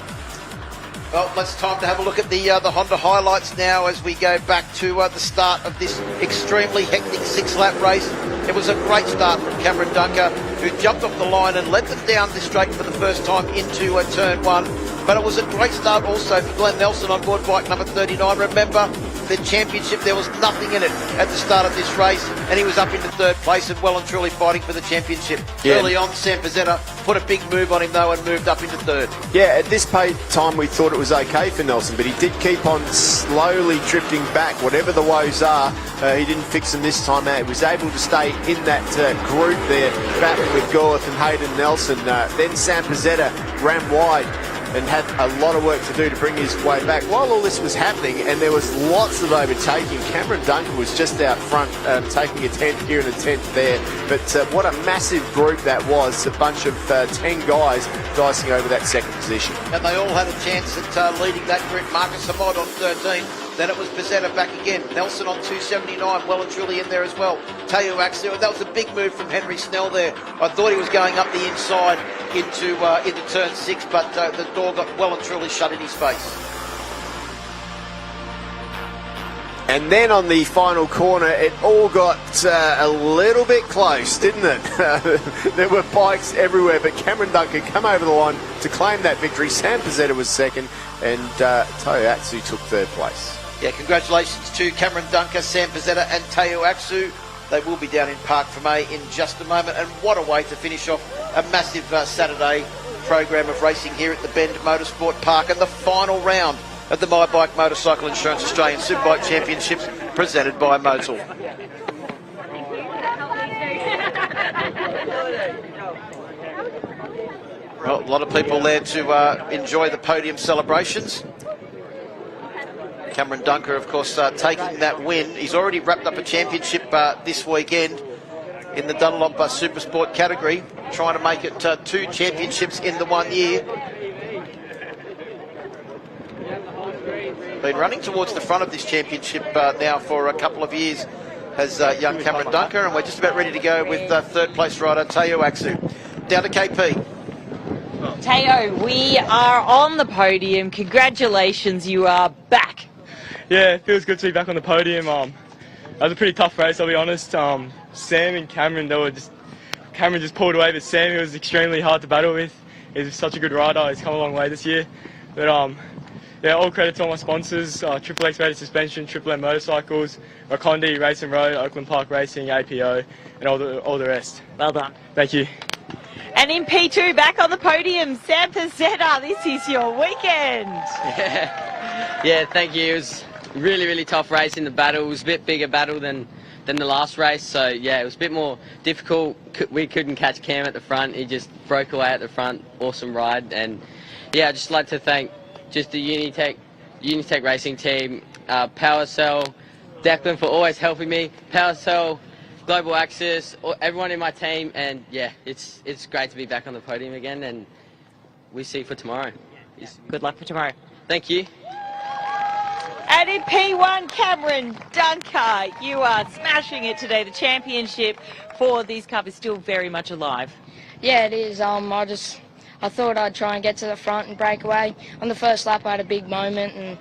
Well, it's time to have a look at the Honda highlights now as we go back to the start of this extremely hectic 6-lap race. It was a great start from Cameron Dunker, who jumped off the line and led them down the straight for the first time into turn 1. But it was a great start also for Glenn Nelson on board bike number 39. Remember, the championship, there was nothing in it at the start of this race, and he was up into 3rd place and well and truly fighting for the championship. Yeah. Early on, Sam Pezzetta put a big move on him though and moved up into 3rd. Yeah, at this time we thought it was okay for Nelson, but he did keep on slowly drifting back. Whatever the woes are, he didn't fix them this time out. He was able to stay in that group there, battling with Gorth and Hayden Nelson. Then Sam Pezzetta ran wide and had a lot of work to do to bring his way back. While all this was happening, and there was lots of overtaking, Cameron Dunker was just out front, taking a 10th here and a 10th there. But what a massive group that was, a bunch of 10 guys dicing over that second position. And they all had a chance at leading that group. Marcus Amott on 13. Then it was Pezzetta back again. Nelson on 279, well and truly in there as well. Teo Aksu, and that was a big move from Henry Snell there. I thought he was going up the inside into turn 6, but the door got well and truly shut in his face. And then on the final corner, it all got a little bit close, didn't it? There were bikes everywhere, but Cameron Dunker come over the line to claim that victory. Sam Pezzetta was second, and Teo Aksu took 3rd place. Yeah, congratulations to Cameron Dunker, Sam Pezzetta and Teo Aksu. They will be down in Park for May in just a moment. And what a way to finish off a massive Saturday program of racing here at the Bend Motorsport Park, and the final round of the My Bike Motorcycle Insurance Australian Superbike Championships presented by Motul. Well, a lot of people there to enjoy the podium celebrations. Cameron Dunker, of course, taking that win. He's already wrapped up a championship this weekend in the Dunlop Supersport category, trying to make it 2 championships in the 1 year. Been running towards the front of this championship now for a couple of years as young Cameron Dunker, and we're just about ready to go with third place rider Teo Aksu. Down to KP. Teo, we are on the podium. Congratulations, you are back. Yeah, it feels good to be back on the podium. That was a pretty tough race, I'll be honest. Sam and Cameron, Cameron just pulled away, but Sam, he was extremely hard to battle with. He's such a good rider. He's come a long way this year. But yeah, all credit to all my sponsors: Triple X Rated Suspension, Triple M Motorcycles, Racondi, Race and Road, Oakland Park Racing, APO, and all the rest. Well done. Thank you. And in P2, back on the podium, Sam Pizzetta, this is your weekend. Yeah, thank you. It was a really, really tough race in the battle. It was a bit bigger battle than the last race, so yeah, it was a bit more difficult. We couldn't catch Cam at the front. He just broke away at the front. Awesome ride. And yeah, I'd just like to thank just the Unitech Racing team, PowerCell, Declan for always helping me, PowerCell, Global Access, everyone in my team, and yeah, it's great to be back on the podium again, and we see you for tomorrow. Good luck for tomorrow. Thank you. And in P1, Cameron Dunker, you are smashing it today. The championship for this cup is still very much alive. Yeah, it is. I thought I'd try and get to the front and break away. On the first lap, I had a big moment, and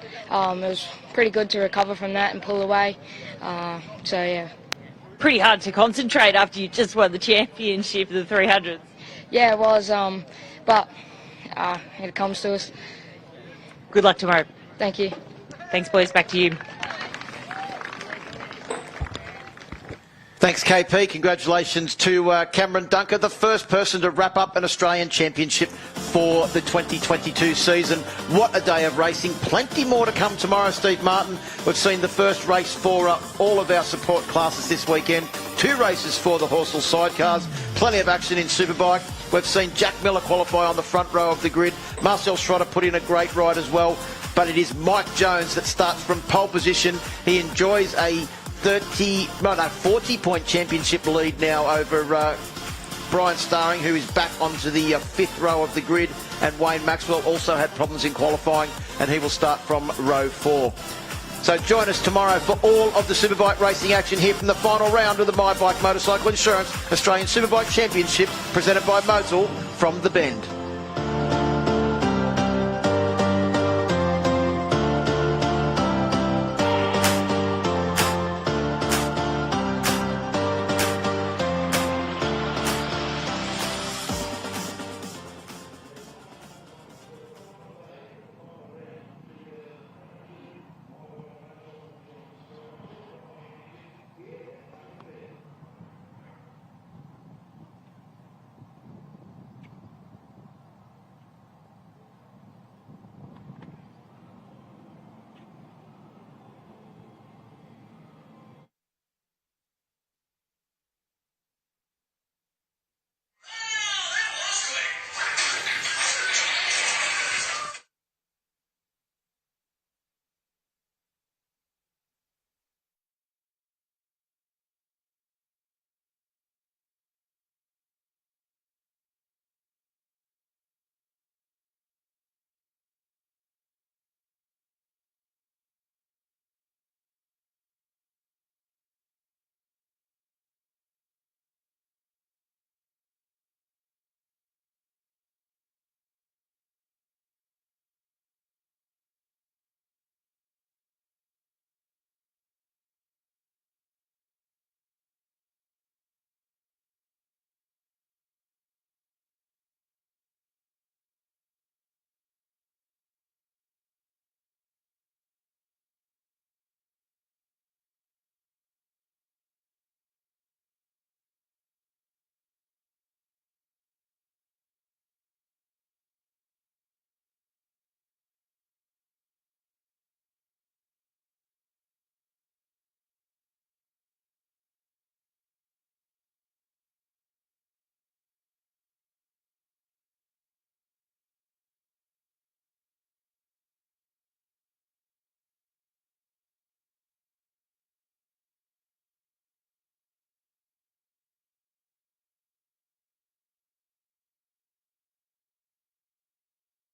it was pretty good to recover from that and pull away. So yeah. Pretty hard to concentrate after you just won the championship of the 300s. Yeah, it was. But it comes to us. Good luck tomorrow. Thank you. Thanks, boys. Back to you. Thanks, KP. Congratulations to Cameron Dunker, the first person to wrap up an Australian Championship for the 2022 season. What a day of racing. Plenty more to come tomorrow, Steve Martin. We've seen the first race for all of our support classes this weekend. 2 races for the Horsell sidecars. Plenty of action in Superbike. We've seen Jack Miller qualify on the front row of the grid. Marcel Schrötter put in a great ride as well. But it is Mike Jones that starts from pole position. He enjoys a 40-point championship lead now over Brian Starring, who is back onto the 5th row of the grid, and Wayne Maxwell also had problems in qualifying, and he will start from row 4. So join us tomorrow for all of the Superbike racing action here from the final round of the My Bike Motorcycle Insurance Australian Superbike Championship, presented by Motul from the Bend.